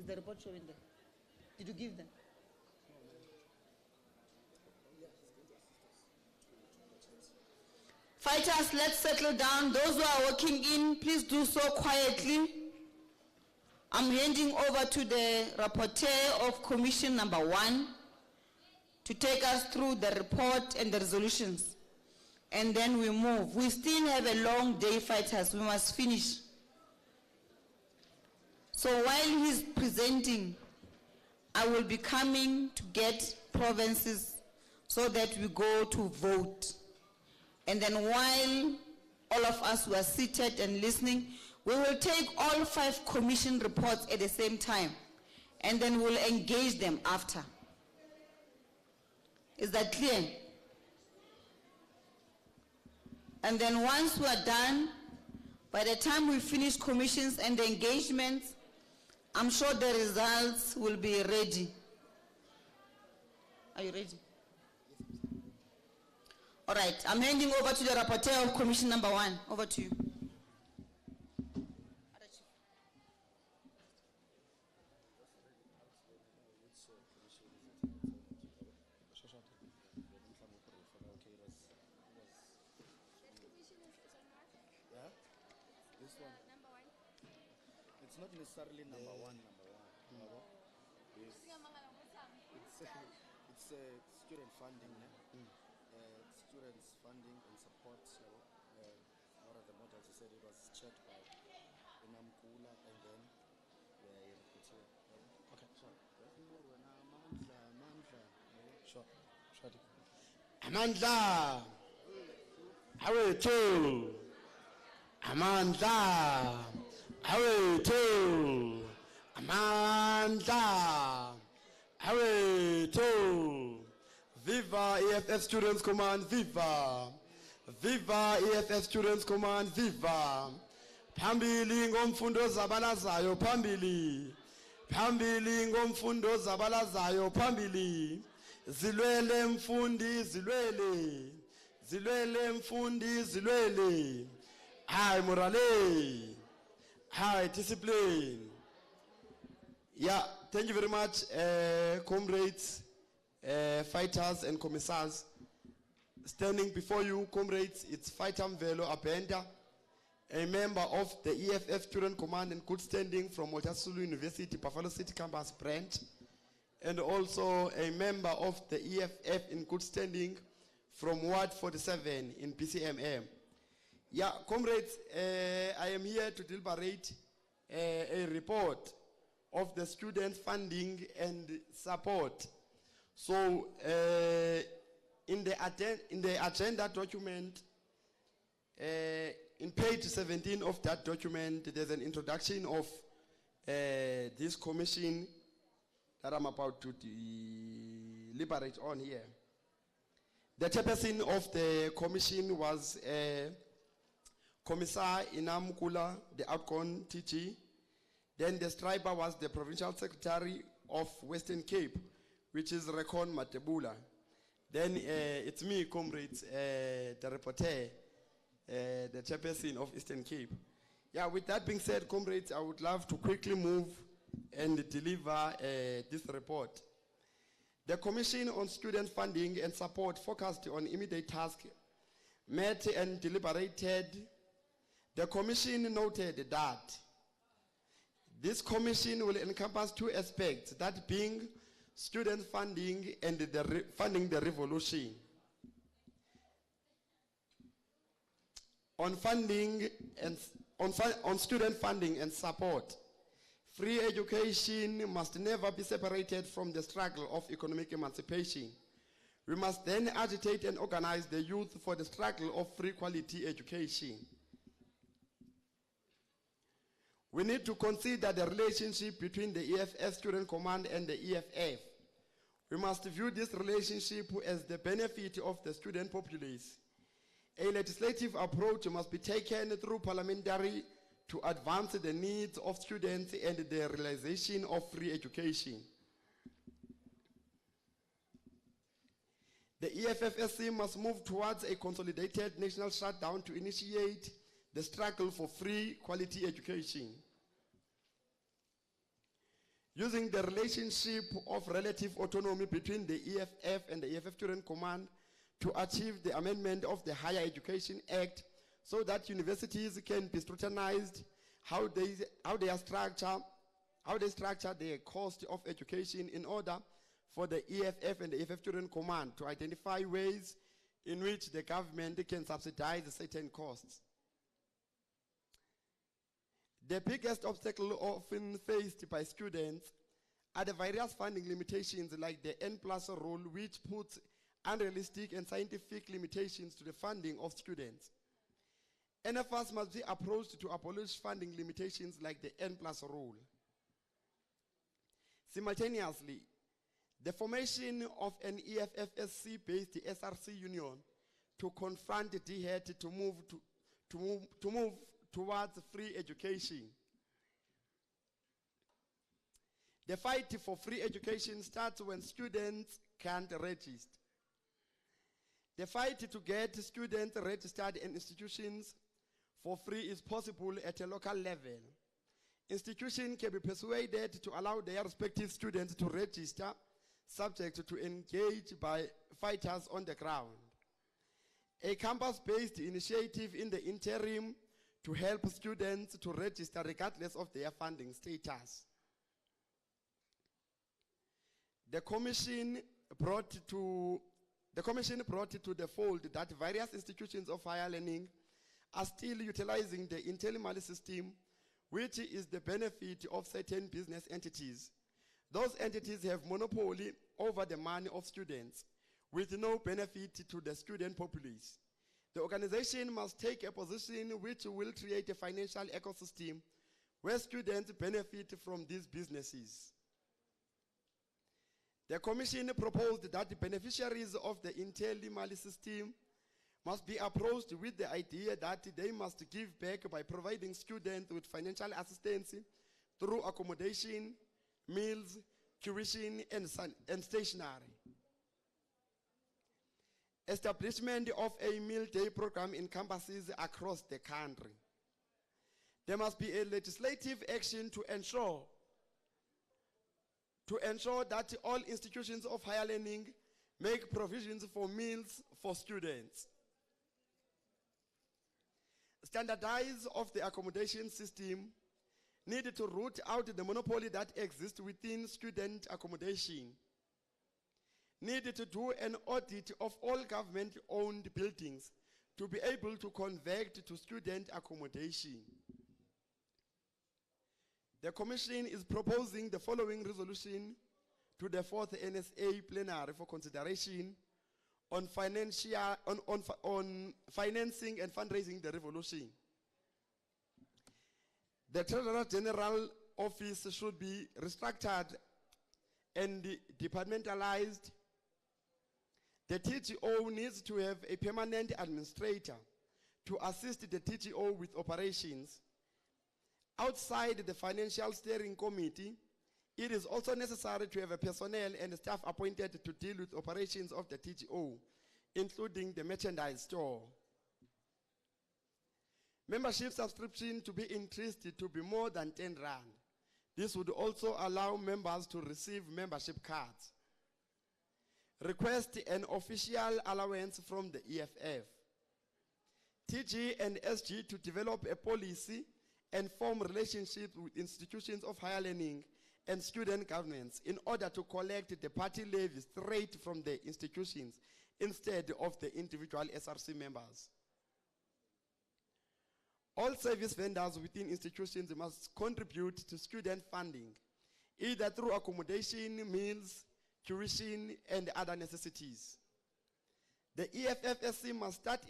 the report showing there? Did you give them? Fighters, let's settle down. Those who are walking in, please do so quietly. I'm handing over to the rapporteur of Commission number 1 to take us through the report and the resolutions. And then we move. We still have a long day, fighters. We must finish. So while he's presenting, I will be coming to get provinces so that we go to vote. And then while all of us were seated and listening, we will take all 5 commission reports at the same time, and then we'll engage them after. Is that clear? And then once we're done, by the time we finish commissions and the engagements, I'm sure the results will be ready. Are you ready? All right, I'm handing over to the rapporteur of Commission number 1. Over to you. This one. Number 1. It's not necessarily number 1. It's student funding. Students funding and support. One of the models, he said it was checked by Namkula and then okay, sorry. Sure. Amandla. Awethu. Amandla. Awethu. Amandla. Awethu. Viva EFF Students Command, viva! Viva EFF Students Command, viva! Phambili ngomfundo zabalazayo, phambili! Phambili ngomfundo zabalazayo, phambili! Zilwele mfundi, zilwele! Zilwele mfundi, zilwele! High morale! High discipline! Yeah, thank you very much, comrades. Fighters and commissars. Standing before you, comrades, it's Fighter Mvelo Apenda, a member of the EFF Student Command in good standing from Walter Sisulu University, Buffalo City Campus branch, and also a member of the EFF in good standing from Ward 47 in PCMM. Yeah, comrades, I am here to deliberate a report of the student funding and support. So, in the agenda document, in page 17 of that document, there's an introduction of this commission that I'm about to deliberate on here. The chairperson of the commission was Commissar Inamkula, the outcome TG. Then the scriber was the Provincial Secretary of Western Cape, which is Rekon Matebula. Then it's me, comrades, the rapporteur, the chairperson of Eastern Cape. Yeah, with that being said, comrades, I would love to quickly move and deliver this report. The Commission on Student Funding and Support focused on immediate tasks, met and deliberated. The Commission noted that this Commission will encompass 2 aspects, that being student funding and funding the revolution. On funding and on student funding and support, free education must never be separated from the struggle of economic emancipation. We must then agitate and organize the youth for the struggle of free quality education. We need to consider the relationship between the EFF Student Command and the EFF. We must view this relationship as the benefit of the student populace. A legislative approach must be taken through parliamentary to advance the needs of students and the realization of free education. The EFFSC must move towards a consolidated national shutdown to initiate the struggle for free quality education. using the relationship of relative autonomy between the EFF and the EFF Student Command to achieve the amendment of the Higher Education Act so that universities can be scrutinized how they structure their cost of education in order for the EFF and the EFF Student Command to identify ways in which the government can subsidize certain costs. The biggest obstacle often faced by students are the various funding limitations like the N+ rule, which puts unrealistic and scientific limitations to the funding of students. NFS must be approached to abolish funding limitations like the N+ rule. Simultaneously, the formation of an EFFSC-based SRC union to confront the DHET to move towards free education. The fight for free education starts when students can't register. The fight to get students registered in institutions for free is possible at a local level. Institutions can be persuaded to allow their respective students to register, subject to engage by fighters on the ground. A campus-based initiative in the interim to help students to register regardless of their funding status. The Commission brought to the fold that various institutions of higher learning are still utilizing the Intellimal system, which is the benefit of certain business entities. Those entities have monopoly over the money of students with no benefit to the student populace. The organization must take a position which will create a financial ecosystem where students benefit from these businesses. The Commission proposed that the beneficiaries of the Intellimal system must be approached with the idea that they must give back by providing students with financial assistance through accommodation, meals, tuition, and stationery. Establishment of a meal day program in campuses across the country. There must be a legislative action to ensure that all institutions of higher learning make provisions for meals for students. Standardize of the accommodation system needed to root out the monopoly that exists within student accommodation. Needed to do an audit of all government-owned buildings to be able to convert to student accommodation. The Commission is proposing the following resolution to the 4th NSA plenary for consideration on financing and fundraising the revolution. The Treasurer General Office should be restructured and departmentalized. The TGO needs to have a permanent administrator to assist the TGO with operations. Outside the Financial Steering Committee, it is also necessary to have a personnel and staff appointed to deal with operations of the TGO, including the merchandise store. Membership subscription to be increased to be more than 10 rand. This would also allow members to receive membership cards. Request an official allowance from the EFF. TG and SG to develop a policy and form relationships with institutions of higher learning and student governments in order to collect the party levies straight from the institutions instead of the individual SRC members. All service vendors within institutions must contribute to student funding, either through accommodation, meals, tuition, and other necessities. The EFFSC must start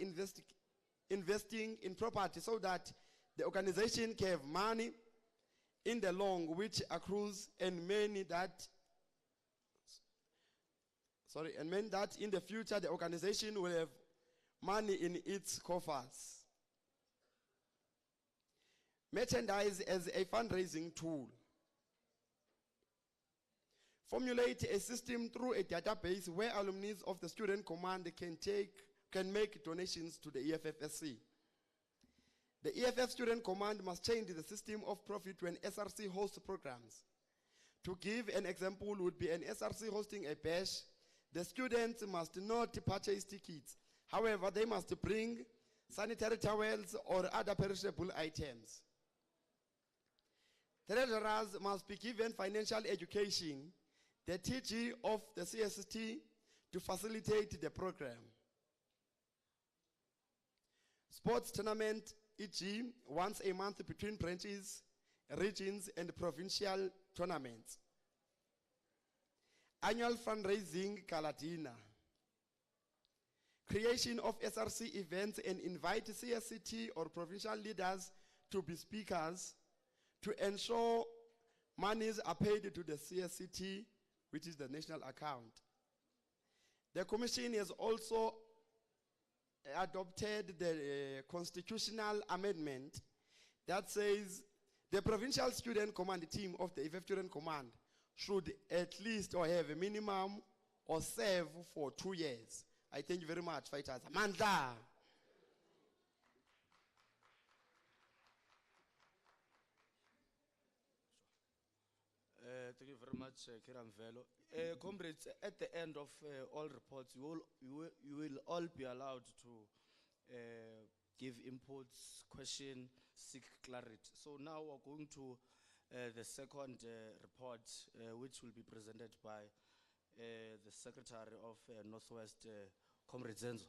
investing in property so that the organization can have money in the long which accrues and many that in the future the organization will have money in its coffers. Merchandise as a fundraising tool. Formulate a system through a database where alumni of the student command can make donations to the EFFSC. The EFF Student Command must change the system of profit when SRC hosts programs To give an example would be an SRC hosting a bash. The students must not purchase tickets. However, they must bring sanitary towels or other perishable items. Treasurers must be given financial education, the TG of the CST, to facilitate the program. Sports tournament, e.g., once a month between branches, regions, and provincial tournaments. Annual fundraising gala dinner. Creation of SRC events and invite CSCT or provincial leaders to be speakers to ensure monies are paid to the CSCT, which is the national account. The Commission has also adopted the constitutional amendment that says the provincial student command team of the EFF Student Command should at least or have a minimum or serve for 2 years. I thank you very much, fighters. Amandla. Thank you very much, Kiran Velo. Comrades, at the end of all reports, you will all be allowed to give inputs, question, seek clarity. So now we're going to the second report, which will be presented by the Secretary of Northwest, Comrade Zenzo.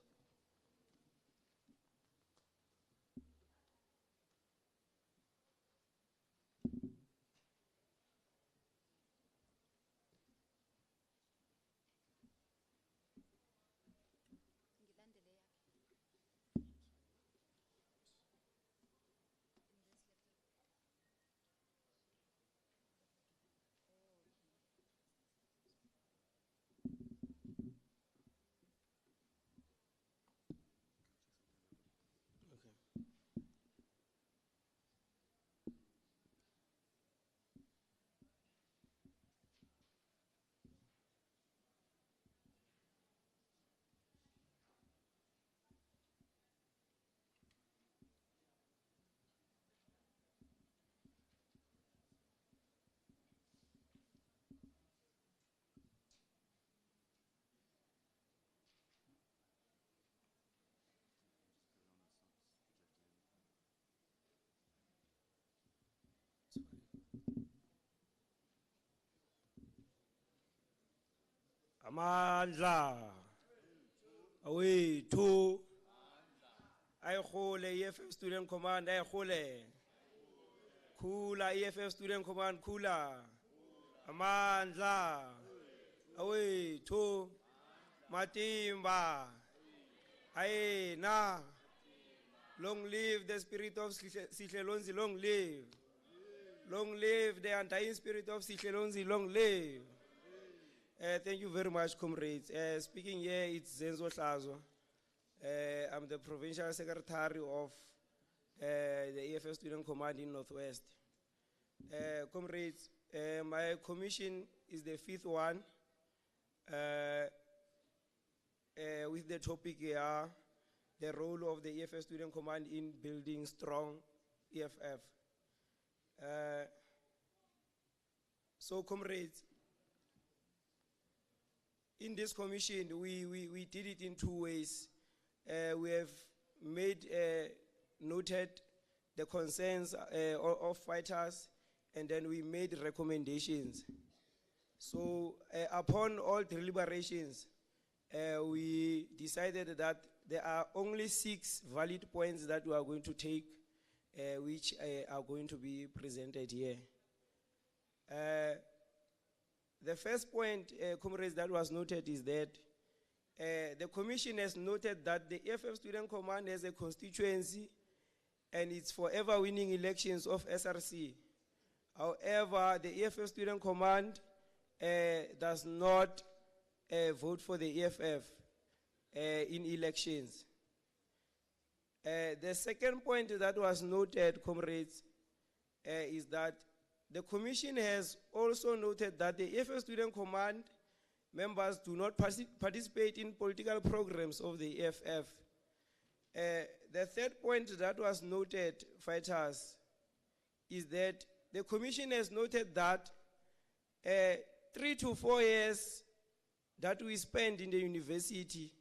Amandla. Away two. I hold EFF Student Command, I hold Kula EFF Student Command, Kula. Amandla. Away two. Matimba. Aye na. Long live the spirit of Sichelonzi, long live. Long live the undying spirit of Sichelonzi, long live. Thank you very much, comrades. Speaking here, it's Zenzo Hlazo. I'm the Provincial Secretary of the EFF Student Command in Northwest. Comrades, my commission is the 5th one with the topic here, the role of the EFF Student Command in building strong EFF. So, comrades, in this commission, we did it in 2 ways. We have made noted the concerns of fighters, and then we made recommendations. So upon all deliberations, we decided that there are only 6 valid points that we are going to take, which are going to be presented here. The first point, comrades, that was noted is that the commission has noted that the EFF Student Command has a constituency and it's forever winning elections of SRC. However, the EFF Student Command does not vote for the EFF in elections. The second point that was noted, comrades, is that the commission has also noted that the EFF Student Command members do not participate in political programs of the EFF. The third point that was noted, fighters, is that the commission has noted that 3 to 4 years that we spend in the university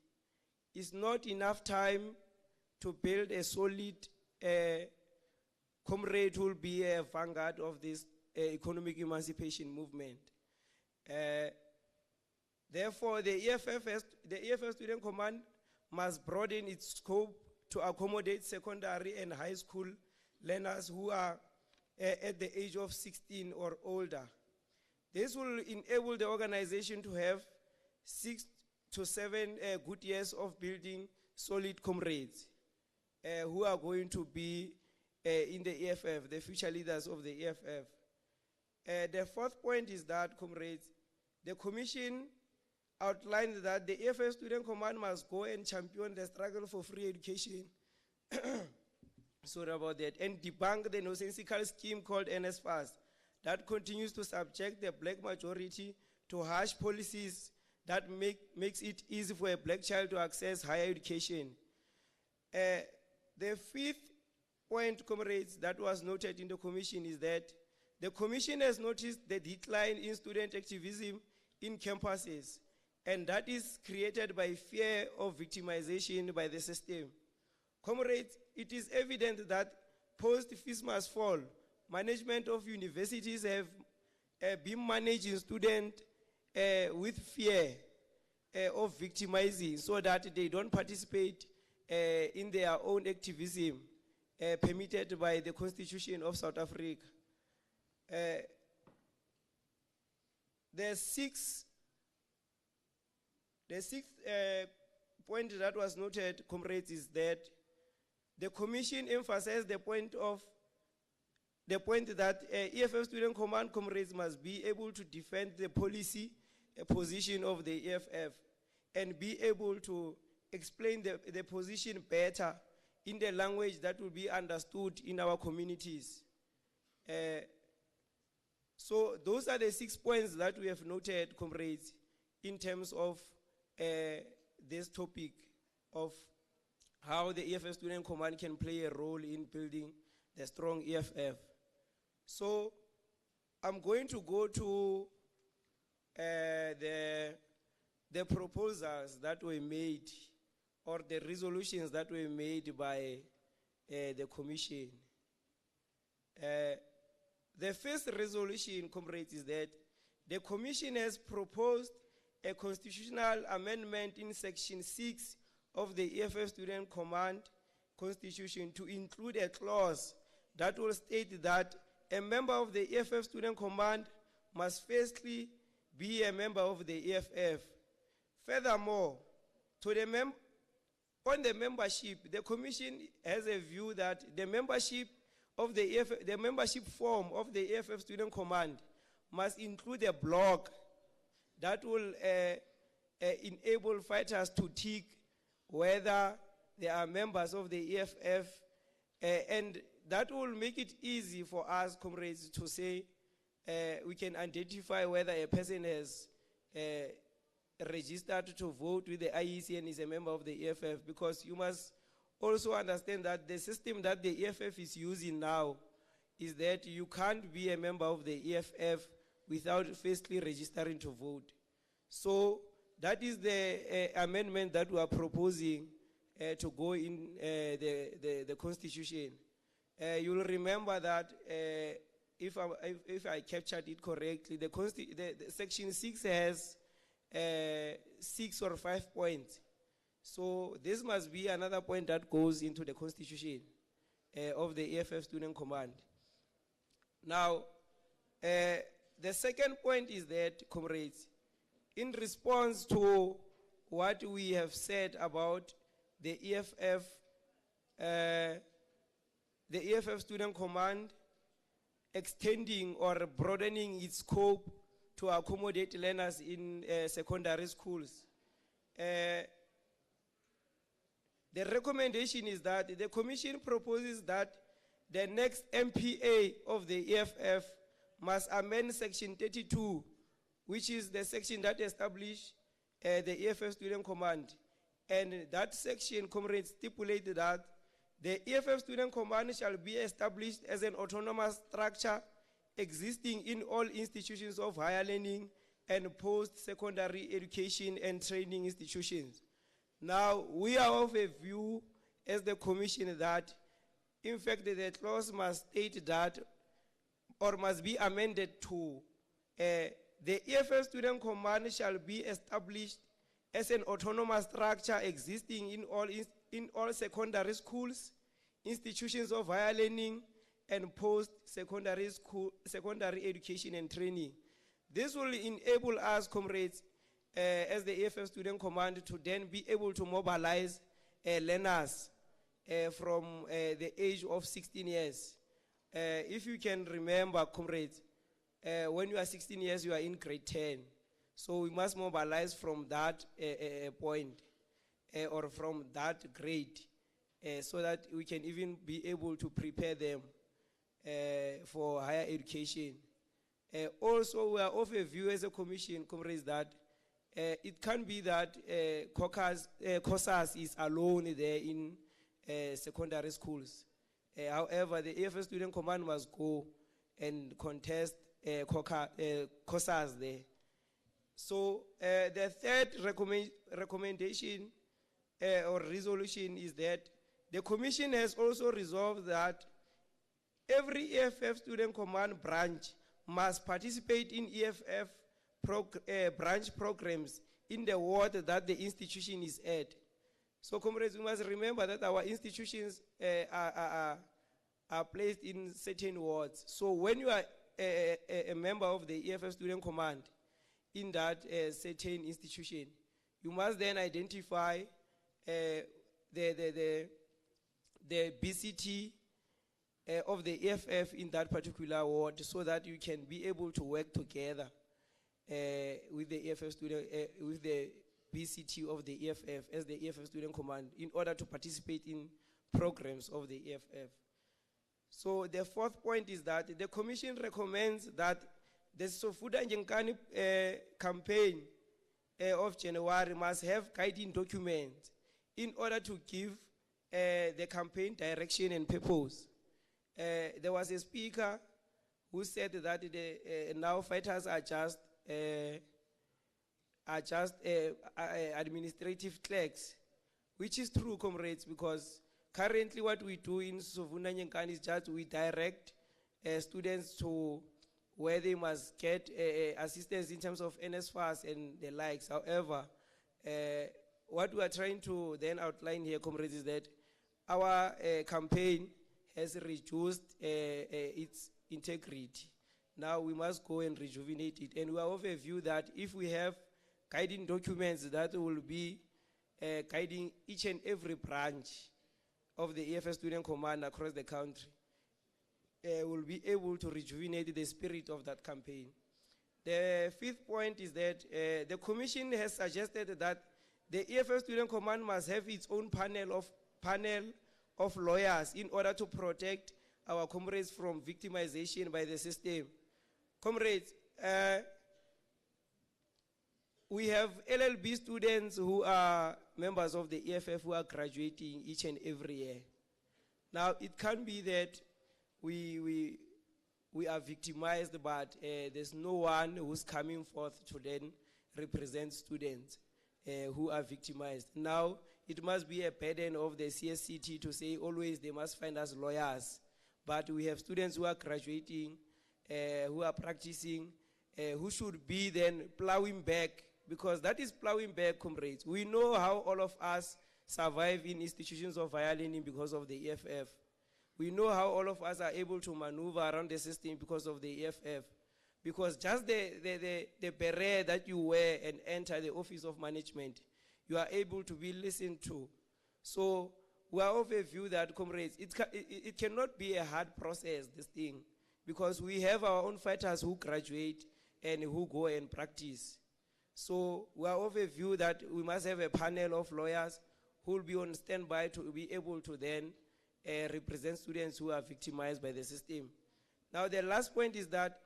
is not enough time to build a solid comrade who will be a vanguard of this economic emancipation movement. Therefore, the EFF Student Command must broaden its scope to accommodate secondary and high school learners who are at the age of 16 or older. This will enable the organization to have 6 to 7 good years of building solid comrades who are going to be in the EFF, the future leaders of the EFF. The fourth point is that, comrades, the Commission outlined that the EFF Student Command must go and champion the struggle for free education. Sorry about that. And debunk the nonsensical scheme called NSFAS that continues to subject the black majority to harsh policies that makes it easy for a black child to access higher education. The fifth point, comrades, that was noted in the Commission is that the Commission has noticed the decline in student activism in campuses, and that is created by fear of victimization by the system. Comrades, it is evident that post-fees must fall, management of universities have been managing students with fear of victimizing so that they don't participate in their own activism permitted by the Constitution of South Africa. The sixth point that was noted, comrades, is that the Commission emphasized the point that EFF Student Command comrades must be able to defend the policy position of the EFF and be able to explain the position better in the language that will be understood in our communities. So those are the 6 points that we have noted, comrades, in terms of this topic of how the EFF Student Command can play a role in building the strong EFF. So I'm going to go to the proposals that were made, or the resolutions that were made by the Commission. The first resolution, comrades, is that the Commission has proposed a constitutional amendment in Section 6 of the EFF Student Command Constitution to include a clause that will state that a member of the EFF Student Command must firstly be a member of the EFF. Furthermore, on the membership, the Commission has a view that the membership of the membership form of the EFF Student Command must include a block that will enable fighters to tick whether they are members of the EFF, and that will make it easy for us, comrades, to say we can identify whether a person has registered to vote with the IEC and is a member of the EFF, because you must also understand that the system that the EFF is using now is that you can't be a member of the EFF without firstly registering to vote. So that is the amendment that we are proposing to go in the Constitution. You will remember that if I captured it correctly, the Section 6 has 6 or 5 points. So this must be another point that goes into the Constitution of the EFF Student Command. Now, the second point is that, comrades, in response to what we have said about the EFF Student Command extending or broadening its scope to accommodate learners in secondary schools, the recommendation is that the Commission proposes that the next MPA of the EFF must amend Section 32, which is the section that established the EFF Student Command. And that section, comrades, stipulated that the EFF Student Command shall be established as an autonomous structure existing in all institutions of higher learning and post-secondary education and training institutions. Now, we are of a view as the Commission that, in fact, the clause must state that, or must be amended to, the EFF Student Command shall be established as an autonomous structure existing in all secondary schools, institutions of higher learning, and post-secondary secondary education and training. This will enable us, comrades, as the EFF Student Command, to then be able to mobilize learners from the age of 16 years. If you can remember, comrades, when you are 16 years, you are in grade 10. So we must mobilize from that point or from that grade so that we can even be able to prepare them for higher education. Also, we are of a view as a commission, comrades, that it can be that COSAS is alone there in secondary schools. However, the EFF Student Command must go and contest COSAS there. So the third recommendation or resolution is that the Commission has also resolved that every EFF Student Command branch must participate in EFF branch programs in the ward that the institution is at. So, comrades, we must remember that our institutions are placed in certain wards. So when you are a member of the EFF Student Command in that certain institution, you must then identify the BCT of the EFF in that particular ward so that you can be able to work together with the EFF student, with the BCT of the EFF as the EFF Student Command in order to participate in programs of the EFF. So the fourth point is that the Commission recommends that the Sofuda Njenkani campaign of January must have guiding documents in order to give the campaign direction and purpose. There was a speaker who said that the now fighters are just administrative clerks, which is true, comrades, because currently what we do in Sofunda Nyenkani is just we direct students to where they must get assistance in terms of NSFAS and the likes. However, what we are trying to then outline here, comrades, is that our campaign has reduced its integrity. Now we must go and rejuvenate it. And we are of a view that if we have guiding documents that will be guiding each and every branch of the EFF Student Command across the country, will be able to rejuvenate the spirit of that campaign. The fifth point is that the Commission has suggested that the EFF Student Command must have its own panel of lawyers in order to protect our comrades from victimization by the system. Comrades, we have LLB students who are members of the EFF who are graduating each and every year. Now, it can be that we are victimized, but there's no one who's coming forth to then represent students who are victimized. Now, it must be a burden of the CSCT to say always they must find us lawyers. But we have students who are graduating, who are practicing, who should be then plowing back, because that is plowing back, comrades. We know how all of us survive in institutions of higher learning because of the EFF. We know how all of us are able to maneuver around the system because of the EFF. Because just the beret that you wear and enter the office of management, you are able to be listened to. So we are of a view that, comrades, it cannot be a hard process, this thing, because we have our own fighters who graduate and who go and practice. So we are of a view that we must have a panel of lawyers who will be on standby to be able to then represent students who are victimized by the system. Now, the last point is that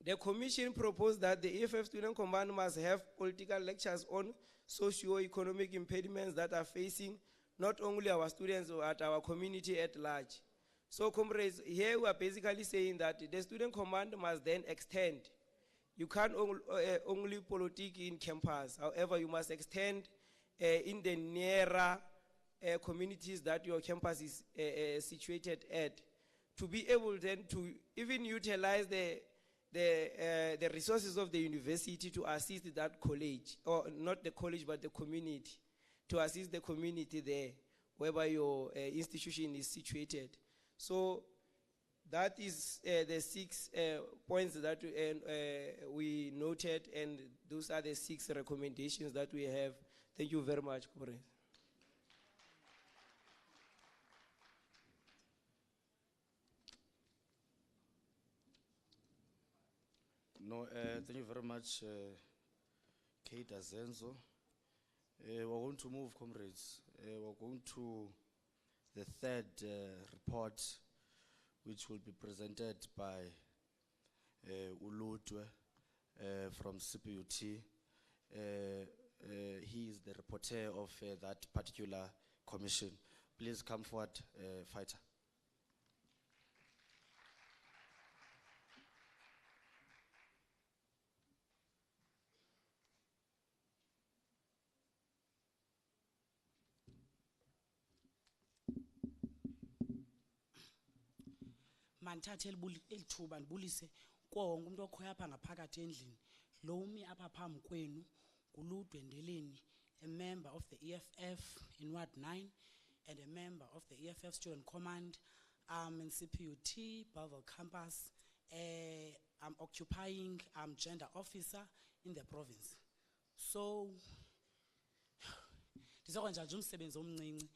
the Commission proposed that the EFF Student Command must have political lectures on socio-economic impediments that are facing not only our students but our community at large. So comrades, here we are basically saying that the student command must then extend. You can't only politic in campus. However, you must extend in the nearer communities that your campus is situated at, to be able then to even utilize the resources of the university to assist that college, or not the college, but the community, to assist the community there, whereby your institution is situated. So that is the 6 points that we noted, and those are the 6 recommendations that we have. Thank you very much, comrades. No, thank you very much, Kate Azenzo. We're going to move, comrades. We're going to the 3rd report, which will be presented by Uludwe from CPUT. He is the rapporteur of that particular commission. Please come forward, Fighter. Manthathe elithuba ndibulise konke umuntu okhoya apha ngaphakathi endlini lo umi apha phambi kwenu nguludwe Ndeleni, a member of the EFF in Ward 9 and a member of the EFF Student Command. I'm in CPUT, Bellville campus. I'm occupying gender officer in the province. So, ndizokwenza nje umsebenzi omncinci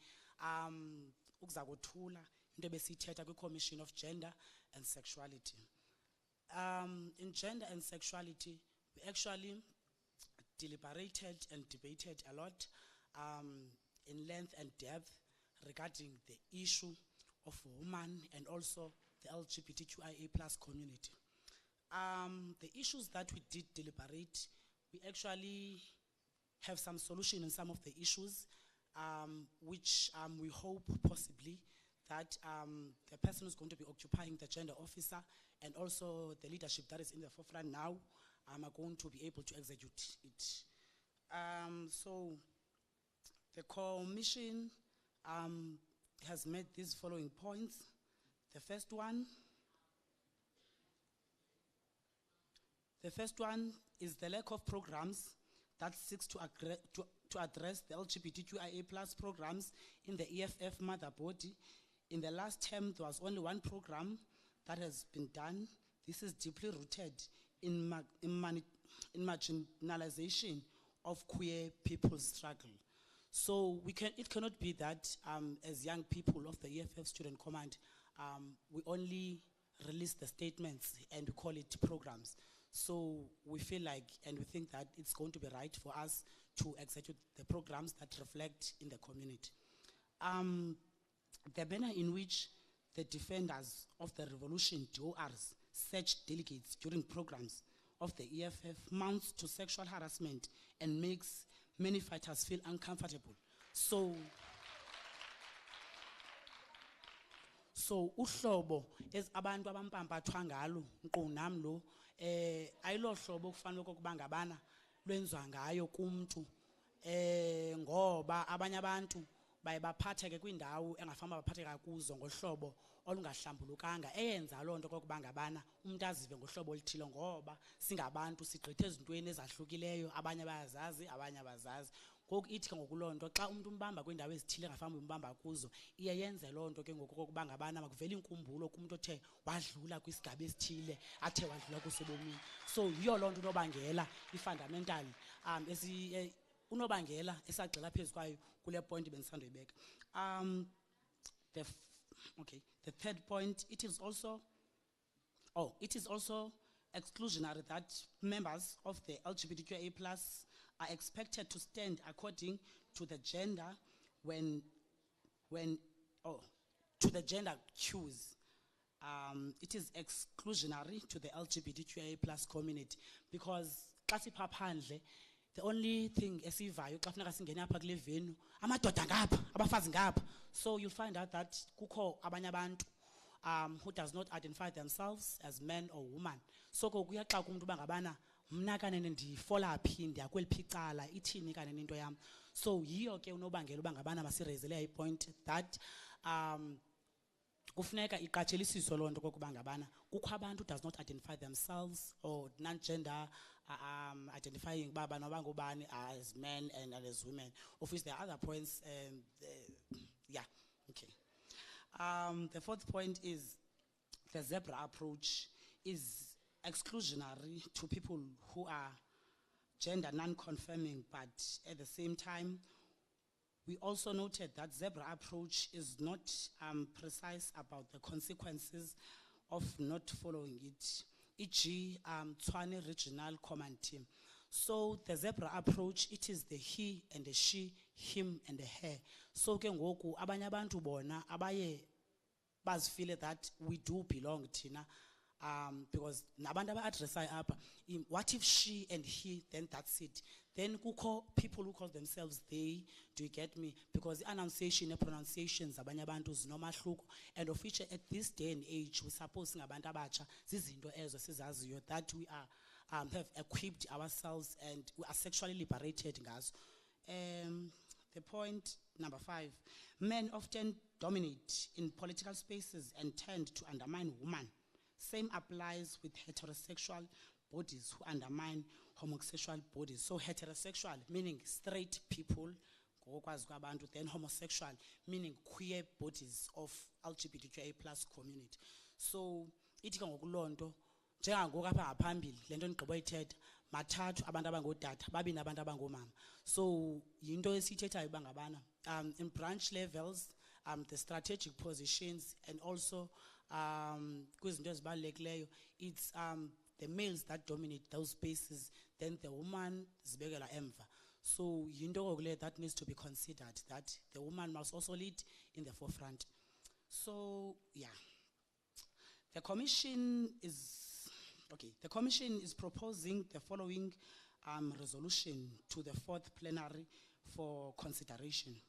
ukuzakuthula into besithetha kwi-Commission of Gender and Sexuality. In gender and sexuality, we actually deliberated and debated a lot in length and depth regarding the issue of women and also the LGBTQIA+ community. The issues that we did deliberate, we actually have some solution in some of the issues, which we hope possibly that the person who's going to be occupying the gender officer and also the leadership that is in the forefront now are going to be able to execute it. So the commission has made these following points. The first one is the lack of programs that seeks to address the LGBTQIA+ programs in the EFF mother body. In the last term, there was only one program that has been done. This is deeply rooted in marginalization of queer people's struggle. So it cannot be that as young people of the EFF Student Command, we only release the statements and we call it programs. So we feel like, and we think that it's going to be right for us to execute the programs that reflect in the community. The manner in which the defenders of the revolution, DORs, search delegates during programs of the EFF mounts to sexual harassment and makes many fighters feel uncomfortable. So uhlobo es abantu abampampathwa ngalo nkqu nami lo ayilo hlobo kufanele ukuba ngabana lwenzwa ngayo kumuntu ngoba abanye abantu baye baphatheke kwindawo engafanele baphatheka kuzo ngohlobo olungahlambulukanga eyenza loo nto kokuba ngabana umuntu azive ngohlobo oluthile ngoba singabantu sigqithe ezintweni ezahlukileyo abanye bayazazi abanye abazazi. Ngoku ithi ke ngokuloo nto xa umuntu umbamba kwindawo ezithile engafanele umbamba kuzo iye yenze loo nto ke ngoku kokuba ngabana makuvela inkumbulo kumuntu othe wadlula kwisigaba esithile athe wadlula kusebomini. So yiyo loo nto unobangela i-fundamental unobangela esagxila phezu kwayo kule point bendisandoyibeka. The third point, it is also exclusionary that members of the LGBTQIA+ are expected to stand according to the gender to the gender cues. It is exclusionary to the LGBTQIA+ community because the only thing esivayo xa funeka singene apha kule venue amadoda ngapha abafazi ngapha. So you'll find out that kukho abanye abantu who does not identify themselves as men or woman. So kuya xa kumuntu bangabana mna kanene ndifola phi ndiya kweliphi icala ithini kanene into yam. So yiyo ke unobangela ubangabana masirezele I point that kufuneka iqatshelisiswe lonto kokuba ngabana kukho abantu who does not identify themselves or non-gender identifying baba nobangubani as men and as women, of which there are other points. Yeah, okay. The fourth point is the zebra approach is exclusionary to people who are gender non-confirming, but at the same time, we also noted that zebra approach is not precise about the consequences of not following it, e.g. Tshwane Regional Command Team. So the zebra approach, it is the he and the she, him and the her. So ke ngoku abanye abantu bona abaye bazifile that we do belong tina, because nabantu aba-addressayo apha, what if she and he, then that's it. Then kukho people who call themselves they, do you get me? Because the annunciation and pronunciations abanye abantu zinomahluko, and of which at this day and age we suppose ngabantu abatsha zizinto ezo sizaziyo that we are have equipped ourselves and we are sexually liberated ngazo. The point number 5, men often dominate in political spaces and tend to undermine women. Same applies with heterosexual bodies who undermine homosexual bodies. So heterosexual meaning straight people, then homosexual meaning queer bodies of LGBTQIA+ community. So ithi ke ngokulonto njengangoku apha ngaphambili lento ndigqibo yithetha mathathu abantu abangootata babini abantu abangomama. So yinto esiyithethayo bangabana in branch levels, the strategic positions, and also kwizinto ezibalulekileyo, it's the males that dominate those spaces, then the woman zibekelwa emva. So yinto okule that needs to be considered, that the woman must also lead in the forefront. So yeah, the commission is proposing the following resolution to the 4th plenary for consideration.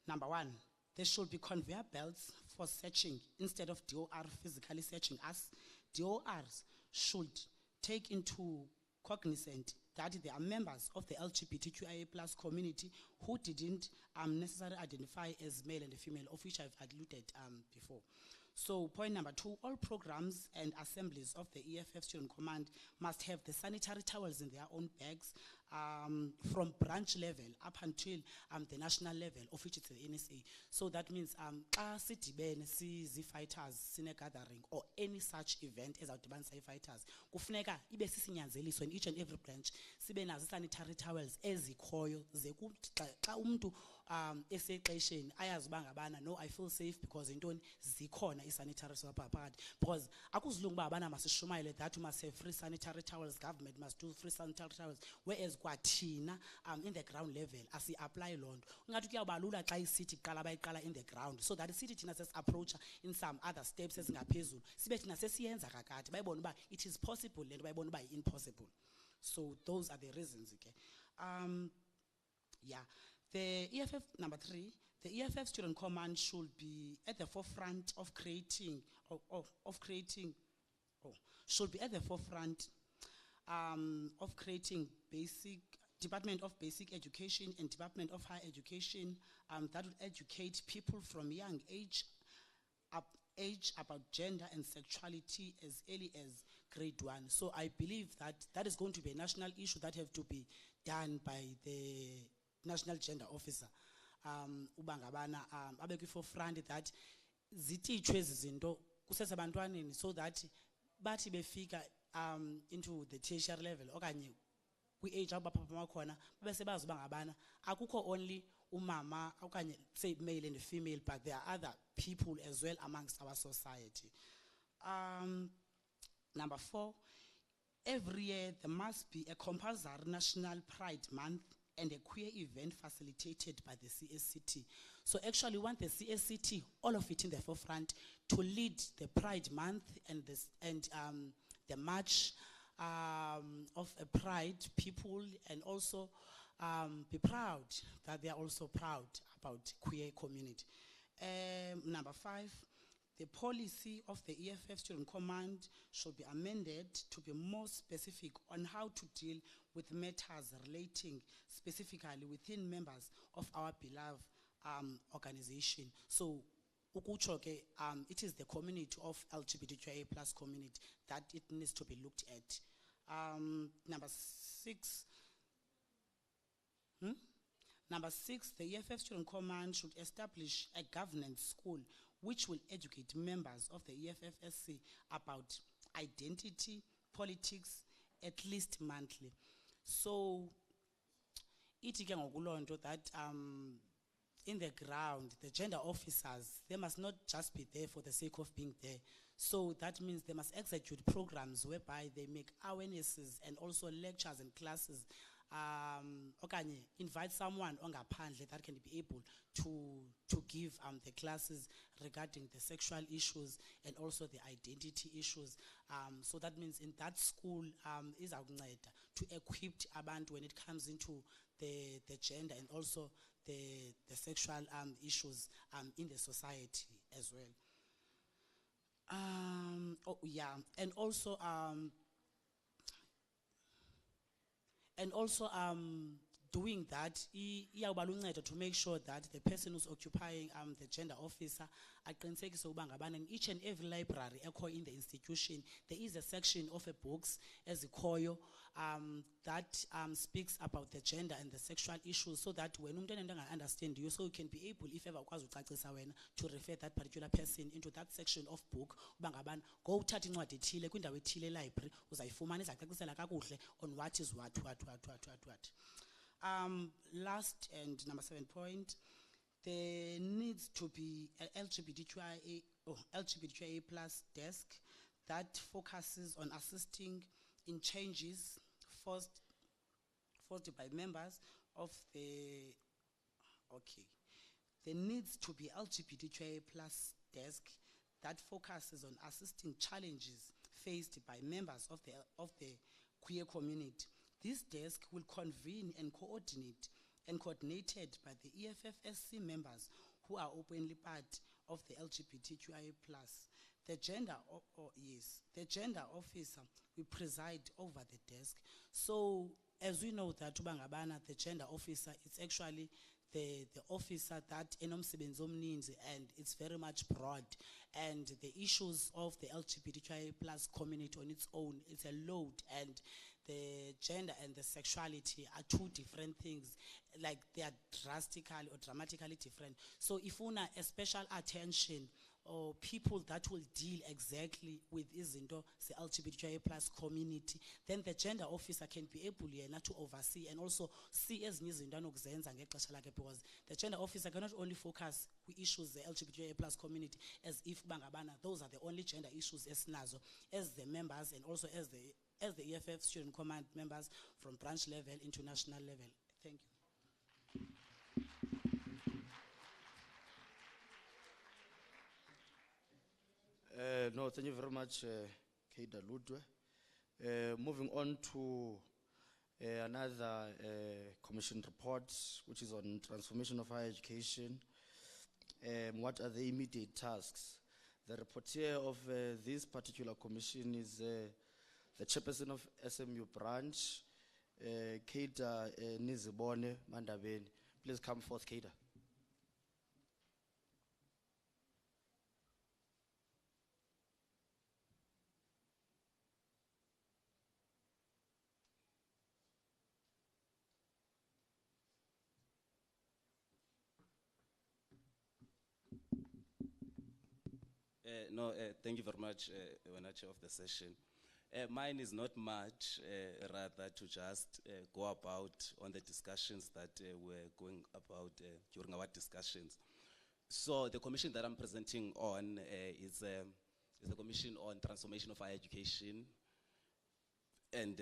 Number 1, there should be conveyor belts for searching instead of DOR physically searching us. DORs should take into cognizance that there are members of the LGBTQIA+ community who didn't necessarily identify as male and female, of which I've alluded before. So point number 2, all programs and assemblies of the EFF Student Command must have the sanitary towels in their own bags from branch level up until the national level, of which it's the NSA. So that means si fighters, sine gathering, or any such event as our fighters, kufuneka ibe sisinyanzeliso in each and every branch sibe nazo sanitary towels ezikhoyo ze xa umuntu esexesheni ayazi bangabana no I feel safe because intoni zikhona isanitary phakathi, because akuzilungu uba abana masishumayele that we must have free sanitary towels, government must do free sanitary towels, whereas kwathina in the ground level asi-apply loo nto. Ungathi kuyawuba lula xa isithi qala bayiqala in the ground, so that isithi thina sesi-approacha in some other steps ezingaphezulu sibe thina sesiyenza kakade bayibona uba it is possible le nto bayibona uba impossible. So those are the reasons. Okay. Yeah. The EFF, number 3, the EFF Student Command should be at the forefront of creating, should be at the forefront of creating Department of Basic Education and Department of Higher Education that will educate people from young age about gender and sexuality as early as grade 1. So I believe that that is going to be a national issue that have to be done by the National Gender Officer. Ubangabana abekwi forefront that zitichwe izinto kusesabantwaneni, so that bathi befika into the tertiary level okanye kwi-age abaphuma khona bese bazi bangabana akukho only umama okanye say male and female, but there are other people as well amongst our society. Number 4, every year there must be a compulsory National Pride Month and a queer event facilitated by the CSCT. So actually we want the CSCT, all of it in the forefront, to lead the Pride Month and the march of a pride people, and also be proud that they are also proud about queer community. Number 5, The policy of the EFF Student Command should be amended to be more specific on how to deal with matters relating specifically within members of our beloved organization. So, ukutsho ke, it is the community of LGBTQIA plus community that it needs to be looked at. Number 6. Number 6, the EFF Student Command should establish a governance school which will educate members of the EFFSC about identity, politics, at least monthly. So, it is that in the ground, the gender officers, they must not just be there for the sake of being there. So that means they must execute programs whereby they make awarenesses and also lectures and classes. Okanye invite someone ongaphandle that can be able to give the classes regarding the sexual issues and also the identity issues. So that means in that school is to equip abantu when it comes into the gender and also the sexual issues in the society as well. And also doing that, to make sure that the person who's occupying the gender officer, in each and every library in the institution, there is a section of a books as a koyo that speaks about the gender and the sexual issues, so that when understand you, so you can be able, if ever to refer that particular person into that section of book, go thatha incwadi ethile kwindawo ethile library, uzayifumana izacacisela kakuhle on what is what. Last and number 7 point, there needs to be an LGBTQIA plus desk that focuses on assisting in changes forced by members of the, there needs to be LGBTQIA plus desk that focuses on assisting challenges faced by members of the queer community. This desk will convene and coordinated by the EFFSC members who are openly part of the LGBTQIA+. The gender officer will preside over the desk. So, as we know that the gender officer is actually the officer that enomsebenzi omninzi, and it's very much broad, and the issues of the LGBTQIA+ community on its own, it's a load, and the gender and the sexuality are two different things, like they are drastically or dramatically different. So if we want a special attention or people that will deal exactly with izinto the LGBTQIA+ community, then the gender officer can be able to oversee and also see as izinto anokuzenza ngexesha lakhe, because the gender officer cannot only focus on issues the LGBTQIA+ community as if those are the only gender issues esinazo as the members and also as the EFF Student Command members from branch level into national level. Thank you. No, thank you very much, Keida Ludwe. Moving on to another commission report, which is on transformation of higher education. What are the immediate tasks? The rapporteur of this particular commission is the chairperson of SMU branch, Keita Nizibone Mandabeni. Please come forth, Keita. Thank you very much, Chair of the session. Mine is not much, rather to just go about on the discussions that we're going about during our discussions. So the commission that I'm presenting on is the Commission on Transformation of Higher Education, and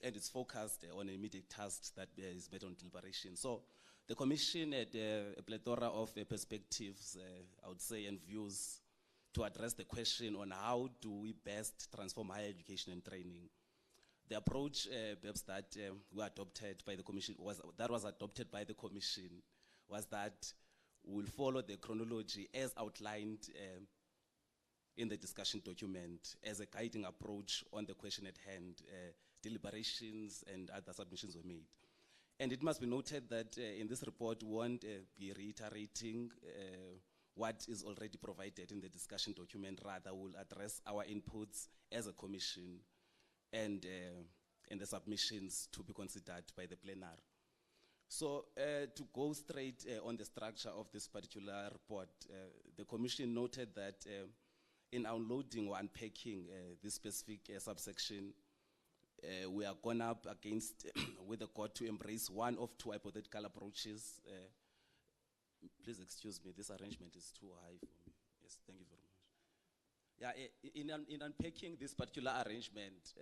it's focused on immediate tasks that is based on deliberation. So the commission had a plethora of perspectives, I would say, and views to address the question on how do we best transform higher education and training. The approach perhaps that we adopted by the commission was that we'll follow the chronology as outlined in the discussion document as a guiding approach on the question at hand. Deliberations and other submissions were made. And it must be noted that in this report, we won't be reiterating what is already provided in the discussion document. Rather, we'll address our inputs as a commission and the submissions to be considered by the plenary. So to go straight on the structure of this particular report, the commission noted that in unloading or unpacking this specific subsection, we are gone up against with the court to embrace one of two hypothetical approaches. Please excuse me, this arrangement is too high for me. Yes, thank you very much. Yeah, in unpacking this particular arrangement,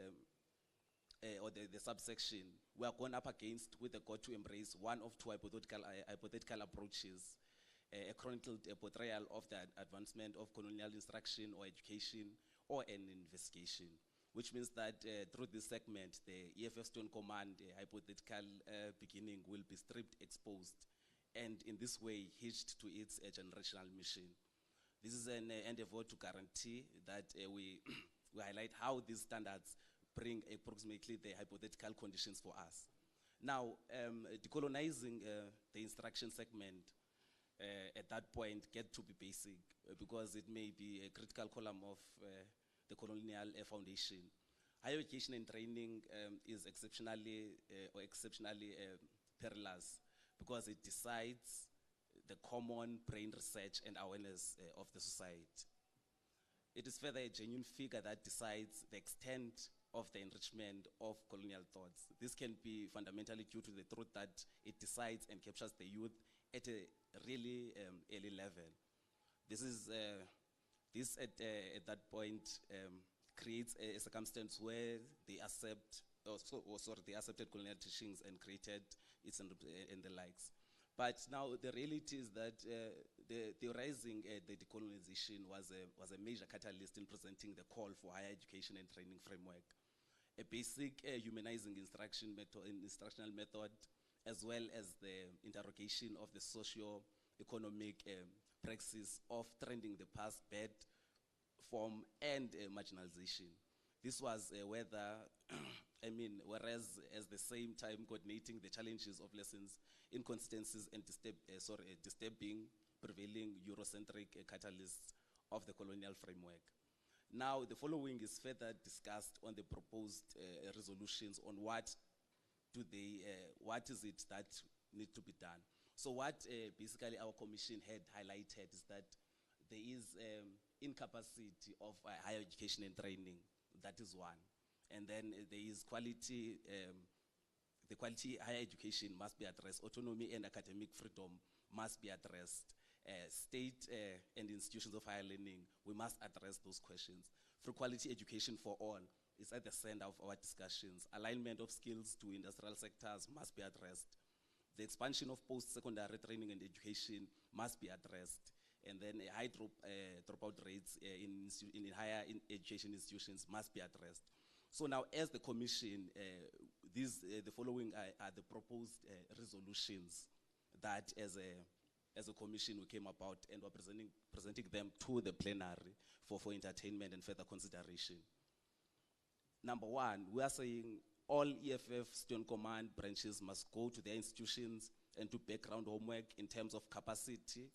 or the subsection, we are gone up against with the court to embrace one of two hypothetical approaches, a chronicled portrayal of the advancement of colonial instruction or education, or an investigation, which means that through this segment, the EFF Stone Command hypothetical beginning will be stripped, exposed, and in this way hitched to its generational mission. This is an endeavor to guarantee that we highlight how these standards bring approximately the hypothetical conditions for us. Now, decolonizing the instruction segment at that point get to be basic because it may be a critical column of the colonial foundation. Higher education and training is exceptionally perilous because it decides the common brain research and awareness of the society. It is further a genuine figure that decides the extent of the enrichment of colonial thoughts. This can be fundamentally due to the truth that it decides and captures the youth at a really early level. This is at that point creates a circumstance where they accept, they accepted colonial teachings and created its and the likes. But now the reality is that theorizing the decolonization was a major catalyst in presenting the call for higher education and training framework, a basic humanizing instructional method, as well as the interrogation of the socio-economic praxis of trending the past bad form and marginalization. This was whereas at the same time coordinating the challenges of lessons, inconsistencies, and disturbing prevailing Eurocentric catalysts of the colonial framework. Now, the following is further discussed on the proposed resolutions on what is it that needs to be done. So what basically our commission had highlighted is that there is incapacity of higher education and training. That is one. And then there is quality, the quality higher education must be addressed. Autonomy and academic freedom must be addressed. State and institutions of higher learning, we must address those questions. Free quality education for all is at the center of our discussions. Alignment of skills to industrial sectors must be addressed. The expansion of post-secondary training and education must be addressed. And then high dropout rates in higher education institutions must be addressed. So now, as the commission, the following are the proposed resolutions that as a commission we came about, and we're presenting them to the plenary for entertainment and further consideration. Number one, we are saying all EFF Student Command branches must go to their institutions and do background homework in terms of capacity,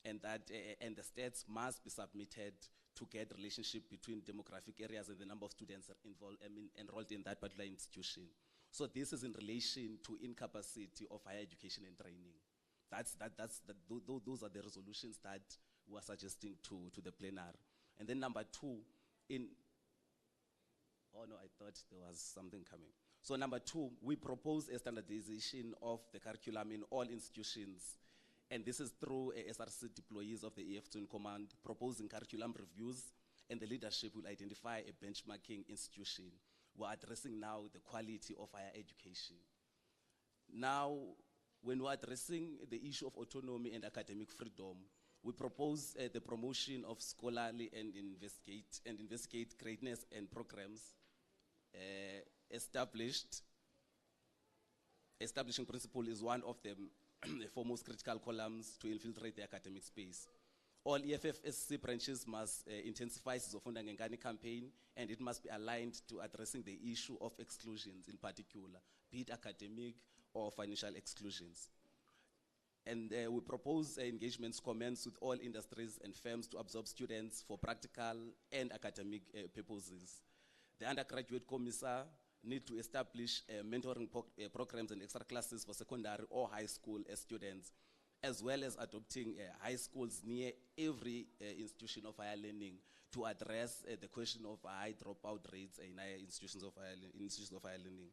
and the stats must be submitted to get relationship between demographic areas and the number of students enrolled in that particular institution. So this is in relation to incapacity of higher education and training. Those are the resolutions that we are suggesting to the plenary. And then number two, oh no, I thought there was something coming. So number two, we propose a standardization of the curriculum in all institutions. And this is through SRC deployees of the EF Student Command proposing curriculum reviews, and the leadership will identify a benchmarking institution. We're addressing now the quality of higher education. Now, when we're addressing the issue of autonomy and academic freedom, we propose the promotion of scholarly and investigate greatness and programs establishing principle is one of them. The foremost critical columns to infiltrate the academic space. All EFFSC branches must intensify Sizofunda Ngengane campaign, and it must be aligned to addressing the issue of exclusions in particular, be it academic or financial exclusions. And we propose engagements commence with all industries and firms to absorb students for practical and academic purposes. The undergraduate commissar need to establish mentoring programs and extra classes for secondary or high school students, as well as adopting high schools near every institution of higher learning to address the question of high dropout rates in higher institutions of higher learning.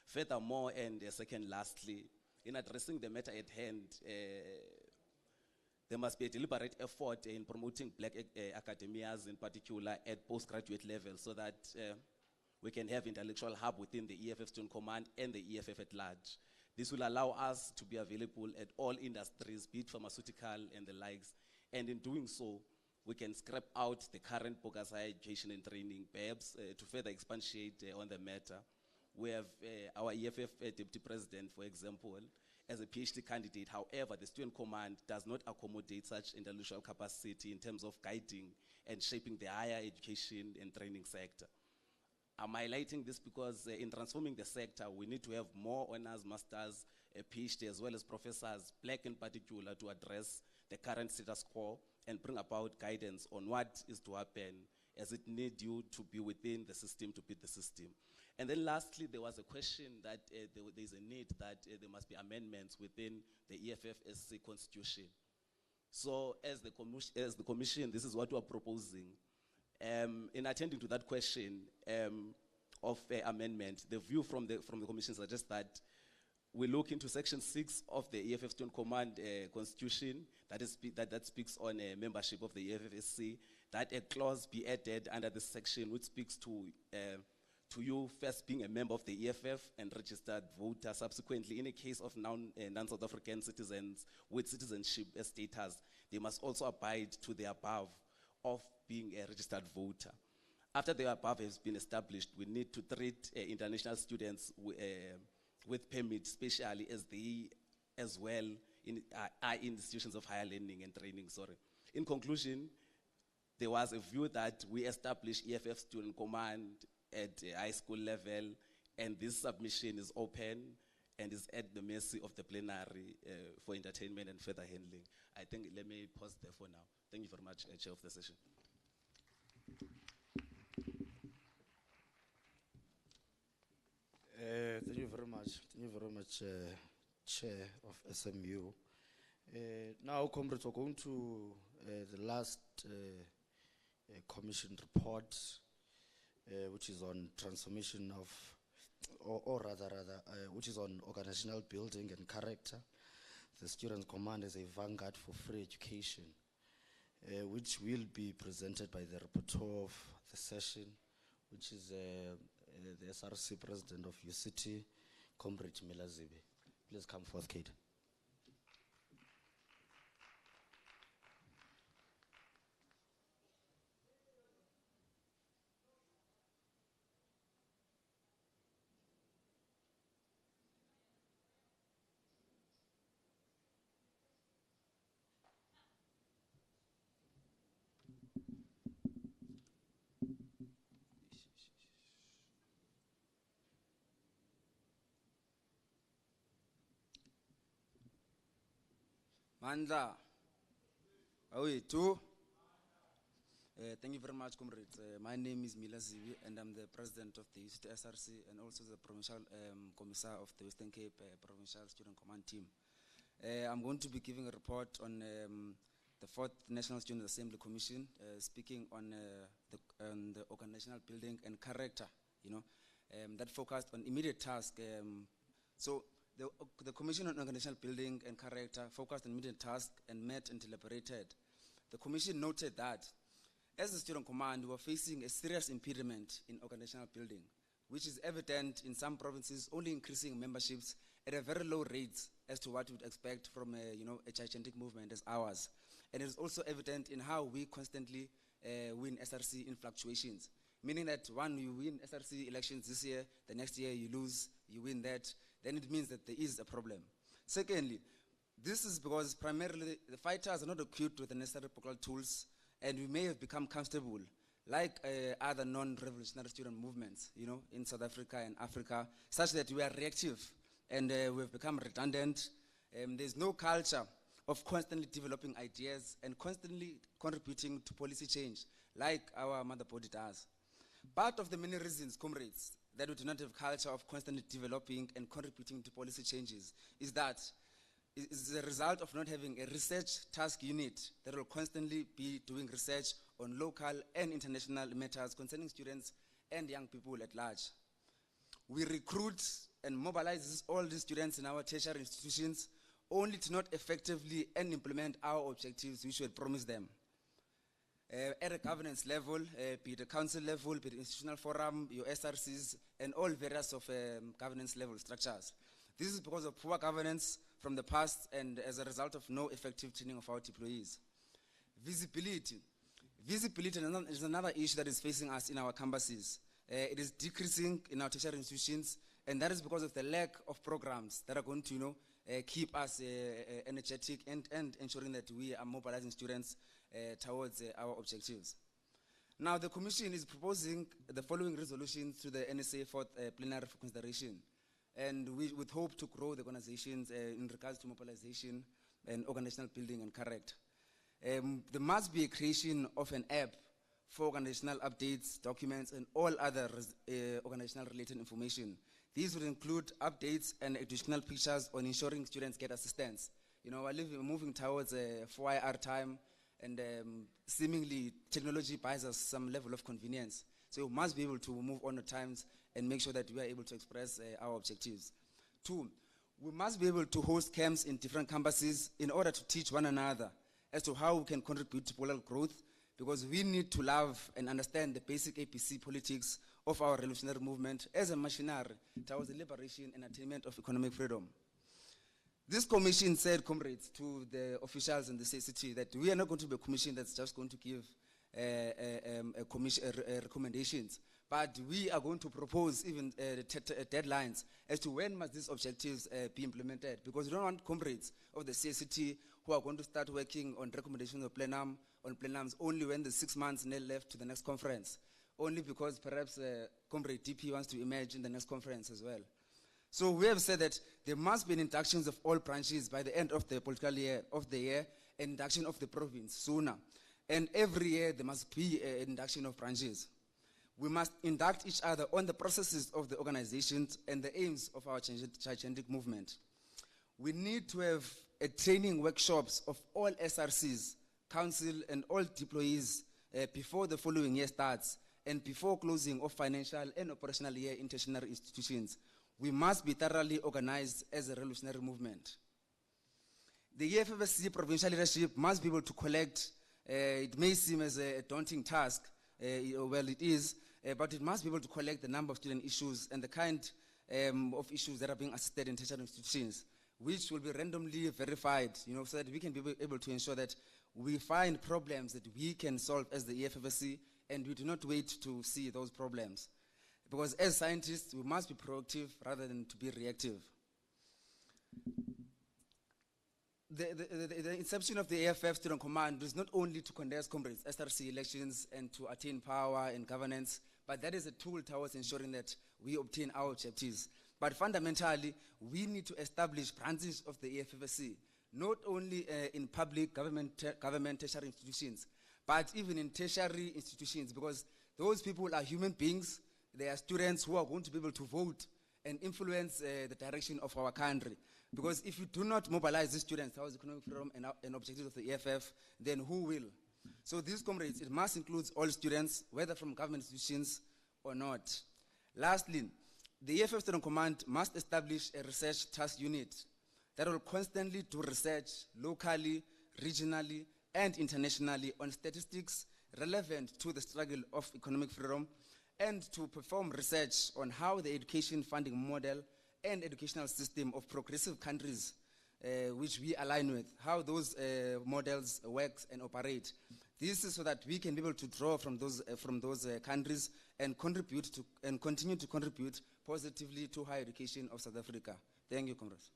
Furthermore, and second lastly, in addressing the matter at hand, there must be a deliberate effort in promoting black academias in particular at postgraduate level, so that we can have intellectual hub within the EFF Student Command and the EFF at large. This will allow us to be available at all industries, be it pharmaceutical and the likes. And in doing so, we can scrap out the current bogus higher education and training, perhaps to further expatiate on the matter. We have our EFF Deputy President, for example, as a PhD candidate. However, the Student Command does not accommodate such intellectual capacity in terms of guiding and shaping the higher education and training sector. I'm highlighting this because in transforming the sector, we need to have more honors, masters, PhD, as well as professors, black in particular, to address the current status quo and bring about guidance on what is to happen, as it needs you to be within the system to beat the system. And then lastly, there was a question that there's a need that there must be amendments within the EFFSC constitution. So as the commission, this is what we're proposing. In attending to that question of amendment, the view from the commission suggests that we look into section 6 of the EFF Student Command constitution that speaks on membership of the EFFSC, that a clause be added under this section which speaks to you first being a member of the EFF and registered voter. Subsequently, in a case of non-South African citizens with citizenship status, they must also abide to the above of being a registered voter. After the above has been established, we need to treat international students with permits, especially as they as well are in institutions of higher learning and training. In conclusion, there was a view that we establish EFF Student Command at high school level, and this submission is open and is at the mercy of the plenary for entertainment and further handling. I think, let me pause there for now. Thank you very much, Chair of the session. Thank you very much. Thank you very much, Chair of SMU. Now, comrades, we're going to the last commission report, which is on transformation of, or rather, which is on organizational building and character. The Students' Command is a vanguard for free education, which will be presented by the rapporteur of the session, which is the SRC President of UCT, Comrade Milazibi. Please come forth, Kate. Mandla. Too. Thank you very much, comrades. My name is Mila Zivi, and I'm the president of the UCT SRC and also the provincial commissar of the Western Cape Provincial Student Command team. I'm going to be giving a report on the 4th National Student Assembly Commission, speaking on the organizational building and character, that focused on immediate tasks. So the Commission on Organizational Building and Character focused on immediate tasks and met and deliberated. The Commission noted that as the Student Command, we were facing a serious impediment in organizational building, which is evident in some provinces only increasing memberships at a very low rate as to what you would expect from a gigantic movement as ours. And it is also evident in how we constantly win SRC in fluctuations, meaning that when you win SRC elections this year, the next year you lose, you win that, then it means that there is a problem. Secondly, This is because primarily the fighters are not equipped with the necessary practical tools, and we may have become comfortable, like other non-revolutionary student movements, in South Africa and Africa, such that we are reactive and we've become redundant. There's no culture of constantly developing ideas and constantly contributing to policy change, like our mother body does. Part of the many reasons, comrades, that we do not have culture of constantly developing and contributing to policy changes is that is the result of not having a research task unit that will constantly be doing research on local and international matters concerning students and young people at large. We recruit and mobilize all these students in our tertiary institutions only to not effectively and implement our objectives which we had promised them. At a governance level, be it the council level, be it the institutional forum, your SRCs, and all various of governance level structures. This is because of poor governance from the past and as a result of no effective training of our employees. Visibility. Visibility is another issue that is facing us in our campuses. It is decreasing in our tertiary institutions, and that is because of the lack of programs that are going to keep us energetic and ensuring that we are mobilizing students towards our objectives. Now, the Commission is proposing the following resolutions to the NSA for plenary for consideration, and we would hope to grow the organizations in regards to mobilization and organizational building and correct. There must be a creation of an app for organizational updates, documents, and all other organizational related information. These would include updates and additional pictures on ensuring students get assistance. We're moving towards a 4IR time, and seemingly technology buys us some level of convenience. So we must be able to move on at times and make sure that we are able to express our objectives. 2, we must be able to host camps in different campuses in order to teach one another as to how we can contribute to political growth, because we need to love and understand the basic APC politics of our revolutionary movement as a machinery towards the liberation and attainment of economic freedom. This commission said, comrades, to the officials in the CCT that we are not going to be a commission that's just going to give recommendations, but we are going to propose even deadlines as to when must these objectives be implemented, because we don't want comrades of the CCT who are going to start working on recommendations of plenums only when there's 6 months left to the next conference, only because perhaps comrade DP wants to emerge in the next conference as well. So we have said that there must be an inductions of all branches by the end of the political year and induction of the province sooner. And every year there must be an induction of branches. We must induct each other on the processes of the organizations and the aims of our gigantic movement. We need to have a training workshops of all SRCs, council, and all employees before the following year starts and before closing of financial and operational year in tertiary institutions. We must be thoroughly organized as a revolutionary movement. The EFFC provincial leadership must be able to collect, it may seem as a daunting task, well it is, but it must be able to collect the number of student issues and the kind of issues that are being assisted in tertiary institutions, which will be randomly verified, so that we can be able to ensure that we find problems that we can solve as the EFFC, and we do not wait to see those problems. Because as scientists, we must be proactive rather than to be reactive. The inception of the AFF Student Command is not only to conduct comrades SRC elections and to attain power and governance, but that is a tool towards ensuring that we obtain our objectives. But fundamentally, we need to establish branches of the AFFC, not only in public government tertiary institutions, but even in tertiary institutions, because those people are human beings. They are students who are going to be able to vote and influence the direction of our country. Because if you do not mobilize these students towards economic freedom and objectives of the EFF, then who will? So these comrades, it must include all students, whether from government institutions or not. Lastly, the EFF Student Command must establish a research task unit that will constantly do research locally, regionally, and internationally on statistics relevant to the struggle of economic freedom, and to perform research on how the education funding model and educational system of progressive countries, which we align with, how those models work and operate. This is so that we can be able to draw from those countries and contribute to and continue to contribute positively to higher education of South Africa. Thank you, comrades.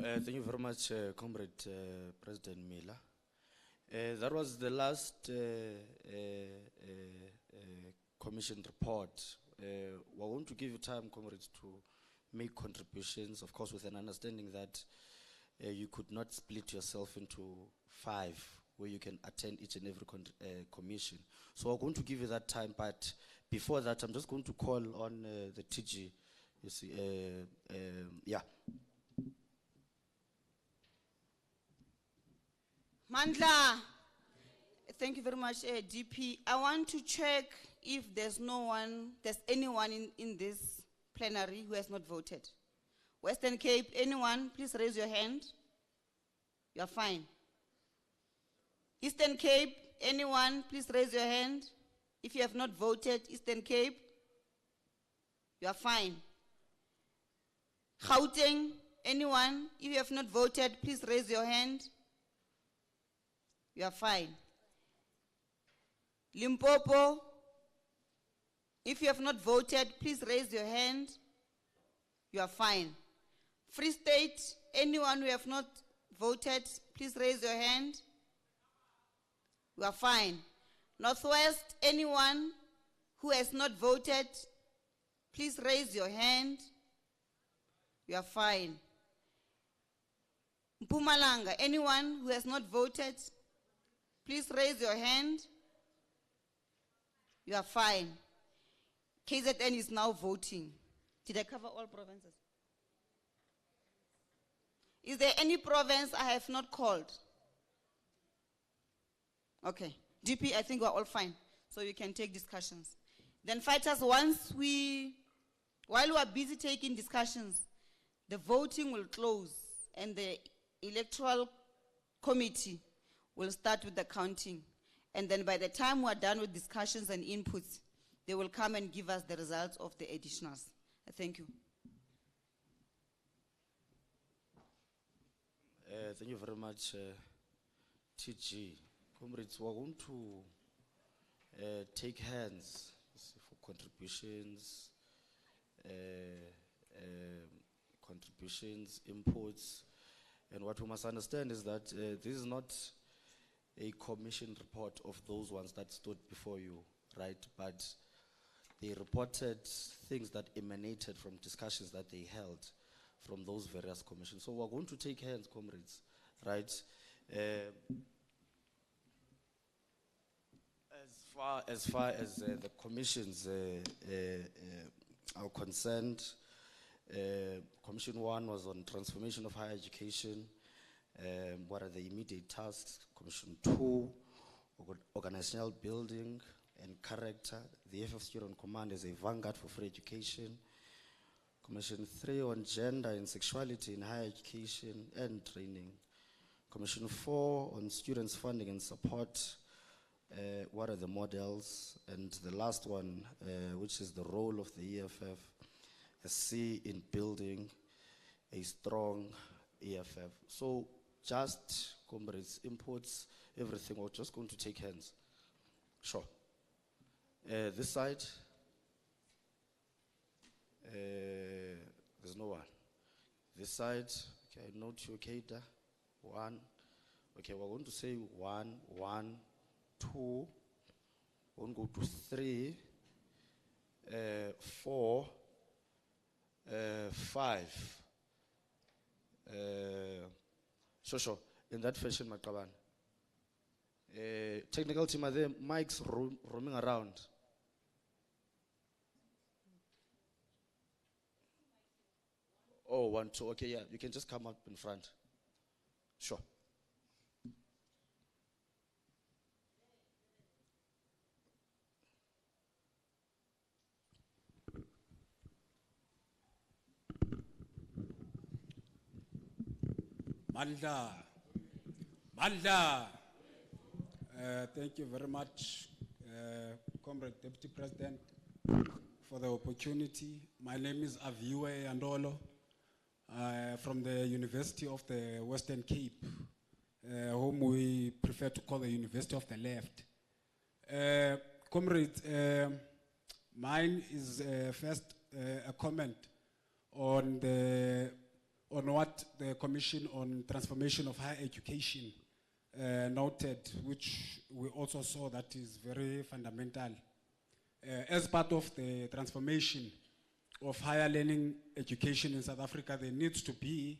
Thank you very much, Comrade President Miller. That was the last commission report. We're going to give you time, comrades, to make contributions, of course, with an understanding that you could not split yourself into 5, where you can attend each and every commission. So we're going to give you that time, but before that, I'm just going to call on the TG. You see, yeah. Mandla, thank you very much, DP. I want to check if there's anyone in this plenary who has not voted. Western Cape, anyone, please raise your hand. You are fine. Eastern Cape, anyone, please raise your hand. If you have not voted, Eastern Cape, you are fine. Gauteng, anyone, if you have not voted, please raise your hand. You are fine. Limpopo, if you have not voted, please raise your hand. You are fine. Free State, anyone who have not voted, please raise your hand. You are fine. Northwest, anyone who has not voted, please raise your hand. You are fine. Mpumalanga, anyone who has not voted, please raise your hand. You are fine. KZN is now voting. Did I cover all provinces? Is there any province I have not called? Okay. DP, I think we're all fine. So you can take discussions. Then fighters, while we are busy taking discussions, the voting will close and the electoral committee will start with the counting. And then by the time we're done with discussions and inputs, they will come and give us the results of the additionals. Thank you. Thank you very much, TG. Comrades, we're going to take hands for contributions, inputs. And what we must understand is that this is not a commission report of those ones that stood before you, right? But they reported things that emanated from discussions that they held from those various commissions. So we're going to take hands, comrades, right? As far as the commissions are concerned, Commission 1 was on transformation of higher education. What are the immediate tasks? Commission 2, organizational building and character. The FF Student Command is a vanguard for free education. Commission 3 on gender and sexuality in higher education and training. Commission 4 on students funding and support. What are the models? And the last one, which is the role of the EFF, a C in building a strong EFF. So just comrades, inputs, everything, we're just going to take hands. Sure. This side, there's no one. This side, okay, note your Keita, 1. Okay, we're going to say 1, 1, 2, we're going to go to 3, 4, 5. Sure. In that fashion, Makaban. Technical team, are there mics roaming around? Oh, 1, 2. Okay, yeah, you can just come up in front. Sure. Mandla. Thank you very much, Comrade Deputy President, for the opportunity. My name is Aviwe Andolo, from the University of the Western Cape, whom we prefer to call the University of the Left. Comrade, mine is first a comment on on what the Commission on Transformation of Higher Education noted, which we also saw that is very fundamental. As part of the transformation of higher learning education in South Africa, there needs to be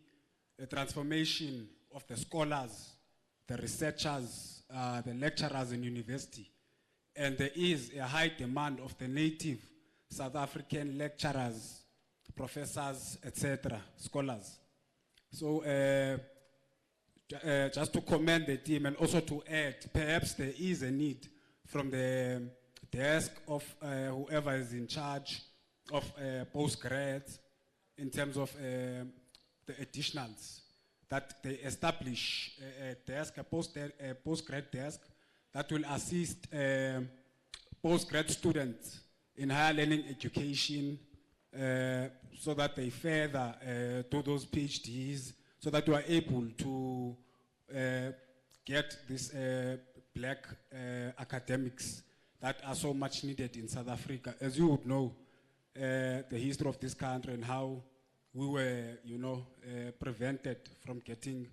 a transformation of the scholars, the researchers, the lecturers in university. And there is a high demand of the native South African lecturers, professors, etc., scholars. So just to commend the team and also to add, perhaps there is a need from the desk of whoever is in charge of postgrads in terms of the additionals, that they establish a desk, a postgrad desk that will assist postgrad students in higher learning education so that they further do those PhDs, so that we are able to get these black academics that are so much needed in South Africa. As you would know, the history of this country and how we were, prevented from getting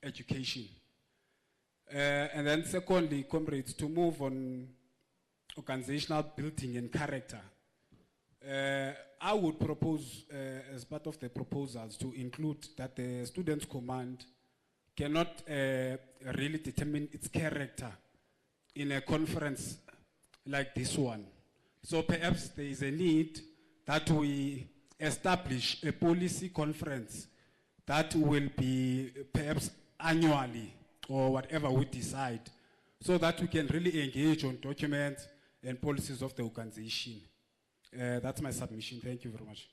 education. And then secondly, comrades, to move on organizational building and character. I would propose, as part of the proposals, to include that the Students' Command cannot really determine its character in a conference like this one. So perhaps there is a need that we establish a policy conference that will be perhaps annually or whatever we decide, so that we can really engage on documents and policies of the organization. That's my submission. Thank you very much.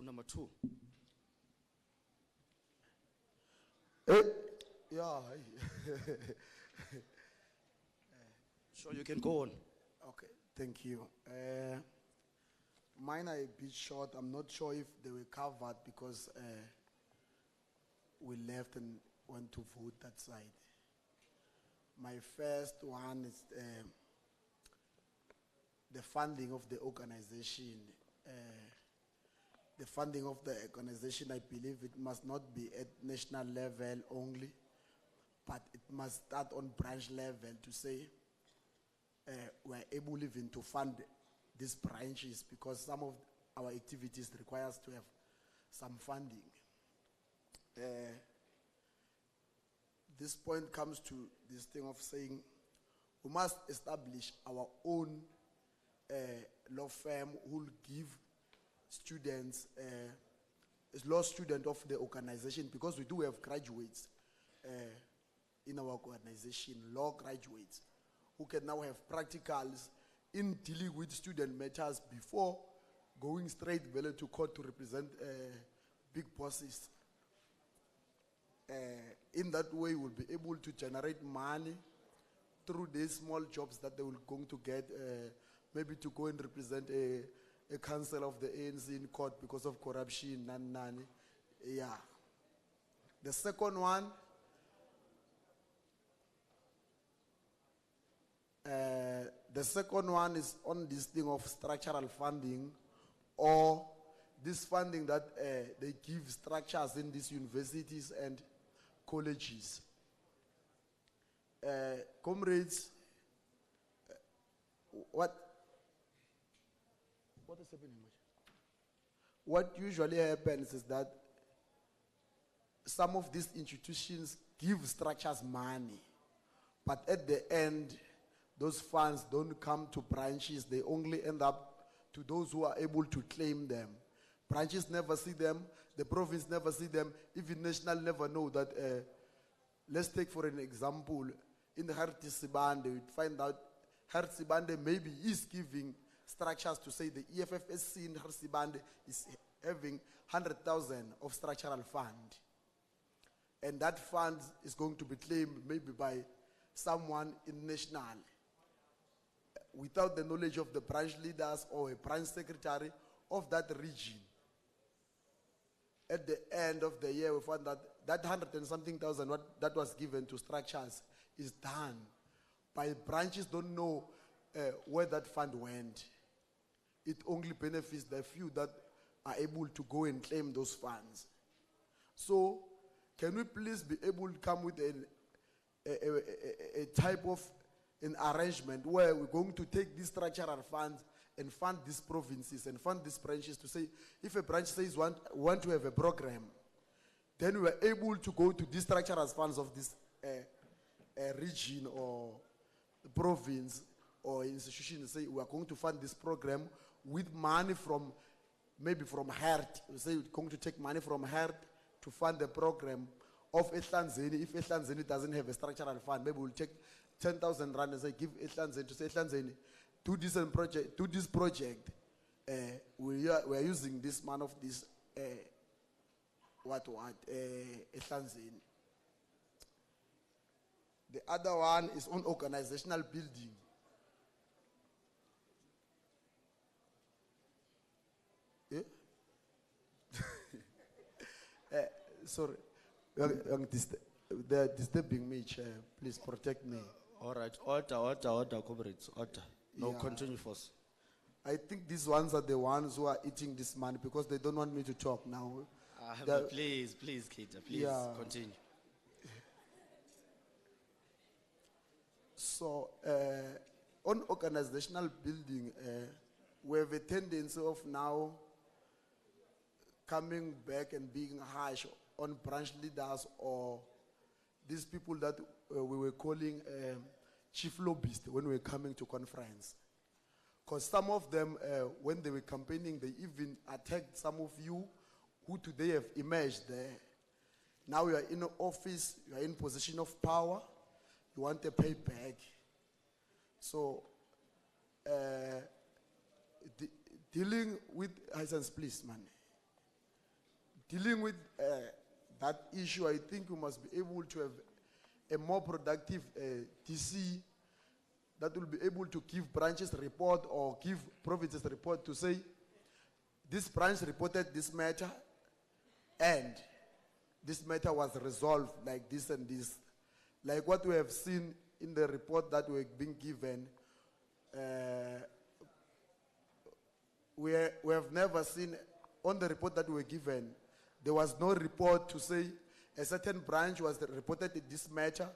Number two. Yeah. Sure, you can go on. Okay, thank you. Mine are a bit short. I'm not sure if they were covered because we left and went to vote that side. My first one is the funding of the organization. The funding of the organization, I believe it must not be at national level only, but it must start on branch level to say we're able even to fund these branches, because some of our activities require us to have some funding. This point comes to this thing of saying we must establish our own law firm who will give students, as law student of the organization, because we do have graduates in our organization, law graduates, who can now have practicals in dealing with student matters before going straight to court to represent big bosses. In that way, we'll be able to generate money through these small jobs that they will going to get, maybe to go and represent a council of the ANC in court because of corruption, nani. Yeah. The second one, is on this thing of structural funding, or this funding that they give structures in these universities and colleges. Comrades, what is happening? What usually happens is that some of these institutions give structures money, but at the end, those funds don't come to branches. They only end up to those who are able to claim them. Branches never see them. The province never see them. Even national never know that. Let's take for an example, in Redesign, we find out Redesign maybe is giving structures to say the EFFSC in Redesign is having 100,000 of structural fund. and that fund is going to be claimed maybe by someone in national, without the knowledge of the branch leaders or a branch secretary of that region. At the end of the year, we found that that 100 and something thousand that was given to structures is done. By branches don't know where that fund went. It only benefits the few that are able to go and claim those funds. So, can we please be able to come with a type of an arrangement where we're going to take these structural funds and fund these provinces and fund these branches to say, if a branch says want to have a program, then we are able to go to these structural funds of this region or province or institution and say, we are going to fund this program with money from, maybe from HERT. We say we're going to take money from HERT to fund the program of Ehlanzeni. If Ehlanzeni doesn't have a structural fund, maybe we'll take 10,000 rand and say, give Ehlanzeni, to say, Ehlanzeni, do this project. We are using this man of this, Ehlanzeni. The other one is on organizational building. Yeah? Sorry, they're disturbing me, Chair. Please protect me. All right, order, comrades, order. No, Yeah. continue first. I think these ones are the ones who are eating this money because they don't want me to talk now. But please, Keita, please Yeah. continue. So, on organizational building, we have a tendency of now coming back and being harsh on branch leaders or these people that we were calling chief lobbyists when we were coming to conference. Because some of them, when they were campaigning, they even attacked some of you who today have emerged there. Now you are in office, you are in position of power, you want a payback. So, dealing with, Hisense, please, man. Dealing with that issue, I think we must be able to have a more productive DC that will be able to give branches report or give provinces report to say, this branch reported this matter and this matter was resolved like this and this. Like what we have seen in the report that we're being given, we have never seen, on the report that we were given, there was no report to say a certain branch was reported in this matter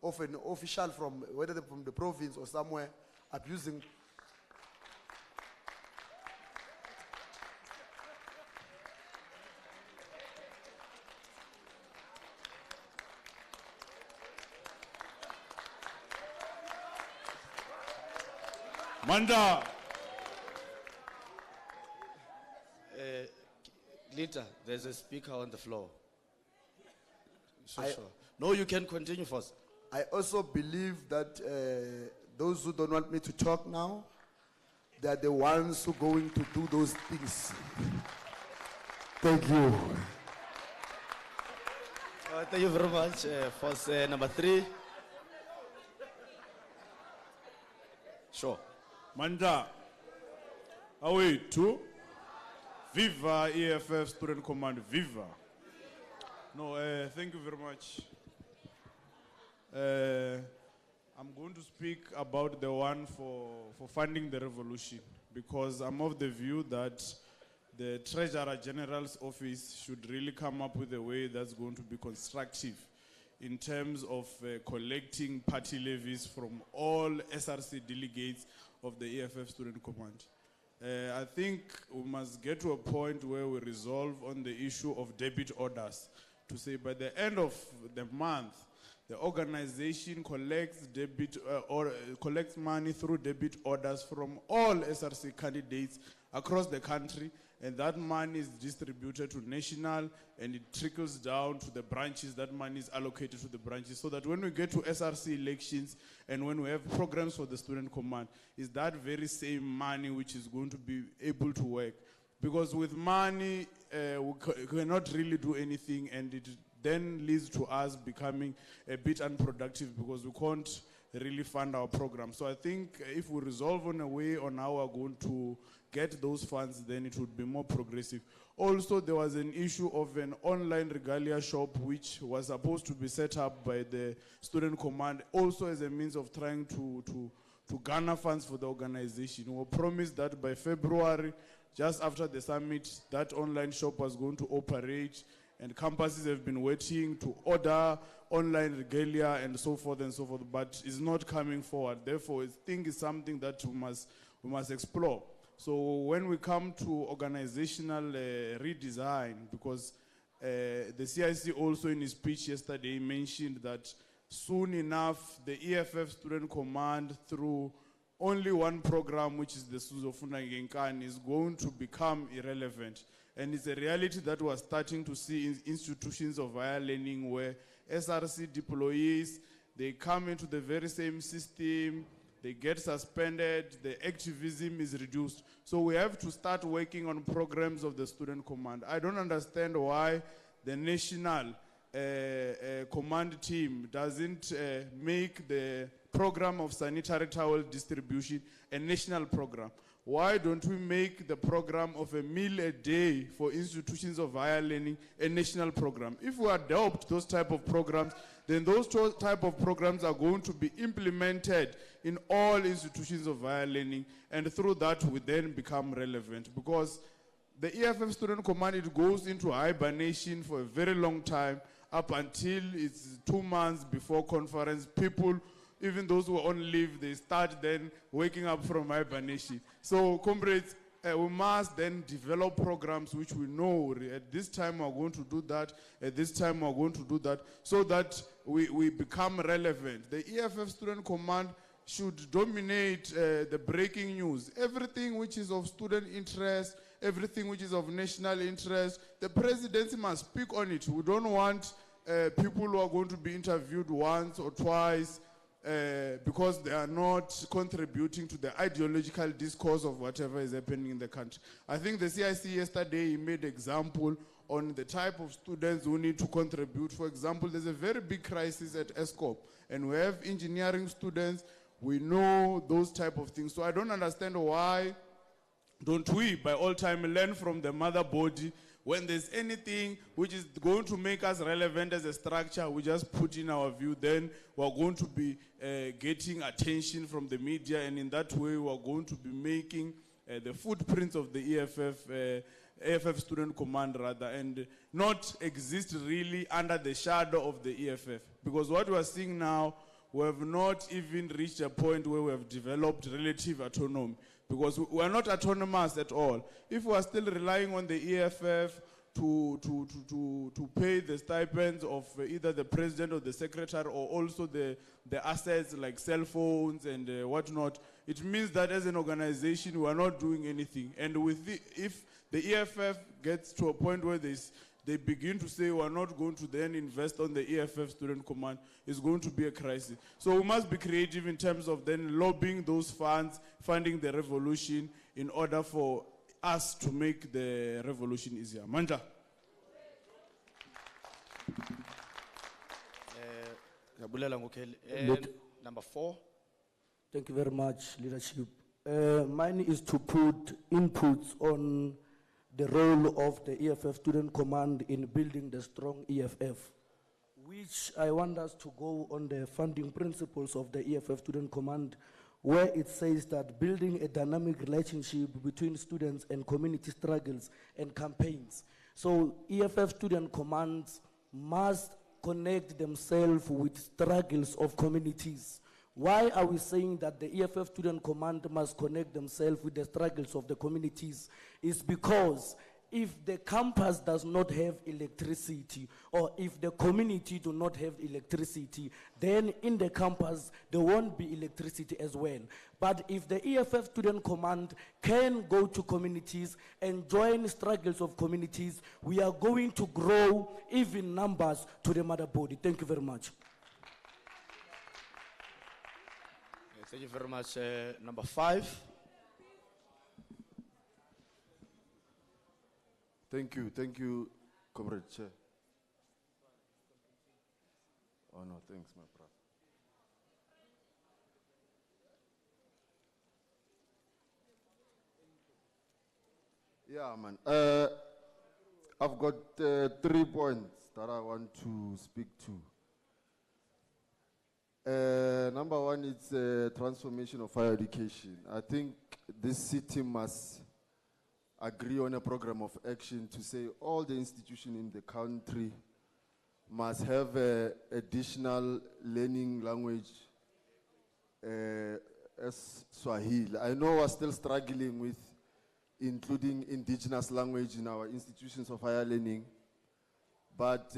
of an official from, whether from the province or somewhere, abusing. Manda. Leader, there's a speaker on the floor. Sure. No, you can continue first. I also believe that those who don't want me to talk now, they are the ones who are going to do those things. Thank you. Thank you very much. First, number 3. Sure. Manda. Away, 2. Viva EFF Student Command, viva. No, thank you very much. I'm going to speak about the one for funding the revolution, because I'm of the view that the Treasurer General's office should really come up with a way that's going to be constructive in terms of collecting party levies from all SRC delegates of the EFF Student Command. I think we must get to a point where we resolve on the issue of debit orders, to say by the end of the month, the organization collects collects money through debit orders from all SRC candidates across the country, and that money is distributed to national and it trickles down to the branches. That money is allocated to the branches, so that when we get to SRC elections and when we have programs for the student command, is that very same money which is going to be able to work. Because with money, we cannot really do anything, and then leads to us becoming a bit unproductive because we can't really fund our program. So I think if we resolve on a way on how we're going to get those funds, then it would be more progressive. Also, there was an issue of an online regalia shop which was supposed to be set up by the Student Command, also as a means of trying to garner funds for the organization. We were promised that by February, just after the summit, that online shop was going to operate, and campuses have been waiting to order online regalia and so forth, but it's not coming forward. Therefore, I think it's something that we must explore. So when we come to organizational redesign, because the CIC also in his speech yesterday mentioned that soon enough the EFF Student Command, through only one program, which is the Suzofuna Genkan, is going to become irrelevant. And it's a reality that we're starting to see in institutions of higher learning where SRC deployees, they come into the very same system, they get suspended, the activism is reduced. So we have to start working on programs of the Student Command. I don't understand why the national command team doesn't make the program of sanitary towel distribution a national program. Why don't we make the program of a meal a day for institutions of higher learning a national program? If we adopt those type of programs, then those type of programs are going to be implemented in all institutions of higher learning, and through that we then become relevant. Because the EFF Student Command, it goes into hibernation for a very long time, up until it's 2 months before conference. People, even those who are on leave, they start then waking up from hibernation. So, comrades, we must then develop programs which we know at this time we're going to do that, at this time we're going to do that, so that we become relevant. The EFF Student Command should dominate the breaking news. Everything which is of student interest, everything which is of national interest, the presidency must speak on it. We don't want people who are going to be interviewed once or twice because they are not contributing to the ideological discourse of whatever is happening in the country. I think the CIC yesterday made example on the type of students who need to contribute. For example, there's a very big crisis at ESCOP, and we have engineering students. We know those type of things. So I don't understand why don't we, by all time, learn from the mother body. When there's anything which is going to make us relevant as a structure, we just put in our view, then we're going to be getting attention from the media, and in that way we're going to be making the footprints of the EFF Student Command rather, and not exist really under the shadow of the EFF. Because what we are seeing now, we have not even reached a point where we have developed relative autonomy, because we are not autonomous at all. If we are still relying on the EFF to pay the stipends of either the president or the secretary, or also the assets like cell phones and whatnot, it means that as an organization we are not doing anything. And if the EFF gets to a point where they begin to say we are not going to then invest on the EFF Student Command, it's going to be a crisis. So we must be creative in terms of then lobbying those funds, funding the revolution, in order for us to make the revolution easier. Manja. Number 4. Thank you very much, leadership. Mine is to put inputs on the role of the EFF Student Command in building the strong EFF, which I want us to go on the funding principles of the EFF Student Command, where it says that building a dynamic relationship between students and community struggles and campaigns. So EFF Student Commands must connect themselves with struggles of communities. Why are we saying that the EFF Student Command must connect themselves with the struggles of the communities? Is because if the campus does not have electricity, or if the community do not have electricity, then in the campus there won't be electricity as well. But if the EFF Student Command can go to communities and join struggles of communities, we are going to grow even numbers to the mother body. Thank you very much. Thank you very much. Number 5. Thank you, Comrade Chair. Oh no, thanks, my brother. Yeah, man. I've got 3 points that I want to speak to. Number one is transformation of higher education. I think this city must agree on a program of action to say all the institutions in the country must have additional learning language as Swahili. I know we're still struggling with including indigenous language in our institutions of higher learning, but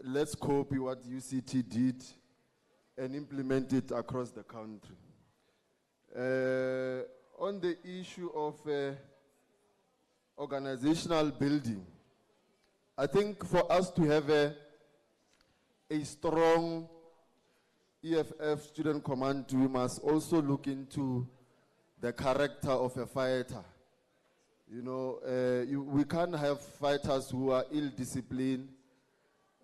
let's copy what UCT did and implement it across the country. On the issue of organizational building, I think for us to have a strong EFF student command, we must also look into the character of a fighter. You know, we can't have fighters who are ill-disciplined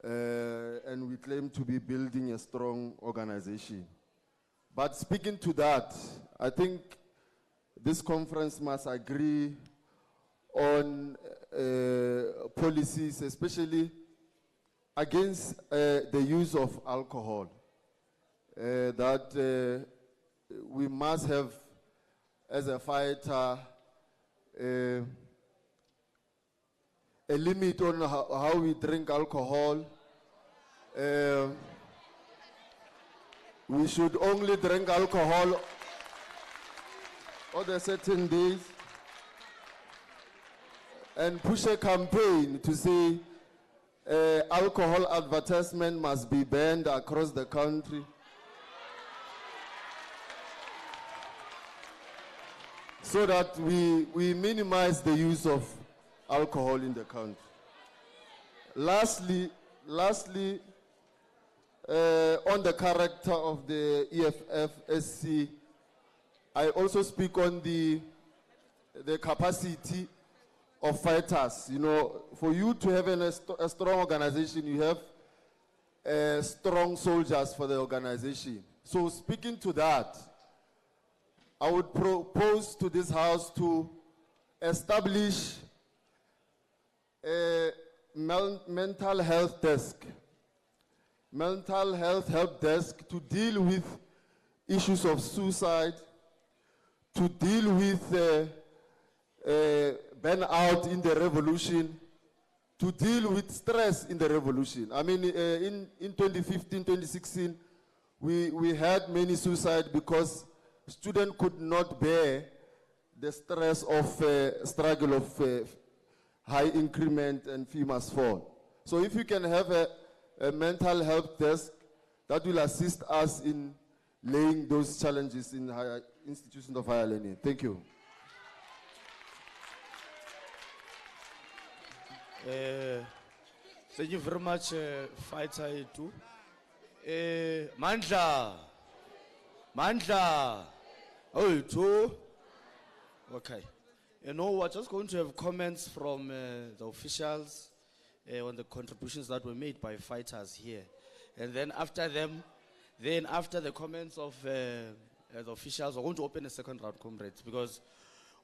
and we claim to be building a strong organization. But speaking to that, I think this conference must agree on policies, especially against the use of alcohol. That we must have, as a fighter, a limit on how we drink alcohol. We should only drink alcohol on a certain days, and push a campaign to say alcohol advertisement must be banned across the country. So that we minimize the use of alcohol in the country. Lastly, on the character of the EFF-SC, I also speak on the capacity of fighters. You know, for you to have a strong organization, you have strong soldiers for the organization. So speaking to that, I would propose to this House to establish a mental health desk, mental health help desk to deal with issues of suicide, to deal with burnout in the revolution, to deal with stress in the revolution. I mean, in 2015, 2016, we had many suicides because students could not bear the stress of struggle of high increment and fee must fall. So if you can have a mental health desk, that will assist us in laying those challenges in higher institutions of higher learning. Thank you. Thank you very much, Fighter too. Mandla. Oh, too. Okay. You know, we're just going to have comments from the officials on the contributions that were made by fighters here. And then after them, after the comments of the officials, we're going to open a second round, comrades, because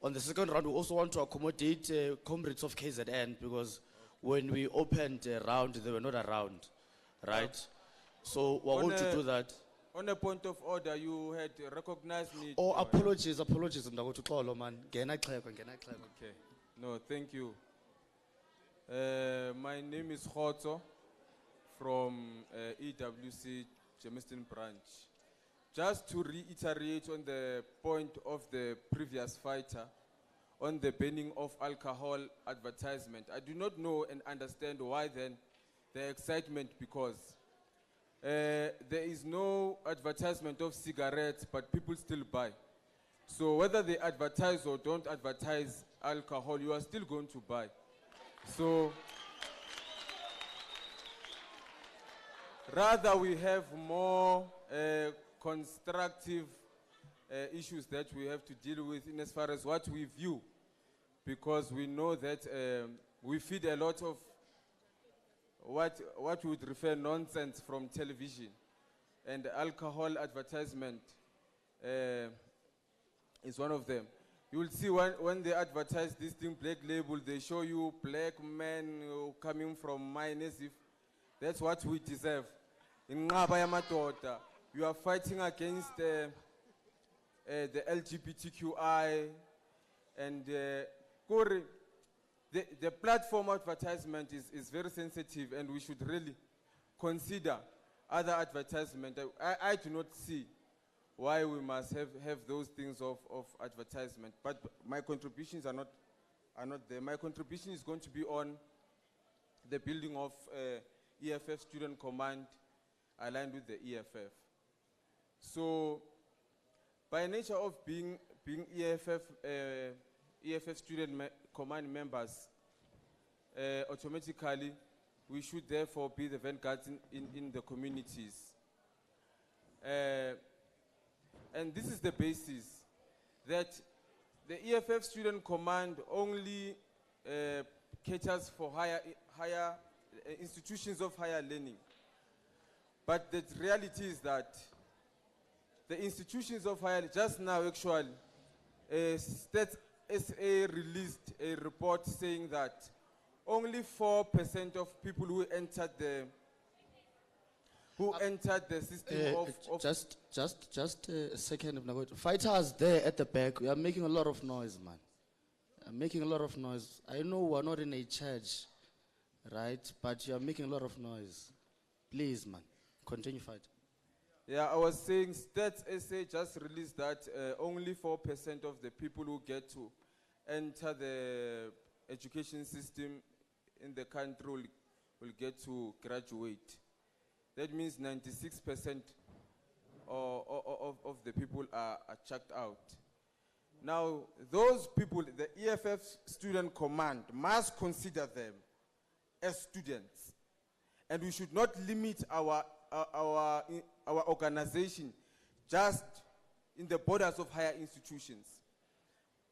on the second round, we also want to accommodate comrades of KZN, because when we opened a round, they were not around, right? So we're going to do that. On a point of order, you had recognized me. Oh, apologies, man. Okay. No, thank you. My name is Khotso from EWC Jamestown branch. Just to reiterate on the point of the previous fighter on the banning of alcohol advertisement, I do not know and understand why then the excitement, because there is no advertisement of cigarettes, but people still buy. So whether they advertise or don't advertise alcohol, you are still going to buy. So rather we have more constructive issues that we have to deal with in as far as what we view, because we know that we feed a lot of what we would refer nonsense from television, and alcohol advertisement is one of them. You will see when they advertise this thing, Black Label, they show you black men coming from mine as if that's what we deserve. In Ngaba Yamadoda, you are fighting against the LGBTQI and the platform advertisement is very sensitive, and we should really consider other advertisement. I do not see why we must have those things of advertisement. But my contributions are not there. My contribution is going to be on the building of EFF Student Command aligned with the EFF. So by nature of being EFF Student Command members, automatically we should therefore be the vanguards in the communities. And this is the basis, that the EFF Student Command only caters for higher institutions of higher learning. But the reality is that the institutions of higher, just now actually, Stats SA released a report saying that only 4% of people who entered the system of Just a second. Fighters there at the back, we are making a lot of noise, man. I'm making a lot of noise. I know we're not in a church, right? But you are making a lot of noise. Please, man, continue fight. Yeah, I was saying Stats SA just released that only 4% of the people who get to enter the education system in the country will get to graduate. That means 96% of the people are chucked out. Now, those people, the EFF Student Command must consider them as students. And we should not limit our organization just in the borders of higher institutions.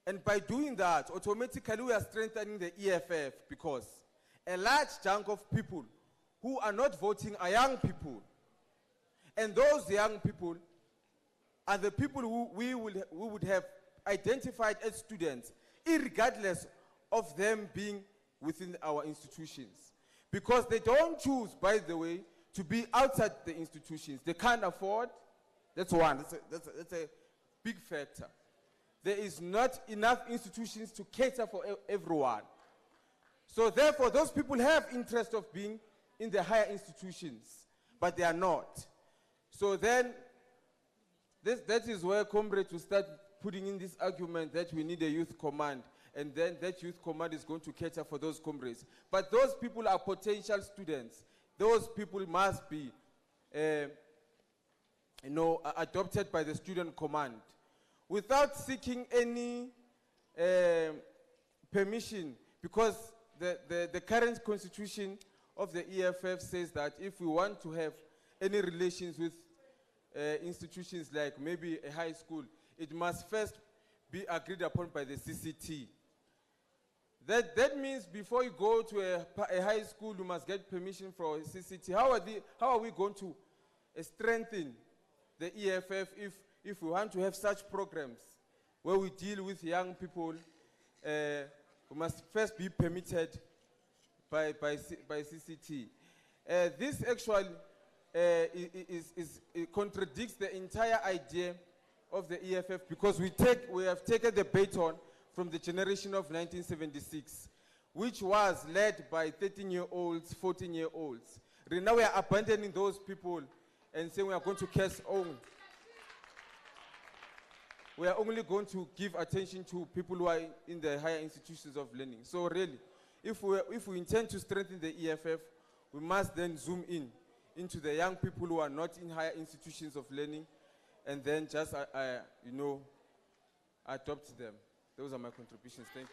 And by doing that, automatically we are strengthening the EFF, because a large chunk of people who are not voting are young people. And those young people are the people who we would have identified as students, irregardless of them being within our institutions. Because they don't choose, by the way, to be outside the institutions. They can't afford. That's one. That's a big factor. There is not enough institutions to cater for everyone. So therefore, those people have interest of being in the higher institutions, but they are not. So then, that is where comrades will start putting in this argument that we need a youth command, and then that youth command is going to cater for those comrades. But those people are potential students. Those people must be adopted by the student command without seeking any permission, because the current constitution of the EFF says that if we want to have any relations with institutions like maybe a high school, it must first be agreed upon by the CCT. That means before you go to a high school, you must get permission from CCT. How are we going to strengthen the EFF if we want to have such programs where we deal with young people? We must first be permitted by CCT. This actually it contradicts the entire idea of the EFF, because we have taken the baton from the generation of 1976, which was led by 13-year-olds, 14-year-olds. Now we are abandoning those people and saying we are going to cast on. We are only going to give attention to people who are in the higher institutions of learning. So really, if we intend to strengthen the EFF, we must then zoom into the young people who are not in higher institutions of learning, and then just, adopt them. Those are my contributions. Thank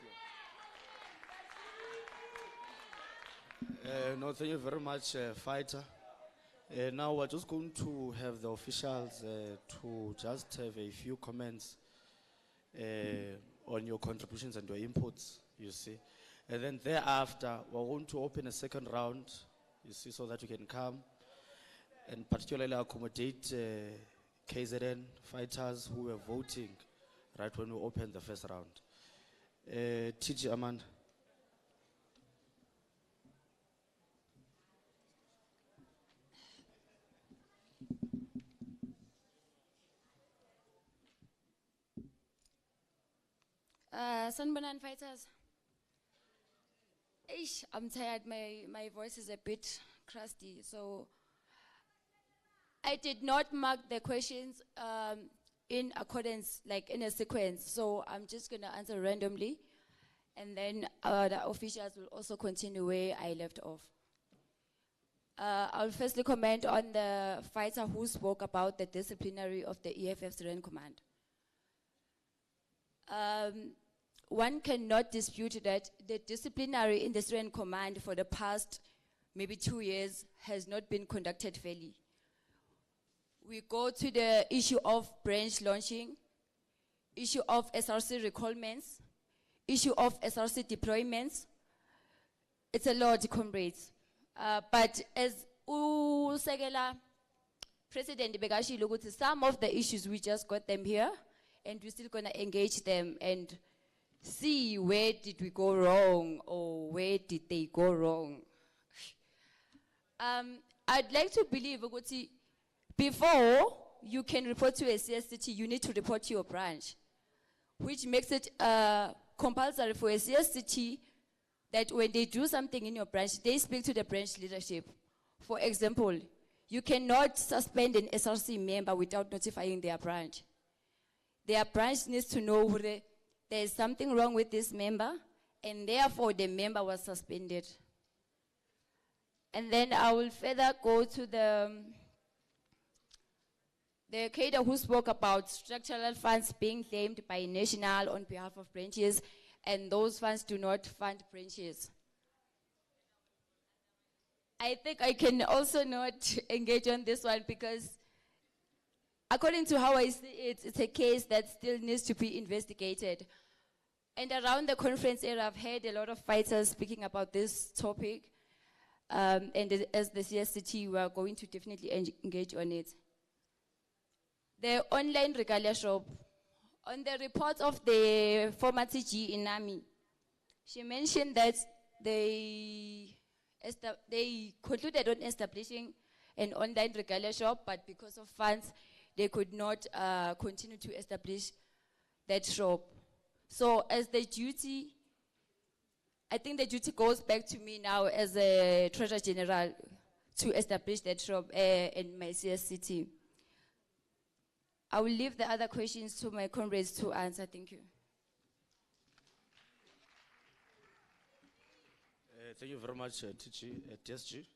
you. No, thank you very much, Fighter. Now we're just going to have the officials to just have a few comments on your contributions and your inputs, you see. And then thereafter, we're going to open a second round you see, so that we can come and particularly accommodate KZN fighters who were voting right when we opened the first round. TG Amanda. Sanbonan fighters. I'm tired, my voice is a bit crusty, so I did not mark the questions in accordance, like in a sequence, so I'm just gonna answer randomly, and then the officials will also continue where I left off. I'll firstly comment on the fighter who spoke about the disciplinary of the EFF Student Command. One cannot dispute that the disciplinary in the Student Command for the past maybe 2 years has not been conducted fairly. We go to the issue of branch launching, issue of SRC recallments, issue of SRC deployments. It's a lot, comrades. But as Sekela President Begashi Luguti, some of the issues, we just got them here, and we're still gonna engage them and see where did we go wrong or where did they go wrong. I'd like to believe, Uguti, before you can report to a CSCT, you need to report to your branch, which makes it compulsory for a CSCT that when they do something in your branch, they speak to the branch leadership. For example, you cannot suspend an SRC member without notifying their branch. Their branch needs to know whether there is something wrong with this member, and therefore the member was suspended. And then I will further go to the cadre who spoke about structural funds being claimed by national on behalf of branches, and those funds do not fund branches. I think I can also not engage on this one because according to how I see it, it's a case that still needs to be investigated. And around the conference area, I've heard a lot of fighters speaking about this topic. And as the CSCT, we are going to definitely engage on it. The online regalia shop. On the report of the former TG in NAMI, she mentioned that they concluded on establishing an online regalia shop, but because of funds, they could not continue to establish that shop. So as the duty, I think the duty goes back to me now as a Treasurer General to establish that shop in my CSCT. I will leave the other questions to my comrades to answer. Thank you. Thank you very much, TSG.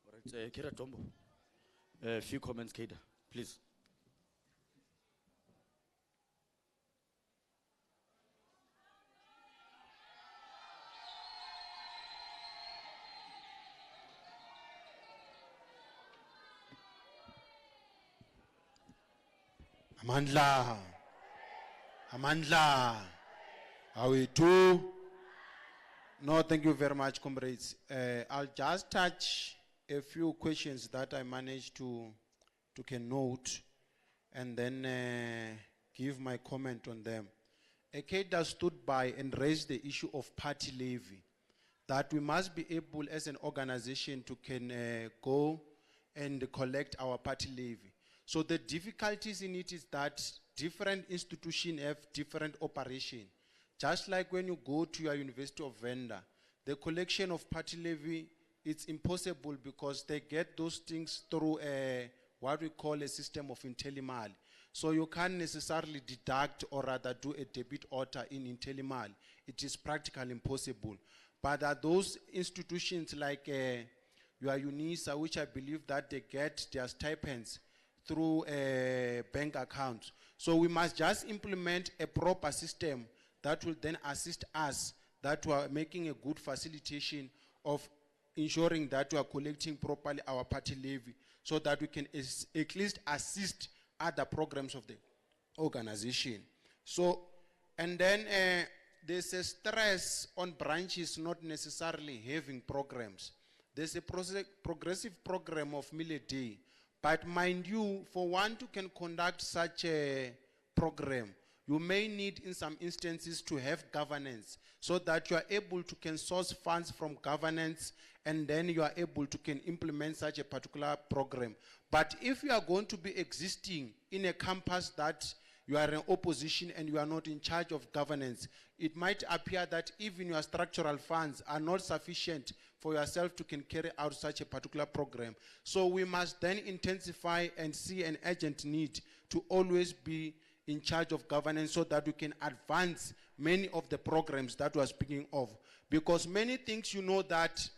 All right, Kira Tombo. A few comments, Kida, please. Amandla. Amandla. How we do? No, thank you very much, comrades. I'll just touch a few questions that I managed to note and then give my comment on them. Ekeda stood by and raised the issue of party levy, that we must be able as an organization to go and collect our party levy. So the difficulties in it is that different institutions have different operation. Just like when you go to your University of Venda, the collection of party levy, it's impossible because they get those things through what we call a system of IntelliMal. So you can't necessarily deduct or rather do a debit order in IntelliMal. It is practically impossible. But those institutions like your UNISA, which I believe that they get their stipends through a bank account. So we must just implement a proper system that will then assist us, that we are making a good facilitation of ensuring that we are collecting properly our party levy so that we can at least assist other programs of the organization. So And then there's a stress on branches not necessarily having programs. There's a progressive program of meal a day. But mind you, for one to can conduct such a program, you may need in some instances to have governance so that you are able to can source funds from governance and then you are able to can implement such a particular program. But if you are going to be existing in a campus that you are in opposition and you are not in charge of governance, it might appear that even your structural funds are not sufficient for yourself to can carry out such a particular program. So we must then intensify and see an urgent need to always be in charge of governance so that we can advance many of the programs that we are speaking of. Because many things you know that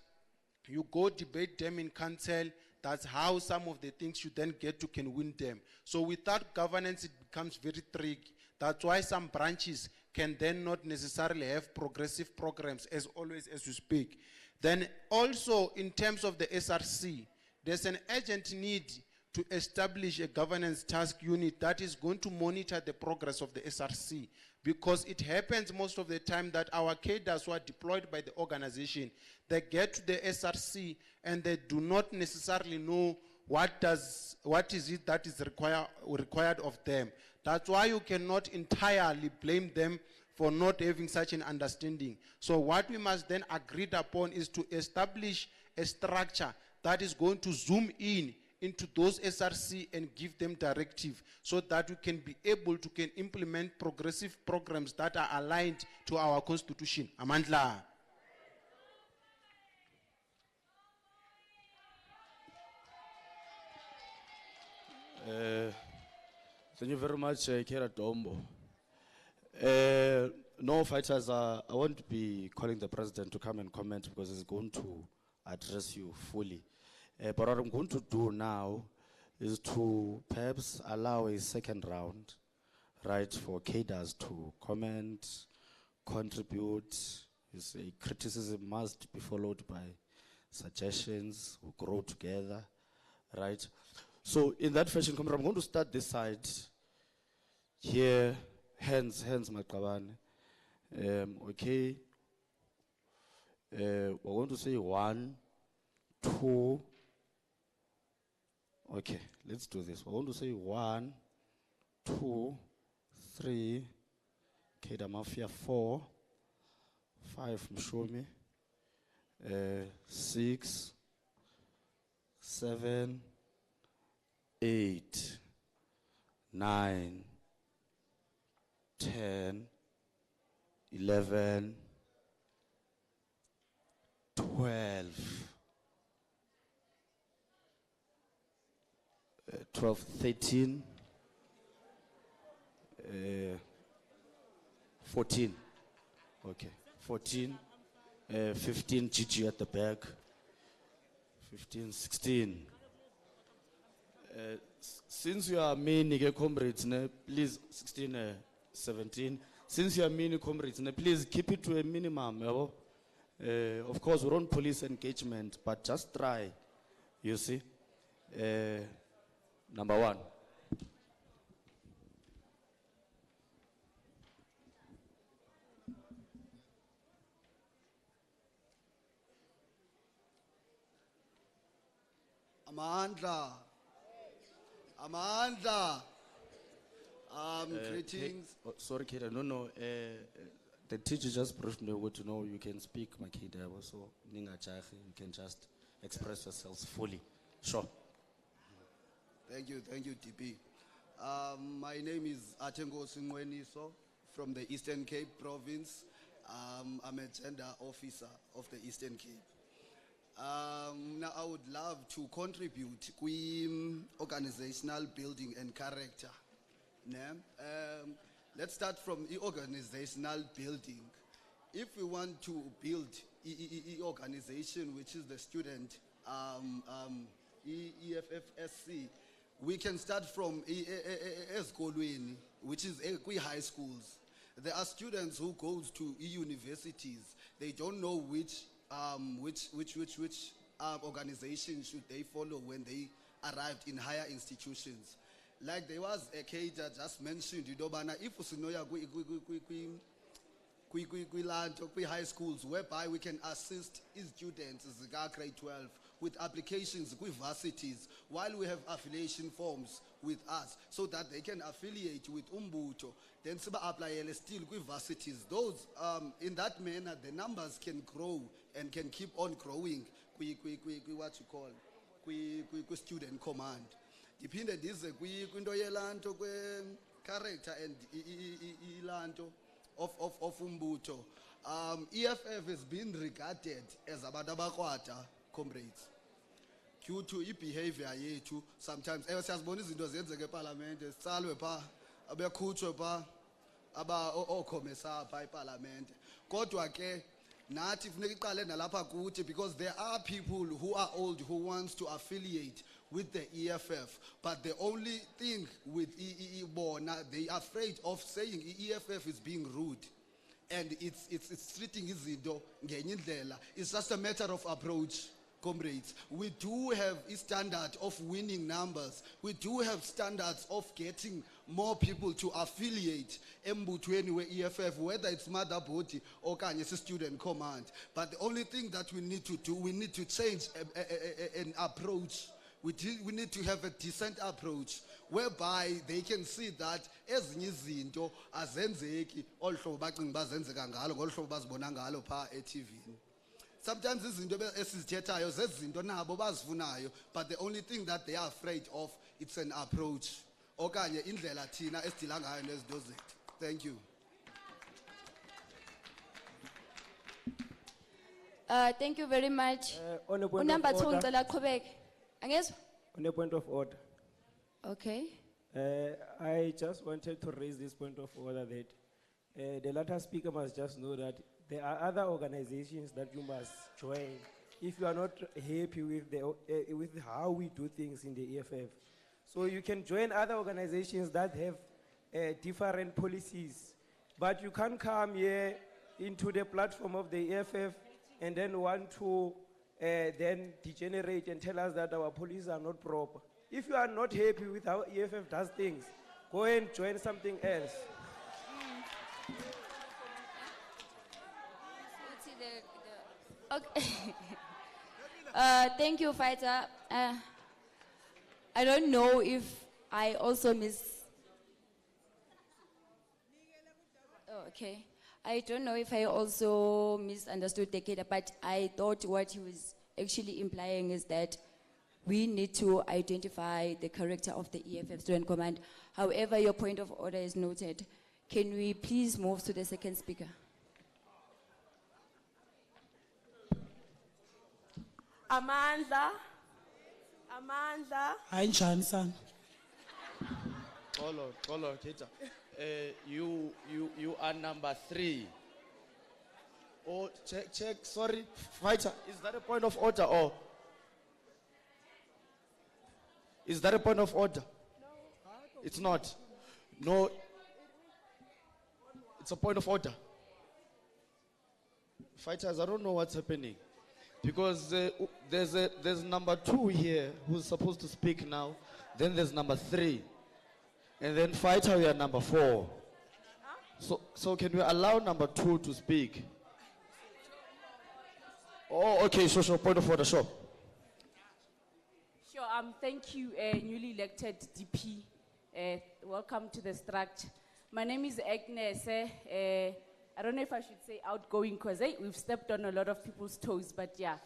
you go debate them in council, that's how some of the things you then get to can win them. So without governance, it becomes very tricky. That's why some branches can then not necessarily have progressive programs as always as we speak. Then also in terms of the SRC, there's an urgent need to establish a governance task unit that is going to monitor the progress of the SRC, because it happens most of the time that our cadres who are deployed by the organization, they get to the SRC and they do not necessarily know what is it that is required of them. That's why you cannot entirely blame them for not having such an understanding. So what we must then agree upon is to establish a structure that is going to zoom in into those SRC and give them directive so that we can be able to can implement progressive programs that are aligned to our constitution. Amandla. Thank you very much, Kera Dombo. No fighters, I won't be calling the president to come and comment because he's going to address you fully. But what I'm going to do now is to perhaps allow a second round, right, for cadres to comment, contribute. You say criticism must be followed by suggestions, we grow together, right? So in that fashion, I'm going to start this side. Here, hands, Maqabane. Okay. We're going to say 1, 2. Okay, let's do this. We're going to say 1, 2, 3. Keda Mafia 4, 5 Mshomi, 6, 7, 8, 9, 10, 11, 12, 12, 13, 14. Okay, 14, 15, Gigi at the back, 15, 16. Since you are many comrades, please, 16, 17. Since you are many comrades, please keep it to a minimum. Of course, we're on police engagement, but just try, you see. Number 1. Amandla. Greetings. Sorry, Kida. No. The teacher just briefed me to know you can speak, my kid. So, you can just express yourselves fully. Sure. Thank you, DP. My name is Atengo Singweniso from the Eastern Cape province. I'm a gender officer of the Eastern Cape. Now I would love to contribute to organizational building and character. Let's start from the organizational building. If we want to build an organization, which is the student EFFSC, we can start from Eskolweni, which is high schools. There are students who go to universities. They don't know which organization should they follow when they arrived in higher institutions. like there was a case that just mentioned, if usinoya high schools whereby we can assist students grade 12 with applications with varsities while we have affiliation forms with us so that they can affiliate with Umbuto, then apply still with varsities. Those in that manner the numbers can grow and can keep on growing what you call student command. Dependent is kwinto yelanto character and ilanto of Umbuto. EFF has been regarded as abadabakwata comrades due to behavior yethu. Sometimes siyazibona izinto zenzeka eParliament sicalwe pha abekhutshwe pha aba okhomesa pha eParliament, kodwa ke nathi funeka iqale nalapha kuthi, because there are people who are old who wants to affiliate with the EFF, but the only thing with bona, they are afraid of saying EFF is being rude and it's treating izinto ngenye indlela. It's just a matter of approach, comrades. We do have a standard of winning numbers. We do have standards of getting more people to affiliate embutweni we-EFF, whether it's mother body or kanye student command. But the only thing that we need to do, we need to change an approach. We need to have a decent approach whereby they can see that ezinye izinto azenzeki olu hlobo bacinga bazenzeka ngalo ngolu hlobo bazibona ngalo pha eTVini. Sometimes izinto esizithethayo zezinto nabo bazifunayo, but the only thing that they are afraid of, it's an approach okanye indlela thina esidila ngayo nezinto zethu. Thank you. Thank you very much. On a point Number of 2 order. ngicela aqhubeke. Angezwa? On a point of order. Okay. I just wanted to raise this point of order that the latter speaker must just know that there are other organizations that you must join if you are not happy with with how we do things in the EFF. So you can join other organizations that have different policies, but you can't come here into the platform of the EFF and then want to then degenerate and tell us that our policies are not proper. If you are not happy with how EFF does things, go and join something else. Okay. Thank you, Fighter. I don't know if I also okay. I don't know if I also misunderstood Dekeda, but I thought what he was actually implying is that we need to identify the character of the EFF Student Command. However, your point of order is noted. Can we please move to the second speaker? Amandla. Hi, Johnson. Colo, Tita. You are number 3. Oh, check, sorry, Fighter, is that a point of order or? Is that a point of order? No. It's not. No. It's a point of order. Fighters, I don't know what's happening. Because there's number 2 here who's supposed to speak now. Then there's number 3. And then Fighter, we are number 4. So can we allow number 2 to speak? Oh, okay, sure, point of order, sure. Sure, thank you, newly elected DP. Welcome to the structure. My name is Agnes. I don't know if I should say outgoing because we've stepped on a lot of people's toes, but yeah.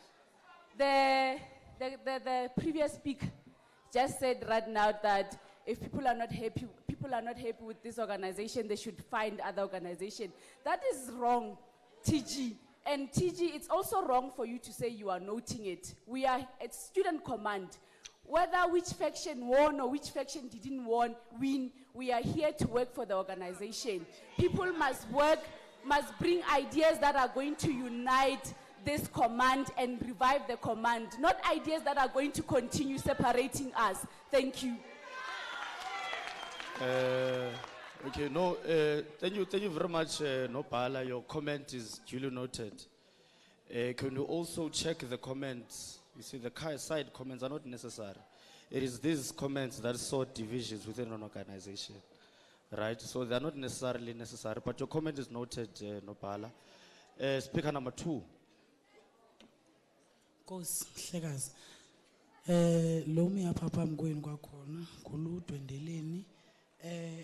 The previous speaker just said right now that if people are not happy with this organization, they should find other organization. That is wrong, TG. And TG, it's also wrong for you to say you are noting it. We are at student command. Whether which faction won or which faction didn't win, we are here to work for the organization. People must work, must bring ideas that are going to unite this command and revive the command, not ideas that are going to continue separating us. Thank you. Okay, no, thank you very much, Nopala. Your comment is duly noted. Can you also check the comments? You see, the side comments are not necessary. it is these comments that saw divisions within an organization, right? So they're not necessarily necessary, but your comment is noted, Nopala. Speaker number 2. Nkosi Mhlekazi. Lo mi apha phambi kwenu kwakhona kuludwe ndeleni.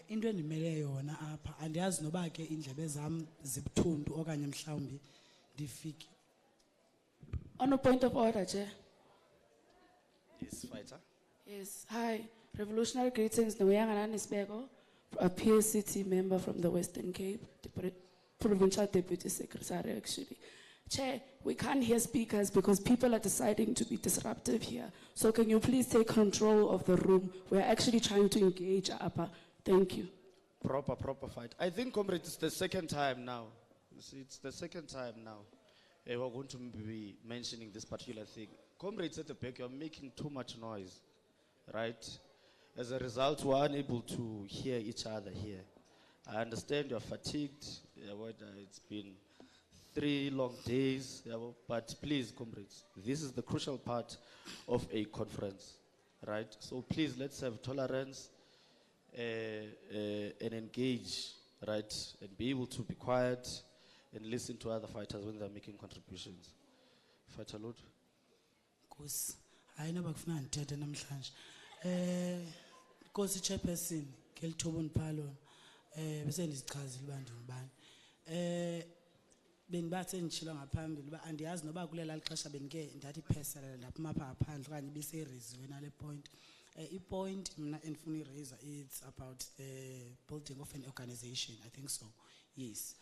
Into endimele yona apha andiyazi noba ke indlebe zam zibuthuntu okanye mhlawumbi ndifike. On a point of order, Chair. Yes, fighter. Yes, hi. Revolutionary greetings, Noyanga Nisbego, a PSCT member from the Western Cape, Provincial Deputy Secretary, actually. Chair, we can't hear speakers because people are deciding to be disruptive here. So can you please take control of the room? We're actually trying to engage APA. Thank you. Proper fight. I think, comrade, it's the second time now. You see, it's the second time now. We're going to be mentioning this particular thing. Comrades at the back, you're making too much noise, right? As a result, we're unable to hear each other here. I understand you're fatigued. It's been 3 long days, but please, comrades, this is the crucial part of a conference, right? So please, let's have tolerance and engage, right? And be able to be quiet and listen to other fighters when they're making contributions. Fighter Lord. Nkosi, hayi noba kufuna ndithethe namhlanje. Nkosi chairperson, ngelithuba ndiphalona. Bese ndizichazile uba ndingubani. Bendibathe nditshilo ngaphambili uba andiyazi noba kulela lixesha benike ndathi personal ndaphuma apha ngaphandle okanye ibiseyireziwe nale point. I-point mna endifuna iraise, it's about the building of an organization, I think so, yes.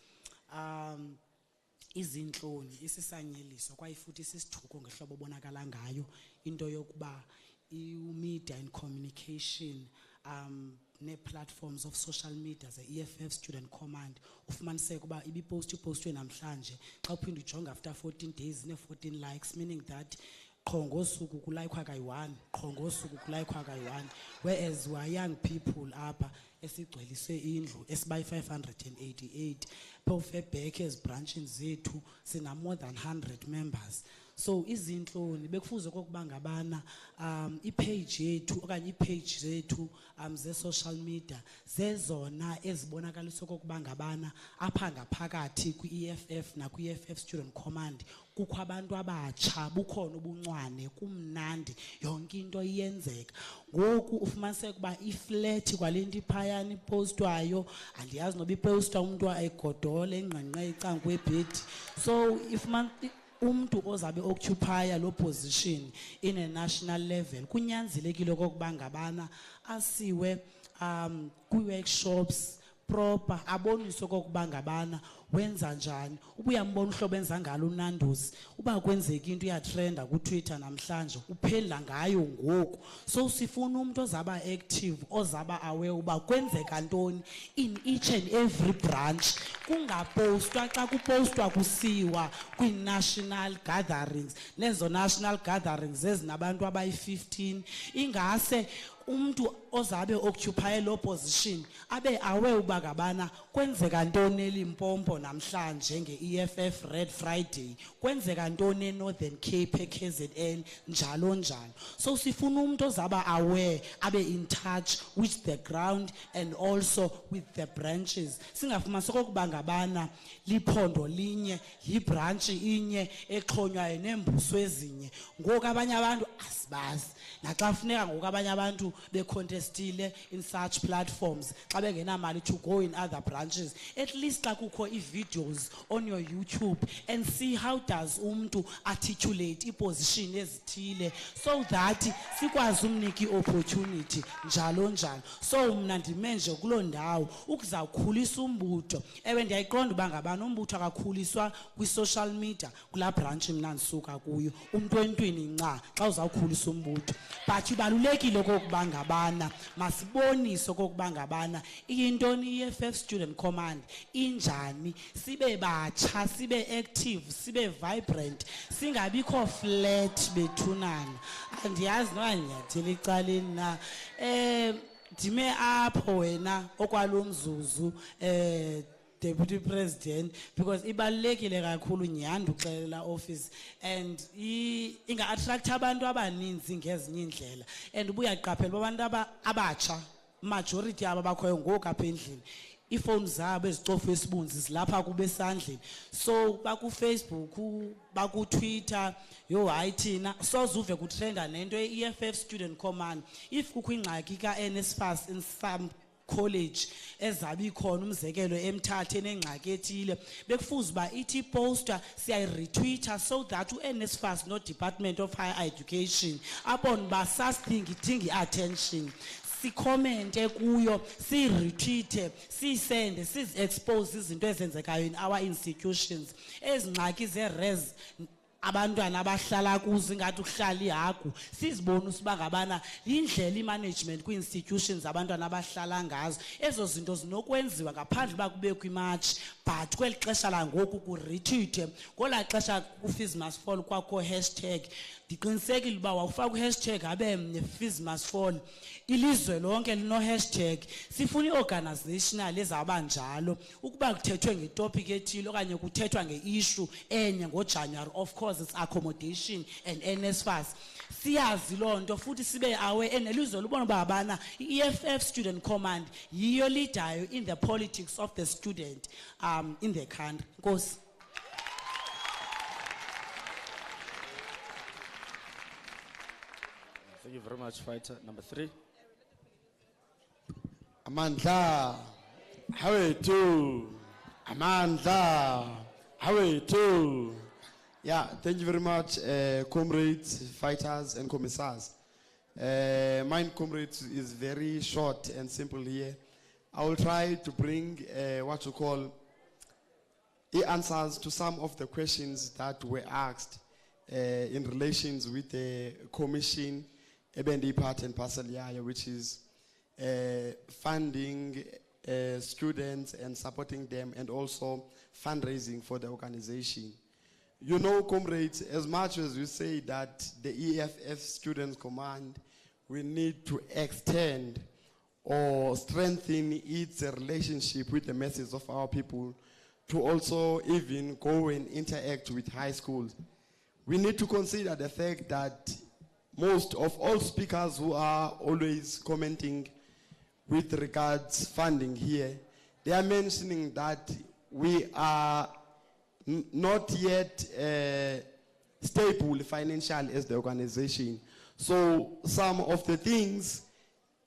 Izinhloni isisanyeliso kwaye futhi isisithuko ngehlobo obonakala ngayo into yokuba i-media and communication ne-platforms of social media ze-EFF Student Command ufumaniseka uba ibipostwe namhlanje xa uphinda ujonga after 14 days ne-14 likes, meaning that qho ngosuku kulayikwa kayi-1, qho ngosuku kulayikwa kayi-1, whereas we are young people apha esigcwelise indlu esibayi-588 pofeback ezibranchini zethu sina more than 100 members. So izinhloni bekufuze kokuba ngabana i-page yethu okanye i-page zethu ze-social media zezona ezibonakalisa kokuba ngabana apha ngaphakathi kwi-EFF nakwi-EFF Student Command kukho abantu abatsha, bukhona ubuncwane, kumnandi, yonke into iyenzeka. Ngoku ufumaniseka uba iflat kwalento iphayana ipostwayo andiyazi noba ipostwa umuntu ayigodole engqenqe icangwe ebhedi. So umuntu ozabe occupy lo position in a national level kunyanzelekile kokuba ngabana asiwe kwi-workshops proper aboniswe kokuba ngabana wenza njani. Ubuyambona uhlobo enza ngalo uNandosi uba kwenzeka into uyatrenda ku-Twitter namhlanje uphendla ngayo ngoku. So sifuna umuntu ozaba active, ozaba aware uba kwenzeka ntoni in each and every branch. Kungapostwa xa kupostwa kusiwa kwi-national gatherings, nezo national gatherings ezinabantu abayi-15 ingase umuntu ozabe occupy lo position abe aware uba ngabana kwenzeka ntoni eLimpopo namhlanje nge-EFF Red Friday, kwenzeka ntoni eNorthern Cape KZN njalo njalo. So sifuna umuntu ozaba aware abe in touch with the ground and also with the branches. Singafumanisa kokuba ngabana liphondo linye, yibranch inye exhonywayo nembuso ezinye. Ngoku abanye abantu asibazi naxa funeka ngoku abanye abantu becontestile in such platforms xa bengenamali to go in other branches. At least xa kukho i-videos on your YouTube and see how does umuntu articulate i-position ezithile so that sikwazi umnika i-opportunity njalo njalo. So mna ndime nje kuloo ndawo ukuzawukhulisa umbutho. Ewe ndiyayiqonda uba ngabana umbutho akakhuliswa kwi-social media kulaa branch mna ndisuka kuyo umntu entwini nca xa uzawukhulisa umbutho. But ibalulekile okokuba ngabana masibonise okokuba ngabana iyintoni i-EFF Student Command injani, sibe batsha, sibe active, sibe vibrant, singabikho flat bethunana. Andiyazi noba ndinyathela ecaleni na. Ndime apho wena okwalo mzuzu Deputy President, because ibalulekile kakhulu nyhanda uxelela office and inga attract abantu abaninzi ngezinye indlela and ubuya qaphela abantu abatsha majority aba bakhoyo ngoku apha endlini iphone zabo ezicofa esibunzi zilapha kube esandleni so baku Facebook baku Twitter yo hayi thina sozuve kutrenda nento eEFF student command if kukho ingxaki ka NSFAS in some college ezabi khona umzekelo emthathe nengxaki ethile bekufuza ba ithi poster siya retweeter so that uNSFAS no Department of Higher Education abon ba sasithingi attention si comment kuyo si retweet si send si expose izinto ezenzekayo in our institutions ezingxaki ze res abantwana abahlala kuzo ngathi uhlala ihagu sizibona usiba ngabana indlela imanagement kwi-institutions abantwana abahlala ngazo ezo zinto zinokwenziwa ngaphandle uba kubekho imatch but kweli xesha langoku kuretweet ngola xesha uFees Must Fall kwakho hashtag ndiqinisekile uba wawufaka uhashtag abe mne Fees Must Fall ilizwe lonke lino hashtag sifuna iorganizational ezabanjalo ukuba kuthethwe ngetopic ethile okanye kuthethwa ngeissue enye ngoJanuary of course it's accommodation and NSFAS siyazi lonto futhi sibe aware enelizwe lubona uba abana iEFF student command yiyo leader in the politics of the student in the country. Nkosi. Thank you very much, fighter. Number 3. Amandla, how are you? Amandla, how are you? Yeah, thank you very much, comrades, fighters, and commissars. Mine, comrades, is very short and simple here. I will try to bring what you call the answers to some of the questions that were asked in relations with the commission, Ebendi part and parcel, which is funding students and supporting them and also fundraising for the organization. You know, comrades, as much as we say that the EFF Students Command, we need to extend or strengthen its relationship with the masses of our people to also even go and interact with high schools. We need to consider the fact that most of all speakers who are always commenting with regards funding here, they are mentioning that we are not yet stable financially as the organization. So some of the things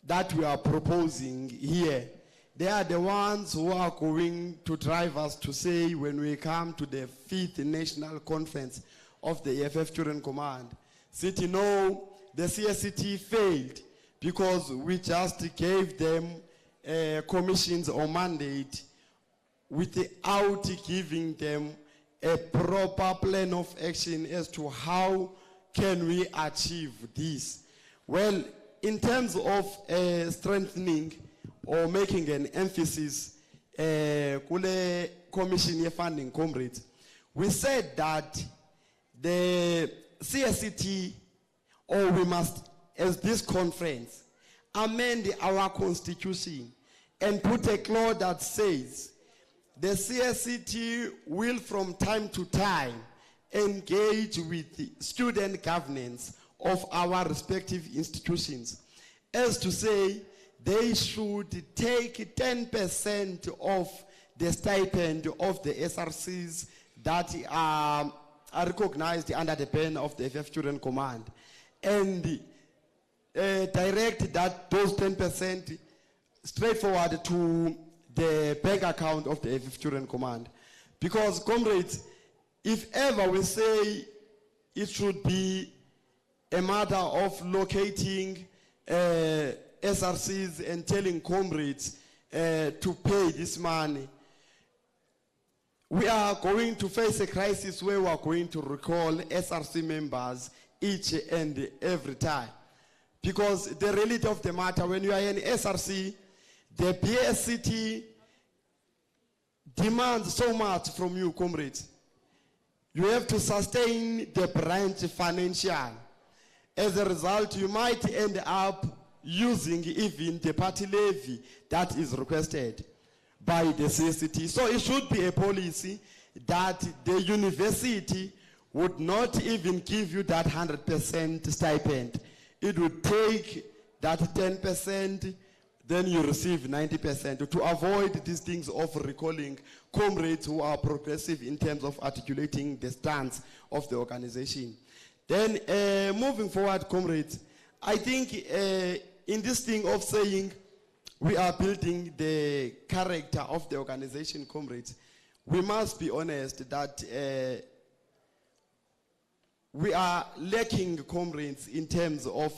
that we are proposing here, they are the ones who are going to drive us to say when we come to the 5th National Conference of the EFF Student Command, City, no, the CSCT failed because we just gave them commissions or mandate without giving them a proper plan of action as to how can we achieve this. Well, in terms of strengthening or making an emphasis kule commission ye funding, comrades, we said that the CSCT, or we must, as this conference, amend our constitution and put a clause that says the CSCT will from time to time engage with the student governance of our respective institutions, as to say they should take 10% of the stipend of the SRCs that are recognized under the pen of the FF Student Command and direct that those 10% straightforward to the bank account of the FF Student Command. Because, comrades, if ever we say it should be a matter of locating SRCs and telling comrades to pay this money, we are going to face a crisis where we are going to recall SRC members each and every time. Because the reality of the matter, when you are in SRC, the PSCT demands so much from you, comrades. You have to sustain the branch financially. As a result, you might end up using even the party levy that is requested. by the CSCT. So it should be a policy that the university would not even give you that 100% stipend. It would take that 10%, then you receive 90% to avoid these things of recalling comrades who are progressive in terms of articulating the stance of the organization. Then moving forward, comrades, I think in this thing of saying we are building the character of the organization, comrades, we must be honest that we are lacking, comrades, in terms of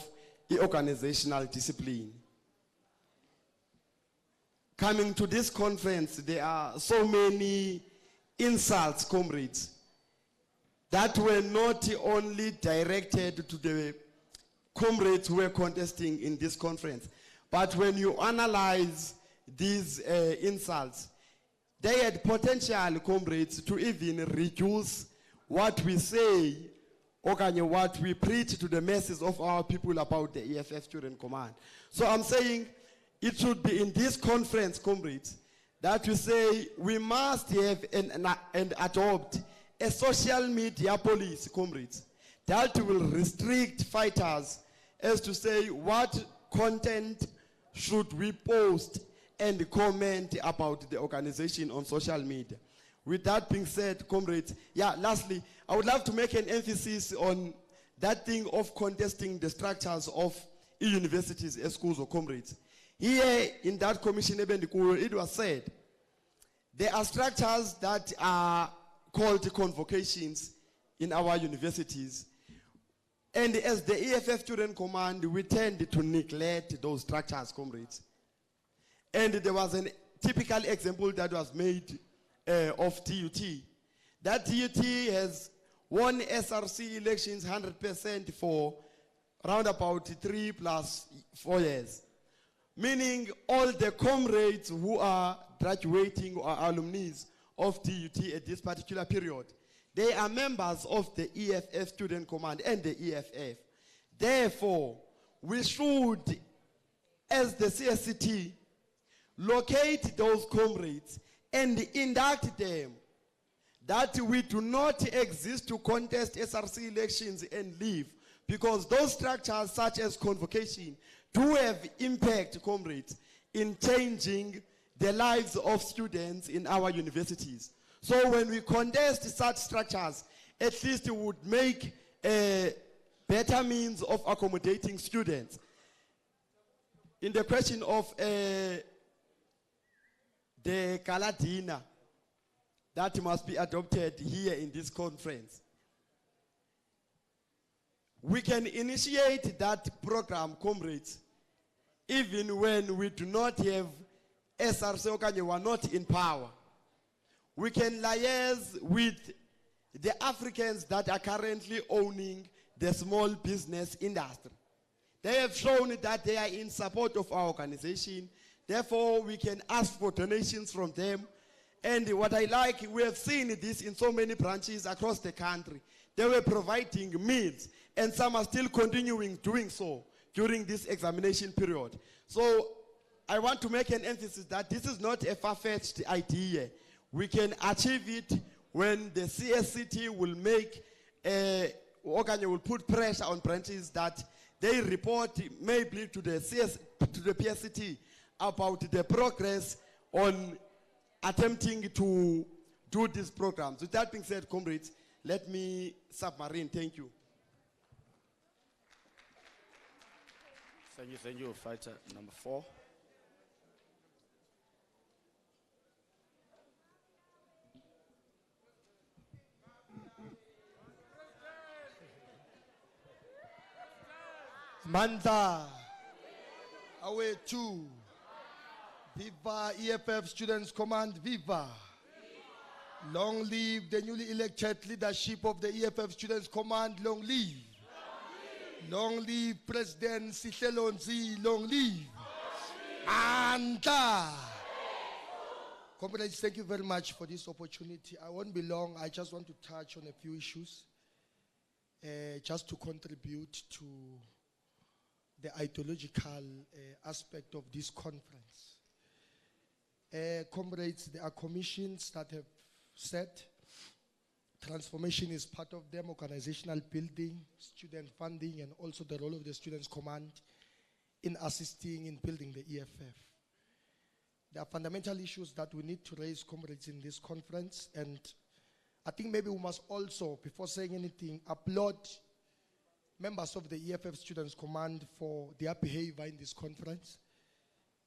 organizational discipline. Coming to this conference, there are so many insults, comrades, that were not only directed to the comrades who were contesting in this conference, but when you analyze these insults, they had potential, comrades, to even reduce what we say, or what we preach to the masses of our people about the EFF Student Command. So I'm saying it should be in this conference, comrades, that we say we must have and adopt a social media policy, comrades, that will restrict fighters as to say what content should we post and comment about the organization on social media. With that being said, comrades, lastly, I would love to make an emphasis on that thing of contesting the structures of universities, schools, or comrades. Here in that commission, it was said, there are structures that are called convocations in our universities. And as the EFF Student Command, we tend to neglect those structures, comrades. And there was a typical example that was made of TUT. That TUT has won SRC elections 100% for around about 3 + 4 years. Meaning all the comrades who are graduating or alumni of TUT at this particular period, they are members of the EFF Student Command and the EFF. Therefore, we should, as the CSCT, locate those comrades and induct them, that we do not exist to contest SRC elections and leave, because those structures such as convocation do have impact, comrades, in changing the lives of students in our universities. So when we contest such structures, at least we would make a better means of accommodating students. In the question of the gala dinner that must be adopted here in this conference, we can initiate that program, comrades, even when we do not have SRC or we are not in power. We can liaise with the Africans that are currently owning the small business industry. They have shown that they are in support of our organization. Therefore, we can ask for donations from them. And what I like, we have seen this in so many branches across the country. They were providing meals, and some are still continuing doing so during this examination period. So I want to make an emphasis that this is not a far-fetched idea. We can achieve it when the CSCT will make will put pressure on branches that they report maybe to the PSCT about the progress on attempting to do these programs. With that being said, comrades, let me submarine. Thank you. Thank you, fighter number 4. Manda, away 2. Viva EFF Students Command, viva. Long live the newly elected leadership of the EFF Students Command, long live. Long live President Sishelonzi, long live. Anta. Comrades, thank you very much for this opportunity. I won't be long. I just want to touch on a few issues, just to contribute to the ideological aspect of this conference. Comrades, there are commissions that have set. Transformation is part of them, organizational building, student funding, and also the role of the Students' Command in assisting in building the EFF. There are fundamental issues that we need to raise, comrades, in this conference, and I think maybe we must also, before saying anything, applaud members of the EFF Students' Command for their behavior in this conference.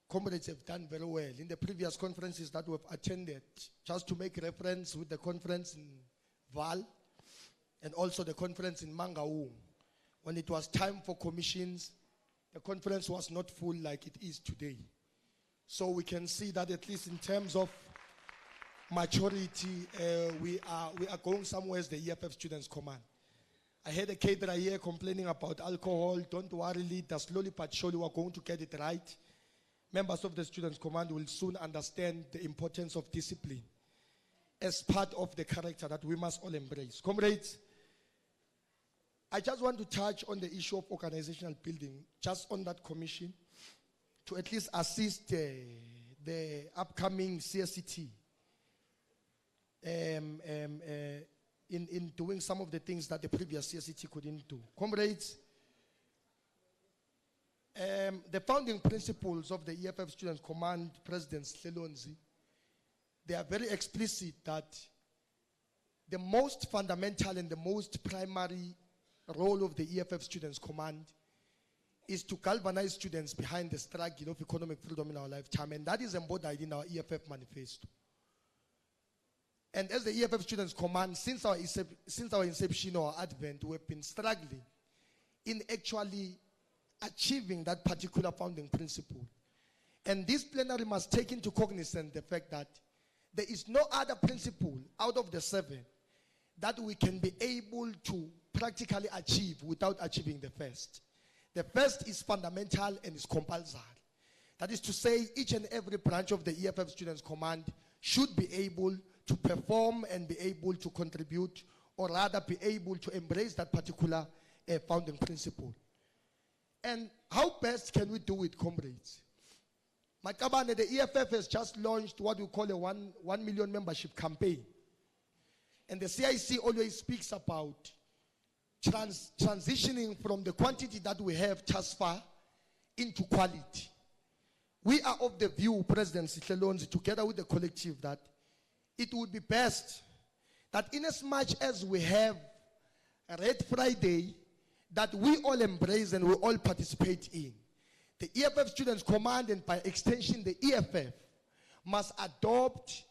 Comrades have done very well. In the previous conferences that we've attended, just to make reference with the conference in Val, and also the conference in Mangaung, when it was time for commissions, the conference was not full like it is today. So we can see that at least in terms of maturity, we are going somewhere as the EFF Students' Command. I heard a caterer here complaining about alcohol. Don't worry, leader, slowly but surely we're going to get it right. Members of the Students' Command will soon understand the importance of discipline as part of the character that we must all embrace. Comrades, I just want to touch on the issue of organizational building, just on that commission, to at least assist the upcoming CSCT in doing some of the things that the previous CSCT couldn't do. Comrades, the founding principles of the EFF Students' Command, President Slelonzi, they are very explicit that the most fundamental and the most primary role of the EFF Students' Command is to galvanize students behind the struggle of economic freedom in our lifetime, and that is embodied in our EFF manifesto. And as the EFF Students' Command, since our inception or advent, we've been struggling in actually achieving that particular founding principle. And this plenary must take into cognizance the fact that there is no other principle out of the 7 that we can be able to practically achieve without achieving the first. The first is fundamental and is compulsory. That is to say, each and every branch of the EFF Students' Command should be able to perform and be able to contribute, or rather be able to embrace that particular founding principle. And how best can we do it, comrades? Makabane, the EFF has just launched what we call a 1 million membership campaign. And the CIC always speaks about transitioning from the quantity that we have thus far into quality. We are of the view, President Sihlelonzi, together with the collective, that it would be best that in as much as we have a Red Friday that we all embrace and we all participate in, the EFF Students' Command, and by extension the EFF, must adopt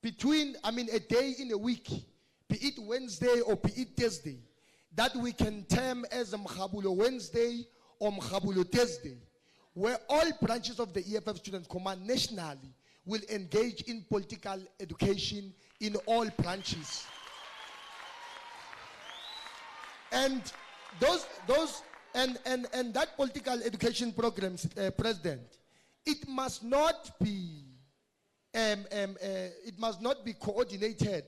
a day in a week, be it Wednesday or be it Thursday, that we can term as a Mkhabulo Wednesday or Mkhabulo Thursday, where all branches of the EFF Students' Command nationally will engage in political education in all branches. And and that political education programs, President, it must not be coordinated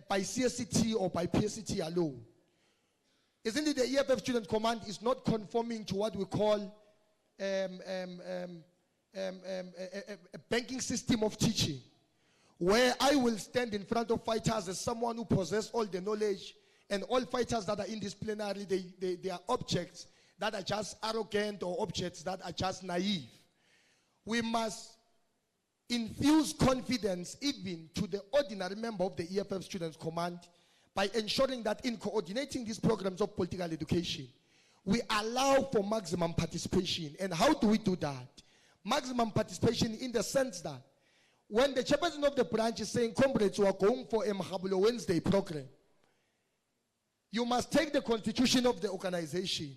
by CSCT or by PSCT alone. Isn't it the EFF Students' Command is not conforming to what we call a banking system of teaching, where I will stand in front of fighters as someone who possesses all the knowledge, and all fighters that are in this plenary, they are objects that are just arrogant or objects that are just naive. We must infuse confidence even to the ordinary member of the EFF Students' Command by ensuring that in coordinating these programs of political education, we allow for maximum participation. And how do we do that? Maximum participation in the sense that when the chairperson of the branch is saying, comrades, we are going for a Mkhabulo Wednesday program, you must take the constitution of the organization,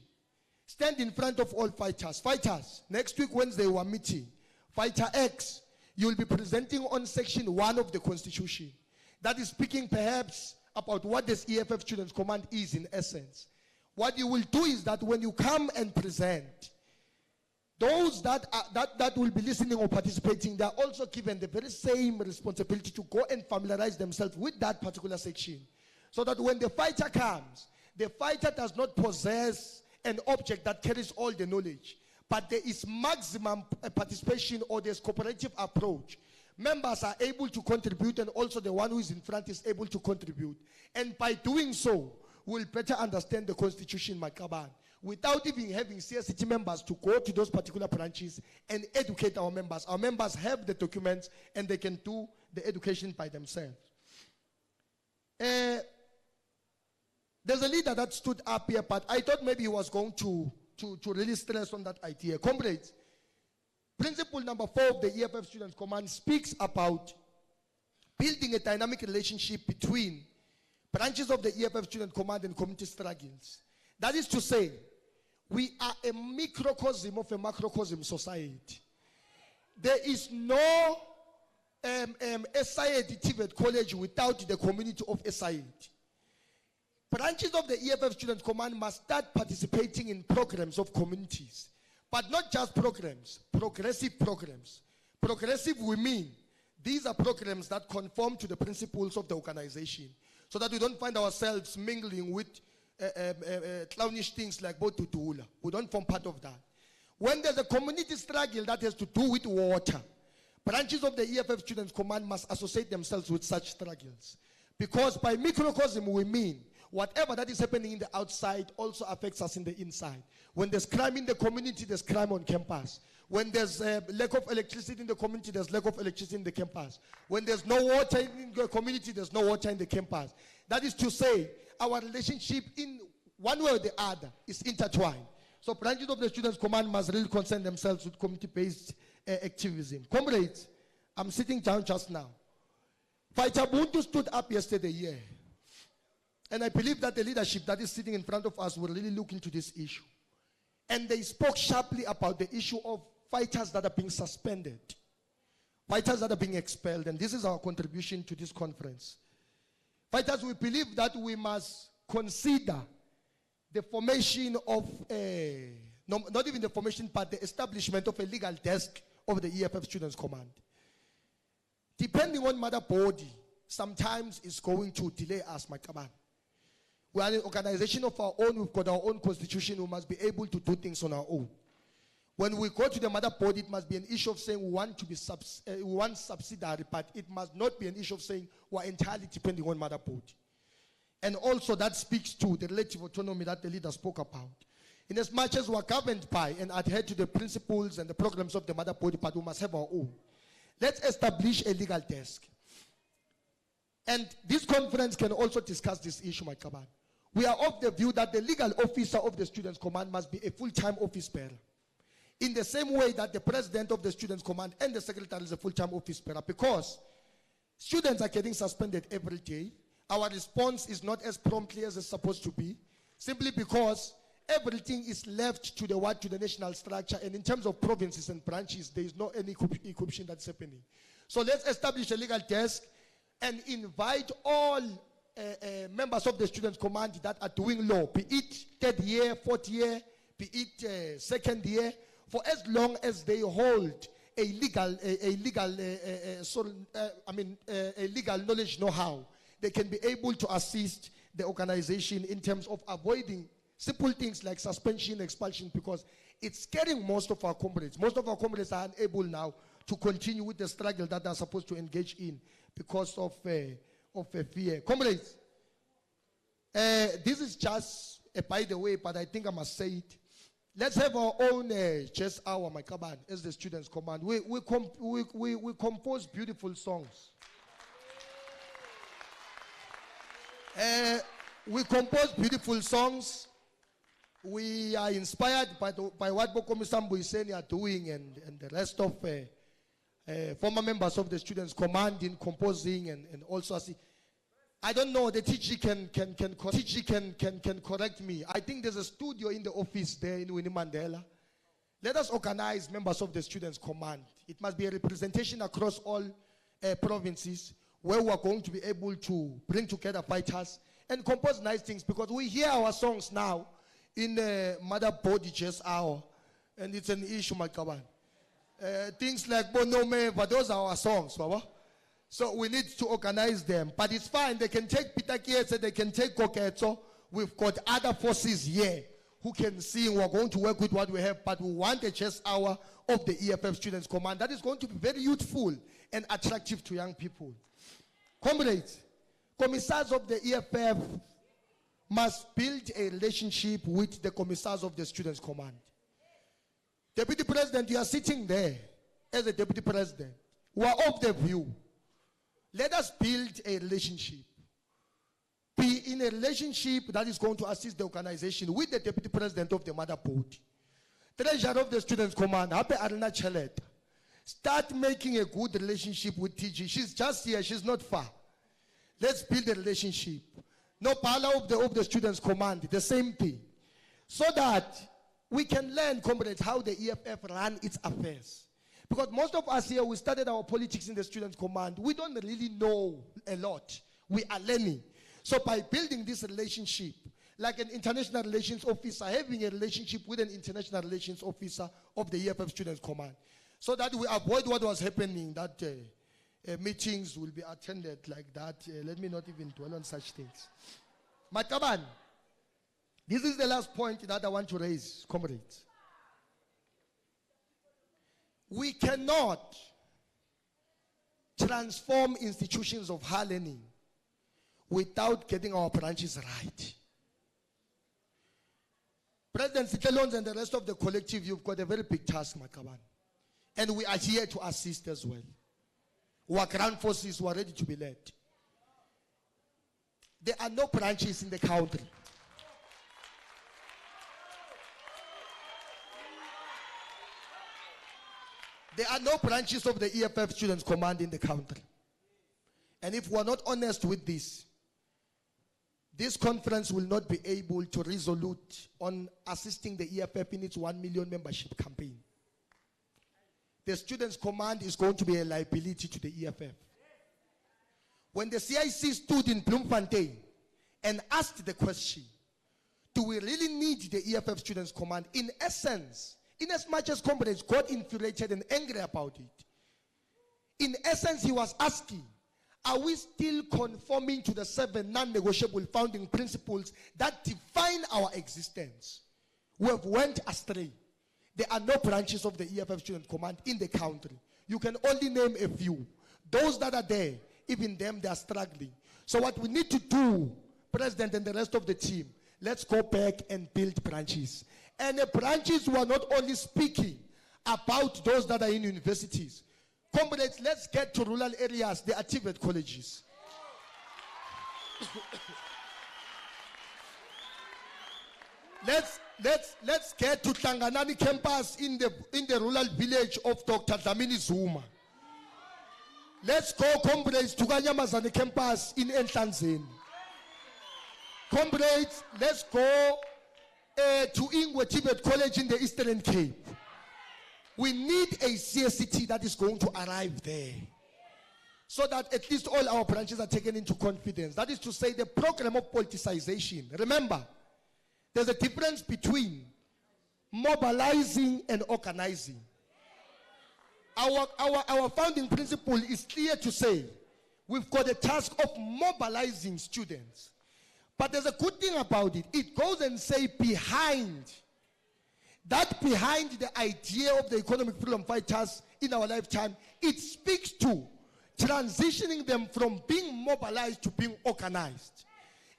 stand in front of all fighters. Fighters, next week Wednesday we are meeting. Fighter X, you will be presenting on section 1 of the constitution. That is speaking perhaps about what this EFF Students' Command is in essence. What you will do is that when you come and present, those that will be listening or participating, they are also given the very same responsibility to go and familiarize themselves with that particular section. So that when the fighter comes, the fighter does not possess an object that carries all the knowledge, but there is maximum participation or there's cooperative approach. Members are able to contribute, and also the one who is in front is able to contribute. And by doing so, we'll better understand the constitution, Makaban, without even having CSCT members to go to those particular branches and educate our members. Our members have the documents and they can do the education by themselves. There's a leader that stood up here, but I thought maybe he was going to really stress on that idea. Comrades, principle number 4 of the EFF Students Command speaks about building a dynamic relationship between branches of the EFF Student Command and community struggles. That is to say, we are a microcosm of a macrocosm society. There is no SIAD TVET college without the community of SIAD. Branches of the EFF Student Command must start participating in programs of communities. But not just programs, progressive programs. Progressive, we mean, these are programs that conform to the principles of the organization, so that we don't find ourselves mingling with clownish things like Botutula. We don't form part of that. When there's a community struggle that has to do with water, branches of the EFF Students Command must associate themselves with such struggles. Because by microcosm we mean whatever that is happening in the outside also affects us in the inside. When there's crime in the community, there's crime on campus. When there's lack of electricity in the community, there's lack of electricity in the campus. When there's no water in the community, there's no water in the campus. That is to say, our relationship in one way or the other is intertwined. So branches of the Students Command must really concern themselves with community-based activism. Comrades, I'm sitting down just now. Fighter Buntu stood up yesterday here. And I believe that the leadership that is sitting in front of us will really look into this issue. And they spoke sharply about the issue of fighters that are being suspended, fighters that are being expelled, and this is our contribution to this conference. Fighters, we believe that we must consider the formation of not even the formation, but the establishment of a legal desk of the EFF Students Command. Depending on mother body, sometimes it's going to delay us, my command. We are an organization of our own, we've got our own constitution, we must be able to do things on our own. When we go to the mother body, it must be an issue of saying we want to be subsidiary, but it must not be an issue of saying we're entirely depending on mother body. And also that speaks to the relative autonomy that the leader spoke about. In as much as we're governed by and adhere to the principles and the programs of the mother body, but we must have our own. Let's establish a legal desk. And this conference can also discuss this issue, my command. We are of the view that the legal officer of the Students Command must be a full-time office bearer. In the same way that the president of the Students Command and the secretary is a full-time office bearer, because students are getting suspended every day. Our response is not as promptly as it's supposed to be, simply because everything is left to the national structure, and in terms of provinces and branches, there is no any corruption that's happening. So let's establish a legal desk and invite all members of the Students Command that are doing law, be it third year, fourth year, be it second year, for as long as they hold a legal knowledge know-how, they can be able to assist the organization in terms of avoiding simple things like suspension, expulsion, because it's scaring most of our comrades. Most of our comrades are unable now to continue with the struggle that they're supposed to engage in because of fear. Comrades, this is just a by the way, but I think I must say it. Let's have our own chess hour, my command, as the Students Command. We compose beautiful songs. We compose beautiful songs. We are inspired by what Bokomisam Buiseni are doing and the rest of former members of the Students Command in composing and also I don't know, the TG can correct me. I think there's a studio in the office there in Winnie Mandela. Let us organize members of the Students Command. It must be a representation across all provinces where we are going to be able to bring together fighters and compose nice things, because we hear our songs now in Mother Body Jazz Hour, and it's an issue, my kaban. Things like Bonome, but those are our songs, Baba. So we need to organize them. But it's fine, they can take Pitakiese, they can take Koketso. We've got other forces here who can sing. We're going to work with what we have, but we want a chess hour of the EFF Students Command that is going to be very youthful and attractive to young people. Comrades, commissars of the EFF must build a relationship with the commissars of the Students Command. Deputy President, you are sitting there as a Deputy President. We are of the view. Let us build a relationship. Be in a relationship that is going to assist the organization with the Deputy President of the Mother Board. Treasurer of the Students Command, Hape Arena Chelet. Start making a good relationship with TG. She's just here, she's not far. Let's build a relationship. No Pala of the Students Command, the same thing. So that we can learn, comrades, how the EFF run its affairs. Because most of us here, we started our politics in the Students Command. We don't really know a lot. We are learning. So by building this relationship, like an international relations officer, having a relationship with an international relations officer of the EFF Students Command, so that we avoid what was happening, that meetings will be attended like that. Let me not even dwell on such things. Mataban, this is the last point that I want to raise, comrades. We cannot transform institutions of higher learning without getting our branches right. President Sikelons and the rest of the collective, you've got a very big task, Makaban. And we are here to assist as well. Our ground forces were ready to be led. There are no branches in the country. There are no branches of the EFF Students Command in the country. And if we're not honest with this conference will not be able to resolute on assisting the EFF in its 1 million membership campaign. The Students Command is going to be a liability to the EFF. When the CIC stood in Bloemfontein and asked the question, do we really need the EFF Students Command? In essence, in as much as comrades got infuriated and angry about it, in essence he was asking, are we still conforming to the 7 non-negotiable founding principles that define our existence? We have went astray. There are no branches of the EFF Student Command in the country. You can only name a few. Those that are there, even them, they are struggling. So what we need to do, President and the rest of the team, let's go back and build branches. And the branches were not only speaking about those that are in universities. Comrades, let's get to rural areas, the activate colleges. Let's get to Tanganani campus in the rural village of Dr. Dlamini Zuma. Let's go, comrades, to Kanyamazane campus in Enhlanzeni. Comrades, let's go to Ingwe Tibet College in the Eastern Cape. We need a CSCT that is going to arrive there, so that at least all our branches are taken into confidence. That is to say, the program of politicization. Remember, there's a difference between mobilizing and organizing. Our founding principle is clear to say, we've got a task of mobilizing students. But there's a good thing about it. It goes and say behind the idea of the economic freedom fighters in our lifetime, it speaks to transitioning them from being mobilized to being organized.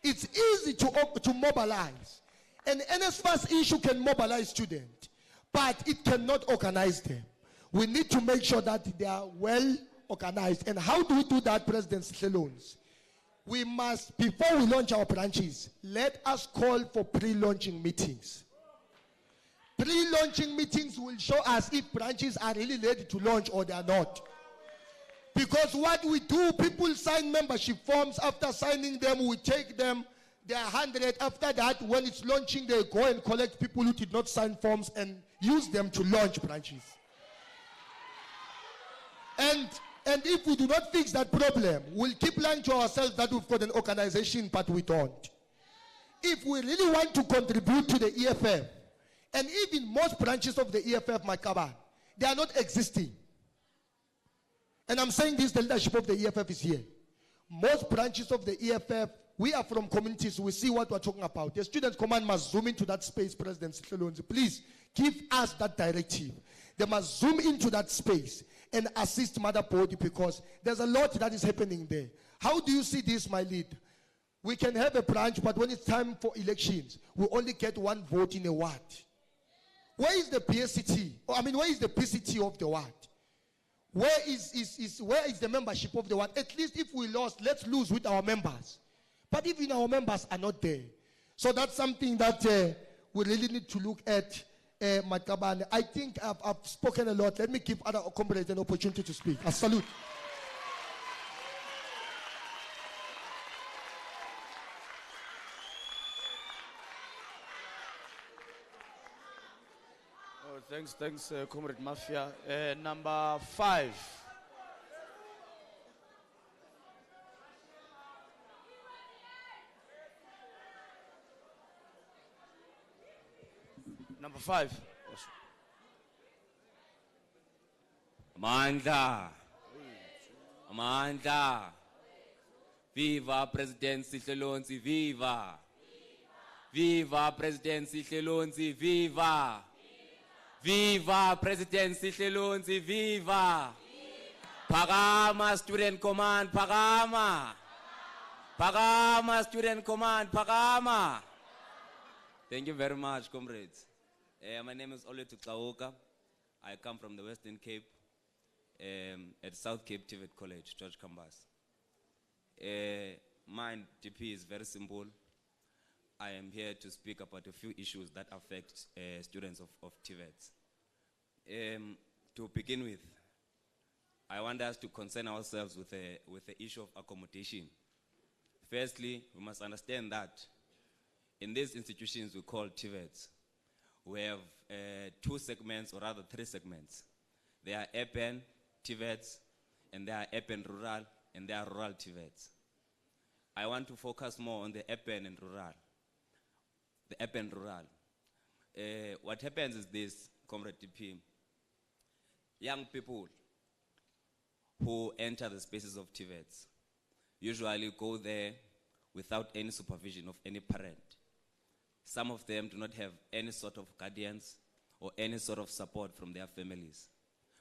It's easy to mobilize. An NSFAS issue can mobilize students, but it cannot organize them. We need to make sure that they are well organized. And how do we do that, President Sikelons? We must, before we launch our branches, let us call for pre-launching meetings. Pre-launching meetings will show us if branches are really ready to launch or they are not. Because what we do, people sign membership forms. After signing them, we take them. They are 100. After that, when it's launching, they go and collect people who did not sign forms and use them to launch branches. And if we do not fix that problem, we'll keep lying to ourselves that we've got an organization, but we don't. If we really want to contribute to the EFF, and even most branches of the EFF, Makaban, they are not existing. And I'm saying this, the leadership of the EFF is here. Most branches of the EFF we are from communities, we see what we're talking about. The Students' Command must zoom into that space, President Sihlonzi. Please give us that directive. They must zoom into that space and assist Mother Body, because there's a lot that is happening there. How do you see this, my lead? We can have a branch, but when it's time for elections, we only get one vote in a ward. Where is the PSCT? Where is the PCT of the ward? Where is the membership of the ward? At least if we lost, let's lose with our members. But even our members are not there. So that's something that we really need to look at, Matabane. I think I've spoken a lot. Let me give other comrades an opportunity to speak. A salute. Oh, thanks, Comrade Mafia. Number 5. Number 5. Amandla. Amandla. Viva President Sihlonzi, viva. Viva President Sihlonzi, viva. Viva President Sihlonzi, viva. Phakama Student Command, phakama. Phakama Student Command, phakama. Thank you very much, comrades. My name is Oletu Kaoka. I come from the Western Cape, at South Cape TVET College, George Campus. Mine, DP, is very simple. I am here to speak about a few issues that affect students of TVET. To begin with, I want us to concern ourselves with the issue of accommodation. Firstly, we must understand that in these institutions we call TVETs, we have 2 segments, or rather 3 segments. There are urban TVETs, and there are urban rural, and there are rural TVETs. I want to focus more on the urban and rural. The urban rural. What happens is this, Comrade DP. Young people who enter the spaces of TVETs usually go there without any supervision of any parent. Some of them do not have any sort of guardians or any sort of support from their families.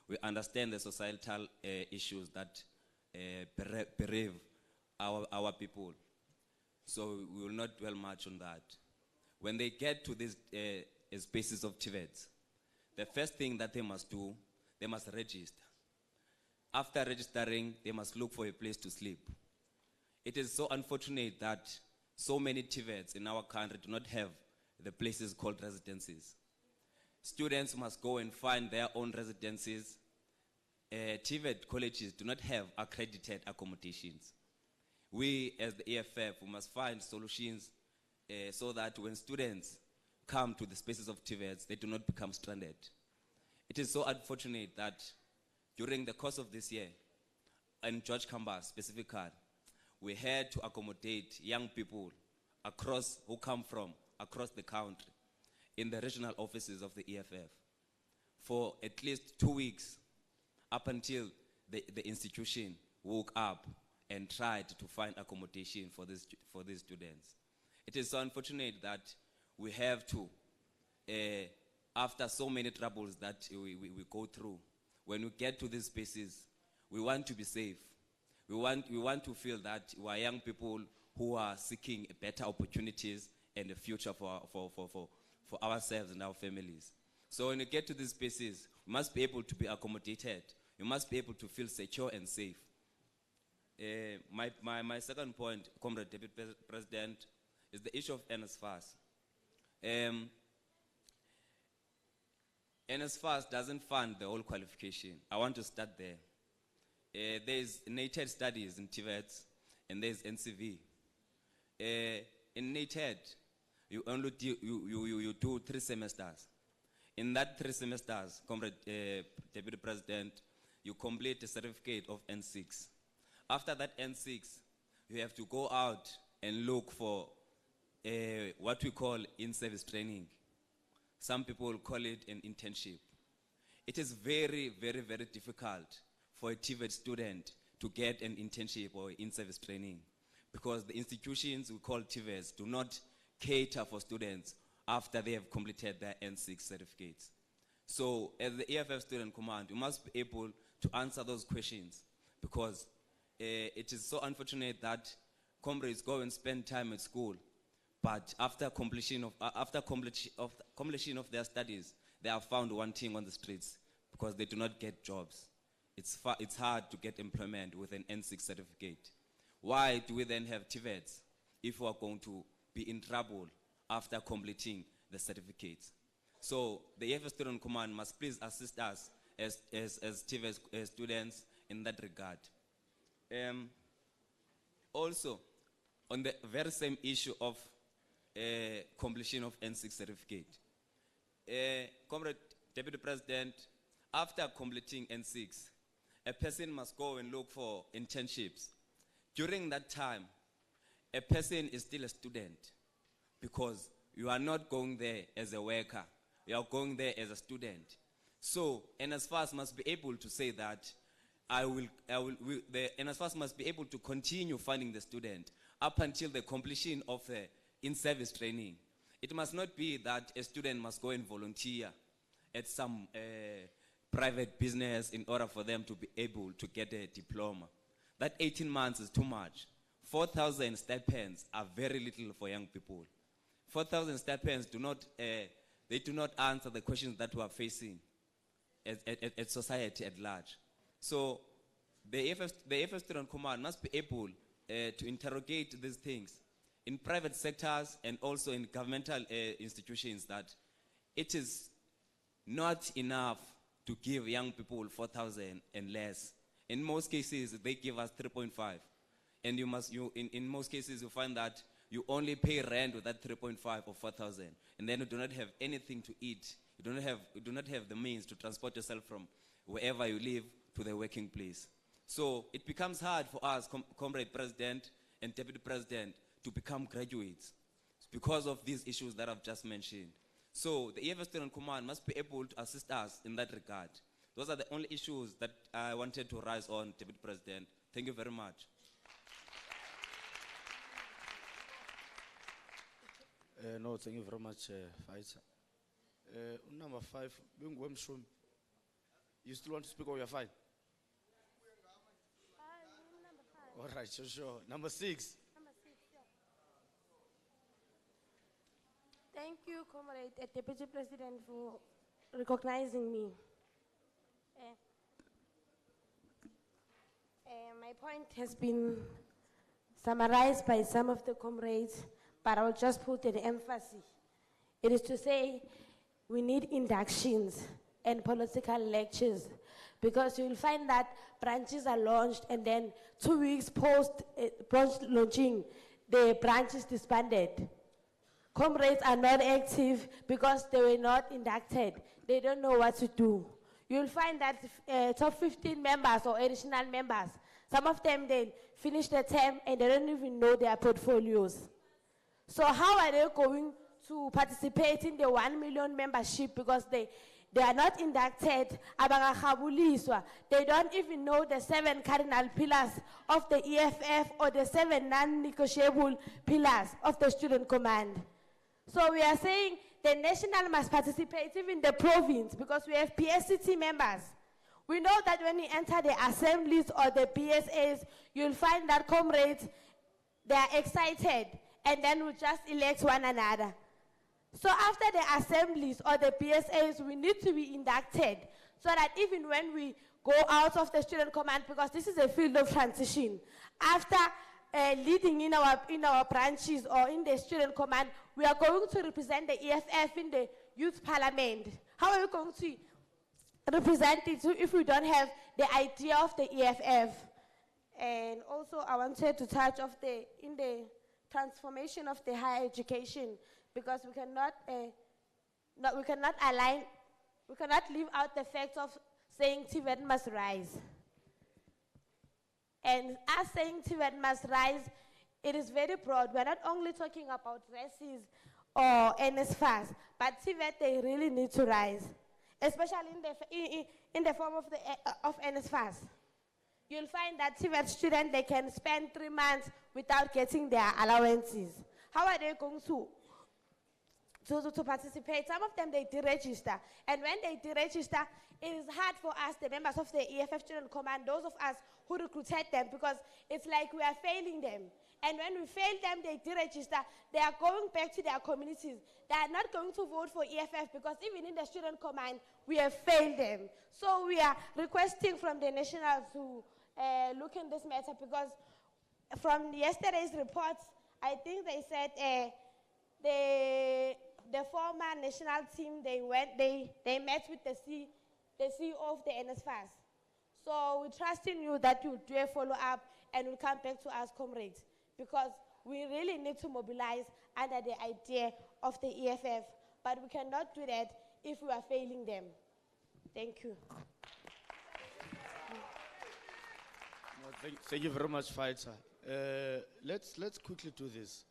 We understand the societal issues that bereave our people. So we will not dwell much on that. When they get to these spaces of TVETs, the first thing that they must do, they must register. After registering, they must look for a place to sleep. It is so unfortunate that so many TVETs in our country do not have the places called residencies. Students must go and find their own residencies. TVET colleges do not have accredited accommodations. We, as the EFF, we must find solutions so that when students come to the spaces of TVETs, they do not become stranded. It is so unfortunate that during the course of this year, in George Campus specifically, we had to accommodate young people who come from across the country in the regional offices of the EFF for at least 2 weeks, up until the institution woke up and tried to find accommodation for these students. It is so unfortunate that we have to, after so many troubles that we go through, when we get to these spaces, we want to be safe. We want to feel that we are young people who are seeking better opportunities and a future for ourselves and our families. So when you get to these spaces, we must be able to be accommodated. You must be able to feel secure and safe. My second point, Comrade Deputy President, is the issue of NSFAS. NSFAS doesn't fund the whole qualification. I want to start there. There's NATED studies in TVETs, and there's NCV. In NATED, you only do, you do 3 semesters. In that 3 semesters, Comrade Deputy President, you complete a certificate of N6. After that N6, you have to go out and look for what we call in-service training. Some people call it an internship. It is very, very, very difficult for a TVET student to get an internship or in-service training, because the institutions we call TVETs do not cater for students after they have completed their N6 certificates. So as the EFF Student Command, we must be able to answer those questions, because it is so unfortunate that comrades go and spend time at school, but after completion of their studies, they are found wanting on the streets because they do not get jobs. It's hard to get employment with an N6 certificate. Why do we then have TVETs if we are going to be in trouble after completing the certificates? So the EFF Student Command must please assist us as TVET students in that regard. Also, on the very same issue of completion of N6 certificate, Comrade Deputy President, after completing N6, a person must go and look for internships. During that time, a person is still a student, because you are not going there as a worker, you are going there as a student. So NSFAS must be able to say that the NSFAS must be able to continue funding the student up until the completion of the in-service training. It must not be that a student must go and volunteer at some private business in order for them to be able to get a diploma. That 18 months is too much. 4,000 stipends are very little for young people. 4,000 stipends do not answer the questions that we are facing at society at large. So the EFF Student Command must be able to interrogate these things in private sectors and also in governmental institutions, that it is not enough to give young people 4,000 and less. In most cases, they give us 3.5. And in most cases, you find that you only pay rent with that 3.5 or 4,000. And then you do not have anything to eat. You do not have the means to transport yourself from wherever you live to the working place. So it becomes hard for us, Comrade President and Deputy President, to become graduates because of these issues that I've just mentioned. So the EFF Student Command must be able to assist us in that regard. Those are the only issues that I wanted to rise on, Deputy President. Thank you very much. No, thank you very much, Fighter. Number 5, you still want to speak or you're fine? All right, sure. Number 6. Thank you, Comrade Deputy President, for recognizing me. My point has been summarized by some of the comrades, but I'll just put an emphasis. It is to say we need inductions and political lectures, because you'll find that branches are launched and then 2 weeks post branch launching, the branch is disbanded. Comrades are not active because they were not inducted. They don't know what to do. You'll find that top 15 members or additional members, some of them, they finish the term and they don't even know their portfolios. So how are they going to participate in the 1 million membership, because they are not inducted? They don't even know the 7 cardinal pillars of the EFF or the 7 non-negotiable pillars of the Student Command. So we are saying the national must participate, even the province, because we have PSCT members. We know that when you enter the assemblies or the PSAs, you'll find that comrades, they are excited, and then we just elect one another. So after the assemblies or the PSAs, we need to be inducted, so that even when we go out of the Student Command, because this is a field of transition, after leading in our branches or in the Student Command, we are going to represent the EFF in the Youth Parliament. How are we going to represent it if we don't have the idea of the EFF? And also I wanted to touch in the transformation of the higher education, because we cannot leave out the fact of saying TVET must rise. And us saying TVET must rise, it is very broad. We're not only talking about races or NSFAS, but TVET, they really need to rise, especially in the form of NSFAS. you'll find that TVET students, they can spend 3 months without getting their allowances. How are they going to participate? Some of them, they deregister. And when they deregister, it is hard for us, the members of the EFF Student Command, those of us who recruited them, because it's like we are failing them. And when we fail them, they deregister. They are going back to their communities. They are not going to vote for EFF because even in the Student Command, we have failed them. So we are requesting from the nationals to look in this matter, because from yesterday's reports, I think they said the former national team, they met with the CEO of the NSFAS. So we trust in you that you'll do a follow-up and will come back to us, comrades, because we really need to mobilize under the idea of the EFF, but we cannot do that if we are failing them. Thank you. Thank you very much, Fighter. Let's quickly do this.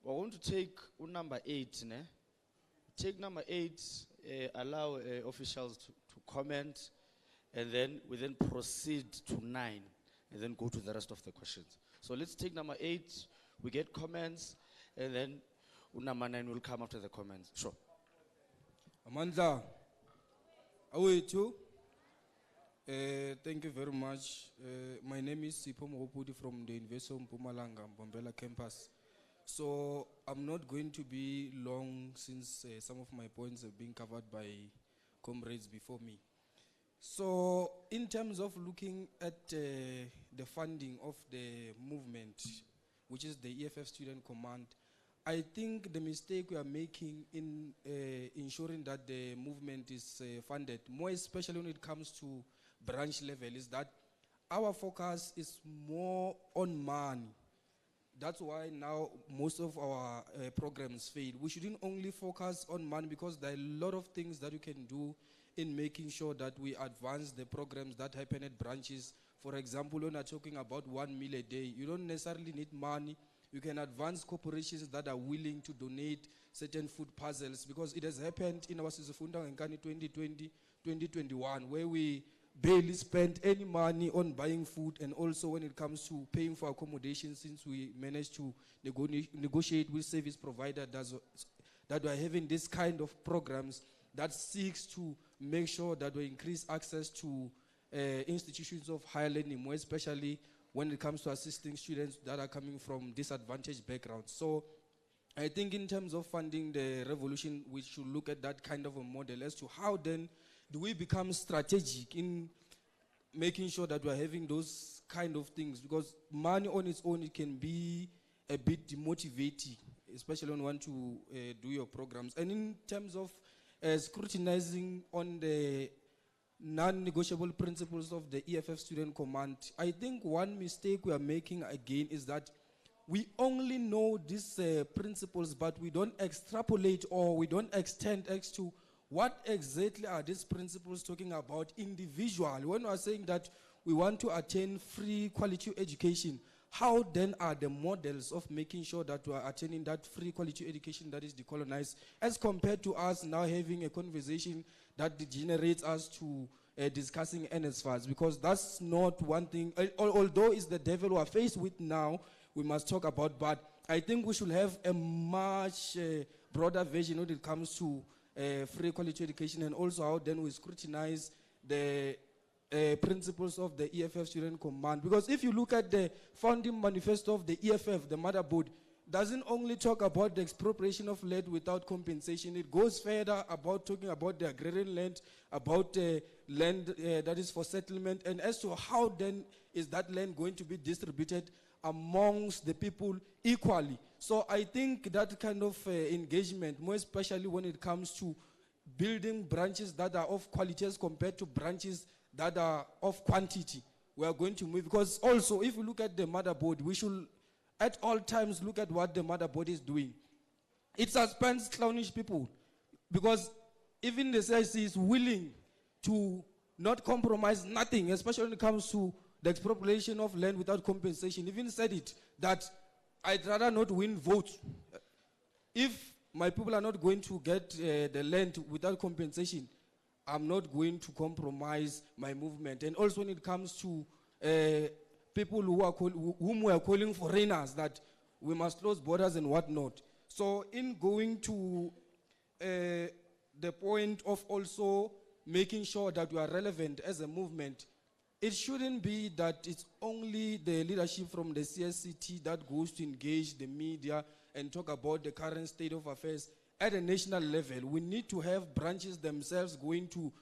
We're going to take number 8. Ne? Take number 8, allow officials to comment, and then we then proceed to 9, and then go to the rest of the questions. So let's take number 8, we get comments, and then number 9 will come after the comments. Sure. Amandla, awethu. Thank you very much. My name is Sipho Mohopudi from the University of Mpumalanga, Mbombela campus. So I'm not going to be long, since some of my points have been covered by comrades before me. So in terms of looking at the funding of the movement, which is the EFF Student Command, I think the mistake we are making in ensuring that the movement is funded, more especially when it comes to branch level, is that our focus is more on money. That's why now most of our programs fail. We shouldn't only focus on money, because there are a lot of things that you can do in making sure that we advance the programs that happen at branches. For example, when we're talking about 1 meal a day, you don't necessarily need money. You can advance corporations that are willing to donate certain food puzzles, because it has happened in our Sizifunda Nkani 2020, 2021, where we barely spent any money on buying food, and also when it comes to paying for accommodation, since we managed to negotiate with service providers that are having this kind of programs that seeks to make sure that we increase access to institutions of higher learning, more especially when it comes to assisting students that are coming from disadvantaged backgrounds. So I think in terms of funding the revolution, we should look at that kind of a model as to how then do we become strategic in making sure that we're having those kind of things, because money on its own, it can be a bit demotivating, especially when you want to do your programs. And in terms of scrutinizing on the non-negotiable principles of the EFF Student Command, I think one mistake we are making again is that we only know these principles, but we don't extrapolate or we don't extend as to what exactly are these principles talking about individually. When we are saying that we want to attain free quality education, how then are the models of making sure that we are attaining that free quality education that is decolonized, as compared to us now having a conversation that degenerates us to discussing NSFAS? Because that's not one thing, although it's the devil we are faced with now, we must talk about, but I think we should have a much broader vision when it comes to free quality education, and also how then we scrutinize the principles of the EFF Student Command. Because if you look at the founding manifesto of the EFF, the motherboard, doesn't only talk about the expropriation of land without compensation. It goes further about talking about the agrarian land, about land that is for settlement, and as to how then is that land going to be distributed amongst the people equally. So I think that kind of engagement, more especially when it comes to building branches that are of quality as compared to branches that are of quantity, we are going to move. Because also, if you look at the motherboard, we should at all times look at what the motherboard is doing. It suspends clownish people, because even the CIC is willing to not compromise nothing, especially when it comes to the expropriation of land without compensation. Even said it, that I'd rather not win votes. If my people are not going to get the land without compensation, I'm not going to compromise my movement. And also when it comes to people whom we are calling foreigners, that we must close borders and whatnot. So in going to the point of also making sure that we are relevant as a movement, it shouldn't be that it's only the leadership from the CSCT that goes to engage the media and talk about the current state of affairs at a national level. We need to have branches themselves going to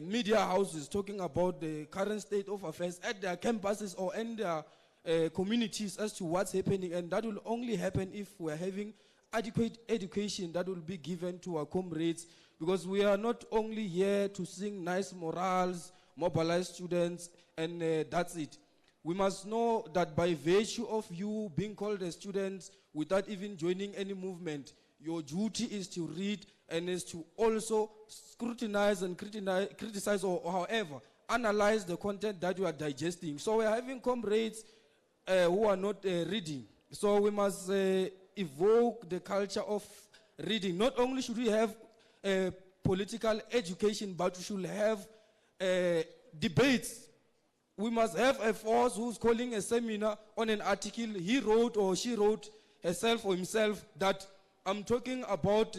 media houses talking about the current state of affairs at their campuses or in their communities as to what's happening, and that will only happen if we're having adequate education that will be given to our comrades, because we are not only here to sing nice morals, mobilize students, and that's it. We must know that by virtue of you being called as students without even joining any movement, your duty is to read and is to also scrutinize and criticize or however, analyze the content that you are digesting. So we're having comrades who are not reading. So we must evoke the culture of reading. Not only should we have political education, but we should have debates. We must have a force who's calling a seminar on an article he wrote or she wrote herself or himself, that I'm talking about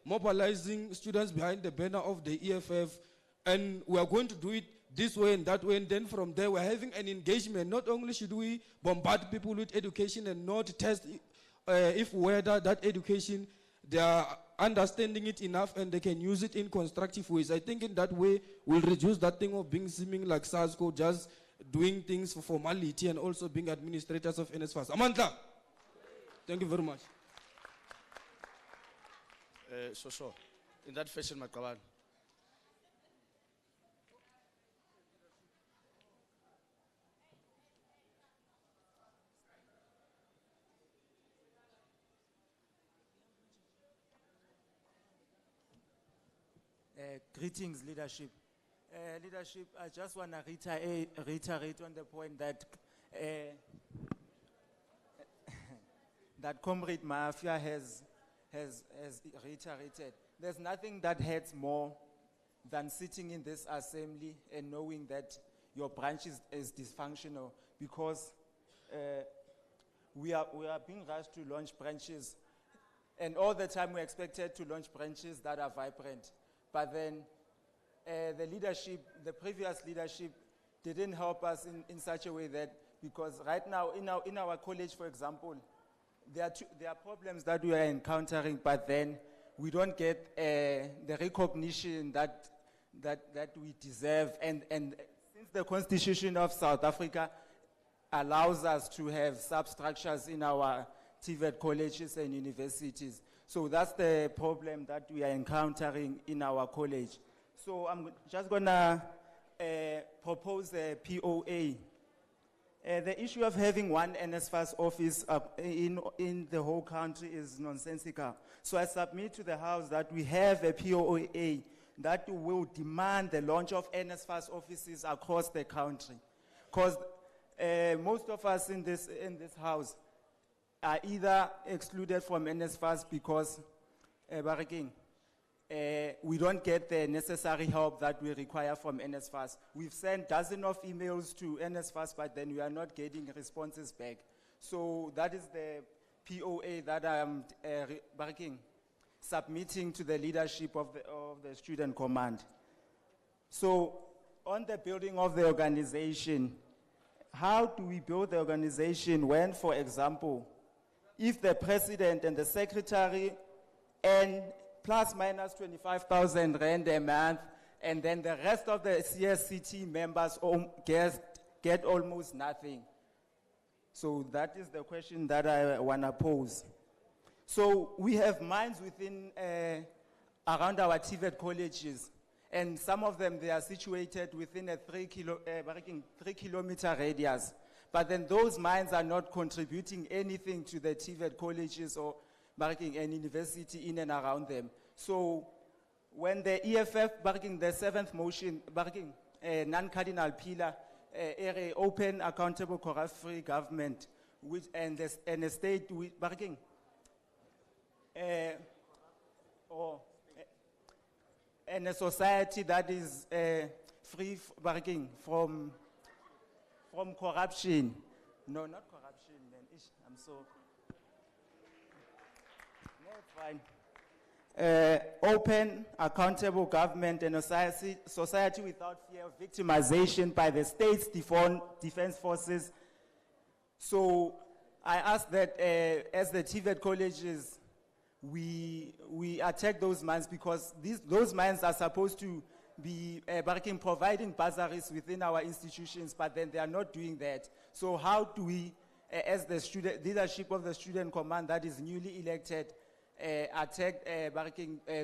mobilizing students behind the banner of the EFF, and we are going to do it this way and that way, and then from there we're having an engagement. Not only should we bombard people with education and not test if whether that education, they are understanding it enough and they can use it in constructive ways. I think in that way we'll reduce that thing of being seeming like SARS-CoV, just doing things for formality and also being administrators of NSFAS. Amandla, thank you very much. So, in that fashion, Makawan. Greetings, leadership. Leadership, I just want to reiterate on the point that that Comrade Mafia has reiterated. There's nothing that hurts more than sitting in this assembly and knowing that your branch is dysfunctional, because we are being rushed to launch branches, and all the time we're expected to launch branches that are vibrant. But then the leadership, the previous leadership, didn't help us in such a way that, because right now in our college, for example, there are problems that we are encountering, but then we don't get the recognition that we deserve. And since the Constitution of South Africa allows us to have substructures in our TVET colleges and universities, so that's the problem that we are encountering in our college. So I'm just gonna propose a POA. The issue of having one NSFAS office in the whole country is nonsensical. So I submit to the House that we have a POA that will demand the launch of NSFAS offices across the country. Because most of us in this House are either excluded from NSFAS because we don't get the necessary help that we require from NSFAS. We've sent dozens of emails to NSFAS, but then we are not getting responses back. So that is the POA that I am submitting to the leadership of the Student Command. So on the building of the organization, how do we build the organization when, for example, if the president and the secretary earn plus minus 25,000 rand a month, and then the rest of the CSCT members get almost nothing? So that is the question that I want to pose. So we have mines within, around our TVET colleges, and some of them, they are situated within a 3 kilometer radius. But then those mines are not contributing anything to the TVET colleges or and university in and around them. So when the EFF, the seventh motion, non-cardinal pillar, open, accountable, corrupt-free government, which, and a state with, and a society that is free from from corruption. No, not corruption, man. Ish, I'm so. No, it's fine. Open, accountable government and a society without fear of victimization by the state's defense forces. So I ask that as the TVET colleges, we attack those mines because those mines are supposed to be providing bursaries within our institutions, but then they are not doing that. So how do we, as the leadership of the student command that is newly elected, attack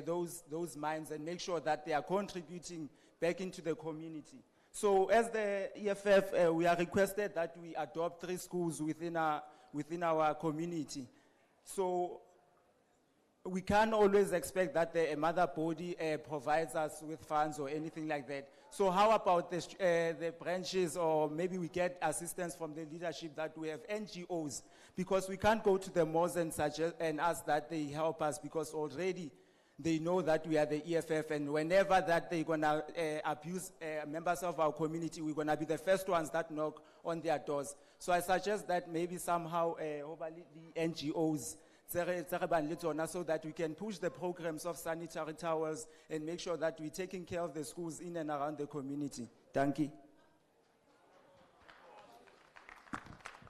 those minds and make sure that they are contributing back into the community? So as the EFF, we are requested that we adopt 3 schools within our community. So we can't always expect that the mother body provides us with funds or anything like that. So how about the branches, or maybe we get assistance from the leadership that we have NGOs, because we can't go to the malls and suggest and ask that they help us, because already they know that we are the EFF, and whenever that they're gonna abuse members of our community, we're gonna be the first ones that knock on their doors. So I suggest that maybe somehow the NGOs, so that we can push the programs of sanitary towels and make sure that we're taking care of the schools in and around the community. Thank you.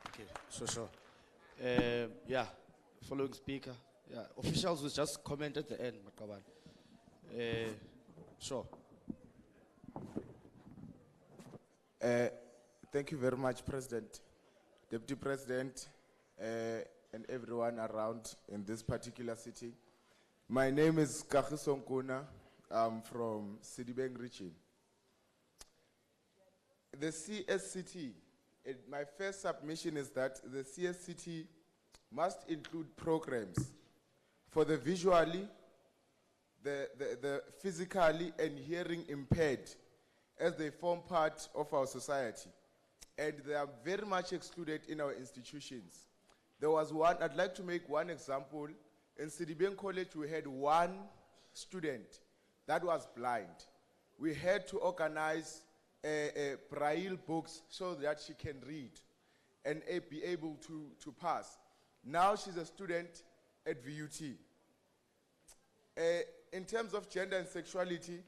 Okay, sure. Yeah, following speaker. Yeah, officials will just comment at the end, Makaban. Sure. Thank you very much, President, Deputy President, and everyone around in this particular city. My name is Kagiso Nkuna. I'm from Sidibeng region. The CSCT, my first submission is that the CSCT must include programs for the visually, the physically and hearing impaired, as they form part of our society. And they are very much excluded in our institutions. There was one, I'd like to make one example. In Sidibeng College, we had one student that was blind. We had to organize braille books so that she can read and be able to pass. Now she's a student at VUT. In terms of gender and sexuality,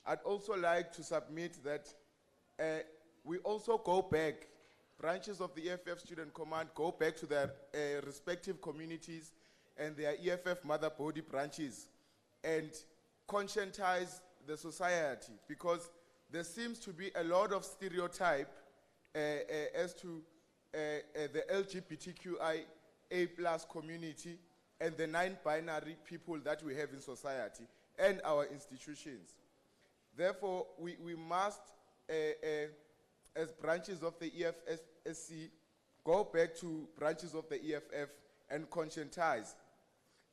I'd also like to submit that we also go back, branches of the EFF Student Command go back to their respective communities and their EFF mother body branches and conscientize the society, because there seems to be a lot of stereotype as to the LGBTQIA+ community and the non-binary people that we have in society and our institutions. Therefore, we must, as branches of the EFSC, go back to branches of the EFF and conscientize.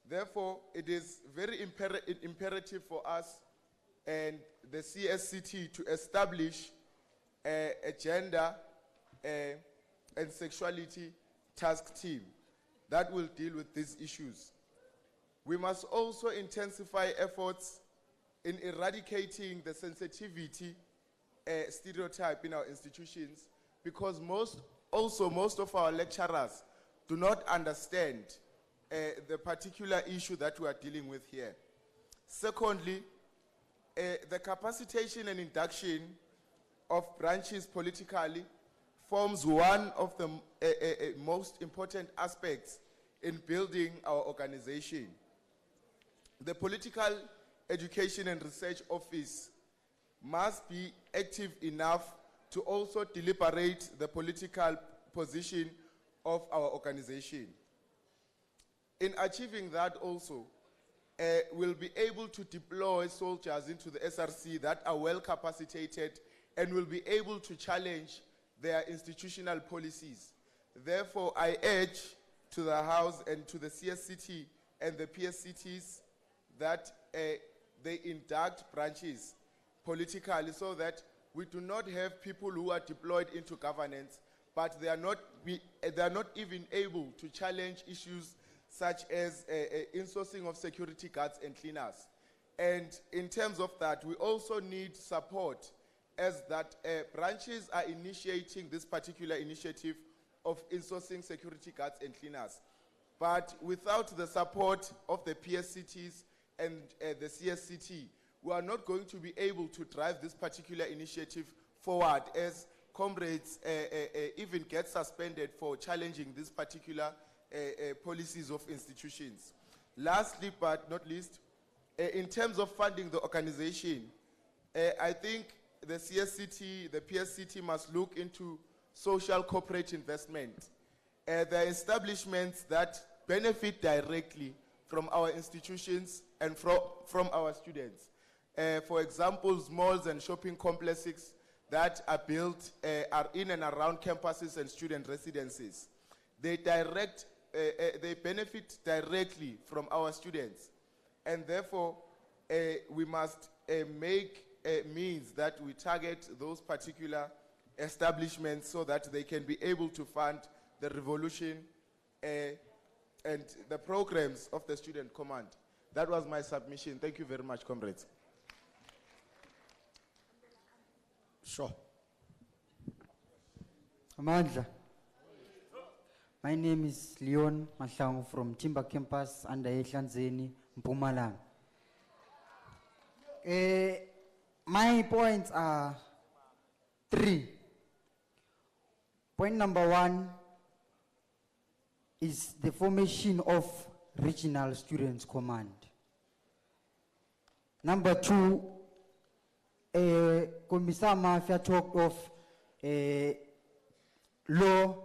Therefore, it is very imperative for us and the CSCT to establish a gender and sexuality task team that will deal with these issues. We must also intensify efforts in eradicating the sensitivity stereotype in our institutions, because most of our lecturers do not understand the particular issue that we are dealing with here. Secondly, the capacitation and induction of branches politically forms one of the most important aspects in building our organization. The Political Education and Research Office must be active enough to also deliberate the political position of our organization. In achieving that also, we'll be able to deploy soldiers into the SRC that are well capacitated and will be able to challenge their institutional policies. Therefore, I urge to the House and to the CSCT and the PSCTs that they induct branches politically, so that we do not have people who are deployed into governance, but they are not even able to challenge issues such as insourcing of security guards and cleaners. And in terms of that, we also need support as that branches are initiating this particular initiative of insourcing security guards and cleaners. But without the support of the PSCTs and the CSCT, we are not going to be able to drive this particular initiative forward, as comrades even get suspended for challenging these particular policies of institutions. Lastly, but not least, in terms of funding the organization, I think the CSCT, the PSCT must look into social corporate investment. There are establishments that benefit directly from our institutions and from our students. For example, malls and shopping complexes that are built are in and around campuses and student residences. They benefit directly from our students. And therefore, we must make means that we target those particular establishments so that they can be able to fund the revolution and the programs of the Student Command. That was my submission. Thank you very much, comrades. Sure. Amandla. My name is Leon Mahlangu from Timber Campus under Ehlanzeni, Mpumalanga. My points are 3. Point number 1 is the formation of Regional Students Command. Number 2, Commissar Mafia talked of law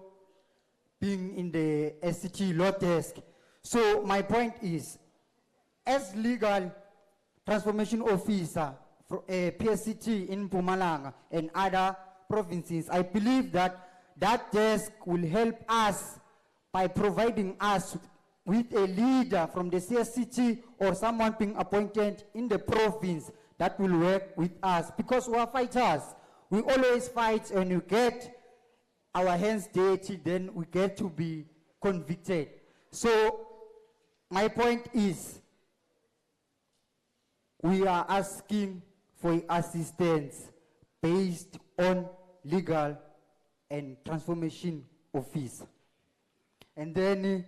being in the SCT law desk. So my point is, as legal transformation officer for PSCT in Mpumalanga and other provinces, I believe that that desk will help us by providing us with a leader from the CSCT or someone being appointed in the province that will work with us, because we are fighters. We always fight, and we get our hands dirty, then we get to be convicted. So my point is, we are asking for assistance based on legal and transformation office. And then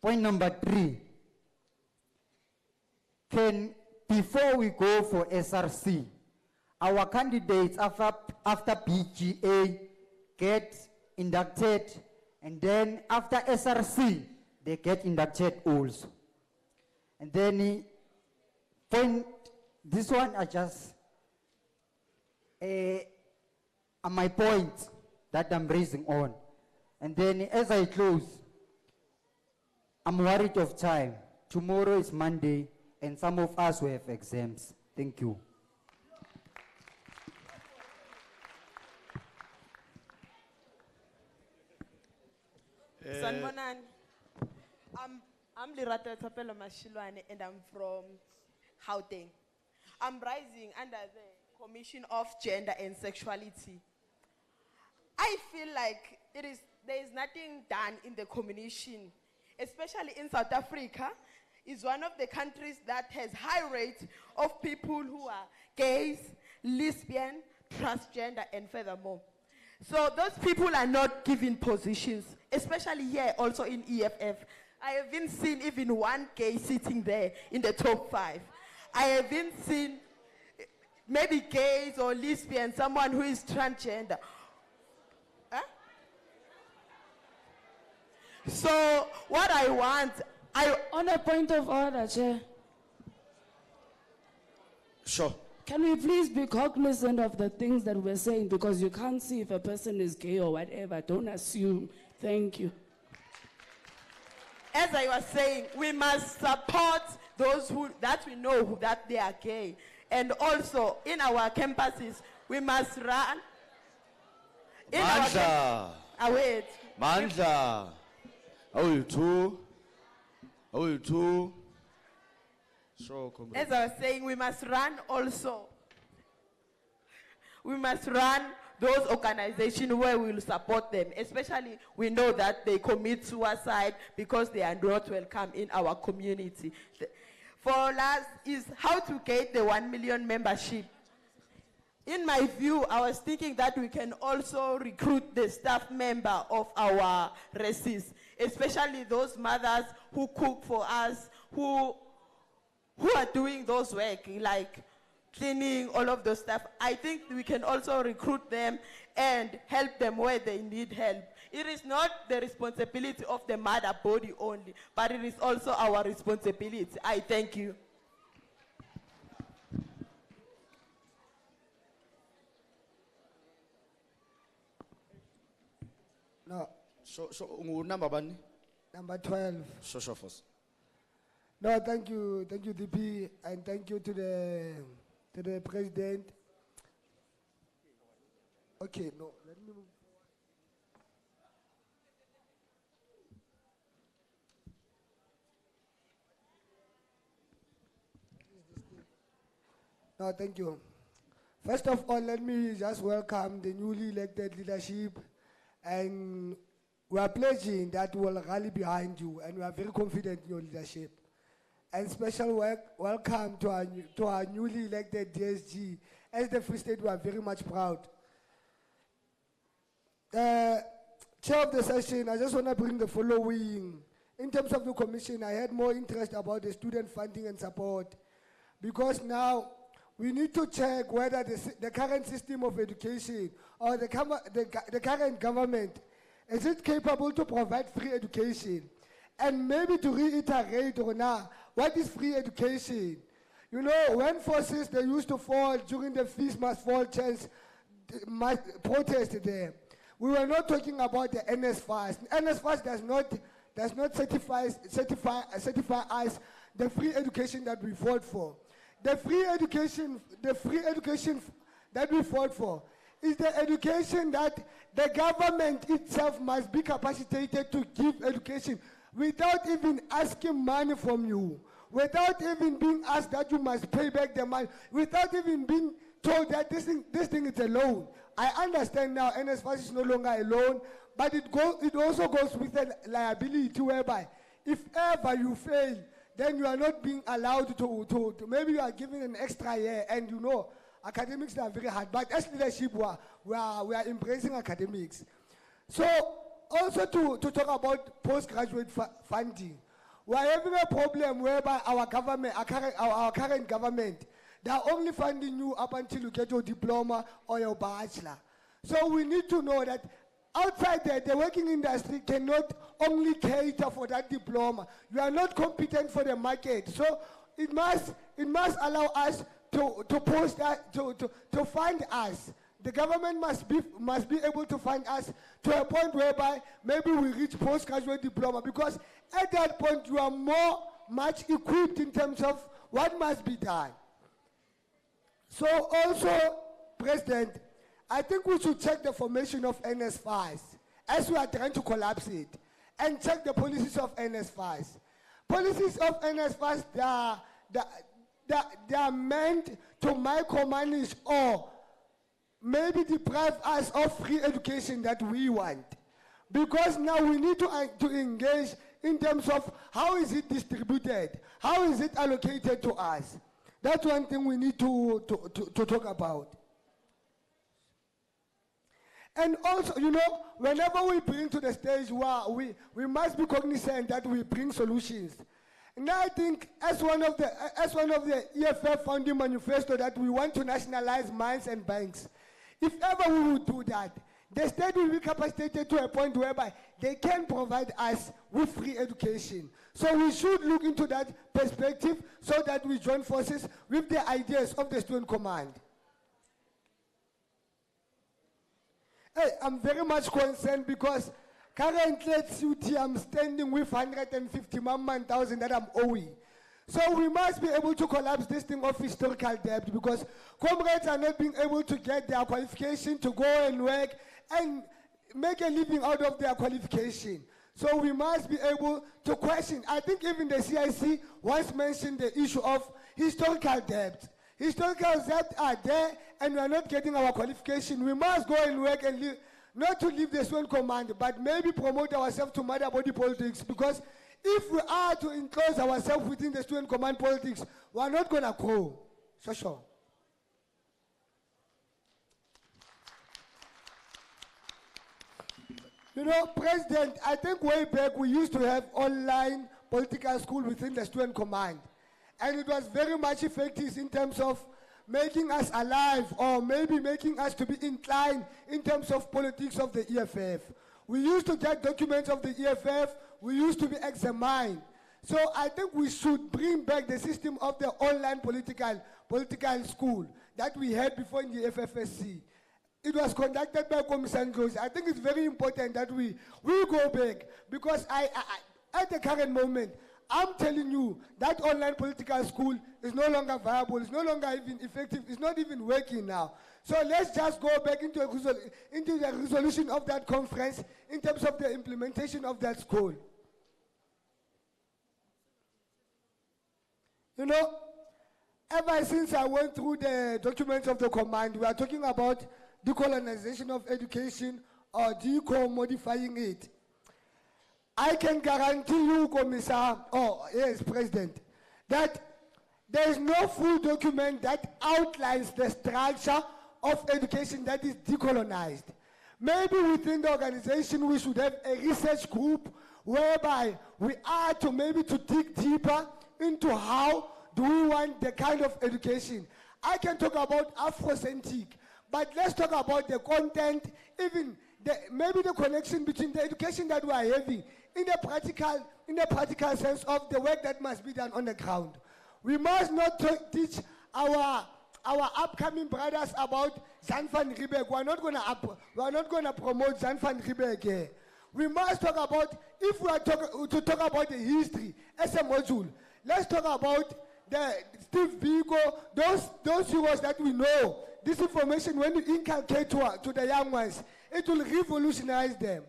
point number 3, before we go for SRC, our candidates after BGA get inducted, and then after SRC, they get inducted also. And then this one are just my point that I'm raising on. And then as I close, I'm worried of time. Tomorrow is Monday, and some of us will have exams. Thank you. Sanbonan, I'm Lirato Topelo Mashilwane, and I'm from Gauteng. I'm rising under the Commission of Gender and Sexuality. I feel like there is nothing done in the commission, especially in South Africa. Is one of the countries that has high rate of people who are gays, lesbian, transgender, and furthermore. So those people are not given positions, especially here also in EFF. I haven't seen even one gay sitting there in the top 5. I haven't seen maybe gays or lesbian, someone who is transgender. Huh? So what I want, on a point of order, Chair. Sure. Can we please be cognizant of the things that we're saying, because you can't see if a person is gay or whatever. Don't assume. Thank you. As I was saying, we must support those that we know that they are gay. And also, in our campuses, we must run. Mandla. Wait. Mandla. Sure, as I was saying, we must run also. We must run those organizations where we will support them, especially we know that they commit suicide because they are not welcome in our community. For us is how to get the 1 million membership. in my view, I was thinking that we can also recruit the staff member of our races, especially those mothers who cook for us, who are doing those work, like cleaning, all of those stuff. I think we can also recruit them and help them where they need help. It is not the responsibility of the mother body only, but it is also our responsibility. I thank you. No, So, number one? number 12. Sure, first. No, thank you, DP, and thank you to the president. Okay, no, let me move. No, thank you. First of all, let me just welcome the newly elected leadership, and we are pledging that we will rally behind you, and we are very confident in your leadership. And special welcome to our newly elected DSG. As the Free State, we are very much proud. Chair of the session, I just want to bring the following. In terms of the commission, I had more interest about the student funding and support, because now we need to check whether the current system of education or the current government, is it capable to provide free education? And maybe to reiterate or not, what is free education? You know, when forces, they used to fall during the Fees Must Fall chance protest there, we were not talking about the NSFAS. NSFAS does not certify us the free education that we fought for. The free education that we fought for is the education that the government itself must be capacitated to give education without even asking money from you, without even being asked that you must pay back the money, without even being told that this thing is a loan. I understand now NSFAS is no longer a loan, but it also goes with a liability whereby if ever you fail, then you are not being allowed to maybe you are given an extra year, and you know, academics are very hard, but as leadership, we are embracing academics. So, also to talk about postgraduate funding, we are having a problem whereby our current government, they are only funding you up until you get your diploma or your bachelor. So we need to know that outside there, the working industry cannot only cater for that diploma. You are not competent for the market. So it must allow us to fund us. The government must be able to fund us to a point whereby maybe we reach postgraduate diploma, because at that point you are much equipped in terms of what must be done. So also, President, I think we should check the formation of NSFAS as we are trying to collapse it, and check the policies of NSFAS. Policies of NSFAS, they are meant to micromanage or maybe deprive us of free education that we want. Because now we need to engage in terms of how is it distributed, how is it allocated to us. That's one thing we need to talk about. And also, you know, whenever we bring to the stage, we must be cognizant that we bring solutions. And I think as one of the EFF founding manifesto that we want to nationalize mines and banks, if ever we would do that, the state will be capacitated to a point whereby they can provide us with free education. So we should look into that perspective so that we join forces with the ideas of the Student Command. Hey, I'm very much concerned because currently at CUT I'm standing with 150,000 that I'm owing. So we must be able to collapse this thing of historical debt, because comrades are not being able to get their qualification to go and work and make a living out of their qualification. So we must be able to question. I think even the CIC once mentioned the issue of historical debt. Historical debt are there and we are not getting our qualification. We must go and work and live, not to leave the Student Command, but maybe promote ourselves to mother body politics, because if we are to enclose ourselves within the Student Command politics, we are not going to grow. So sure. You know, President, I think way back we used to have online political school within the student command. And it was very much effective in terms of making us alive or maybe making us to be inclined in terms of politics of the EFF. We used to get documents of the EFF, we used to be examined. So I think we should bring back the system of the online political school that we had before in the FFSC. It was conducted by Commissioner Gross. I think it's very important that we go back because at the current moment, I'm telling you that online political school is no longer viable, it's no longer even effective, it's not even working now. So let's just go back into the resolution of that conference in terms of the implementation of that school. You know, ever since I went through the documents of the command, we are talking about decolonization of education or deco-modifying it. I can guarantee you, President, that there is no full document that outlines the structure of education that is decolonized. Maybe within the organization we should have a research group whereby we are to dig deeper into how do we want the kind of education. I can talk about Afrocentric, but let's talk about the content, even maybe the connection between the education that we are having in the practical sense of the work that must be done on the ground. We must not teach our upcoming brothers about Jan van Riebeeck. We're not gonna promote Jan van Riebeeck here. We must talk about, if we are to talk about the history as a module, let's talk about the Steve Biko, those heroes that we know. This information, when you inculcate to the young ones, it will revolutionize them.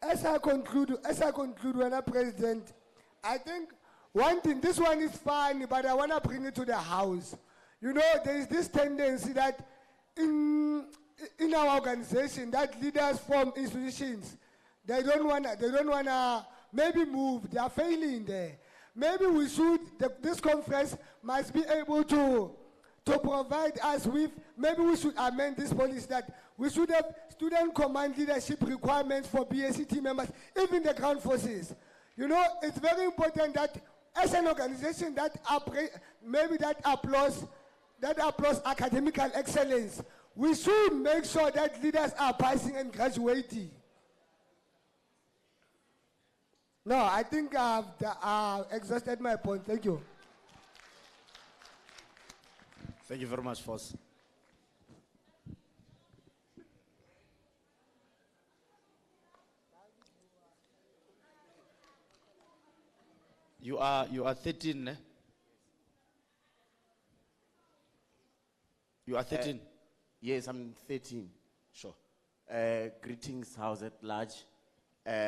As I conclude, Madam President, I think one thing, this one is fine, but I want to bring it to the House. You know, there is this tendency that in our organization, that leaders from institutions, they don't wanna maybe move, they are failing there. Maybe we should, this conference must be able to provide us with, maybe we should amend this policy that we should have student command leadership requirements for BACT members, even the ground forces. You know, it's very important that as an organization that applauds academical excellence, we should make sure that leaders are passing and graduating. No, I think I've exhausted my point. Thank you. Thank you very much, Foss. You are 13, ne? You are 13? Yes, I'm 13. Sure. Greetings, House at Large.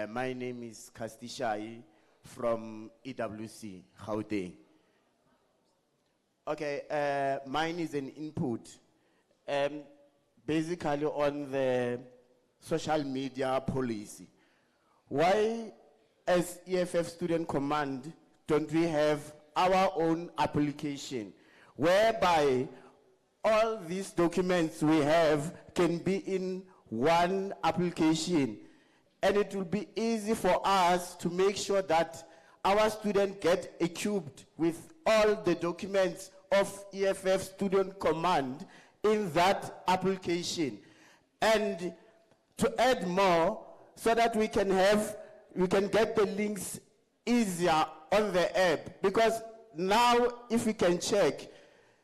My name is Kastishai from EWC, Gauteng. Okay, mine is an input. Basically on the social media policy. Why, as EFF Student Command, don't we have our own application whereby all these documents we have can be in one application, and it will be easy for us to make sure that our students get equipped with all the documents of EFF Student Command in that application. And to add more, so that we can get the links easier on the app, because now if we can check,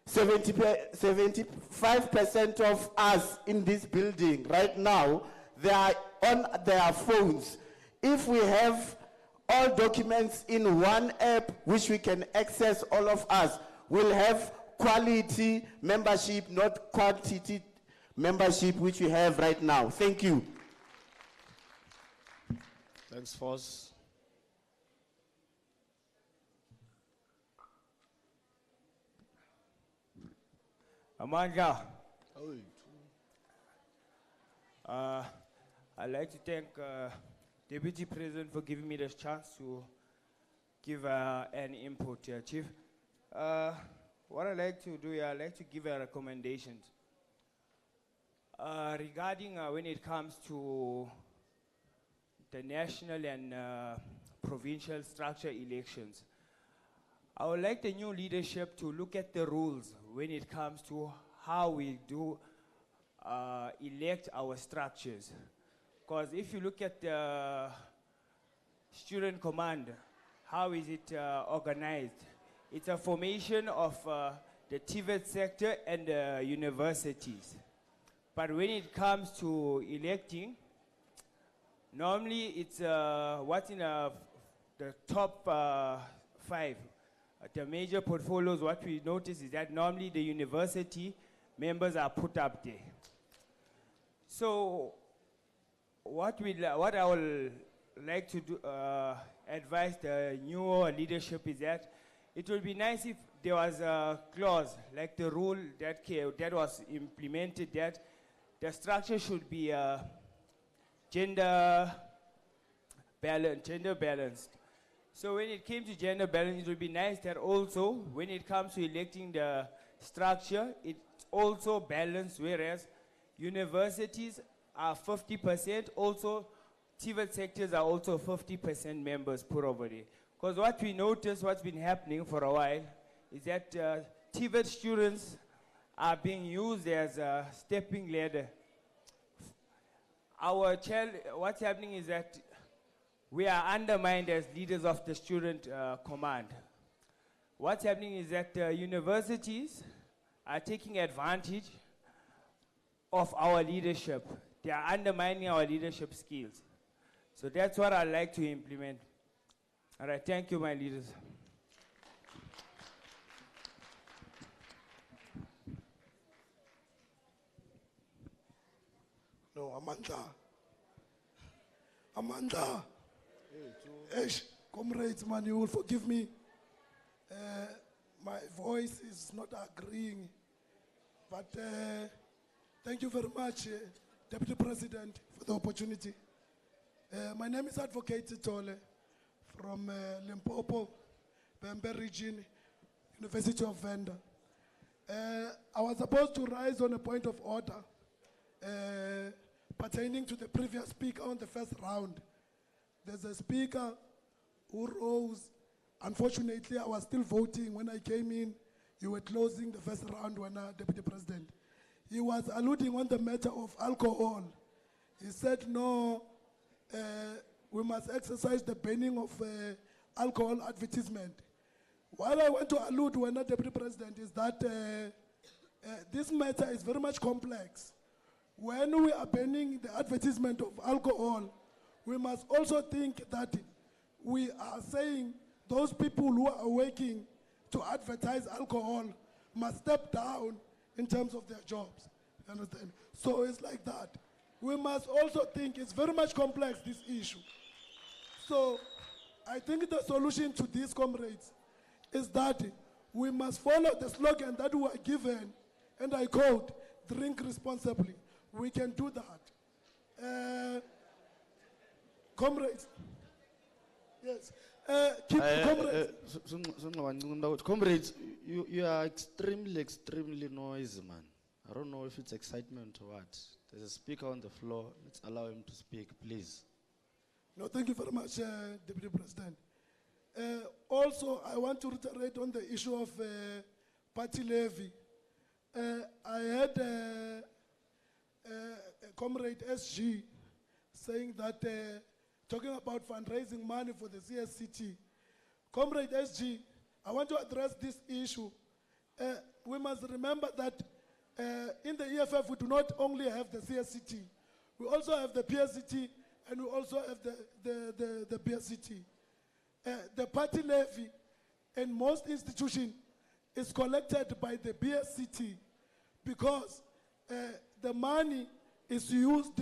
75% of us in this building right now, they are on their phones. If we have all documents in one app which we can access, all of us will have quality membership, not quantity membership, which we have right now. Thank you. Thanks, Foss. Amandla. I'd like to thank Deputy President for giving me this chance to give an input here, Chief. What I like to do, I like to give a recommendation. Regarding when it comes to the national and provincial structure elections, I would like the new leadership to look at the rules when it comes to how we do elect our structures. Because if you look at the student command, how is it organized? It's a formation of the TVET sector and the universities. But when it comes to electing, normally it's what's in the top 5. The major portfolios, what we notice is that normally the university members are put up there. So what I will like to do, advise the new leadership is that it would be nice if there was a clause, like the rule that was implemented, that the structure should be gender balanced. So when it came to gender balance, it would be nice that also, when it comes to electing the structure, it's also balanced, whereas universities are 50%, also TVET sectors are also 50% members put over there. Because what we noticed, what's been happening for a while, is that TVET students are being used as a stepping ladder. What's happening is that we are undermined as leaders of the student command. What's happening is that universities are taking advantage of our leadership. They are undermining our leadership skills. So that's what I'd like to implement. All right, thank you, my leaders. No, Amanda. Eish, comrades, man, you will forgive me. My voice is not agreeing. But thank you very much, Deputy President, for the opportunity. My name is Advocate Tole from Limpopo, Bembe region, University of Venda. I was supposed to rise on a point of order pertaining to the previous speaker on the first round. There's a speaker who rose. Unfortunately, I was still voting when I came in. You were closing the first round when Deputy President. He was alluding on the matter of alcohol. He said, no, we must exercise the banning of alcohol advertisement. What I want to allude when Deputy President is that this matter is very much complex. When we are banning the advertisement of alcohol, we must also think that we are saying those people who are working to advertise alcohol must step down in terms of their jobs. You understand? So it's like that. We must also think it's very much complex, this issue. So I think the solution to this, comrades, is that we must follow the slogan that we were given, and I quote, drink responsibly. We can do that. Comrades, yes. Comrades. Comrades, you are extremely noisy, man. I don't know if it's excitement or what. There's a speaker on the floor. Let's allow him to speak, please. No, thank you very much, Deputy President. Also, I want to reiterate on the issue of party levy. I heard Comrade SG saying that, talking about fundraising money for the CSCT. Comrade SG, I want to address this issue. We must remember that in the EFF, we do not only have the CSCT, we also have the PSCT, and we also have the PSCT. The party levy in most institutions is collected by the BSCT because the money is used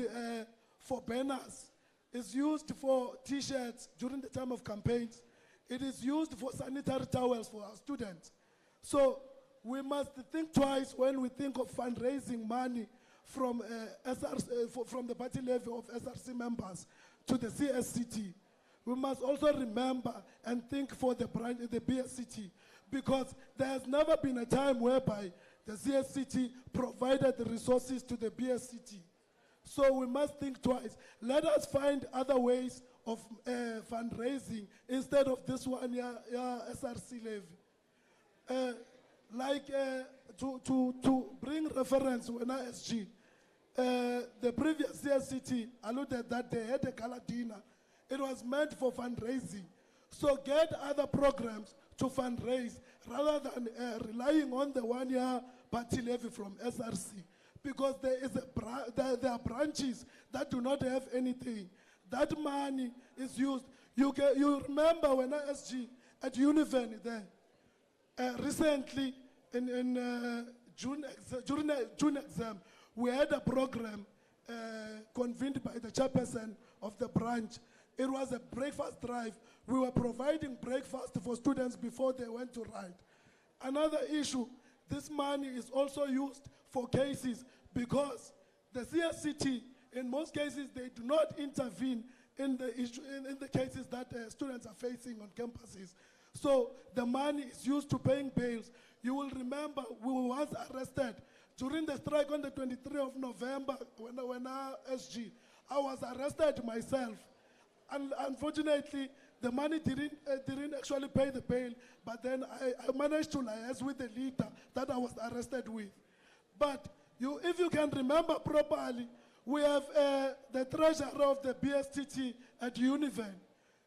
for banners, is used for T-shirts during the time of campaigns. It is used for sanitary towels for our students. So we must think twice when we think of fundraising money from, from the party levy of SRC members to the CSCT. We must also remember and think for the BSCT, because there has never been a time whereby the CSCT provided the resources to the BSCT. So we must think twice. Let us find other ways of fundraising instead of this one, SRC levy. To bring reference when ISG, the previous CSCT alluded that they had a gala dinner. It was meant for fundraising. So get other programs to fundraise rather than relying on the 1 year party levy from SRC. Because there are branches that do not have anything. That money is used. You remember when ISG at Univen there, recently in June exam, we had a program convened by the chairperson of the branch. It was a breakfast drive. We were providing breakfast for students before they went to write. Another issue, this money is also used for cases because the CSCT, in most cases, they do not intervene in the in the cases that students are facing on campuses. So the money is used to paying bails. You will remember we were once arrested during the strike on the 23rd of November when SG. I was arrested myself. And unfortunately, the money didn't actually pay the bail, but then I managed to liaise with the leader that I was arrested with. But if you can remember properly, we have the treasurer of the BSTT at Univen.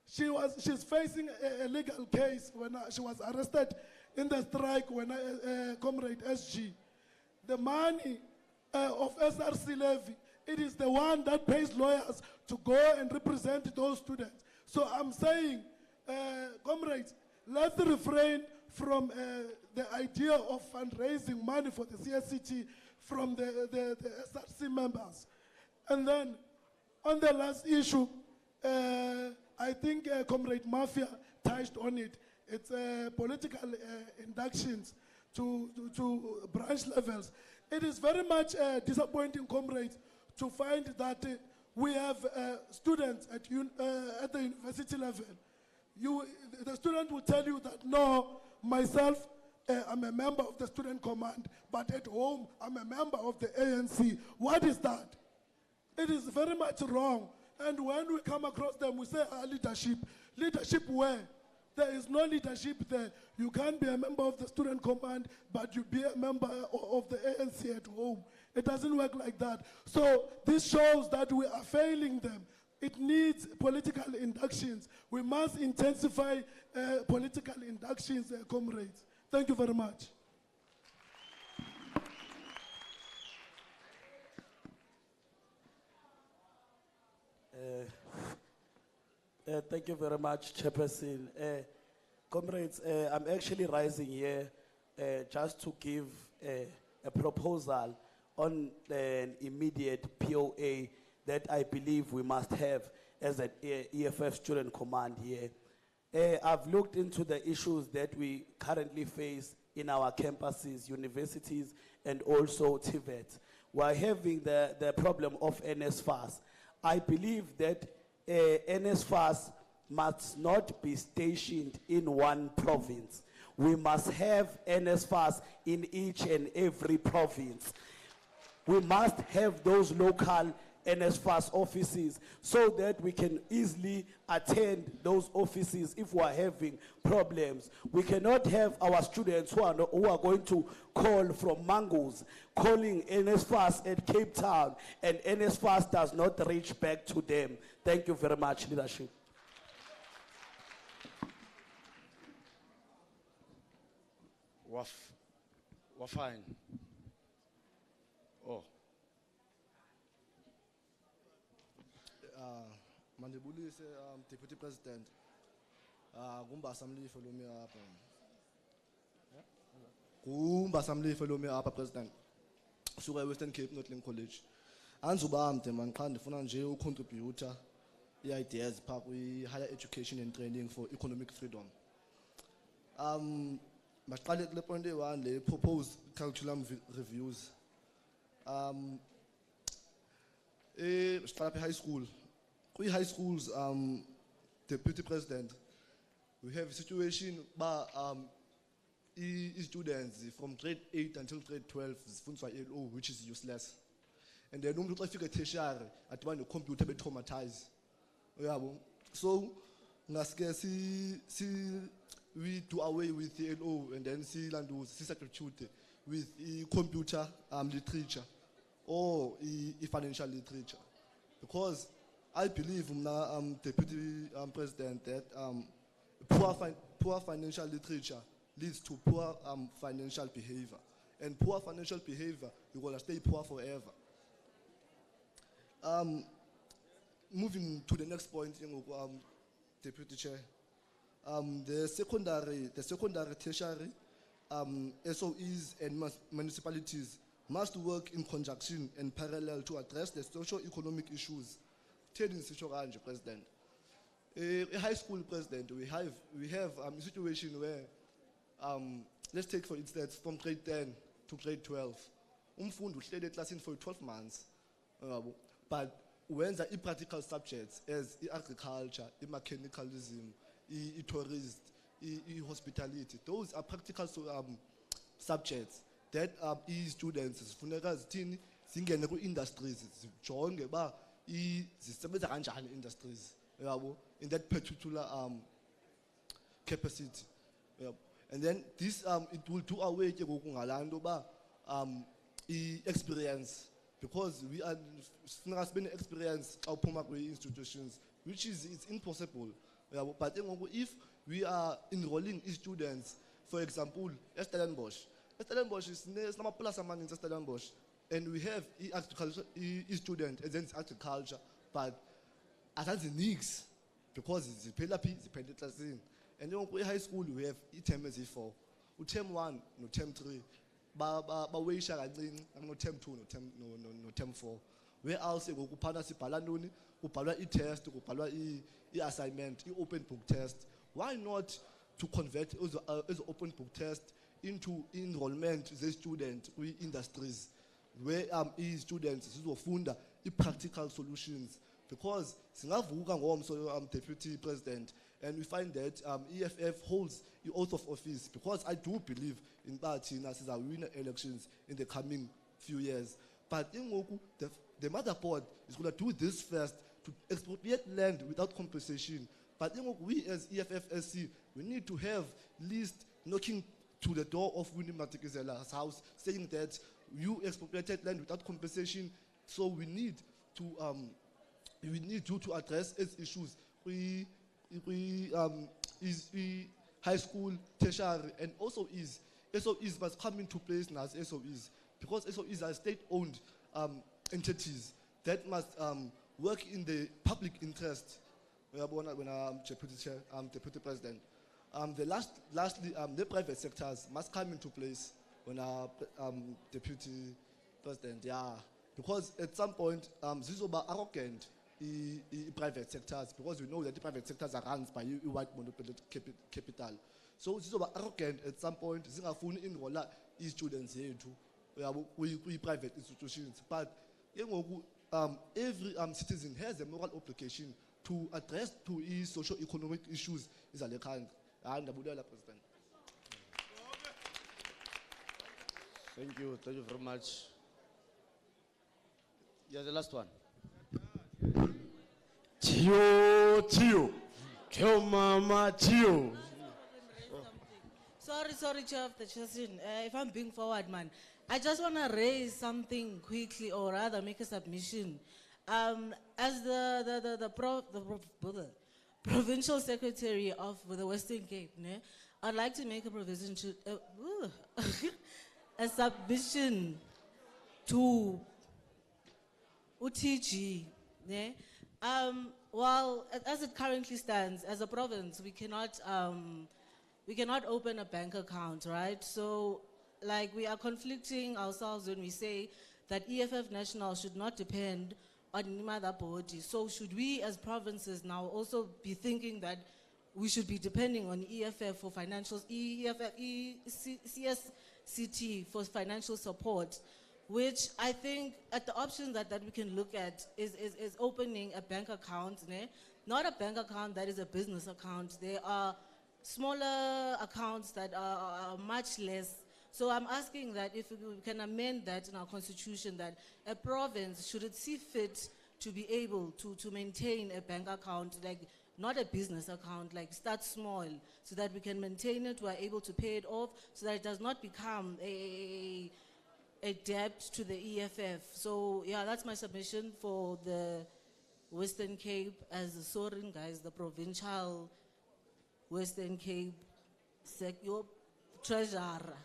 She's facing a legal case when she was arrested in the strike when Comrade SG. The money of SRC levy, it is the one that pays lawyers to go and represent those students. So I'm saying, comrades, let's refrain from the idea of fundraising money for the CSCT from the SRC members. And then, on the last issue, I think Comrade Mafia touched on it. It's political inductions to branch levels. It is very much disappointing, comrades, to find that we have students at the university level. The student will tell you that, no, myself, I'm a member of the student command, but at home, I'm a member of the ANC. What is that? It is very much wrong. And when we come across them, we say, leadership. Leadership where? There is no leadership there. You can't be a member of the student command, but you be a member of the ANC at home. It doesn't work like that. So this shows that we are failing them. It needs political inductions. We must intensify political inductions, comrades. Thank you very much. Thank you very much, Chairperson. Comrades, I'm actually rising here just to give a proposal on an immediate POA that I believe we must have as an EFF student command here. I've looked into the issues that we currently face in our campuses, universities, and also TVET. We're having the problem of NSFAS. I believe that NSFAS must not be stationed in one province. We must have NSFAS in each and every province. We must have those local NSFAS offices so that we can easily attend those offices if we are having problems. We cannot have our students who are going to call from Mangoes, calling NSFAS at Cape Town, and NSFAS does not reach back to them. Thank you very much, leadership. Fine. Oh. Mandibulise, Deputy President. Gumba Assembly follow me up. Gumba Assembly follow me up, President. Suka Western Cape Notling College. Anzuba amte man kan ndifuna nje ucontributor ideas pha kwi higher education and training for economic freedom. Maqale kule point e1 le proposed curriculum reviews. Start high school. We high schools, Deputy President, we have a situation, but students from grade 8 until grade 12 zifundiswa i-LO, which is useless. And then umuntu xa efika tertiary adibana necomputer be-traumatize. Uyabo? So we do away with the LO and then substitute with computer literature or financial literature. Because I believe, Deputy President, that poor financial literature leads to poor financial behavior. And poor financial behavior, you're going to stay poor forever. Moving to the next point, Deputy Chair. The secondary, tertiary, SOEs and municipalities must work in conjunction and parallel to address the socio-economic issues. President. A high school president, we have a situation where, let's take for instance, from grade 10 to grade 12, umfundi uhleli classini for 12 months, but when the practical subjects as agriculture, mechanicalism, tourism, hospitality, those are practical subjects that students zifuneka zithini zingene ku-industries zijonge ba zisebenza kanjani industries in that particular capacity. And then this it will do away ke ngoku ngalaa nto ba experience, because we are sibe experience xa uphuma kwi-institutions, which is it's impossible. But if we are enrolling students, for example, Stellenbosch is plus amaninzi Stellenbosch, and we have agriculture student and then agriculture, but asazi nix because ziphela phi ziphela eklasini. And then high school we have term ezi-4, term 1 no term 3 baweyisha kancinci, no term 2 no term 4, where else ngoku phana sibhala ntoni, kubhalwa i-test, kubhalwa i-assignment, i-open book test. Why not to convert as open book test into enrollment ze-student kwi-industries where students zizofunda i-practical solutions? Because singavuka ngomso, Deputy President, and we find that EFF holds the oath of office, because I do believe in Thina siza win elections in the coming few years. But the motherboard is going to do this first, to expropriate land without compensation. But we as EFFSC, we need to have list knocking to the door of Winnie Matikizela's house saying that you expropriated land without compensation. So we need you to address its issues. High school, tertiary, and also SOEs must come into place now as SOEs, because SOEs are state-owned entities that must work in the public interest. When I'm Deputy President, lastly, the private sectors must come into place when Deputy President. Yeah, because at some point, zizoba arrogant private sectors, because we know that the private sectors are run by white monopoly capital. So zizoba arrogant at some point. Zingafuni enrolla students yethu we private institutions, but every citizen has a moral obligation to address to socio-economic issues is a kind. And President. Thank you very much. Yeah, the last one. Tio, Mama, Tio. Sorry, Chair of the Session. If I'm being forward, man, I just want to raise something quickly, or rather make a submission. As the Provincial Secretary of the Western Cape, I'd like to make a provision to a submission to UTG. Well, as it currently stands, as a province, we cannot open a bank account, right? So, like, we are conflicting ourselves when we say that EFF National should not depend on any other body. So should we as provinces now also be thinking that we should be depending on EFF for financial, CSCT for financial support, which I think at the option that we can look at is opening a bank account, not a bank account that is a business account. There are smaller accounts that are much less So I'm asking that if we can amend that in our constitution, that a province, should it see fit to be able to maintain a bank account, like not a business account, like start small, so that we can maintain it, we're able to pay it off, so that it does not become a debt to the EFF. So yeah, that's my submission for the Western Cape as the Sorin guys, the provincial Western Cape your treasurer.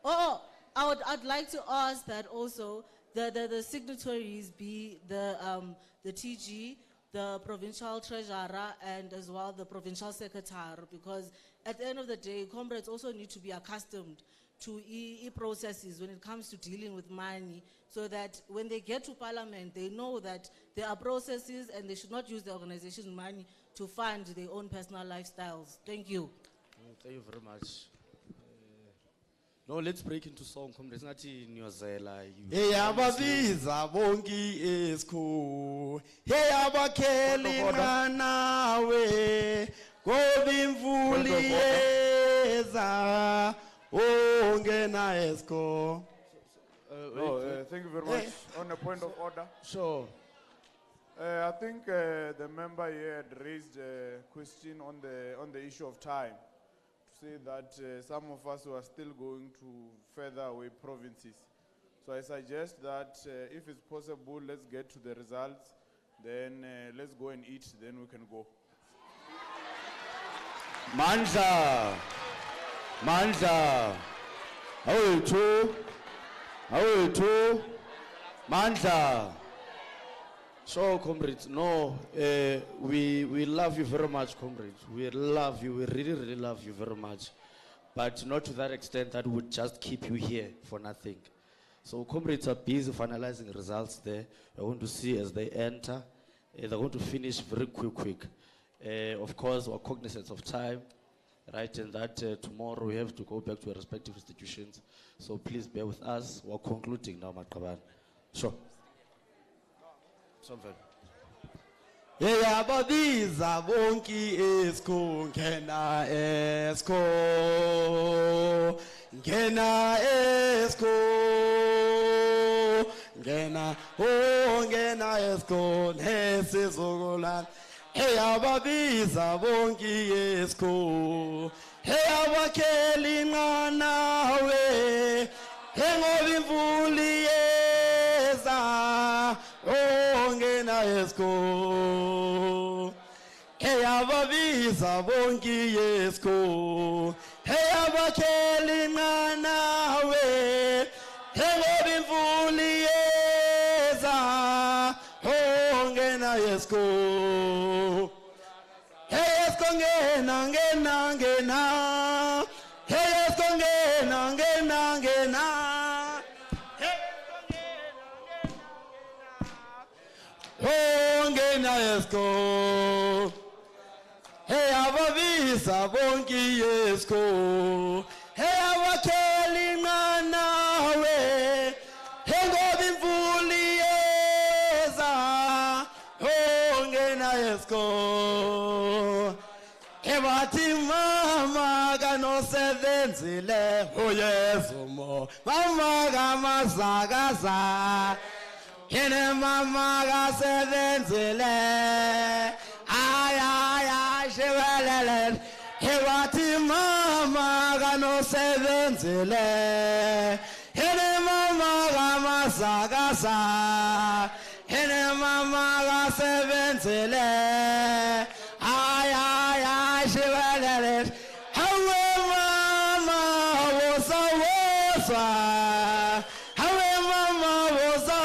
Oh, I'd like to ask that also the signatories be the TG, the provincial treasurer, and as well the provincial secretary, because at the end of the day, comrades also need to be accustomed to processes when it comes to dealing with money, so that when they get to parliament, they know that there are processes and they should not use the organization's money to fund their own personal lifestyles. Thank you. Thank you very much. No, let's break into song. Comrades, nathi niyozela. Hey ababiza bonke esikho. Hey abakheli nawe. Ngoba imvuli yeza. Ongena esikho. Thank you very much. On a point of order. Sure. I think the member here had raised a question on the issue of time. To say that some of us were still going to further away provinces. So I suggest that if it's possible, let's get to the results. Then let's go and eat. Then we can go. Manja. How will you? Manja. So, comrades, no, we love you very much, comrades. We love you. We really, really love you very much. But not to that extent that would just keep you here for nothing. So, comrades are busy finalizing results there. I want to see as they enter. They're going to finish very quick. Of course, we're cognizant of time, right? And that tomorrow we have to go back to our respective institutions. So, please bear with us. We're concluding now, Makaban. Sure. Something. Hey ababiza bonke esikho ngena esikho nesizokolana. Hey ababiza bonke esikho. Hey abakheli nawe. Hey ngoba imvuli yeza. Ongena esikho. Hey ababiza bonke esikho. Hey abakheli nawe. Hey ngoba imvuli yeza. Ongena esikho. Hey esikho ngena. Hey esikho ngena. Ongena esikho. Hey ababiza bonke esikho. Hey abakheli nawe. Hey ngoba imvuli yeza. Ongena esikho. Ebathi mama kanosebenzile uyezumo. Mama kamazakaza. Hine mama kasebenzile. Ay shebelele. Ebathi mama kanosebenzile. Hine mama kamazakaza. Hine mama kasebenzile. Ay shebelele. Hawe mama wosa. Hawe mama wosa.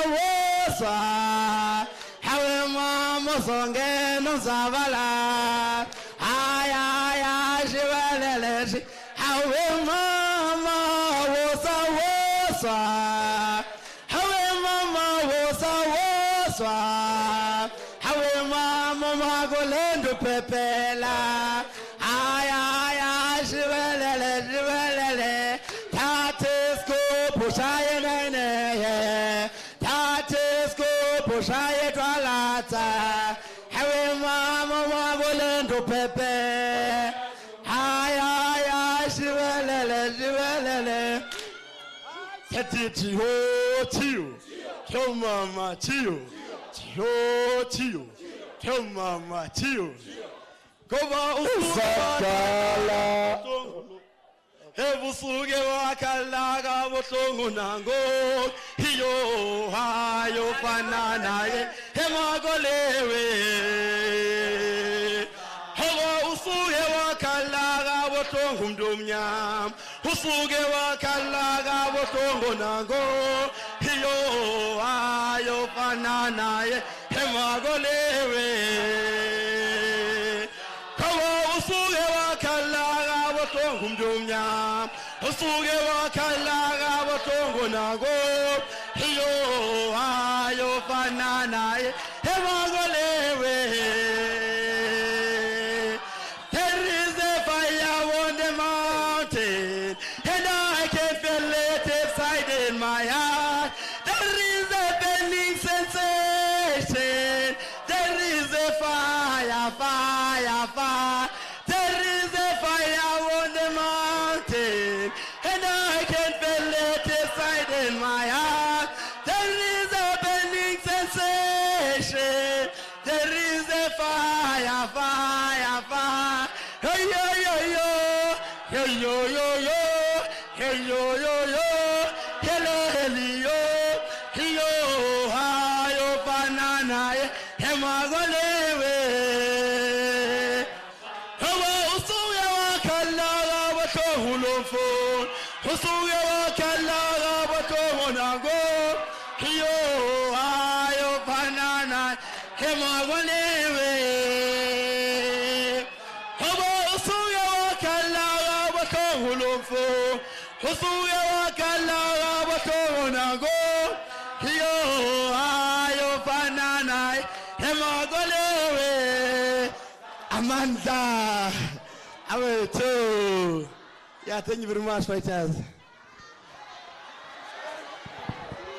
Hawe mama songena zavala. Ay shebelele. Hawe mama wosa. Hawe mama wosa. Hawe mama magolendo pepela. Ay shebelele. Tatesko pushaye nene. Pushaye twalata. Hawe mama magolendo pepe. Ay shebelele. Tati Tio Tio. Tio Mama Tio. Tio Tio. Tio Mama Tio. Goba Usakala. Ebusuke wakalaga botongo nango. Hiyo hayo fanana ye. Hemagolewe. Hewa usuke wakalaga botongo mdomnyam. Usuke wakalaga botongo nango. Hiyo hayo fanana ye. Hemagolewe. Hewa usuke wakalaga botongo mdomnyam. Usuke wakalaga botongo nango. Hiyo hayo fanana ye. Hemagolewe. There is a fire on the mountain, and I can feel it inside in my heart. There is a burning sensation. There is a fire, fire, fire. There is a fire on the mountain, and I can feel it inside in my heart. There is a burning sensation. There is a fire, fire, fire. Hey yo yo yo, hey yo yo yo, hey yo yo yo, hello hello yo, hey yo hayo banana, hemagolewe. Hawa usuya wakalaga watohulofo, usuya wakalaga watohonago, hey yo hayo banana, hemagolewe. Usuya wakalaga watohonago. Hiyo hayo banana. Hemagolewe. Amanda. Awe too. Yeah, thank you very much, fighters.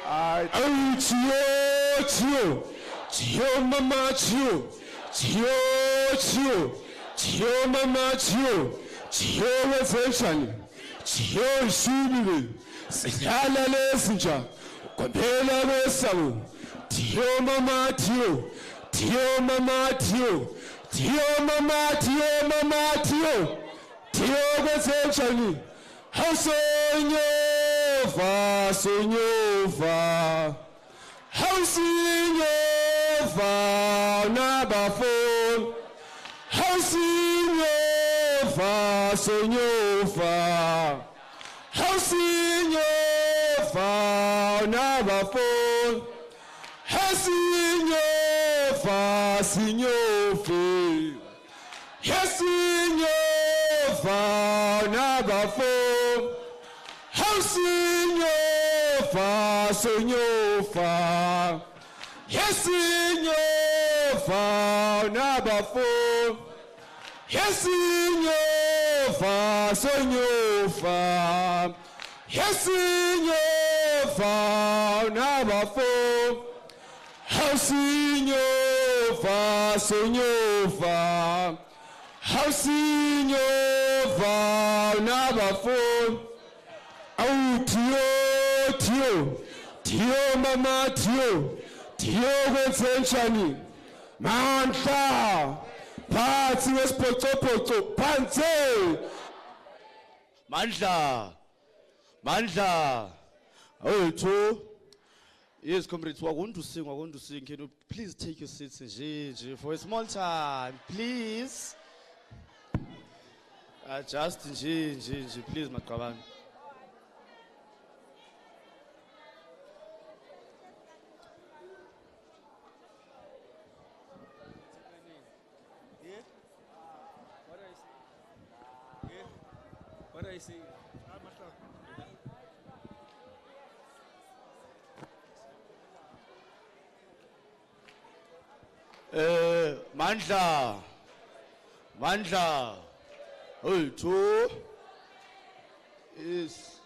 Oh, Chio, Chio. Chio, Mama, Chio. Chio, Chio. Chio, Mama, Chio. Chio, essentially. Chio, Shibili. Signala Lessenger. Kwabela Wesamu. Tio, Mama, Tio. Tio, Mama, Tio. Tio, Mama, Tio, Mama, Tio. Tio, essentially. How Señova, Señova. How Señova, Nabafon. How Señova, Señova. How Señova, Nabafon. How Señova, Señofe. How Señova, Nabafon. How Señova, Señofa. Yes, Señofa, Nabafon. Yes, Señofa, Señofa. Yes, Señofa, Nabafon. How Señofa, Señofa. How Señofa, Nabafon. Oh, Tio, Tio, Tio, Mama, Tio, Tio, Vincentiani, Manta, Pati, Poto, Pante, Mandla. Mandla. Oh, Tio. Yes, comrades, we're going to sing. Can you please take your seats for a small time, please? Just please, Makaban. What do I say? Mandla. Oh, two. Yes.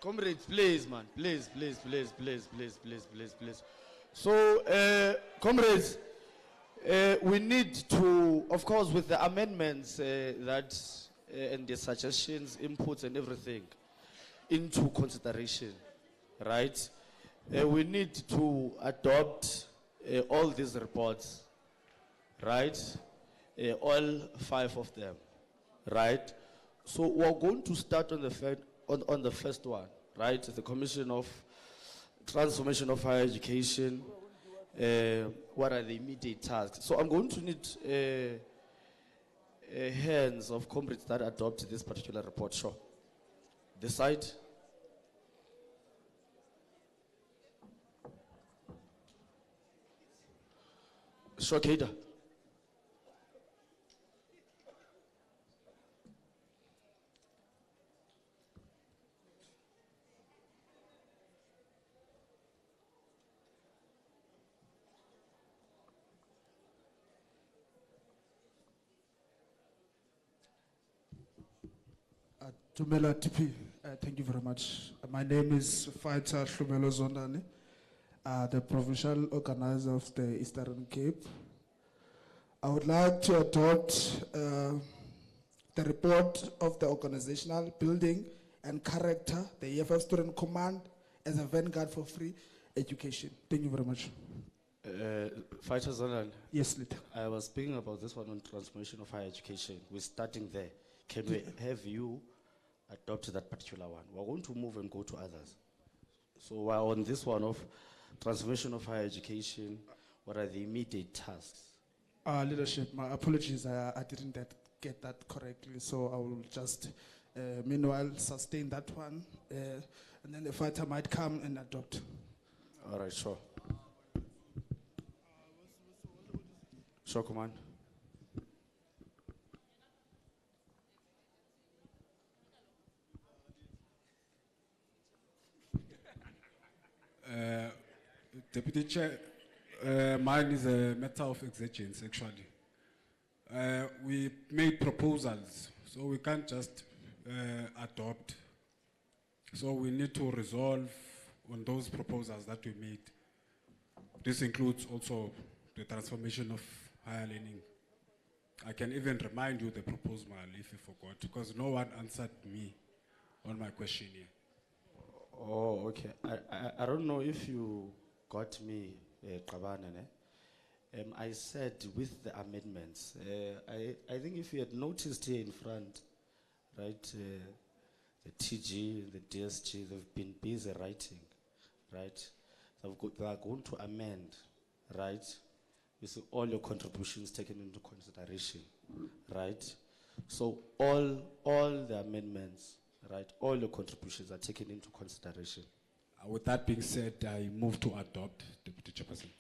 Comrades, please, man. Please. So, comrades, we need to, of course, with the amendments and the suggestions, inputs and everything, into consideration, right? We need to adopt all these reports, right? All 5 of them, right? So we're going to start on the first one, right? The Commission of Transformation of Higher Education. What are the immediate tasks? So I'm going to need hands of comrades that adopt this particular report. Sure. This side. Sure, Keita. Tumela TP, thank you very much. My name is Fighter Hlumelo Zondani, the provincial organizer of the Eastern Cape. I would like to adopt the report of the organizational building and character, the EFF Student Command, as a vanguard for free education. Thank you very much. Fighter Zonal. Yes, leader. I was speaking about this one on transformation of higher education. We're starting there. Can we have you adopt that particular one? We're going to move and go to others. So we're on this one of transformation of higher education. What are the immediate tasks? Leadership, my apologies, I didn't get that correctly, so I will just, meanwhile, sustain that one, and then the fighter might come and adopt. All right, sure. Sure, Command. Deputy Chair, mine is a matter of exigence, actually. We made proposals, so we can't just adopt. So we need to resolve on those proposals that we made. This includes also the transformation of higher learning. I can even remind you the proposal if you forgot, because no one answered me on my question here. Oh, okay. I don't know if you got me, Qabana. I said with the amendments. I think if you had noticed here in front, right, the TG, the DSG, they've been busy writing, right? They are going to amend, right? You see all your contributions taken into consideration, right? So all the amendments, right, all your contributions are taken into consideration. With that being said, I move to adopt, Deputy Chairperson.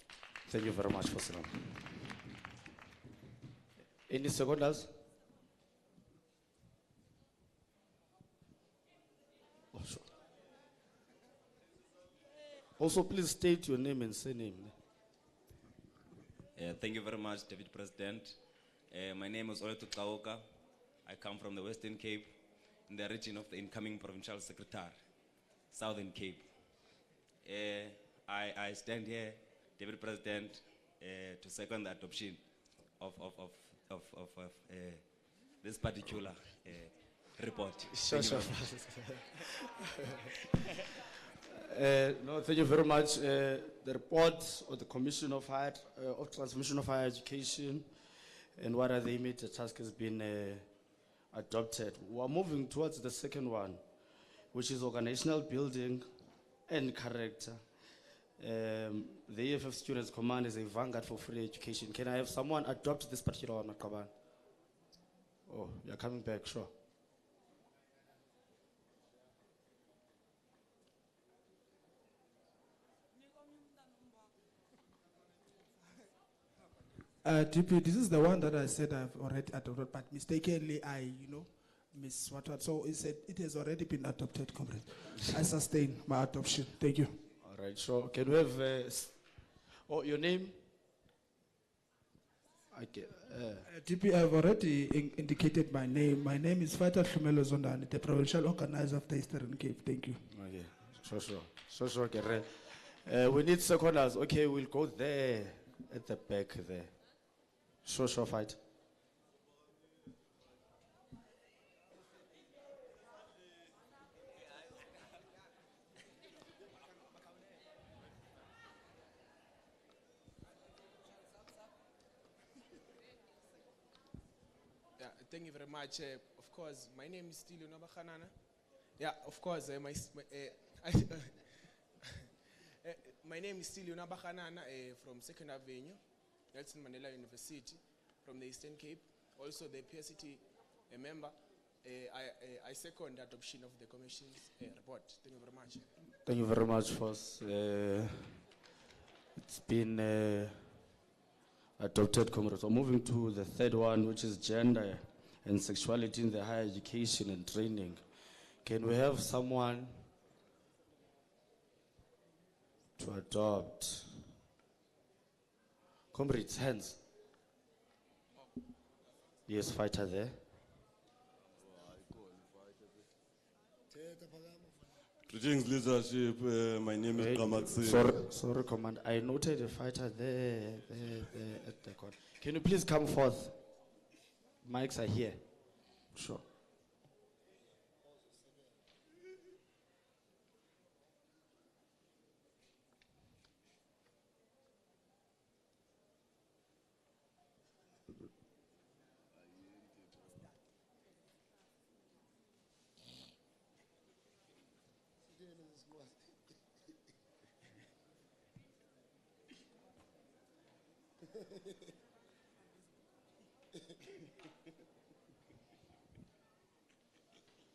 Thank you very much for saying. Any seconders? Oh, sure. Also, please state your name and surname. Thank you very much, Deputy President. My name is Oleto Kaoka. I come from the Western Cape, in the region of the incoming Provincial Secretary, Southern Cape. I stand here, Deputy President, to second the adoption of this particular report. Sure, Thank you sure. very much. No, thank you very much. The report of the Commission of Transformation of Higher Education and what are the immediate tasks has been adopted. We are moving towards the second one, which is organizational building and character. The EFF Students Command is a vanguard for free education. Can I have someone adopt this particular one, Makaban? Oh, you're coming back, sure. DP, this is the one that I said I've already adopted, but mistakenly I, miss what. So it has already been adopted, comrade. I sustain my adoption. Thank you. All right, sure. Can we have, oh, your name? Okay. DP, I've already indicated my name. My name is Fighter Hlumelo Zondani, the provincial organizer of the Eastern Cape. Thank you. Okay, sure, Gere. We need seconders. Okay, we'll go there, at the back there. Sure, fight. Thank you very much. Of course, my name is still Unabakhanana. Yeah, of course, my name is still Unabakhanana from Second Avenue, Nelson Mandela University, from the Eastern Cape. Also the PSCT member. I second the adoption of the Commission's report. Thank you very much. Thank you very much, Foss. It's been adopted, comrades. We're moving to the third one, which is gender and sexuality in the higher education and training. Can we have someone to adopt? Comrades, hands. Yes, fighter there. Greetings, leadership. My name is Kamatsi. Sorry, Command. I noted a fighter there at the court. Can you please come forth? Mics are here. Sure.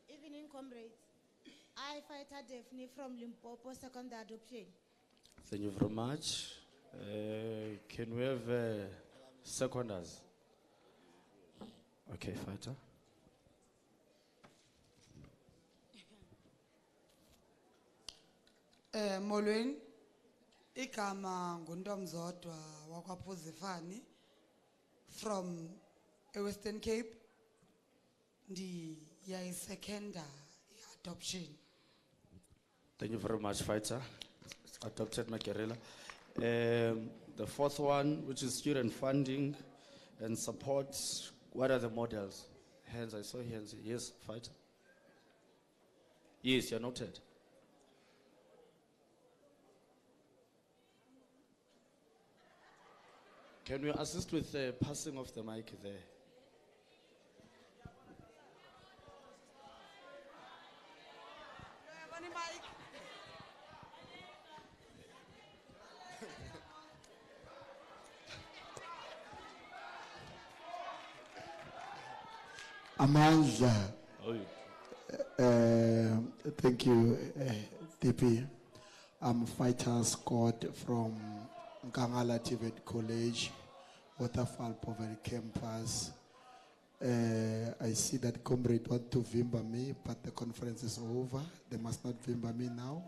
Evening, comrades. I, Fighter Daphne from Limpopo, second the adoption. Thank you very much. Can we have seconders? Okay, fighter. Molweni, igama nguNtomzodwa wakwaPhuzifani from Western Cape. Ndiyayisekenda i-adoption. Thank you very much, fighter. Adopted Makerela. The fourth one, which is student funding and support. What are the models? Hands, I saw hands. Yes, fighter. Yes, you're noted. Can you assist with the passing of the mic there? Amandla. Thank you, DP. I'm Fighter Scott from Nkangala TVET College, Waterfall Poverty Campus. I see that comrade want to vimba me, but the conference is over. They must not vimba me now.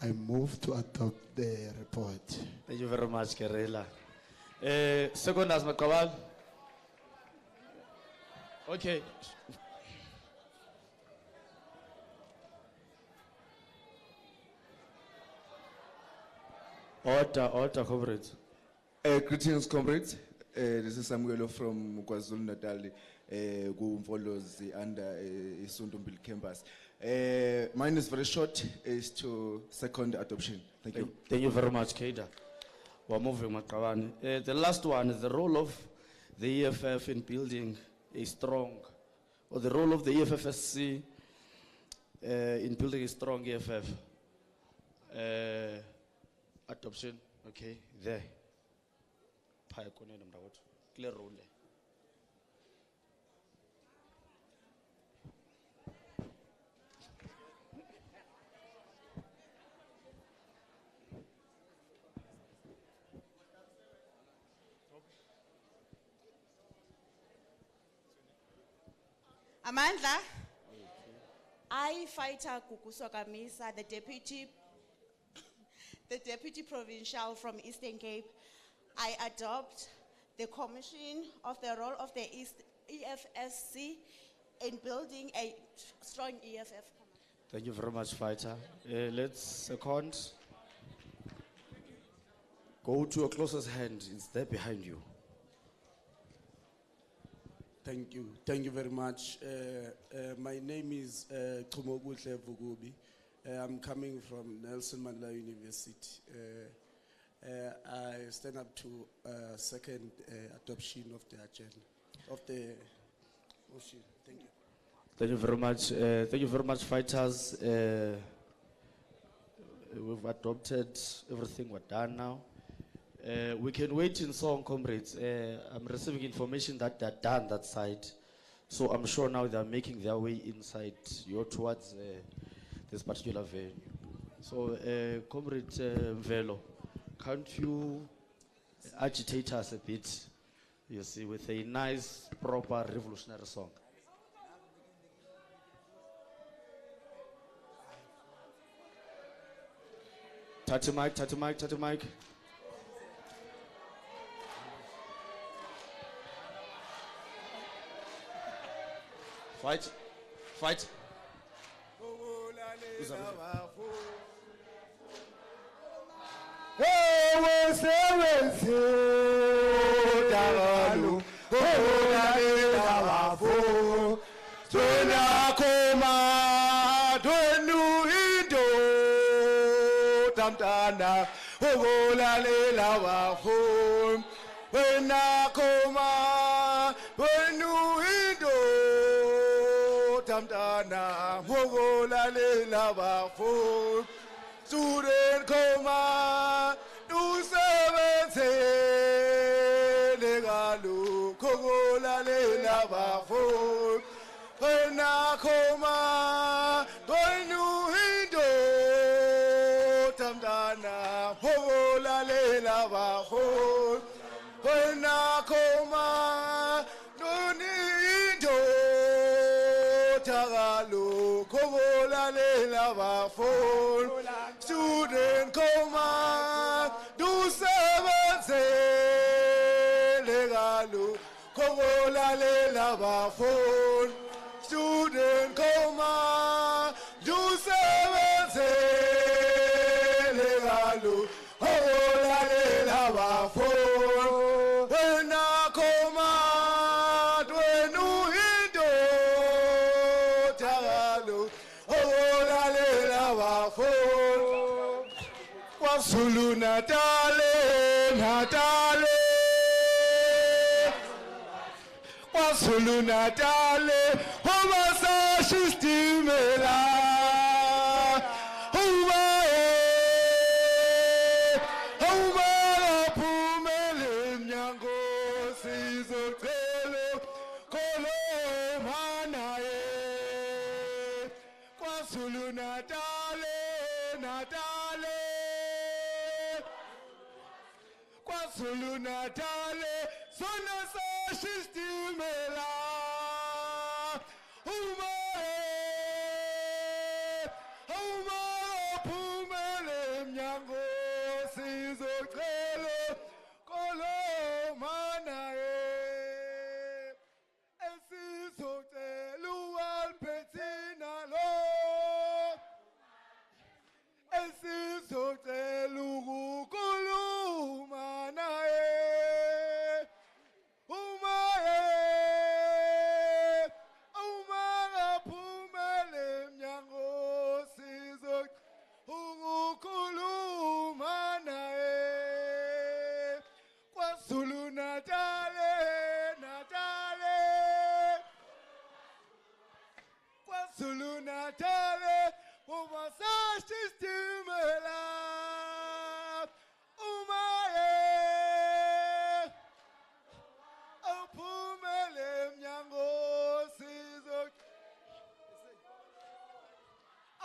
I move to adopt the report. Thank you very much, Kerela. Second as Makawal. Okay. Order, comrades. Greetings, comrades. This is Samuel from KwaZulu-Natal, Gumfolozi under Isundumbil campus. Mine is very short, is to second adoption. Thank you. Thank you very much, Keida. We're moving, Makawani. The last one is the role of the EFF in building a strong, or the role of the EFFSC in building a strong EFF. Adoption, okay, there. Clear role. Amandla, I, Fighter Kukuswa Kamisa, the Deputy Provincial from Eastern Cape, I adopt the commission of the role of the EFSC in building a strong EFF. Thank you very much, Fighter. Let's second. Go to your closest hand. It's there behind you. Thank you very much. My name is Tumogutle Vugubi. I'm coming from Nelson Mandela University. I stand up to second adoption of the agenda, of the Thank you. Thank you very much. Thank you very much, fighters. We've adopted everything we're done now. We can wait in song, comrades. I'm receiving information that they're done that side. So I'm sure now they're making their way inside, towards this particular venue. So, Comrade Velo, can't you agitate us a bit, you see, with a nice, proper revolutionary song? Tati mic, tati mic, tati mic. Fight, fight. Tamtana, Ogola Lela Wafo, when I come, when you indo, Tamtana, Ogola Lela Wafo, student come, do 7 Legalu, Ogola Lela Wafo, when I come, when you indo. Tamdana, hola lela bajo, hoina koma, nonido, tagalo, hola lela bajo, student koma, do 7 legalo, hola lela bajo, student koma, do 7 Legalu, hola lela bafo, wena koma, dwenu indo, tagalu, hola lela bafo, kwasulu natale, natale, kwasulu natale, homasa shistimela. Zulu Natale, Sona Shistimela, Uma Pumele Nyango, Sizo Kelo, Kolo Manae, Esiso Telual Petina Lo, Esiso Telugu Kolo Manae. Zulu Natale, Natale, Zulu Natale, Umasashi Stimela, Umae, Opumele Myango, Sizo,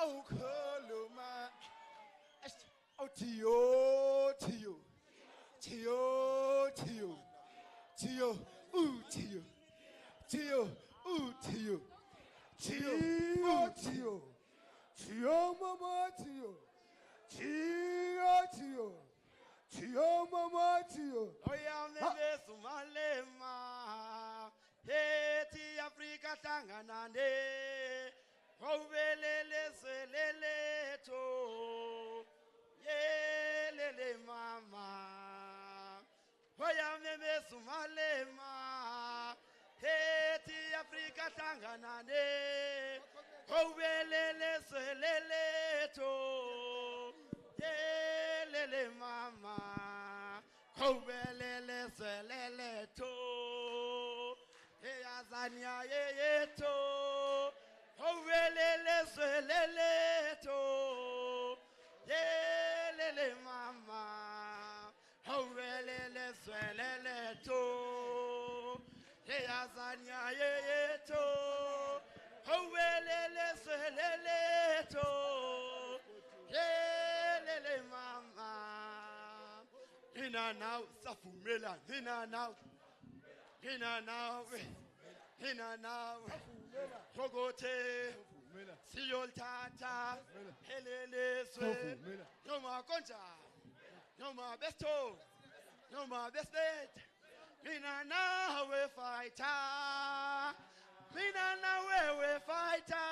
O Koluma, O Tio, Tio. Tio, Tio, Tio, Tio, Tio, Tio, Tio, Tio, Tio, Mama, Tio, Tio, Tio, Tio, Mama, Tio. Oyamele sumalema, heti Afrika tanganane, owelele selele to, yelele mama. Oya meme sumalema, heti Afrika tanganane, owelele selele to, yelele mama, owelele selele to, eyaza zanya yeto owelele zwelele to yelele mama owelele zwelele to zanya yeto owelele zwelele to yelele mama ina now safumela ina now Rogote Siyoltata Heleleswe Noma Concha Noma Besto Noma Bestet Mina now we fighter Mina now we fighter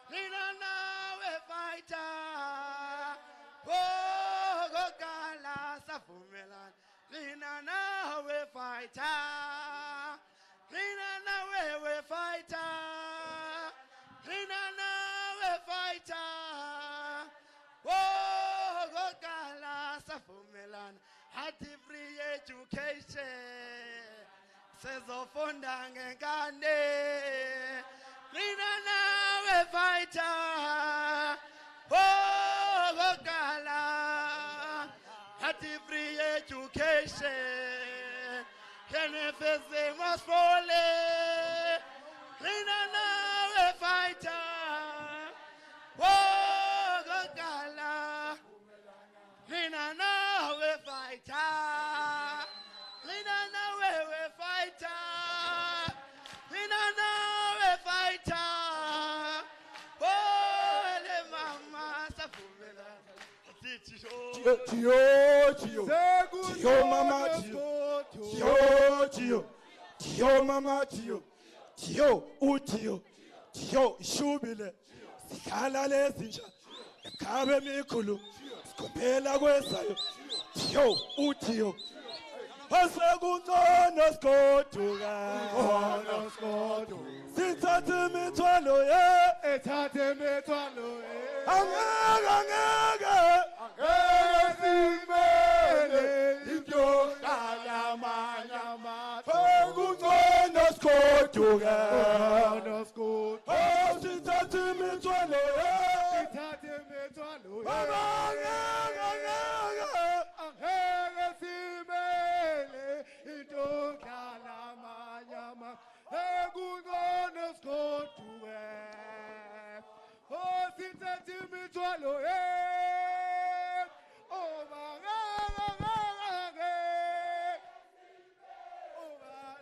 Mina now we fighter Oh Gokala Safumelan Mina now we fighter. Mina now we fighter. Mina now we fighter. Oh, Gokala Safumelan had free education. Says of Fondang and Gandhi. Mina now we fighter. Oh, Gokala. Free education, everything was falling. Lina now a fighter, oh Gokala. Lina now a fighter, Lina now a fighter, Lina now a fighter. Oh, le mama safumela. Tio, mama, Tio, mama, Tio, Utio, Tio, Shubile, Sikala Lesinja, Kabe Mikulu, Scopela Guesayo, Tio, Utio. Segundo nos kotuga, nos kotuga. Sitate metwalo ye, etate metwalo ye. Angega, simele, ibyo kalamanyama. Segundo nos kotuga, nos kotuga. Sitate metwalo ye, etate metwalo ye. Angega simele. Kalamanyama, Egunonos Kotuwe, Oh, Sintati Mitwalo, Oh, Mangage, Oh,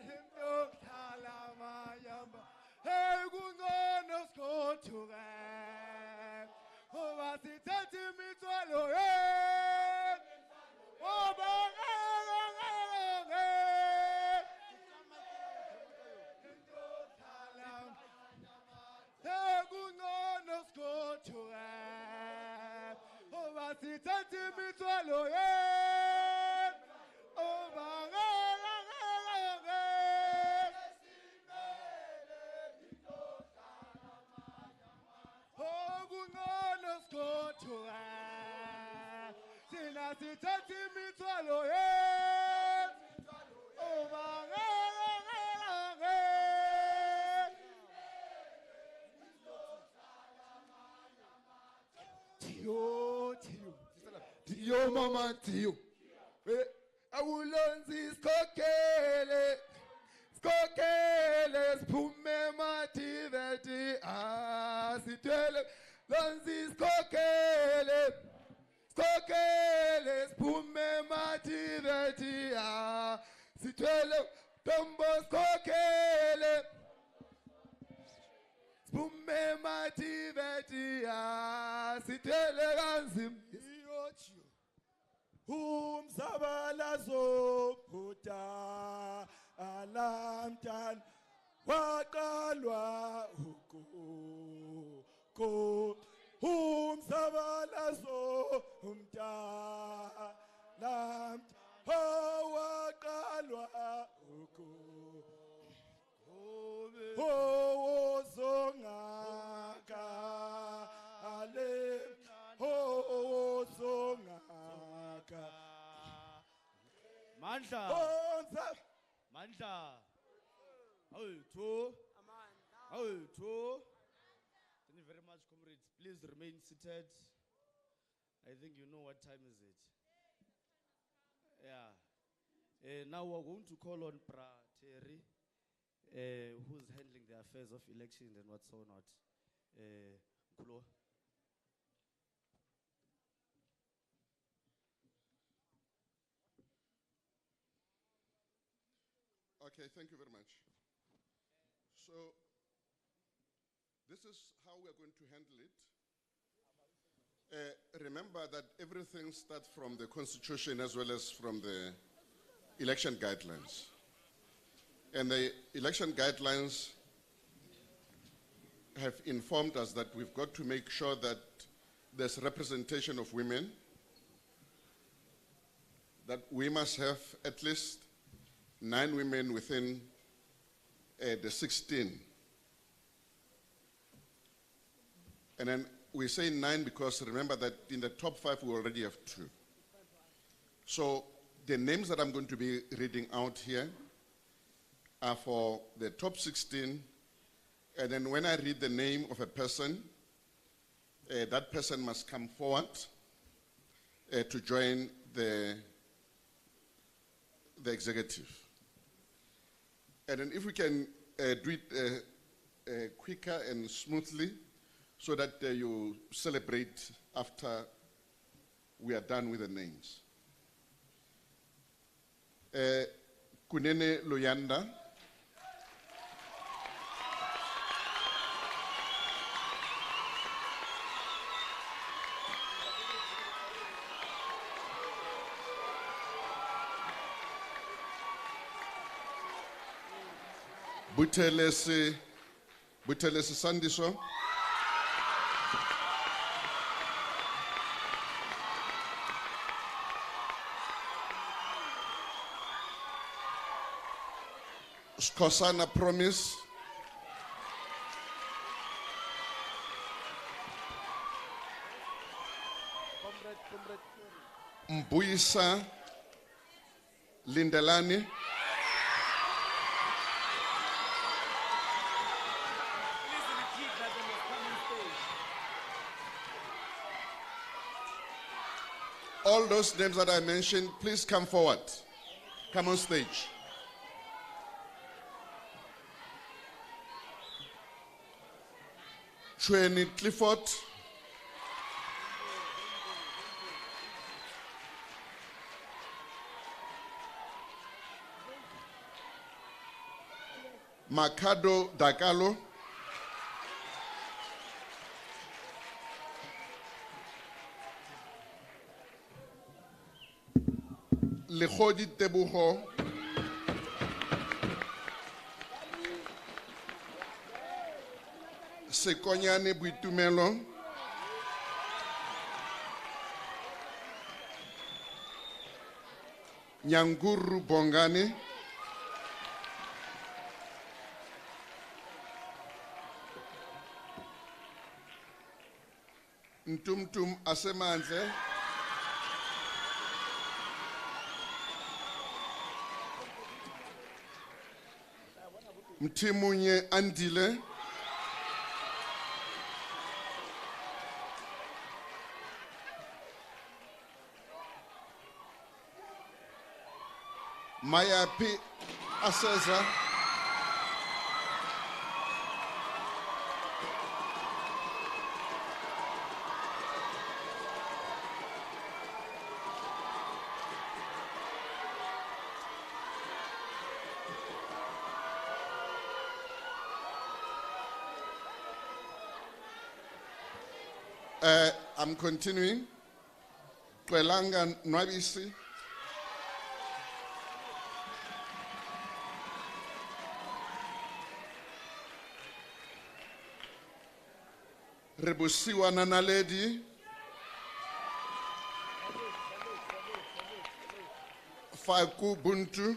Hindo Kalamanyama, Egunonos Kotuwe, Oh, Sintati Mitwalo, Oh, Tio, mama, Tio. Awulonzi skokele, spume mativeti, sitele, lonzi skokele, spume mativeti, sitele, tombo skokele, spume mativeti, sitele ganzim. Sabalazo puta alamtan waqalwa ko sabalazo lam waqalwa ko zongaka ale zongaka Mandla. Mandla. Thank you very much, comrades. Please remain seated. I think you know what time is it. Yeah. Now we're going to call on Pra Terry, who's handling the affairs of elections and what's so not. Kulo. Okay, thank you very much. So, this is how we are going to handle it. Remember that everything starts from the Constitution as well as from the election guidelines. And the election guidelines have informed us that we've got to make sure that there's representation of women, that we must have at least 9 women within the 16. And then we say 9 because remember that in the top 5 we already have 2. So the names that I'm going to be reading out here are for the top 16, and then when I read the name of a person, that person must come forward to join the executive. And then if we can do it quicker and smoothly, so that you celebrate after we are done with the names. Kunene Loyanda. Buthelesi Sandiso. Skosana Promise. Mbuyisa Lindelani. All those names that I mentioned, please come forward. Come on stage. Chweni Clifford. Makado Dakalo. Lekhodi Tebuho. Sekonyane Buitumelo. Nyanguru Bongani. Ntumtum Asemanze. Mtimunye Andile. Mayapi Aseza. I'm continuing. Kwelanga Nwabisi. Rebusiwa Nanaledi. Faku Buntu.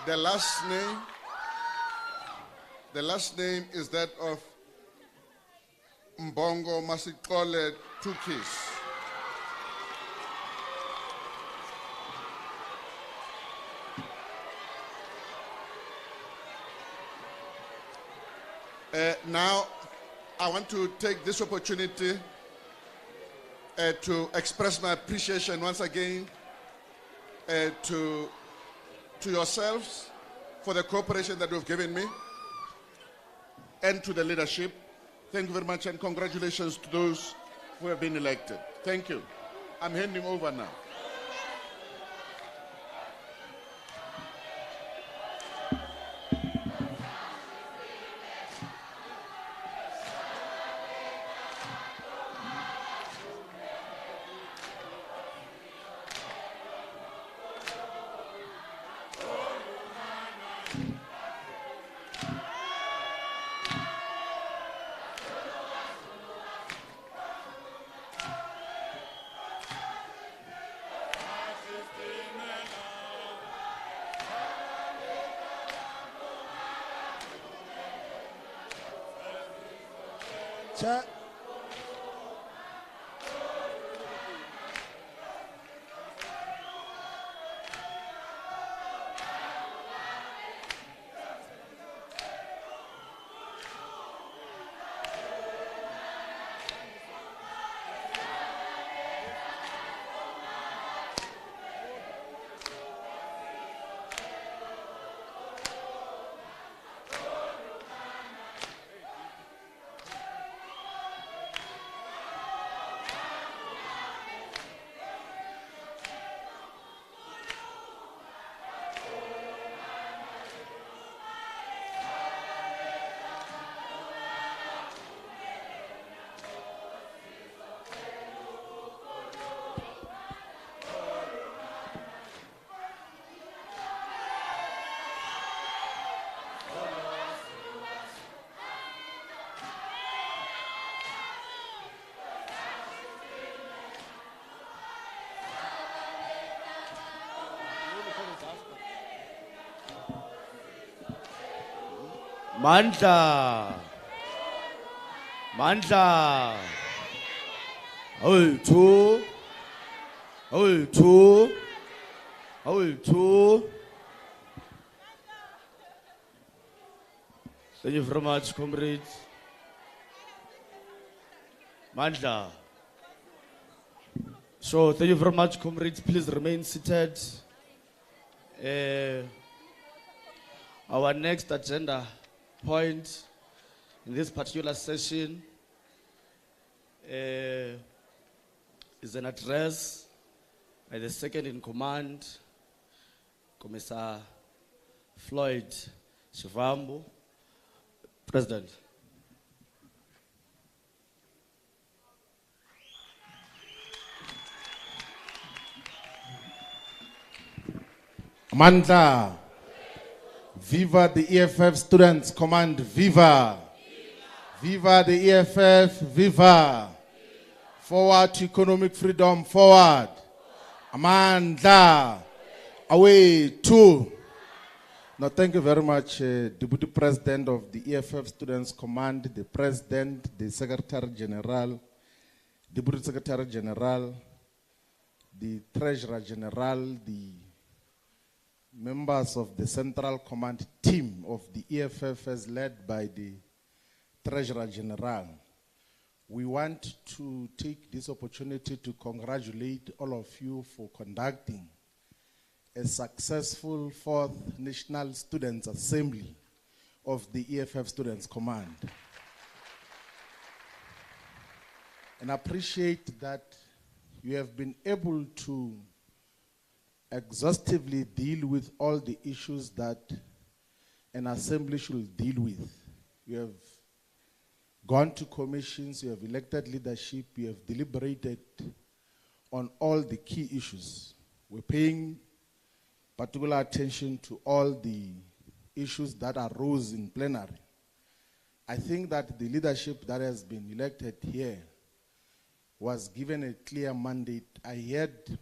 The last name is that of Mbongo Masikole Tukis. Now, I want to take this opportunity to express my appreciation once again to yourselves for the cooperation that you've given me and to the leadership. Thank you very much and congratulations to those who have been elected. Thank you. I'm handing over now. Chair. Mandla. Mandla. Hold two. Hold two. Hold two. Thank you very much, comrades. Mandla. So, thank you very much, comrades. Please remain seated. Our next agenda point in this particular session is an address by the second in command, Commissar Floyd Shivambu. President. Mandla. Viva the EFF Students Command, viva. Viva the EFF, viva. Forward to economic freedom, forward. Mandla. Away to. Now, thank you very much, Deputy President of the EFF Students Command, the President, the Secretary General, Deputy Secretary General, the Treasurer General, the members of the Central Command team of the EFF as led by the Treasurer General. We want to take this opportunity to congratulate all of you for conducting a successful 4th National Students Assembly of the EFF Students Command. And I appreciate that you have been able to exhaustively deal with all the issues that an assembly should deal with. You have gone to commissions, you have elected leadership, you have deliberated on all the key issues. We're paying particular attention to all the issues that arose in plenary. I think that the leadership that has been elected here was given a clear mandate. I heard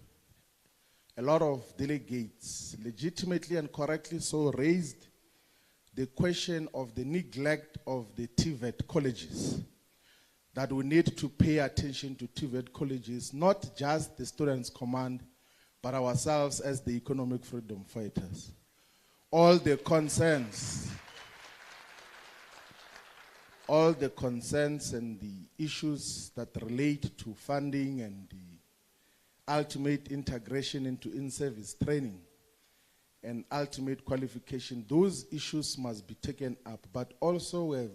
a lot of delegates, legitimately and correctly so, raised the question of the neglect of the TVET colleges, that we need to pay attention to TVET colleges, not just the Students' Command, but ourselves as the economic freedom fighters. All the concerns and the issues that relate to funding and the ultimate integration into in-service training and ultimate qualification, those issues must be taken up. But also we have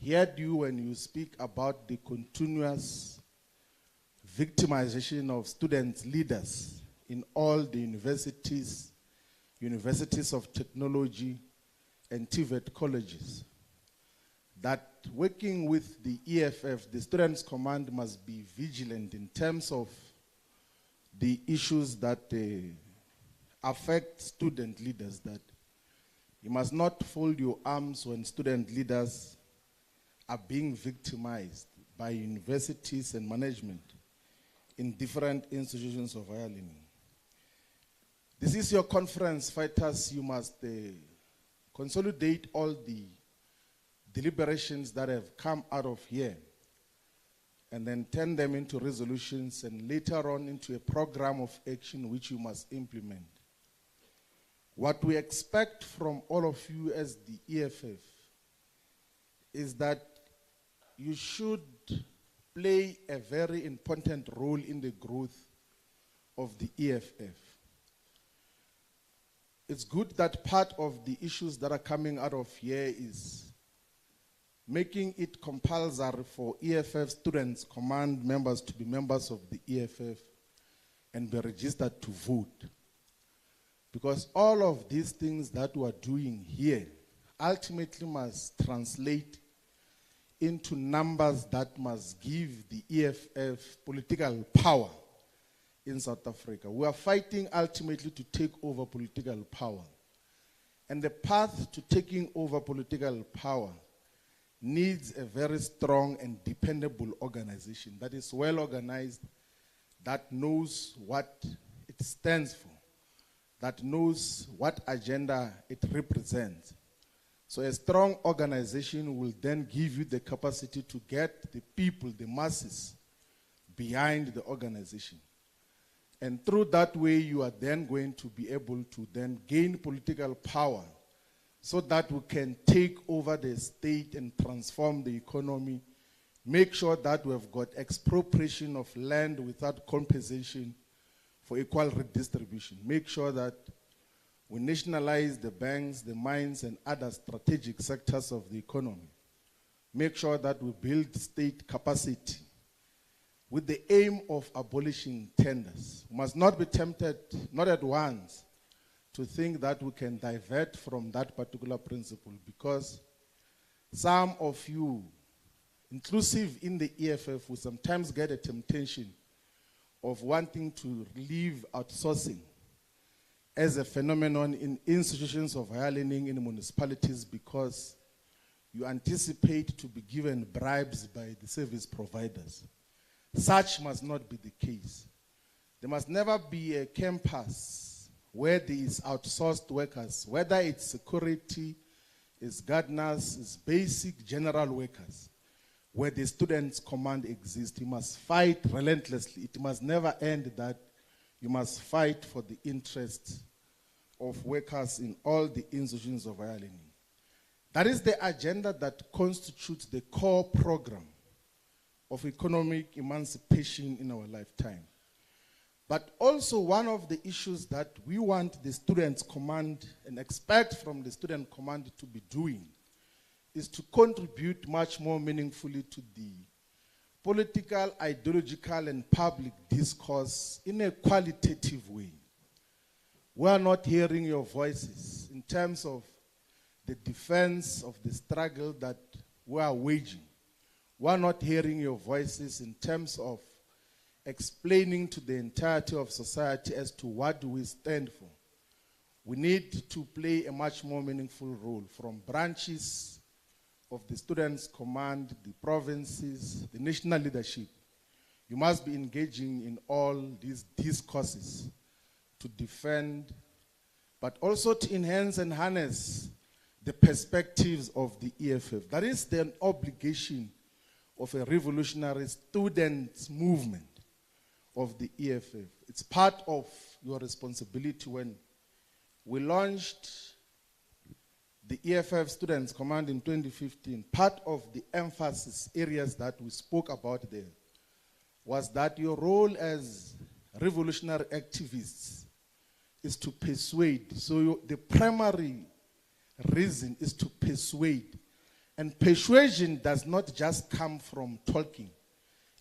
heard you when you speak about the continuous victimization of students, leaders in all the universities, universities of technology and TVET colleges, that working with the EFF, the Students' Command must be vigilant in terms of the issues that affect student leaders, that you must not fold your arms when student leaders are being victimized by universities and management in different institutions of higher learning. This is your conference, fighters. You must consolidate all the deliberations that have come out of here and then turn them into resolutions and later on into a program of action which you must implement. What we expect from all of you as the EFF is that you should play a very important role in the growth of the EFF. It's good that part of the issues that are coming out of here is making it compulsory for EFF Students' Command members to be members of the EFF and be registered to vote. Because all of these things that we are doing here ultimately must translate into numbers that must give the EFF political power in South Africa. We are fighting ultimately to take over political power. And the path to taking over political power needs a very strong and dependable organization that is well organized, that knows what it stands for, that knows what agenda it represents. So a strong organization will then give you the capacity to get the people, the masses, behind the organization. And through that way, you are then going to be able to then gain political power so that we can take over the state and transform the economy, make sure that we have got expropriation of land without compensation for equal redistribution, make sure that we nationalize the banks, the mines, and other strategic sectors of the economy, make sure that we build state capacity with the aim of abolishing tenders. We must not be tempted, not at once, to think that we can divert from that particular principle, because some of you, inclusive in the EFF, will sometimes get a temptation of wanting to leave outsourcing as a phenomenon in institutions of higher learning in municipalities, because you anticipate to be given bribes by the service providers. Such must not be the case. There must never be a campus where there is outsourced workers, whether it's security, it's gardeners, it's basic general workers, where the Students' Command exists. You must fight relentlessly. It must never end that you must fight for the interests of workers in all the institutions of higher learning. That is the agenda that constitutes the core program of economic emancipation in our lifetime. But also one of the issues that we want the Students' Command and expect from the Student Command to be doing is to contribute much more meaningfully to the political, ideological, and public discourse in a qualitative way. We are not hearing your voices in terms of the defense of the struggle that we are waging. We are not hearing your voices in terms of explaining to the entirety of society as to what do we stand for. We need to play a much more meaningful role from branches of the Students' Command, the provinces, the national leadership. You must be engaging in all these discourses to defend, but also to enhance and harness the perspectives of the EFF. That is the obligation of a revolutionary student movement of the EFF. It's part of your responsibility. When we launched the EFF Students Command in 2015, part of the emphasis areas that we spoke about there was that your role as revolutionary activists is to persuade. So the primary reason is to persuade. And persuasion does not just come from talking.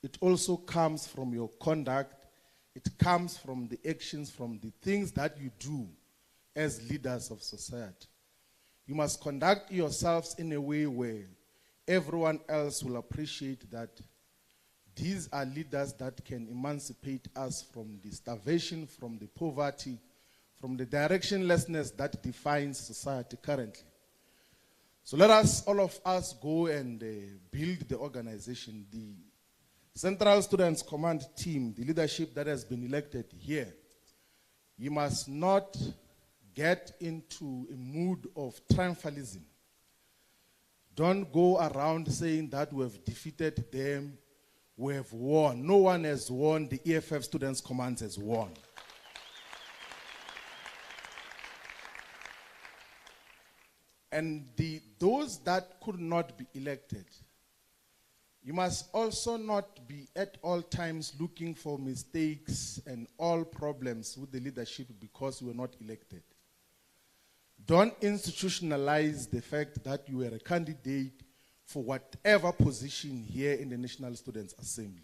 It also comes from your conduct. It comes from the actions, from the things that you do as leaders of society. You must conduct yourselves in a way where everyone else will appreciate that these are leaders that can emancipate us from the starvation, from the poverty, from the directionlessness that defines society currently. So let us, all of us, go and build the organization. The Central Students Command team, the leadership that has been elected here, you must not get into a mood of triumphalism. Don't go around saying that we have defeated them, we have won. No one has won. The EFF Students Command has won. And those that could not be elected, you must also not be at all times looking for mistakes and all problems with the leadership because you were not elected. Don't institutionalize the fact that you were a candidate for whatever position here in the National Students Assembly.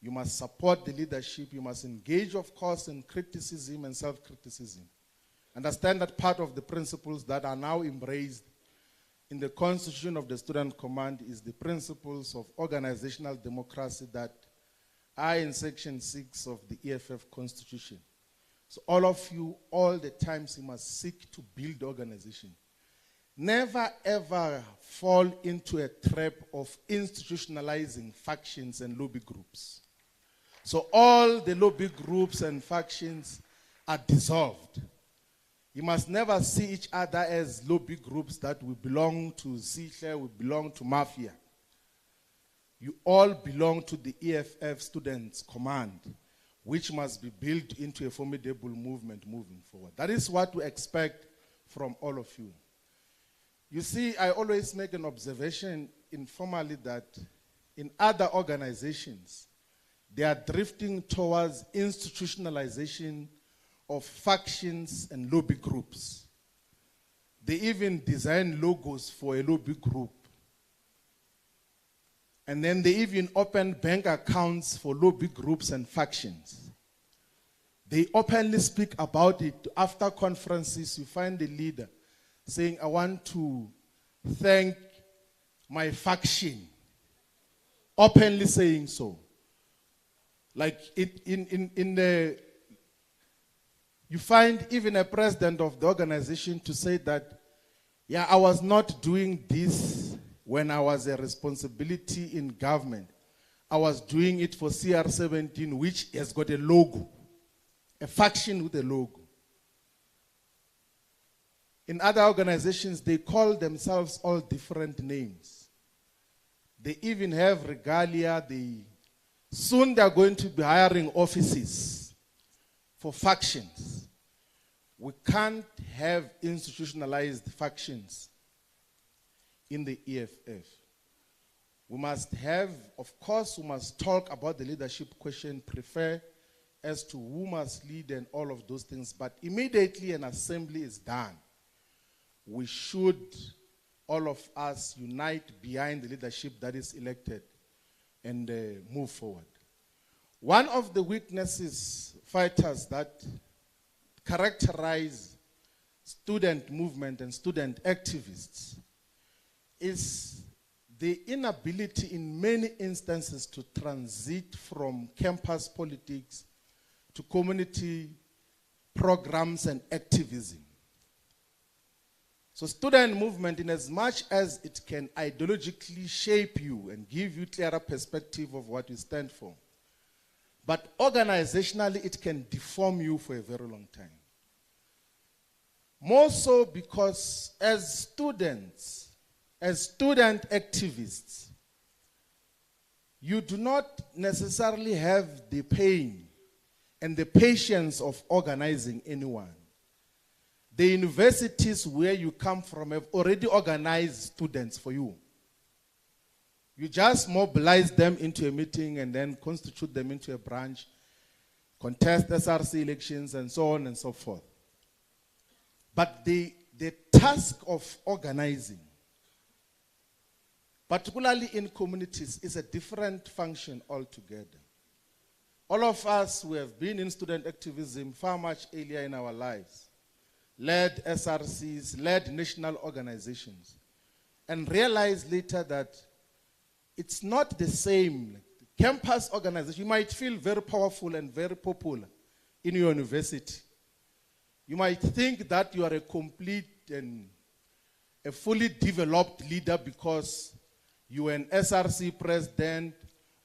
You must support the leadership. You must engage, of course, in criticism and self-criticism. Understand that part of the principles that are now embraced in the Constitution of the Student Command is the principles of organizational democracy that are in Section 6 of the EFF Constitution. So all of you, all the times, you must seek to build organization. Never ever fall into a trap of institutionalizing factions and lobby groups. So all the lobby groups and factions are dissolved. You must never see each other as lobby groups that we belong to Sihle, we belong to Mafia. You all belong to the EFF Students Command, which must be built into a formidable movement moving forward. That is what we expect from all of you. You see, I always make an observation informally that in other organizations, they are drifting towards institutionalization of factions and lobby groups. They even design logos for a lobby group. And then they even open bank accounts for lobby groups and factions. They openly speak about it. After conferences, you find the leader saying, I want to thank my faction. Openly saying so. Like you find even a president of the organization to say that, yeah, I was not doing this when I was a responsibility in government. I was doing it for CR17, which has got a logo, a faction with a logo. In other organizations, they call themselves all different names. They even have regalia. Soon they are going to be hiring offices for factions. We can't have institutionalized factions in the EFF. We must have, of course, we must talk about the leadership question, prefer as to who must lead and all of those things. But immediately an assembly is done, we should, all of us, unite behind the leadership that is elected and move forward. One of the weaknesses, fighters, that characterize student movement and student activists is the inability in many instances to transit from campus politics to community programs and activism. So student movement, in as much as it can ideologically shape you and give you clearer perspective of what you stand for, But organizationally, it can deform you for a very long time. More so because as students, as student activists, you do not necessarily have the pain and the patience of organizing anyone. The universities where you come from have already organized students for you. You just mobilize them into a meeting and then constitute them into a branch, contest SRC elections and so on and so forth. But the task of organizing, particularly in communities, is a different function altogether. All of us who have been in student activism far much earlier in our lives, led SRCs, led national organizations, and realized later that it's not the same. Campus organization, you might feel very powerful and very popular in your university. You might think that you are a complete and a fully developed leader because you are an SRC president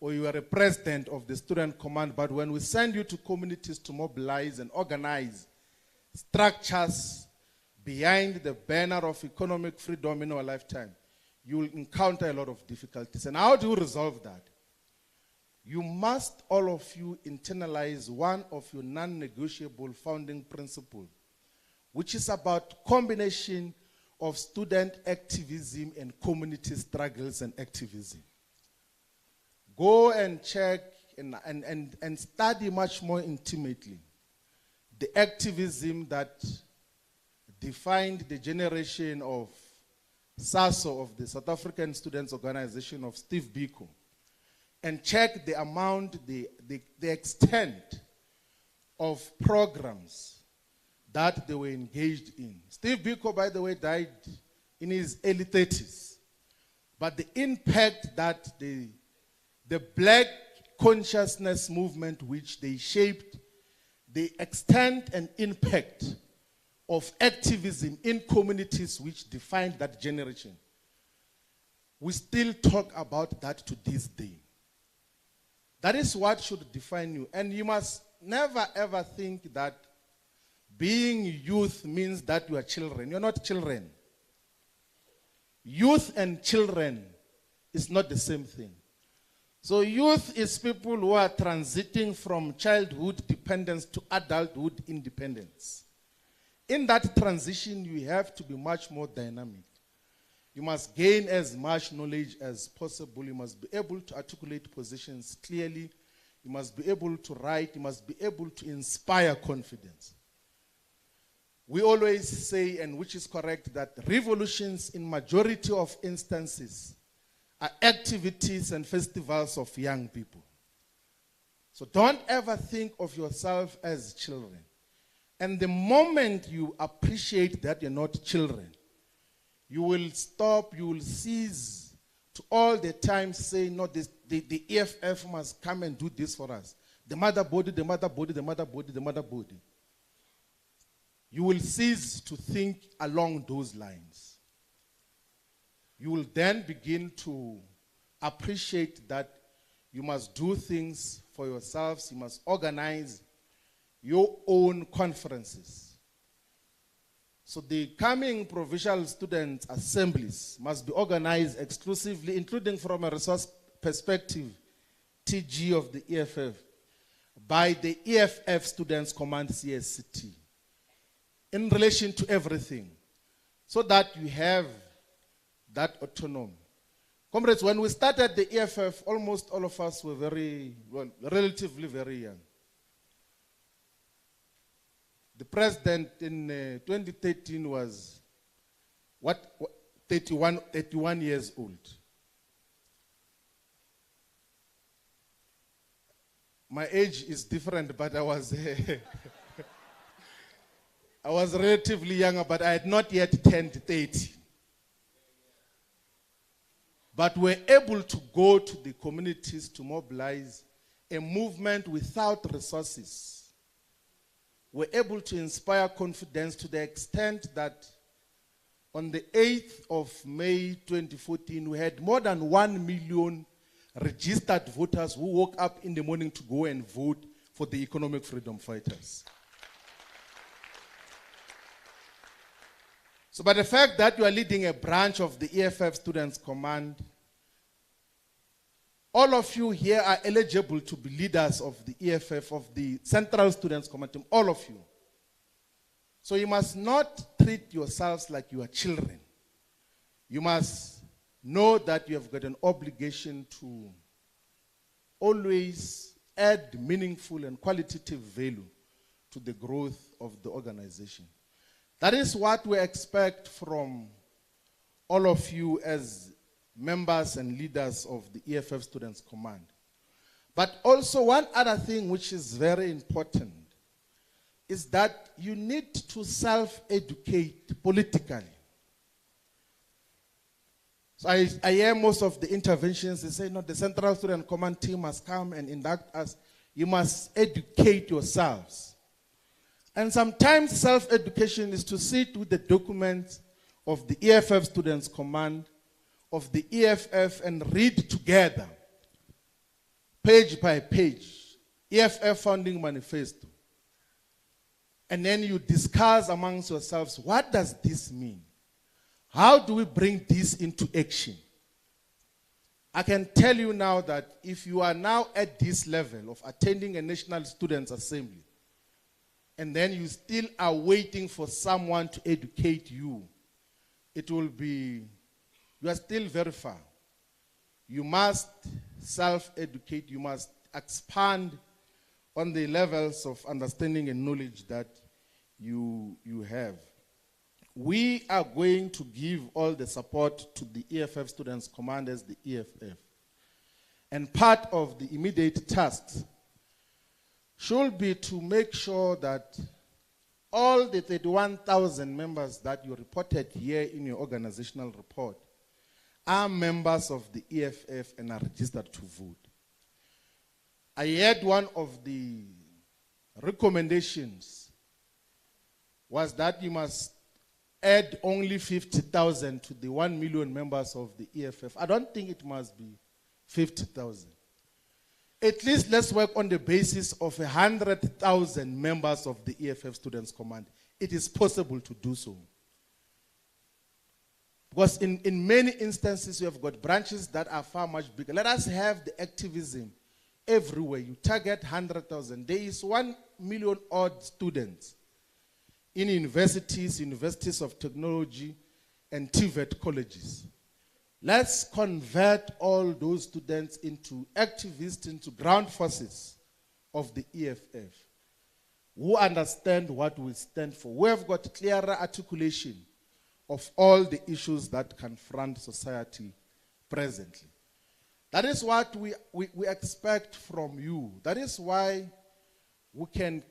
or you are a president of the student command. But when we send you to communities to mobilize and organize structures behind the banner of economic freedom in our lifetime, you will encounter a lot of difficulties. And how do you resolve that? You must, all of you, internalize one of your non-negotiable founding principles, which is about combination of student activism and community struggles and activism. Go and check and study much more intimately the activism that defined the generation of SASO, of the South African Students Organization of Steve Biko, and check the amount, the extent of programs that they were engaged in. Steve Biko, by the way, died in his early 30s. But the impact that the black consciousness movement which they shaped, the extent and impact of activism in communities which defined that generation. We still talk about that to this day. That is what should define you. And you must never ever think that being youth means that you are children. You're not children. Youth and children is not the same thing. So youth is people who are transiting from childhood dependence to adulthood independence. In that transition, you have to be much more dynamic. You must gain as much knowledge as possible. You must be able to articulate positions clearly. You must be able to write. You must be able to inspire confidence. We always say, and which is correct, that revolutions in majority of instances are activities and festivals of young people. So don't ever think of yourself as children. And the moment you appreciate that you're not children, you will stop, you will cease to all the time say, no, the EFF must come and do this for us. The mother body, the mother body, the mother body, the mother body. You will cease to think along those lines. You will then begin to appreciate that you must do things for yourselves, you must organize your own conferences. So the coming provincial student assemblies must be organized exclusively, including from a resource perspective, TG of the EFF, by the EFF Students Command CSCT, in relation to everything, so that you have that autonomy. Comrades, when we started the EFF, almost all of us were relatively very young. The president in 2013 was 31 years old. My age is different, but I was I was relatively younger, but I had not yet turned 30. But we're able to go to the communities to mobilize a movement without resources. We're able to inspire confidence to the extent that on the 8th of May 2014, we had more than 1 million registered voters who woke up in the morning to go and vote for the economic freedom fighters. So by the fact that you are leading a branch of the EFF Students Command, all of you here are eligible to be leaders of the EFF, of the Central Students Command team, all of you. So you must not treat yourselves like you are children. You must know that you have got an obligation to always add meaningful and qualitative value to the growth of the organization. That is what we expect from all of you as members and leaders of the EFF Students Command. But also one other thing which is very important is that you need to self-educate politically. So I hear most of the interventions, they say, no, the Central Student Command team must come and induct us. You must educate yourselves. And sometimes self-education is to sit with the documents of the EFF Students Command, of the EFF, and read together, page by page, EFF Founding Manifesto. And then you discuss amongst yourselves, what does this mean? How do we bring this into action? I can tell you now that if you are now at this level of attending a National Students' Assembly, and then you still are waiting for someone to educate you, it will be, you are still very far. You must self-educate, you must expand on the levels of understanding and knowledge that you have. We are going to give all the support to the EFF Students Command as the EFF. And part of the immediate tasks should be to make sure that all the 31,000 members that you reported here in your organizational report are members of the EFF and are registered to vote. I heard one of the recommendations was that you must add only 50,000 to the 1 million members of the EFF. I don't think it must be 50,000. At least let's work on the basis of 100,000 members of the EFF Students Command. It is possible to do so. Because in many instances, you have got branches that are far much bigger. Let us have the activism everywhere. You target 100,000. There is 1 million odd students in universities of technology, and TVET colleges. Let's convert all those students into activists, into ground forces of the EFF, who understand what we stand for. We have got clearer articulation of all the issues that confront society presently. That is what we expect from you. That is why we can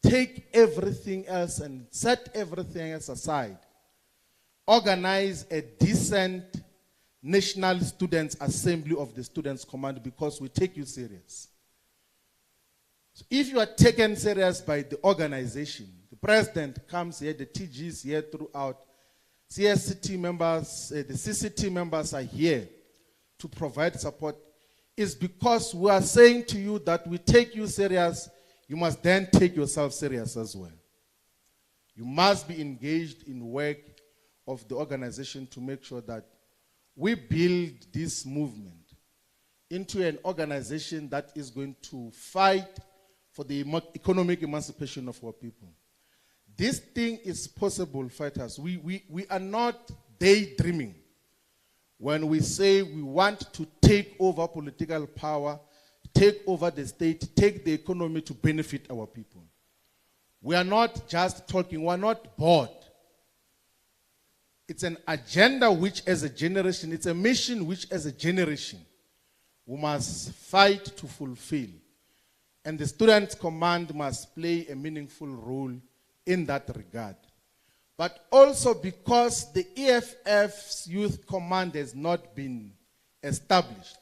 take everything else and set everything else aside. Organize a decent National Students' Assembly of the Students' Command, because we take you serious. So if you are taken serious by the organization, the president comes here, the TGs here throughout, CSCT members, the CCT members are here to provide support, is because we are saying to you that we take you serious. You must then take yourself serious as well. You must be engaged in work of the organization to make sure that we build this movement into an organization that is going to fight for the economic emancipation of our people. This thing is possible, fighters. We are not daydreaming when we say we want to take over political power, take over the state, take the economy to benefit our people. We are not just talking, we are not bored. It's an agenda which as a generation, it's a mission which as a generation, we must fight to fulfill. And the Students' Command must play a meaningful role in that regard. But also because the EFF's Youth Command has not been established,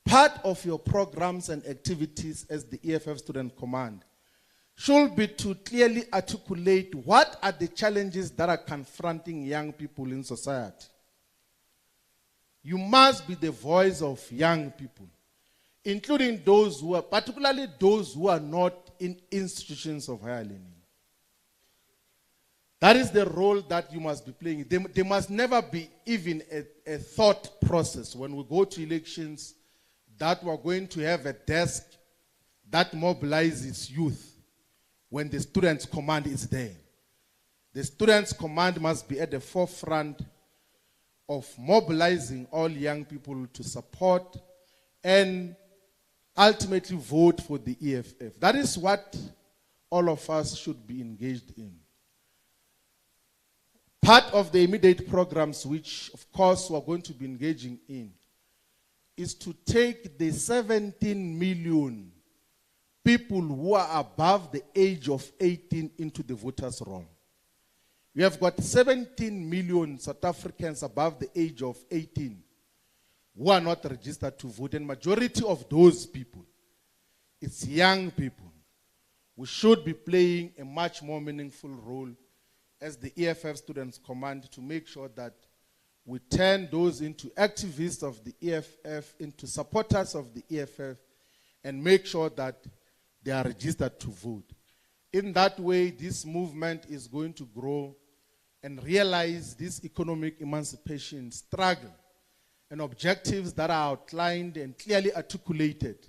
part of your programs and activities as the EFF Student Command should be to clearly articulate what are the challenges that are confronting young people in society. You must be the voice of young people, including those who are, particularly those who are not in institutions of higher learning. That is the role that you must be playing. There must never be even a thought process when we go to elections that we're going to have a desk that mobilizes youth when the students' command is there. The students' command must be at the forefront of mobilizing all young people to support and ultimately vote for the EFF. That is what all of us should be engaged in. Part of the immediate programs, which of course we're going to be engaging in, is to take the 17 million people who are above the age of 18 into the voters' roll. We have got 17 million South Africans above the age of 18 who are not registered to vote, and majority of those people, it's young people. We should be playing a much more meaningful role as the EFF Students Command to make sure that we turn those into activists of the EFF, into supporters of the EFF, and make sure that they are registered to vote. In that way, this movement is going to grow and realize this economic emancipation struggle and objectives that are outlined and clearly articulated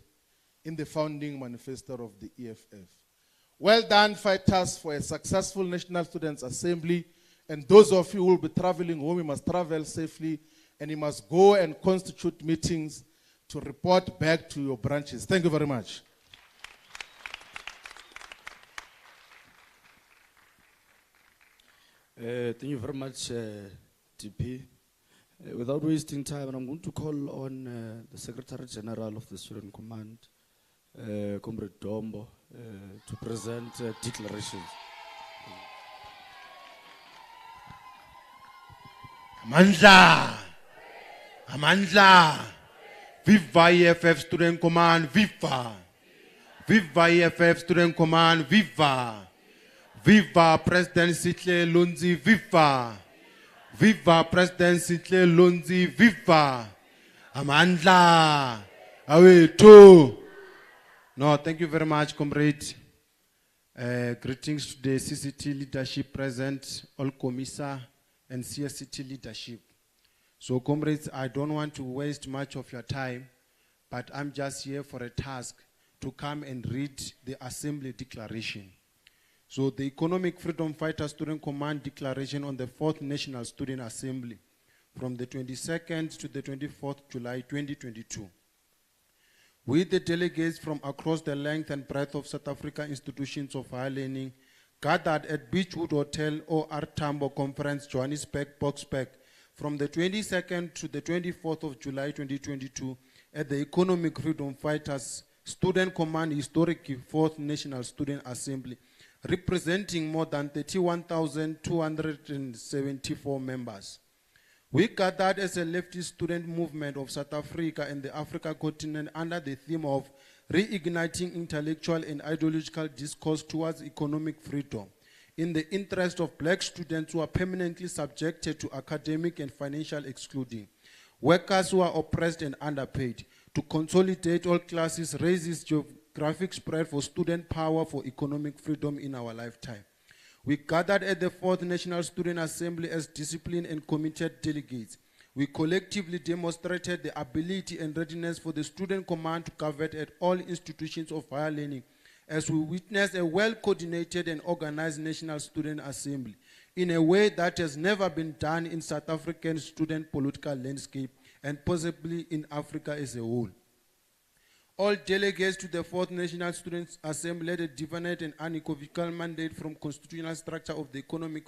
in the founding manifesto of the EFF. Well done, fighters, for a successful National Students' Assembly. And those of you who will be traveling home, you must travel safely, and you must go and constitute meetings to report back to your branches. Thank you very much. Thank you very much, DP. Without wasting time, I'm going to call on the Secretary General of the Student Command, Comrade Dombo, to present declarations. Amandla! Amandla! Viva EFF Student Command, viva! Viva EFF Student Command, viva! Viva President Sihle Lunzi, viva! Viva President Sihle Lunzi, viva! Amandla! Awe two! No, thank you very much, comrade. Greetings to the CCT leadership present, all commissar and CSCT leadership. So, comrades, I don't want to waste much of your time, but I'm just here for a task to come and read the Assembly Declaration. So, the Economic Freedom Fighter Student Command Declaration on the 4th National Student Assembly from the 22nd to the 24th July 2022. We, the delegates from across the length and breadth of South Africa institutions of higher learning, gathered at Beachwood Hotel OR Tambo Conference, Johannesburg, Boksburg, from the 22nd to the 24th of July 2022 at the Economic Freedom Fighters Student Command Historic 4th National Student Assembly, representing more than 31,274 members. We gathered as a leftist student movement of South Africa and the Africa continent under the theme of reigniting intellectual and ideological discourse towards economic freedom in the interest of black students who are permanently subjected to academic and financial excluding, workers who are oppressed and underpaid, to consolidate all classes, races, geographic spread for student power for economic freedom in our lifetime. We gathered at the 4th National Student Assembly as disciplined and committed delegates. We collectively demonstrated the ability and readiness for the Student Command to covet at all institutions of higher learning as we witnessed a well-coordinated and organized National Student Assembly in a way that has never been done in South African student political landscape and possibly in Africa as a whole. All delegates to the 4th National Students Assembly had a definite and unequivocal mandate from constitutional structure of the Economic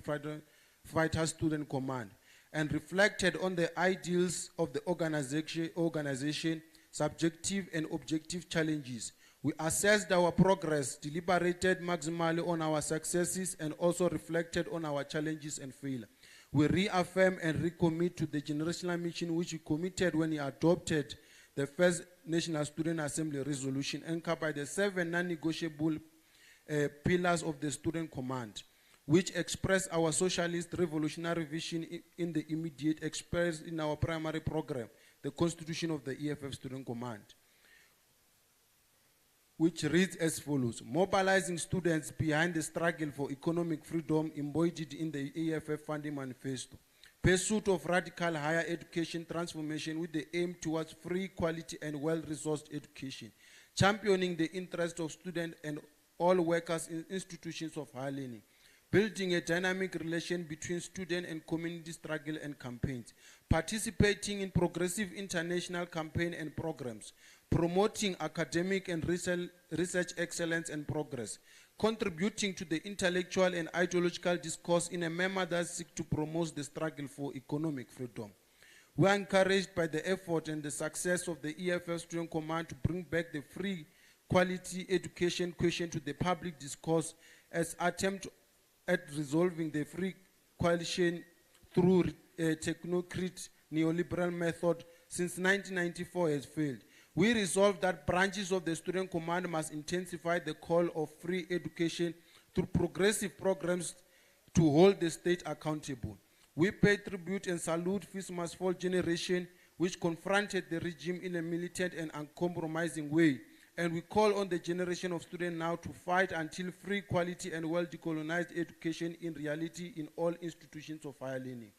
Fighter Student Command and reflected on the ideals of the organization, subjective and objective challenges. We assessed our progress, deliberated maximally on our successes, and also reflected on our challenges and failure. We reaffirm and recommit to the generational mission which we committed when we adopted the first National Student Assembly resolution anchored by the 7 non-negotiable pillars of the Student Command. which express our socialist revolutionary vision in the immediate, expressed in our primary program, the Constitution of the EFF Student Command, which reads as follows: mobilizing students behind the struggle for economic freedom embodied in the EFF Funding Manifesto, pursuit of radical higher education transformation with the aim towards free, quality, and well-resourced education, championing the interests of students and all workers in institutions of higher learning, building a dynamic relation between student and community struggle and campaigns, participating in progressive international campaign and programs, promoting academic and research excellence and progress, contributing to the intellectual and ideological discourse in a manner that seeks to promote the struggle for economic freedom. We are encouraged by the effort and the success of the EFF Student Command to bring back the free quality education question to the public discourse as attempt at resolving the free coalition through a technocrat neoliberal method since 1994 has failed. We resolve that branches of the Student Command must intensify the call of free education through progressive programs to hold the state accountable. We pay tribute and salute Fees Must Fall generation, which confronted the regime in a militant and uncompromising way. And we call on the generation of students now to fight until free, quality, and well-decolonized education in reality in all institutions of higher learning.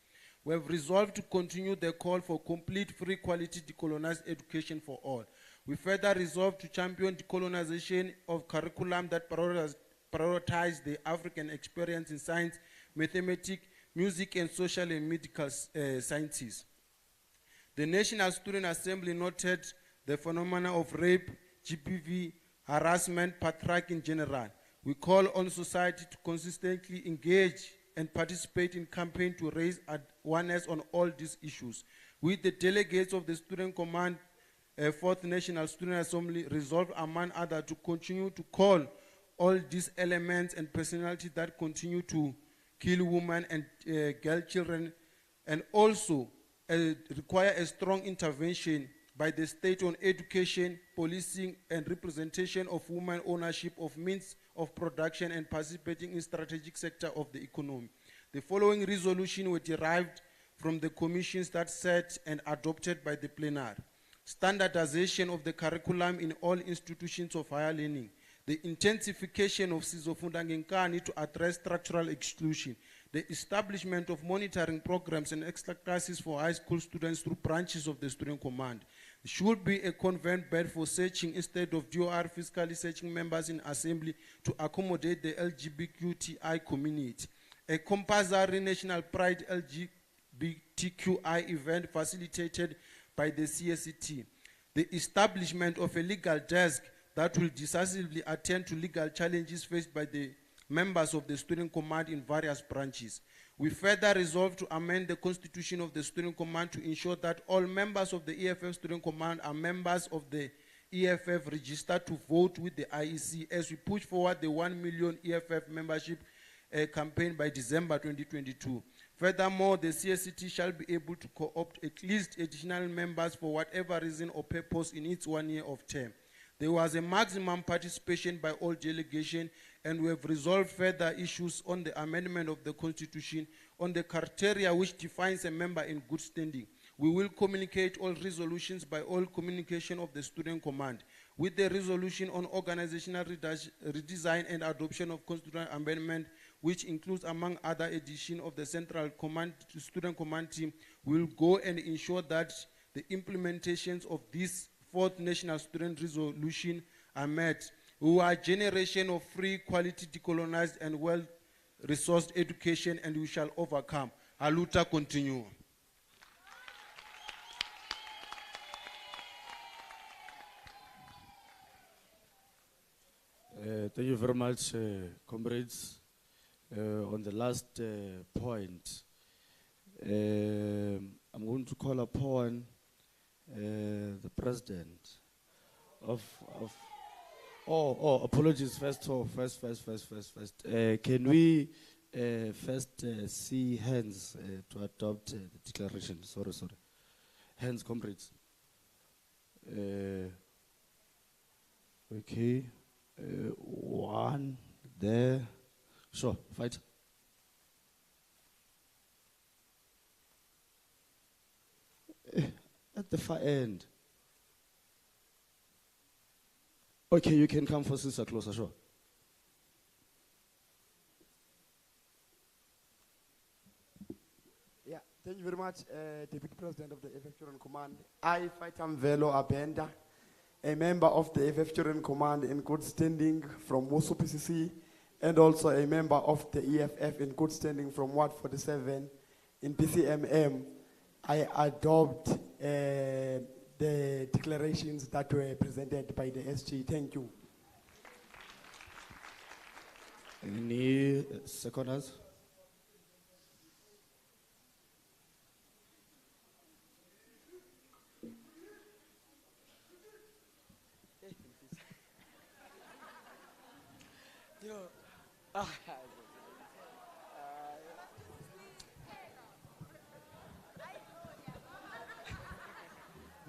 We have resolved to continue the call for complete, free, quality, decolonized education for all. We further resolve to champion decolonization of curriculum that prioritize the African experience in science, mathematics, music, and social and medical sciences. The National Student Assembly noted the phenomena of rape, GBV, harassment, patriarchy in general. We call on society to consistently engage and participate in campaign to raise awareness on all these issues. We, the delegates of the Student Command, Fourth National Student Assembly, resolve among others to continue to call all these elements and personalities that continue to kill women and girl children, and also require a strong intervention by the state on education, policing, and representation of women ownership of means of production and participating in strategic sector of the economy. The following resolution were derived from the commissions that set and adopted by the plenary. Standardization of the curriculum in all institutions of higher learning. The intensification of Sizofunda Ngenkani to address structural exclusion. The establishment of monitoring programs and extra classes for high school students through branches of the Student Command. There should be a convent bed for searching instead of DOR fiscally searching members in assembly to accommodate the LGBTQI community. A compulsory national pride LGBTQI event facilitated by the CSCT. The establishment of a legal desk that will decisively attend to legal challenges faced by the members of the Student Command in various branches. We further resolve to amend the Constitution of the Student Command to ensure that all members of the EFF Student Command are members of the EFF registered to vote with the IEC as we push forward the 1 million EFF membership campaign by December 2022. Furthermore, the CSCT shall be able to co-opt at least additional members for whatever reason or purpose in its 1 year of term. There was a maximum participation by all delegations, and we have resolved further issues on the amendment of the Constitution, on the criteria which defines a member in good standing. We will communicate all resolutions by all communication of the Student Command. With the resolution on organizational redesign and adoption of constitutional amendment, which includes, among other, addition of the Central Command to Student Command team, we will go and ensure that the implementations of this Fourth National Student Resolution are met. We are a generation of free, quality, decolonized, and well-resourced education, and we shall overcome. Aluta continue. Thank you very much, comrades. On the last point, I'm going to call upon the president of apologies first. Can we first see hands to adopt the declaration? Sorry. Hands, comrades. Okay. One there. Sure, fight. at the far end. Okay, you can come for sister closer, sure. Yeah, thank you very much, Deputy President of the FF Student Command. I, Fighter Velo Abenda, a member of the FF Student Command in good standing from Wosu PCC, and also a member of the EFF in good standing from Ward 47 in PCMM. I adopt the declarations that were presented by the SG. Thank you. Any seconders?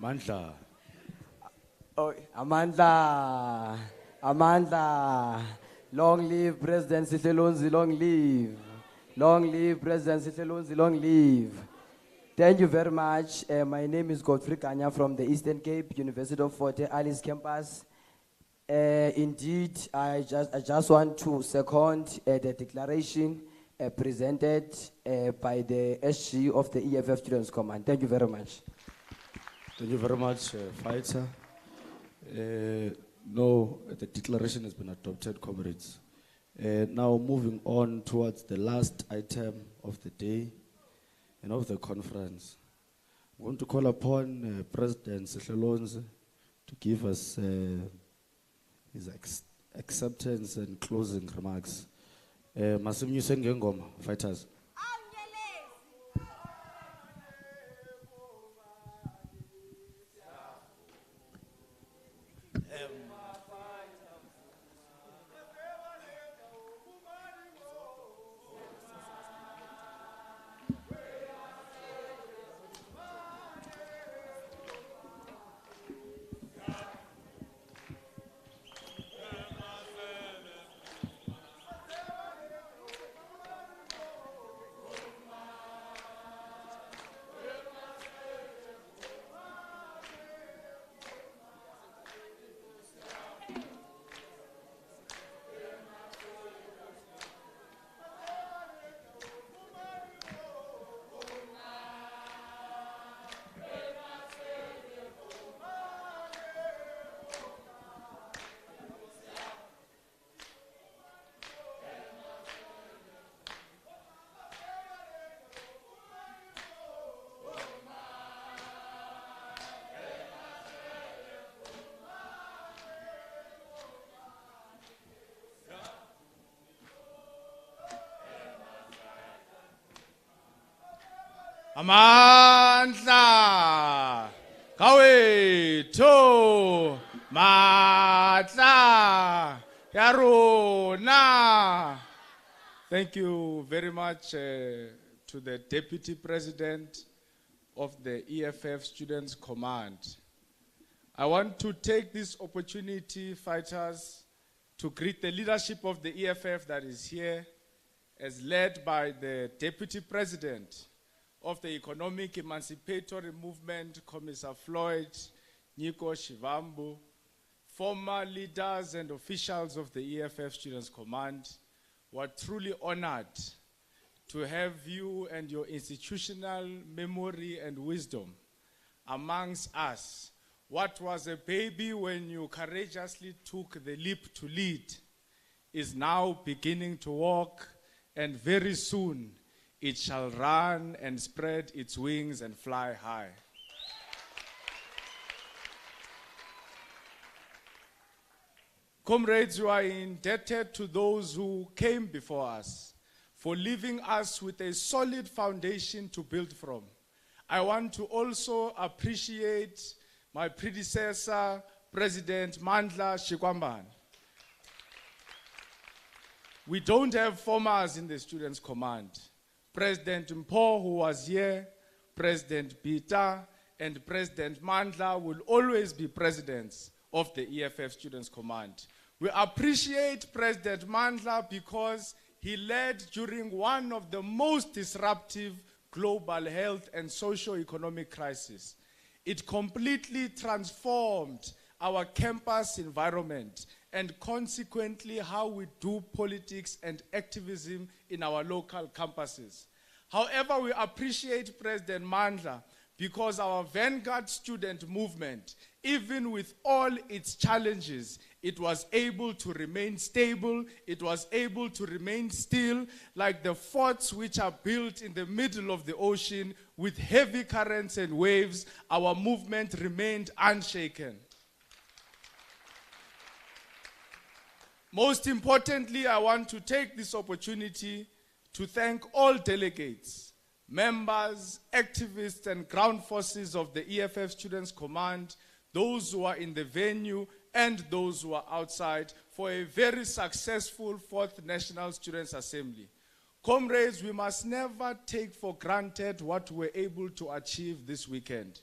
Mandla. Oh, Amandla. Amandla. Long live President Sisselonzi, long live. Long live President Sisselonzi, long live. Thank you very much. My name is Godfrey Kanya from the Eastern Cape, University of Fort Hare Alice campus. Indeed, I just want to second the declaration presented by the SG of the EFF Students Command. Thank you very much. Thank you very much, Fighter. No, the declaration has been adopted, comrades. Now moving on towards the last item of the day and of the conference. I'm going to call upon President Sisselonzi to give us his acceptance and closing remarks. Masimunyuse ngengoma, fighters. Amandla Kawethu Matla Yarona. Thank you very much to the Deputy President of the EFF Students Command. I want to take this opportunity, fighters, to greet the leadership of the EFF that is here, as led by the Deputy President of the Economic Emancipatory Movement, Commissar Floyd Nico Shivambu, former leaders and officials of the EFF Students Command. We're truly honored to have you and your institutional memory and wisdom amongst us. What was a baby when you courageously took the leap to lead is now beginning to walk, and very soon it shall run and spread its wings and fly high. Comrades, you are indebted to those who came before us for leaving us with a solid foundation to build from. I want to also appreciate my predecessor, President Mandla Shikwambane. We don't have formers in the Students' Command. President Mpo, who was here, President Bita, and President Mandla will always be presidents of the EFF Students' Command. We appreciate President Mandla because he led during one of the most disruptive global health and socio-economic crises. It completely transformed our campus environment and consequently how we do politics and activism in our local campuses. However, we appreciate President Mandla because our vanguard student movement, even with all its challenges, it was able to remain stable, it was able to remain still, like the forts which are built in the middle of the ocean with heavy currents and waves. Our movement remained unshaken. Most importantly, I want to take this opportunity to thank all delegates, members, activists, and ground forces of the EFF Students Command, those who are in the venue and those who are outside, for a very successful 4th National Students' Assembly. Comrades, we must never take for granted what we're able to achieve this weekend.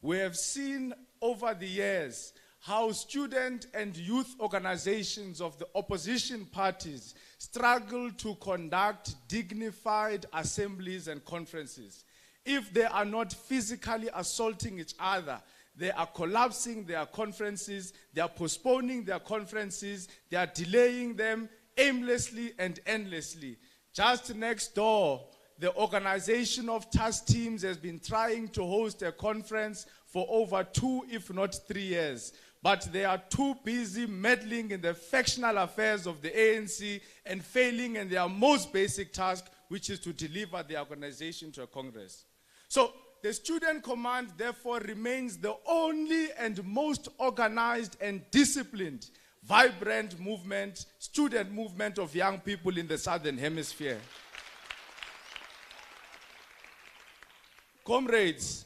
We have seen over the years how student and youth organizations of the opposition parties struggle to conduct dignified assemblies and conferences. If they are not physically assaulting each other, they are collapsing their conferences, they are postponing their conferences, they are delaying them aimlessly and endlessly. Just next door, the organization of task teams has been trying to host a conference for over 2, if not 3 years. But they are too busy meddling in the factional affairs of the ANC and failing in their most basic task, which is to deliver the organization to a Congress. So the Student Command, therefore, remains the only and most organized and disciplined, vibrant movement, student movement of young people in the Southern Hemisphere. Comrades,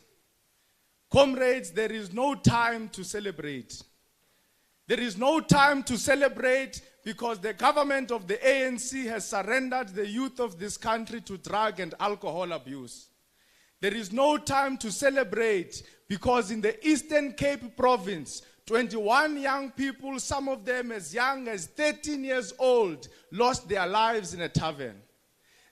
there is no time to celebrate. There is no time to celebrate because the government of the ANC has surrendered the youth of this country to drug and alcohol abuse. There is no time to celebrate because in the Eastern Cape province, 21 young people, some of them as young as 13 years old, lost their lives in a tavern.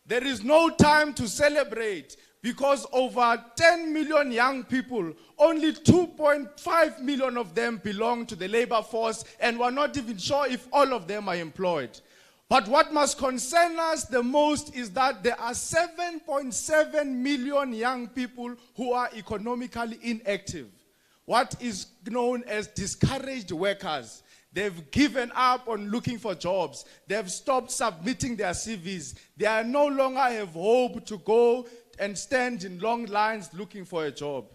There is no time to celebrate because over 10 million young people, only 2.5 million of them belong to the labor force, and we're not even sure if all of them are employed. But what must concern us the most is that there are 7.7 million young people who are economically inactive, what is known as discouraged workers. They've given up on looking for jobs. They've stopped submitting their CVs. They are no longer have hope to go and stand in long lines looking for a job.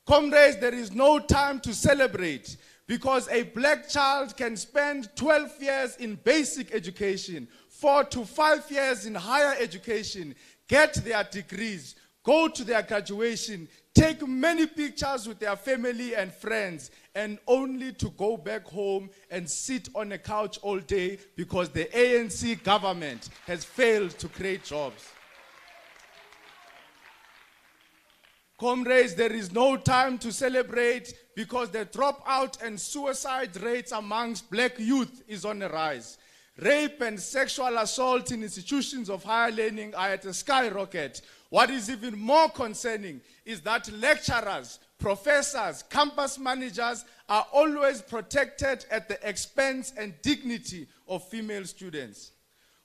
Comrades, there is no time to celebrate because a black child can spend 12 years in basic education, 4 to 5 years in higher education, get their degrees, go to their graduation, take many pictures with their family and friends, and only to go back home and sit on a couch all day because the ANC government has failed to create jobs. Comrades, there is no time to celebrate because the dropout and suicide rates amongst black youth is on the rise. Rape and sexual assault in institutions of higher learning are at a skyrocket. What is even more concerning is that lecturers, professors, campus managers are always protected at the expense and dignity of female students.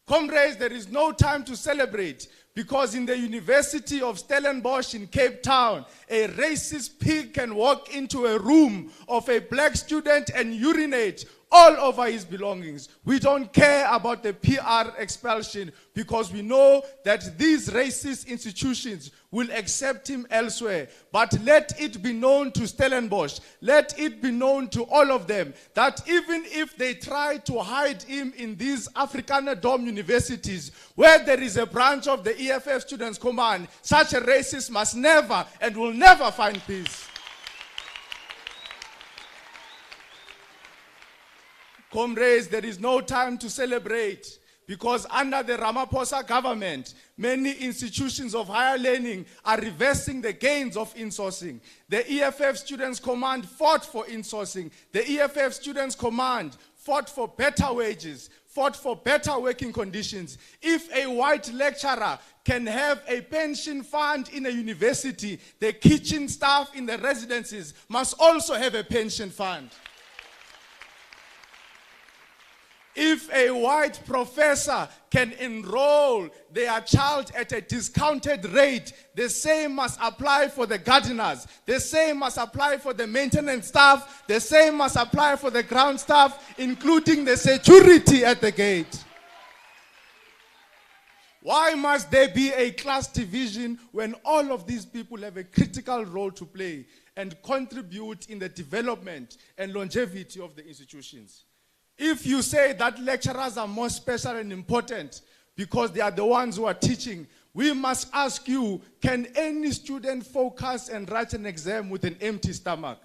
Comrades, there is no time to celebrate because in the University of Stellenbosch in Cape Town, a racist pig can walk into a room of a black student and urinate all over his belongings. We don't care about the PR expulsion because we know that these racist institutions will accept him elsewhere. But let it be known to Stellenbosch, let it be known to all of them that even if they try to hide him in these Afrikaner Dom universities where there is a branch of the EFF Students Command, such a racist must never and will never find peace. Comrades, there is no time to celebrate because under the Ramaphosa government, many institutions of higher learning are reversing the gains of insourcing. The EFF Students Command fought for insourcing. The EFF Students Command fought for better wages, fought for better working conditions. If a white lecturer can have a pension fund in a university, the kitchen staff in the residences must also have a pension fund. If a white professor can enroll their child at a discounted rate, the same must apply for the gardeners, the same must apply for the maintenance staff, the same must apply for the ground staff, including the security at the gate. Why must there be a class division when all of these people have a critical role to play and contribute in the development and longevity of the institutions? If you say that lecturers are more special and important because they are the ones who are teaching, we must ask you, can any student focus and write an exam with an empty stomach?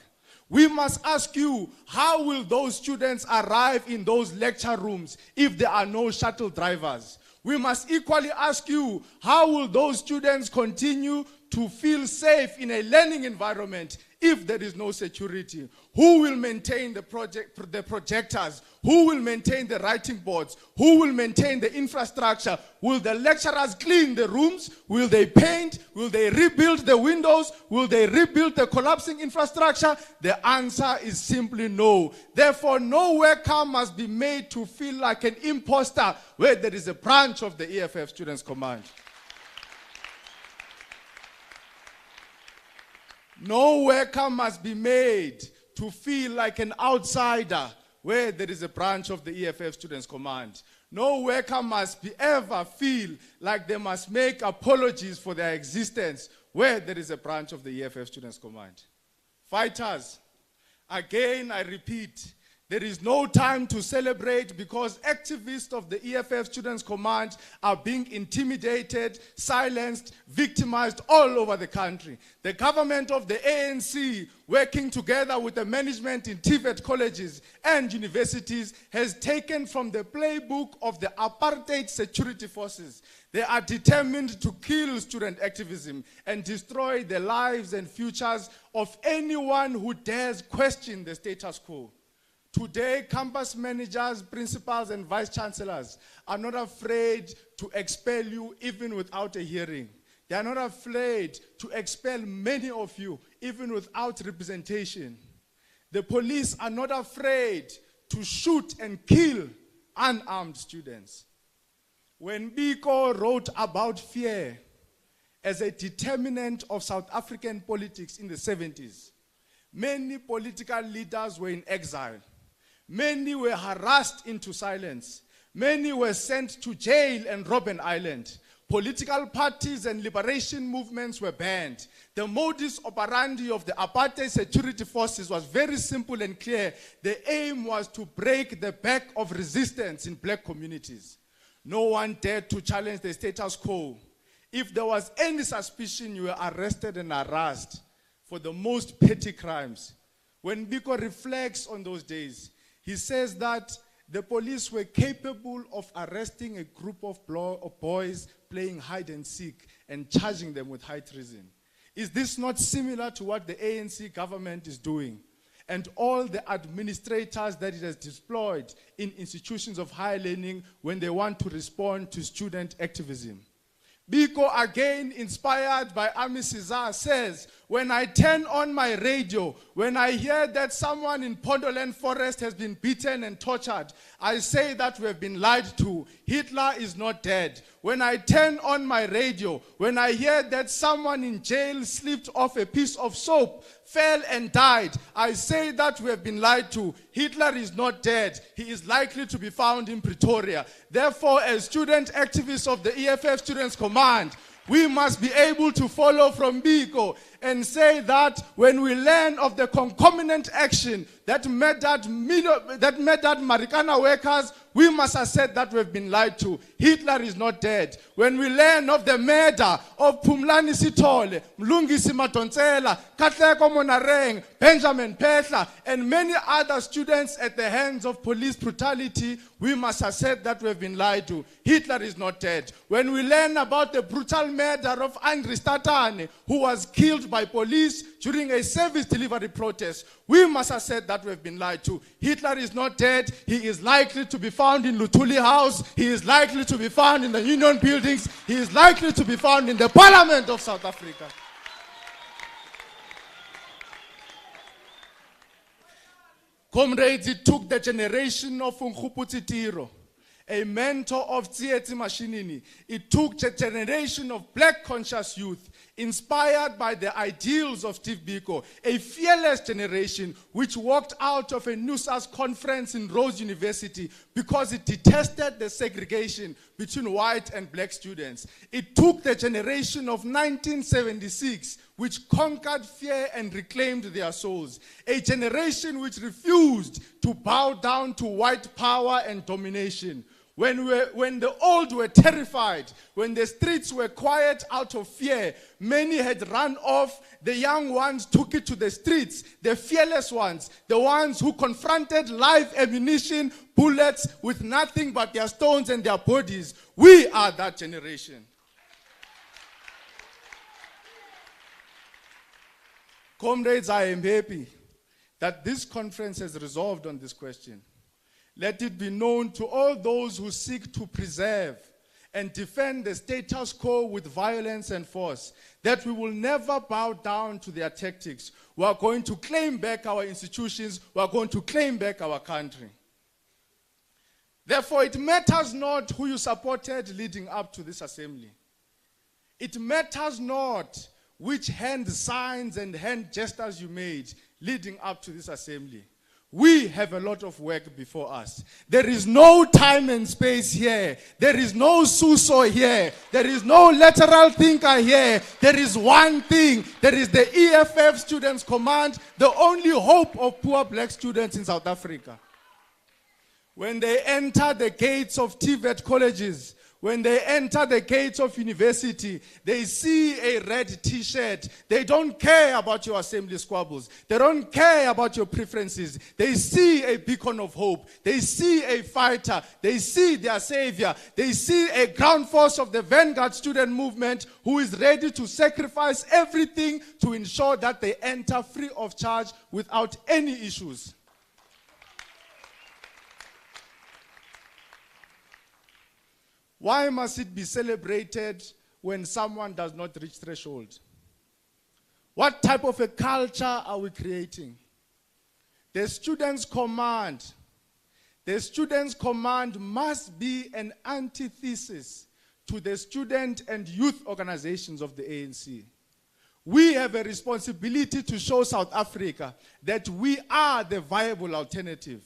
We must ask you, how will those students arrive in those lecture rooms if there are no shuttle drivers? We must equally ask you, how will those students continue to feel safe in a learning environment if there is no security? Who will maintain the projectors? Who will maintain the writing boards? Who will maintain the infrastructure? Will the lecturers clean the rooms? Will they paint? Will they rebuild the windows? Will they rebuild the collapsing infrastructure? The answer is simply no. Therefore, no worker must be made to feel like an imposter where there is a branch of the EFF Students' Command. No worker must be made to feel like an outsider where there is a branch of the EFF Students' Command. No worker must ever feel like they must make apologies for their existence where there is a branch of the EFF Students' Command. Fighters, again I repeat, there is no time to celebrate because activists of the EFF Students' Command are being intimidated, silenced, victimized all over the country. The government of the ANC, working together with the management in TVET colleges and universities, has taken from the playbook of the apartheid security forces. They are determined to kill student activism and destroy the lives and futures of anyone who dares question the status quo. Today, campus managers, principals, and vice-chancellors are not afraid to expel you even without a hearing. They are not afraid to expel many of you even without representation. The police are not afraid to shoot and kill unarmed students. When Biko wrote about fear as a determinant of South African politics in the 70s, many political leaders were in exile. Many were harassed into silence. Many were sent to jail and Robben Island. Political parties and liberation movements were banned. The modus operandi of the apartheid security forces was very simple and clear. The aim was to break the back of resistance in black communities. No one dared to challenge the status quo. If there was any suspicion, you were arrested and harassed for the most petty crimes. When Biko reflects on those days, he says that the police were capable of arresting a group of boys playing hide and seek and charging them with high treason. Is this not similar to what the ANC government is doing? And all the administrators that it has deployed in institutions of higher learning when they want to respond to student activism. Biko, again inspired by Ami Cesar, says, when I turn on my radio, when I hear that someone in Pondoland Forest has been beaten and tortured, I say that we have been lied to. Hitler is not dead. When I turn on my radio, when I hear that someone in jail slipped off a piece of soap, fell and died, I say that we have been lied to. Hitler is not dead. He is likely to be found in Pretoria. Therefore, as student activists of the EFF Students' Command, we must be able to follow from Biko and say that when we learn of the concomitant action that murdered Marikana workers, we must assert that we've been lied to. Hitler is not dead. When we learn of the murder of Phumlani Sithole, Mlungisi Madonsela, Katleko Monareng, Benjamin Petla, and many other students at the hands of police brutality, we must assert that we've been lied to. Hitler is not dead. When we learn about the brutal murder of Andri Statane, who was killed killed by police during a service delivery protest. We must have said that we've been lied to. Hitler is not dead. He is likely to be found in Luthuli House. He is likely to be found in the Union buildings. He is likely to be found in the Parliament of South Africa. Comrades, it took the generation of Nkgopotse Tiro, a mentor of Tsietsi Mashinini. It took the generation of black conscious youth, inspired by the ideals of Steve Biko, a fearless generation which walked out of a NUSAS conference in Rose University because it detested the segregation between white and black students. It took the generation of 1976, which conquered fear and reclaimed their souls. A generation which refused to bow down to white power and domination. When the old were terrified, when the streets were quiet out of fear, many had run off. The young ones took it to the streets, the fearless ones, the ones who confronted live ammunition, bullets with nothing but their stones and their bodies. We are that generation. Comrades, I am happy that this conference has resolved on this question. Let it be known to all those who seek to preserve and defend the status quo with violence and force that we will never bow down to their tactics. We are going to claim back our institutions. We are going to claim back our country. Therefore, it matters not who you supported leading up to this assembly. It matters not which hand signs and hand gestures you made leading up to this assembly. We have a lot of work before us. There is no time and space here. There is no Suso here. There is no lateral thinker here. There is one thing. There is the EFF Students Command, the only hope of poor black students in South Africa. When they enter the gates of TVET colleges, when they enter the gates of university, they see a red t-shirt. They don't care about your assembly squabbles. They don't care about your preferences. They see a beacon of hope. They see a fighter. They see their savior. They see a ground force of the vanguard student movement who is ready to sacrifice everything to ensure that they enter free of charge without any issues. Why must it be celebrated when someone does not reach threshold? What type of a culture are we creating? The students' command must be an antithesis to the student and youth organizations of the ANC. We have a responsibility to show South Africa that we are the viable alternative,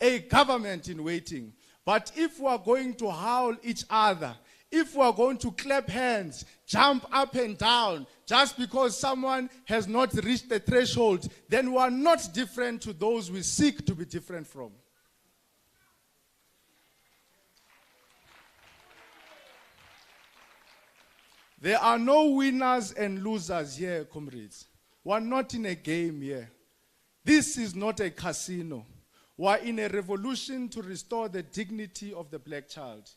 a government in waiting. But if we are going to howl each other, if we are going to clap hands, jump up and down, just because someone has not reached the threshold, then we are not different to those we seek to be different from. There are no winners and losers here, comrades. We are not in a game here. This is not a casino. We are in a revolution to restore the dignity of the black child.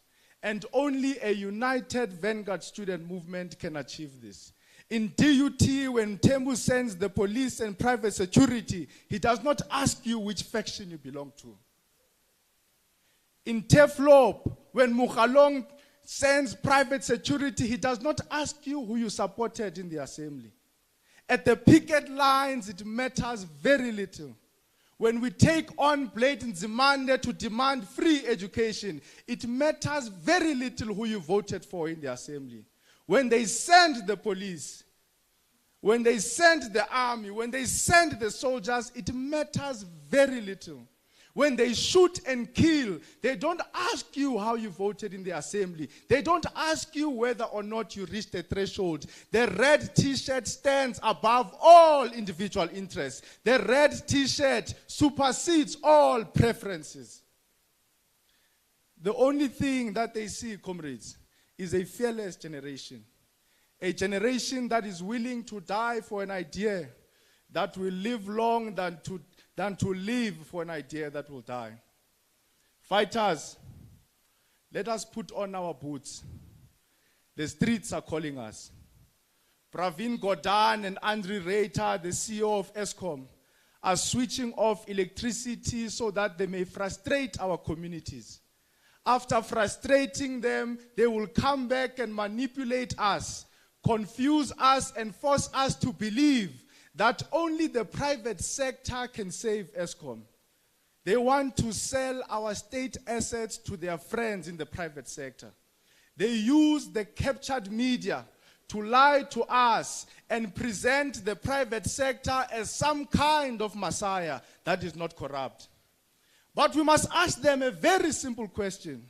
And only a united vanguard student movement can achieve this. In DUT, when Tembu sends the police and private security, he does not ask you which faction you belong to. In TEFLOP, when Mukhalong sends private security, he does not ask you who you supported in the assembly. At the picket lines, it matters very little. When we take on blatant demand to demand free education, it matters very little who you voted for in the assembly. When they send the police, when they send the army, when they send the soldiers, it matters very little. When they shoot and kill, they don't ask you how you voted in the assembly. They don't ask you whether or not you reached the threshold. The red t-shirt stands above all individual interests. The red t-shirt supersedes all preferences. The only thing that they see, comrades, is a fearless generation. A generation that is willing to die for an idea that will live long than to live for an idea that will die. Fighters, let us put on our boots. The streets are calling us. Pravin Gordhan and Andre Reiter, the CEO of Eskom, are switching off electricity so that they may frustrate our communities. After frustrating them, they will come back and manipulate us, confuse us, and force us to believe that only the private sector can save Eskom. They want to sell our state assets to their friends in the private sector. They use the captured media to lie to us and present the private sector as some kind of messiah that is not corrupt. But we must ask them a very simple question.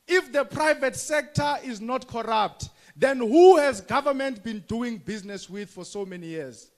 If the private sector is not corrupt, then who has government been doing business with for so many years?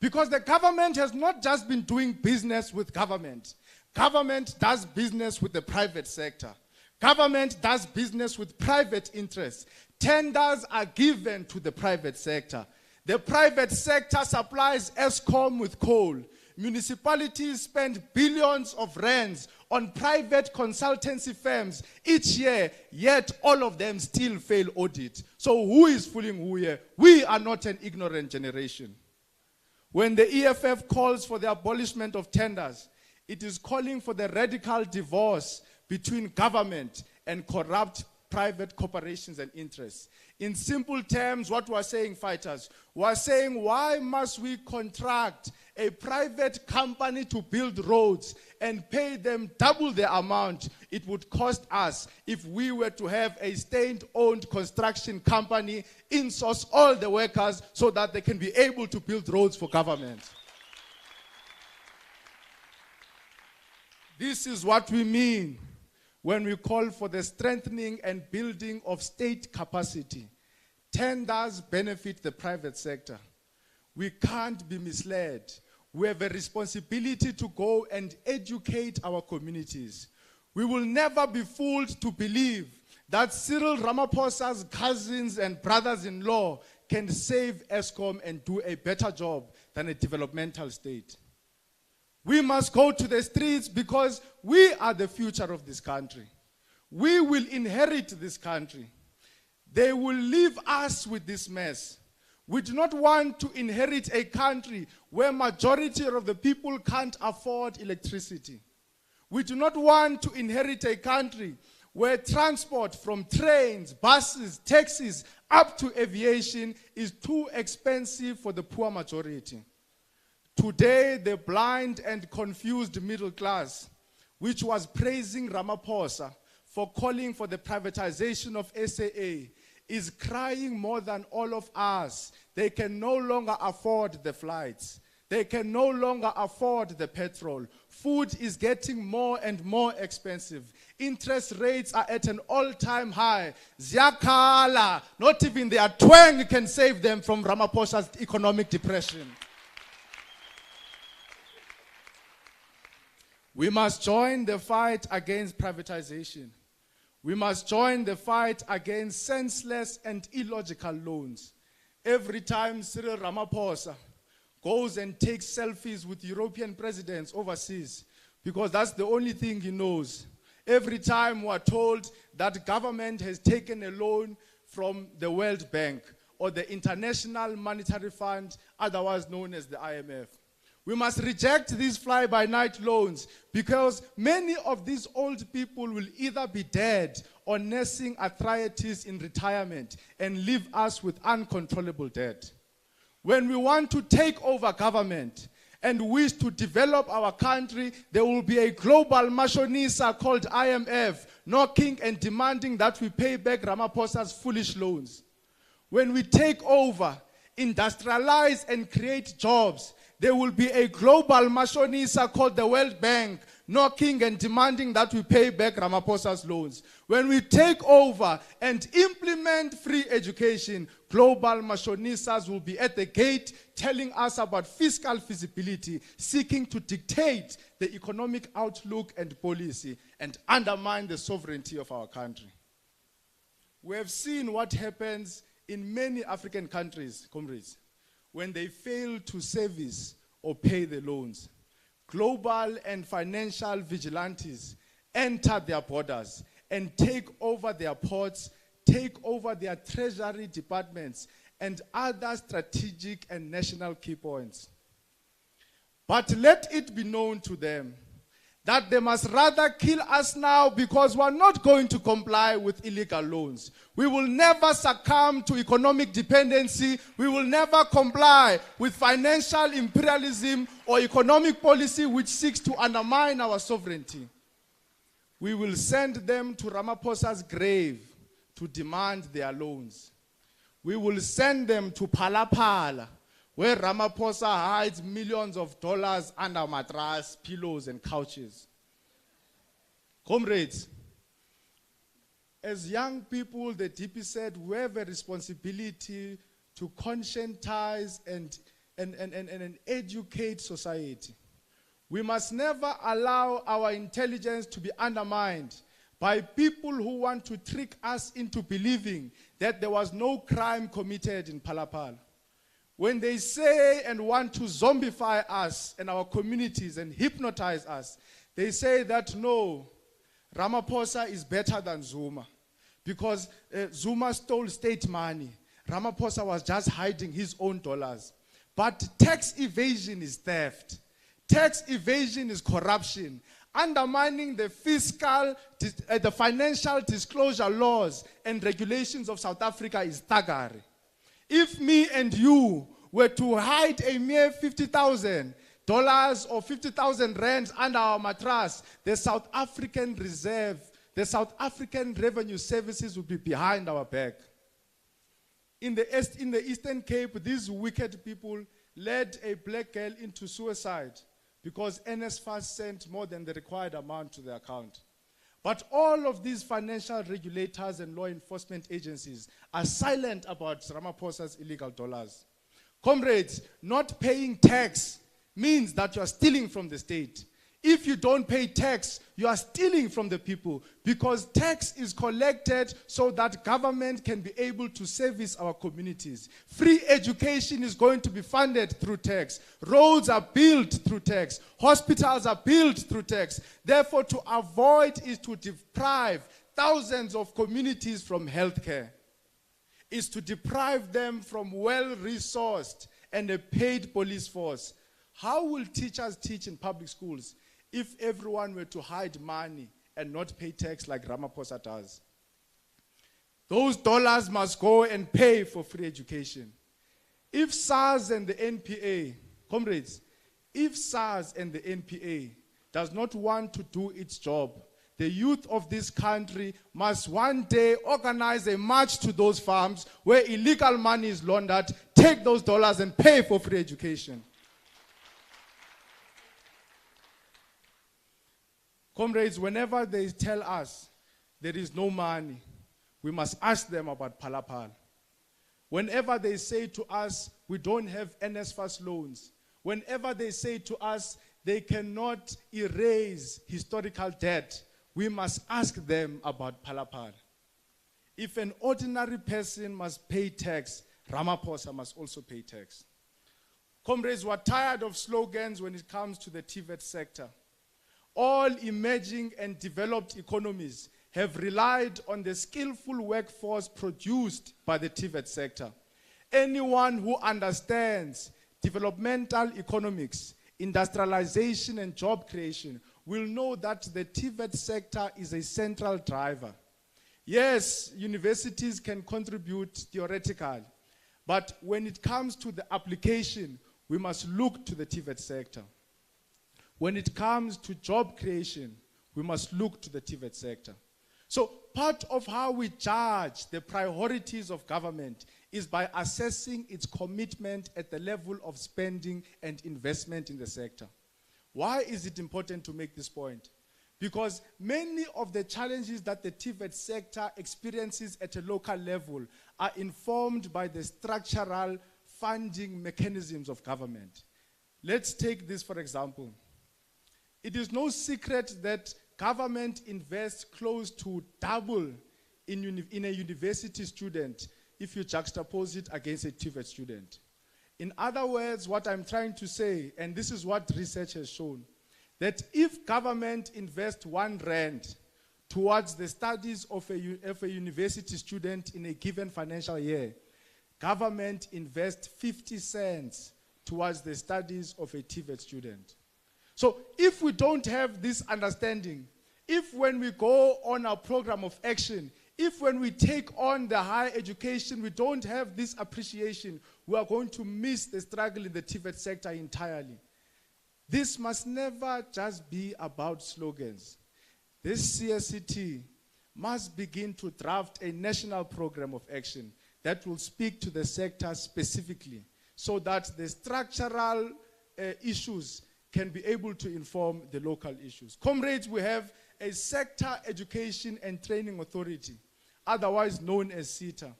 Because the government has not just been doing business with government. Government does business with the private sector. Government does business with private interests. Tenders are given to the private sector. The private sector supplies Eskom with coal. Municipalities spend billions of rands on private consultancy firms each year, yet all of them still fail audit. So who is fooling who here? We are not an ignorant generation. When the EFF calls for the abolishment of tenders, it is calling for the radical divorce between government and corrupt private corporations and interests. In simple terms, what we're saying, fighters, we're saying, why must we contract a private company to build roads and pay them double the amount it would cost us if we were to have a state-owned construction company insource all the workers so that they can be able to build roads for government? This is what we mean when we call for the strengthening and building of state capacity. Tenders benefit the private sector. We can't be misled. We have a responsibility to go and educate our communities. We will never be fooled to believe that Cyril Ramaphosa's cousins and brothers-in-law can save Eskom and do a better job than a developmental state. We must go to the streets because we are the future of this country. We will inherit this country. They will leave us with this mess. We do not want to inherit a country where majority of the people can't afford electricity. We do not want to inherit a country where transport from trains, buses, taxis, up to aviation is too expensive for the poor majority. Today, the blind and confused middle class, which was praising Ramaphosa for calling for the privatization of SAA, is crying more than all of us. They can no longer afford the flights. They can no longer afford the petrol. Food is getting more and more expensive. Interest rates are at an all-time high. Ziakala, not even their twang can save them from Ramaphosa's economic depression. We must join the fight against privatization. We must join the fight against senseless and illogical loans. Every time Cyril Ramaphosa goes and takes selfies with European presidents overseas, because that's the only thing he knows. Every time we're told that government has taken a loan from the World Bank or the International Monetary Fund, otherwise known as the IMF. We must reject these fly-by-night loans because many of these old people will either be dead or nursing arthritis in retirement and leave us with uncontrollable debt. When we want to take over government and wish to develop our country, there will be a global machonisa called IMF knocking and demanding that we pay back Ramaphosa's foolish loans. When we take over, industrialize and create jobs, there will be a global machonisa called the World Bank knocking and demanding that we pay back Ramaphosa's loans. When we take over and implement free education, global machonisas will be at the gate telling us about fiscal feasibility, seeking to dictate the economic outlook and policy and undermine the sovereignty of our country. We have seen what happens in many African countries, comrades, when they fail to service or pay the loans. Global and financial vigilantes enter their borders and take over their ports, take over their treasury departments, and other strategic and national key points. But let it be known to them that they must rather kill us now because we are not going to comply with illegal loans. We will never succumb to economic dependency. We will never comply with financial imperialism or economic policy which seeks to undermine our sovereignty. We will send them to Ramaphosa's grave to demand their loans. We will send them to Phala, where Ramaphosa hides millions of dollars under mattress, pillows, and couches. Comrades, as young people, the DP said, we have a responsibility to conscientize and educate society. We must never allow our intelligence to be undermined by people who want to trick us into believing that there was no crime committed in Phala. When they say and want to zombify us and our communities and hypnotize us, they say that no, Ramaphosa is better than Zuma because Zuma stole state money. Ramaphosa was just hiding his own dollars. But tax evasion is theft. Tax evasion is corruption. Undermining the fiscal, the financial disclosure laws and regulations of South Africa is thuggery. If me and you were to hide a mere $50,000 or 50,000 rands under our mattress, the South African Reserve, the South African Revenue Services would be behind our back. In the Eastern Cape, these wicked people led a black girl into suicide because NSFAS sent more than the required amount to the account. But all of these financial regulators and law enforcement agencies are silent about Ramaphosa's illegal dollars. Comrades, not paying tax means that you are stealing from the state. If you don't pay tax, you are stealing from the people because tax is collected so that government can be able to service our communities. Free education is going to be funded through tax. Roads are built through tax. Hospitals are built through tax. Therefore, to avoid is to deprive thousands of communities from healthcare. Is to deprive them from well-resourced and a paid police force. How will teachers teach in public schools if everyone were to hide money and not pay tax like Ramaphosa does? Those dollars must go and pay for free education. If SARS and the NPA, comrades, if SARS and the NPA does not want to do its job, the youth of this country must one day organize a march to those farms where illegal money is laundered, take those dollars and pay for free education. Comrades, whenever they tell us there is no money, we must ask them about Phala. Whenever they say to us, we don't have NSFAS loans, whenever they say to us, they cannot erase historical debt, we must ask them about Phala. If an ordinary person must pay tax, Ramaphosa must also pay tax. Comrades, we're tired of slogans when it comes to the TVET sector. All emerging and developed economies have relied on the skillful workforce produced by the TVET sector. Anyone who understands developmental economics, industrialization, and job creation will know that the TVET sector is a central driver. Yes, universities can contribute theoretically, but when it comes to the application, we must look to the TVET sector. When it comes to job creation, we must look to the TVET sector. So part of how we judge the priorities of government is by assessing its commitment at the level of spending and investment in the sector. Why is it important to make this point? Because many of the challenges that the TVET sector experiences at a local level are informed by the structural funding mechanisms of government. Let's take this for example. It is no secret that government invests close to double in a university student if you juxtapose it against a TVET student. In other words, what I'm trying to say, and this is what research has shown, that if government invests R1 towards the studies of a university student in a given financial year, government invests 50 cents towards the studies of a TVET student. So if we don't have this understanding, if when we go on our program of action, if when we take on the higher education, we don't have this appreciation, we are going to miss the struggle in the TVET sector entirely. This must never just be about slogans. This CSCT must begin to draft a national program of action that will speak to the sector specifically so that the structural issues can be able to inform the local issues. Comrades, we have a Sector Education and Training Authority, otherwise known as SETA.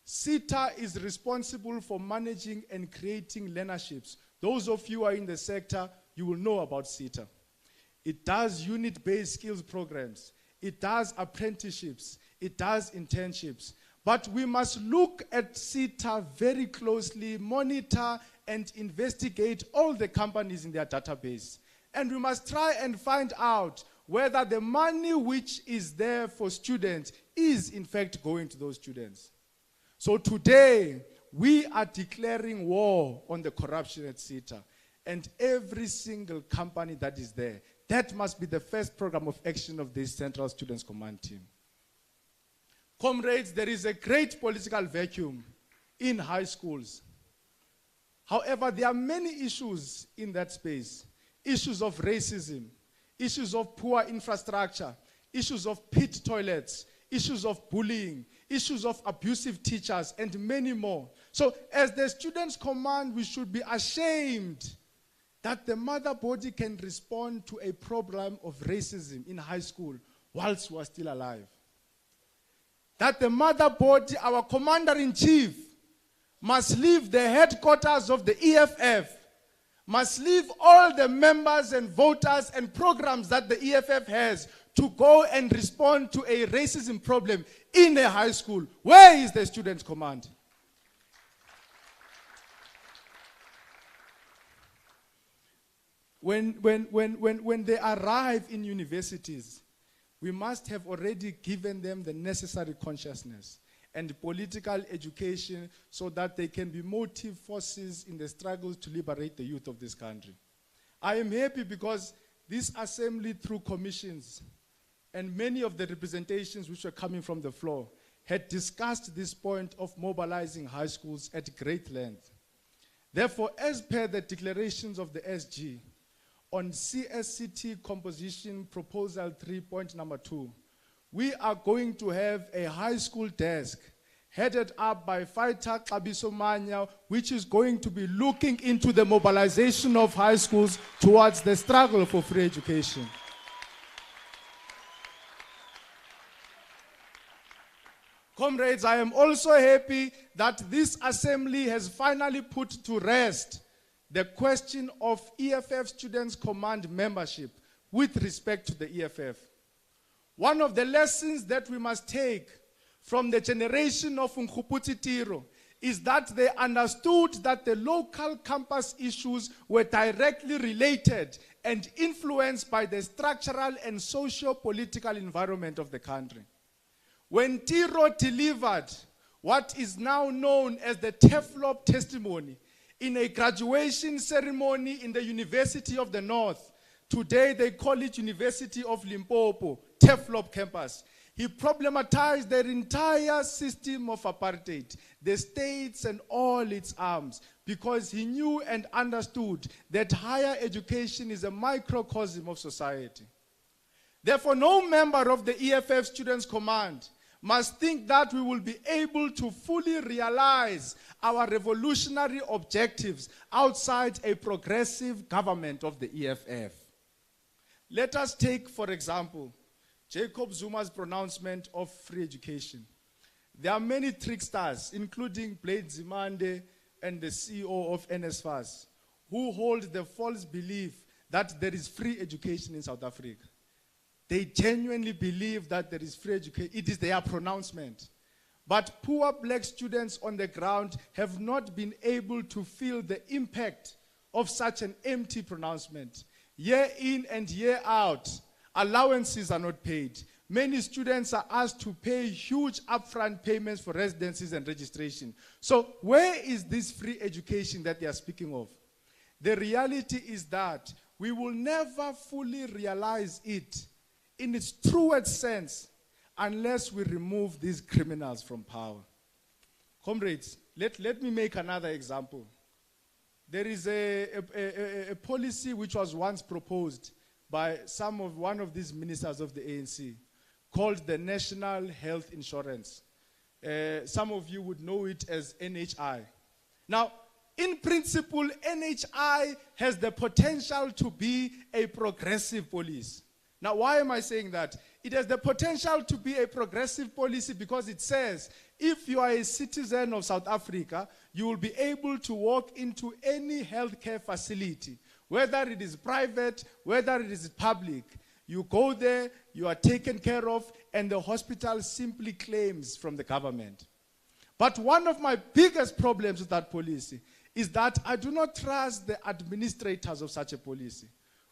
SETA is responsible for managing and creating learnerships. Those of you who are in the sector, you will know about SETA. It does unit-based skills programs. It does apprenticeships. It does internships. But we must look at SETA very closely, monitor and investigate all the companies in their database. And we must try and find out whether the money which is there for students is in fact going to those students. So today, we are declaring war on the corruption at SETA. And every single company that is there, that must be the first program of action of this Central Students Command team. Comrades, there is a great political vacuum in high schools. However, there are many issues in that space. Issues of racism, issues of poor infrastructure, issues of pit toilets, issues of bullying, issues of abusive teachers, and many more. So as the Students' Command, we should be ashamed that the mother body can respond to a problem of racism in high school whilst we are still alive. That the mother body, our commander-in-chief, must leave the headquarters of the EFF, must leave all the members and voters and programs that the EFF has to go and respond to a racism problem in a high school. Where is the Students' Command? When they arrive in universities, we must have already given them the necessary consciousness and political education so that they can be motive forces in the struggles to liberate the youth of this country. I am happy because this assembly, through commissions and many of the representations which were coming from the floor, had discussed this point of mobilizing high schools at great length. Therefore, as per the declarations of the SG, on CSCT composition proposal 3.2, we are going to have a high school desk headed up by Fighter Kabisomanya, which is going to be looking into the mobilization of high schools towards the struggle for free education. Comrades, I am also happy that this assembly has finally put to rest the question of EFF Students' Command membership with respect to the EFF. One of the lessons that we must take from the generation of Nkhuputi Tiro is that they understood that the local campus issues were directly related and influenced by the structural and socio-political environment of the country. When Tiro delivered what is now known as the TEFLOP testimony in a graduation ceremony in the University of the North, today they call it University of Limpopo, TEFLOP campus, he problematized their entire system of apartheid, the states and all its arms, because he knew and understood that higher education is a microcosm of society. Therefore, no member of the EFF Students' Command must think that we will be able to fully realize our revolutionary objectives outside a progressive government of the EFF. Let us take, for example, Jacob Zuma's pronouncement of free education. There are many tricksters, including Blade Zimande and the CEO of NSFAS, who hold the false belief that there is free education in South Africa. They genuinely believe that there is free education. It is their pronouncement. But poor black students on the ground have not been able to feel the impact of such an empty pronouncement. Year in and year out, allowances are not paid. many students are asked to pay huge upfront payments for residencies and registration. So where is this free education that they are speaking of? The reality is that we will never fully realize it in its truest sense unless we remove these criminals from power. Comrades, let me make another example. There is a policy which was once proposed by one of these ministers of the ANC called the National Health Insurance. Some of you would know it as NHI. Now, in principle, NHI has the potential to be a progressive policy. Now, why am I saying that? It has the potential to be a progressive policy because it says if you are a citizen of South Africa, you will be able to walk into any healthcare facility, whether it is private, whether it is public. You go there, you are taken care of, and the hospital simply claims from the government. But one of my biggest problems with that policy is that I do not trust the administrators of such a policy.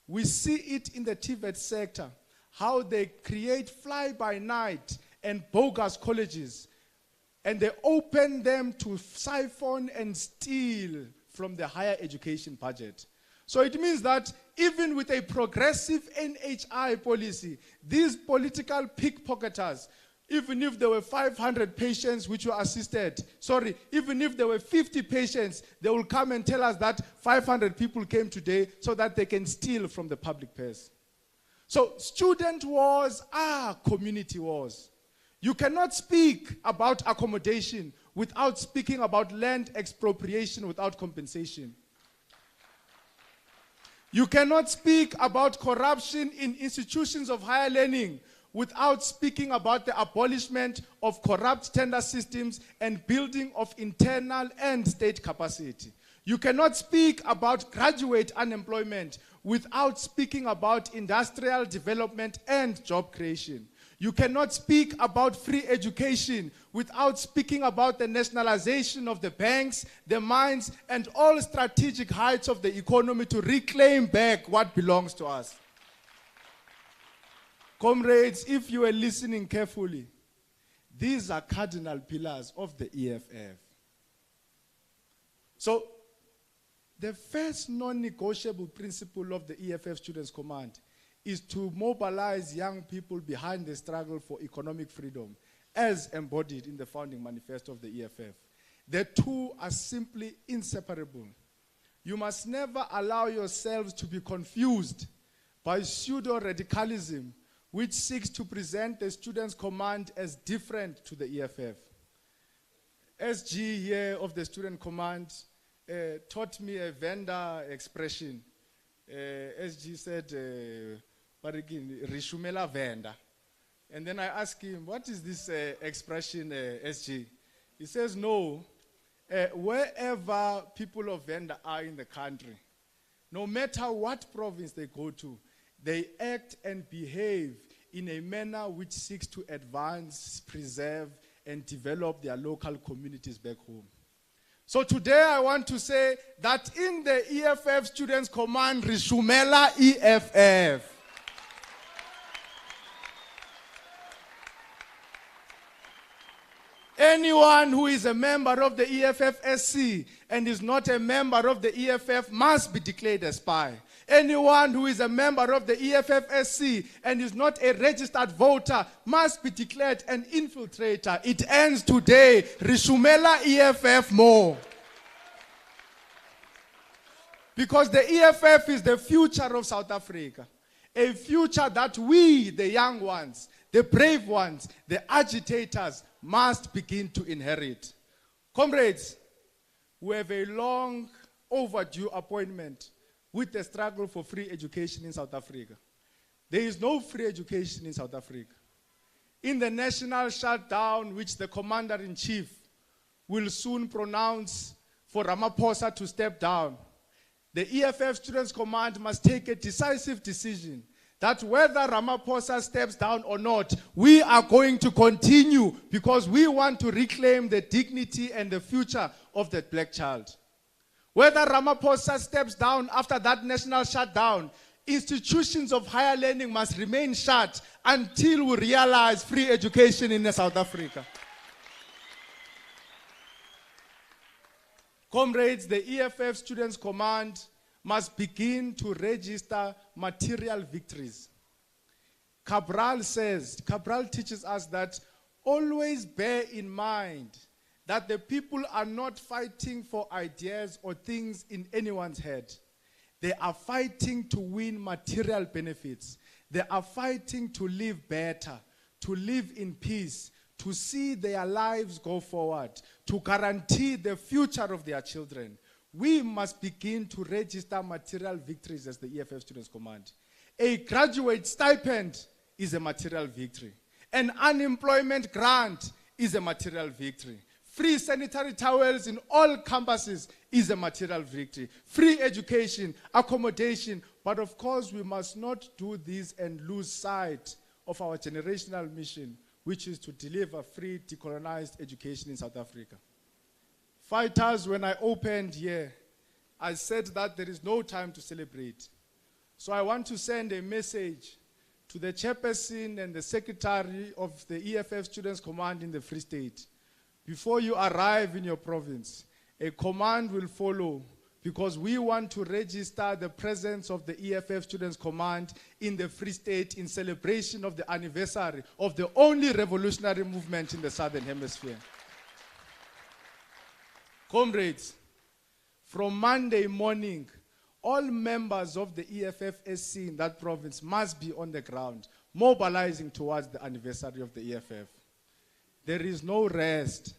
We see it in the TVET sector, how they create fly-by-night and bogus colleges, and they open them to siphon and steal from the higher education budget. So it means that even with a progressive NHI policy, these political pickpocketers, even if there were 500 patients which were assisted, even if there were 50 patients, they will come and tell us that 500 people came today so that they can steal from the public purse. So student wars are community wars. You cannot speak about accommodation without speaking about land expropriation without compensation. You cannot speak about corruption in institutions of higher learning without speaking about the abolishment of corrupt tender systems and building of internal and state capacity. You cannot speak about graduate unemployment without speaking about industrial development and job creation. You cannot speak about free education without speaking about the nationalization of the banks, the mines, and all strategic heights of the economy to reclaim back what belongs to us. Comrades, if you are listening carefully, these are cardinal pillars of the EFF. So, the first non-negotiable principle of the EFF Students' Command is to mobilize young people behind the struggle for economic freedom, as embodied in the founding manifesto of the EFF. The two are simply inseparable. You must never allow yourselves to be confused by pseudo-radicalism, which seeks to present the Students' Command as different to the EFF. SG here of the Student Command taught me a Venda expression. SG said, Rishumela Venda. And then I asked him, what is this expression, SG? He says, no, wherever people of Venda are in the country, no matter what province they go to, they act and behave in a manner which seeks to advance, preserve, and develop their local communities back home. So today I want to say that in the EFF Students' Command, Rishumela EFF. Anyone who is a member of the EFF-SC and is not a member of the EFF must be declared a spy. Anyone who is a member of the EFF-SC and is not a registered voter must be declared an infiltrator. It ends today. Rishumela EFF more. Because the EFF is the future of South Africa. A future that we, the young ones, the brave ones, the agitators, must begin to inherit. Comrades, we have a long overdue appointment with the struggle for free education in South Africa. There is no free education in South Africa. In the national shutdown, which the Commander-in-Chief will soon pronounce for Ramaphosa to step down, the EFF Students' Command must take a decisive decision that whether Ramaphosa steps down or not, we are going to continue because we want to reclaim the dignity and the future of that black child. Whether Ramaphosa steps down after that national shutdown, institutions of higher learning must remain shut until we realize free education in South Africa. Comrades, the EFF Students' Command must begin to register material victories. Cabral teaches us that always bear in mind that the people are not fighting for ideas or things in anyone's head. They are fighting to win material benefits. They are fighting to live better, to live in peace, to see their lives go forward, to guarantee the future of their children. We must begin to register material victories as the EFF Students' Command. A graduate stipend is a material victory. An unemployment grant is a material victory. Free sanitary towels in all campuses is a material victory. Free education, accommodation, but of course we must not do this and lose sight of our generational mission, which is to deliver free decolonized education in South Africa. Fighters, when I opened here, I said that there is no time to celebrate. So I want to send a message to the chairperson and the secretary of the EFF Students' Command in the Free State. Before you arrive in your province, a command will follow because we want to register the presence of the EFF Students' Command in the Free State in celebration of the anniversary of the only revolutionary movement in the Southern Hemisphere. Comrades, from Monday morning, all members of the EFF-SC in that province must be on the ground, mobilizing towards the anniversary of the EFF. There is no rest.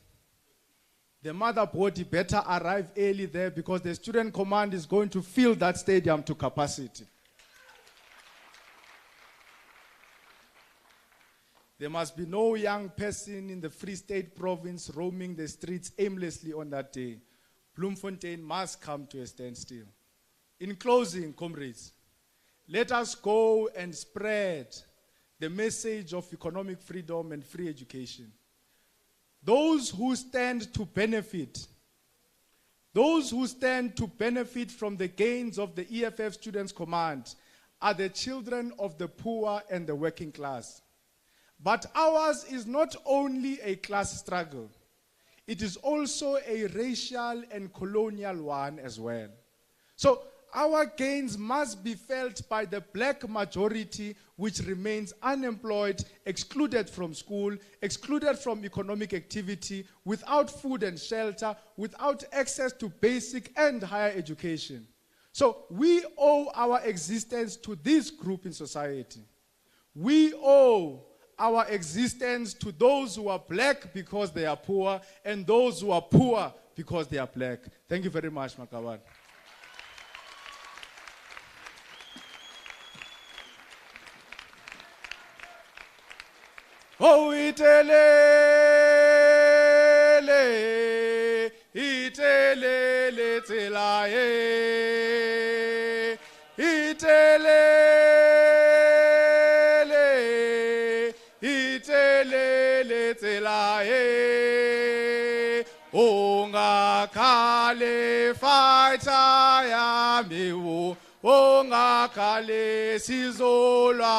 The mother body better arrive early there because the student command is going to fill that stadium to capacity. There must be no young person in the Free State province roaming the streets aimlessly on that day. Bloemfontein must come to a standstill. In closing, comrades, let us go and spread the message of economic freedom and free education. Those who stand to benefit from the gains of the EFF Students' Command are the children of the poor and the working class. But ours is not only a class struggle, it is also a racial and colonial one as well. So our gains must be felt by the black majority which remains unemployed, excluded from school, excluded from economic activity, without food and shelter, without access to basic and higher education. So we owe our existence to this group in society. We owe our existence to those who are black because they are poor and those who are poor because they are black. Thank you very much, Makawan. Oh, itelele, itelele telaye, itelele, itelele telaye. Ongakale fighter yamiwo, ongakale sizolwa.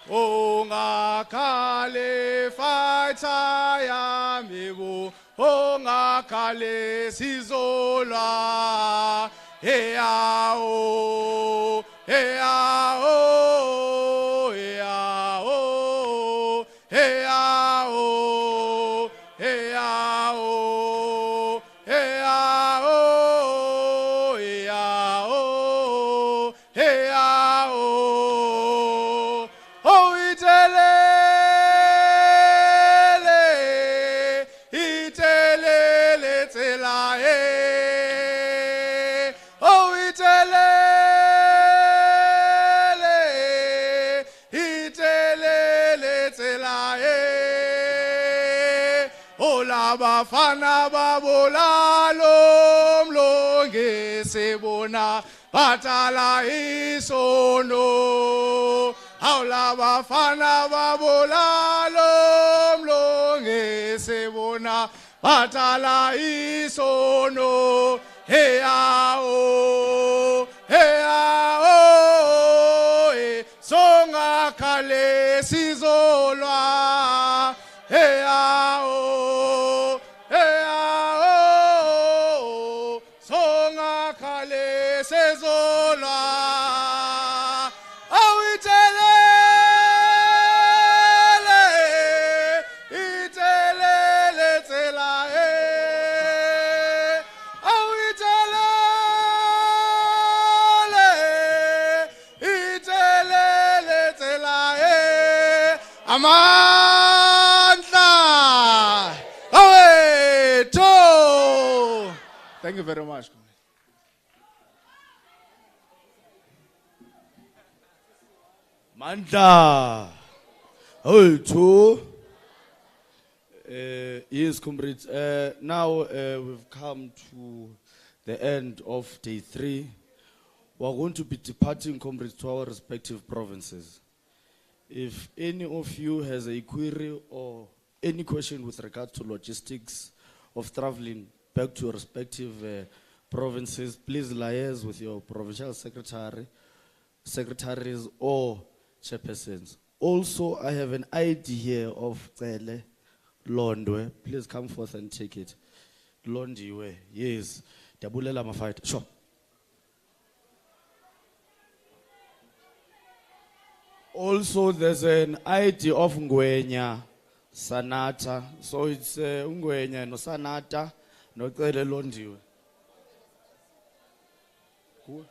Ongakale fighter yamiwo, ongakale sizolwa. Heya o, heya o, heya o, heya o, heya o, heya o, heya o, heya o. Oh, itelele, itelele telaye. Oh, itelele, itelele telaye. Oh, la bafana babulalo mlonge sebona batala isono. Aula bafana babulalo mlonge sebona batala isono. Heya o, heya o. Songakhale sizolwa. Hey ah oh. Songakhale sizolwa. Itelele tsela itelele tsela amandla awethu. Thank you very much. Mandla. Awethu. Yes, comrades. Now we've come to the end of day 3. We're going to be departing, comrades, to our respective provinces. If any of you has a query or any question with regard to logistics of traveling back to your respective provinces, please liaise with your provincial secretaries or chairpersons. Also, I have an ID here of Tsele Londwe. Please come forth and take it. Londiwe, yes. Dabulela Mafait. Sure. Also, there's an ID of Ngwenya Sanata. So it's Ngwenya no Sanata no Tsele Londiwe. Cool.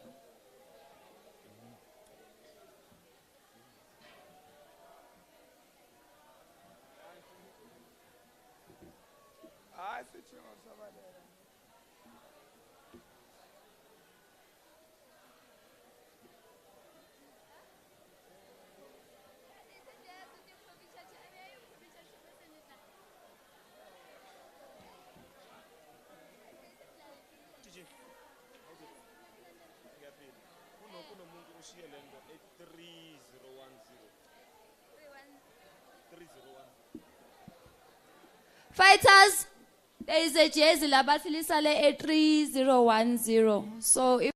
Fighters, there is a jersey labathi lisale 3010. So if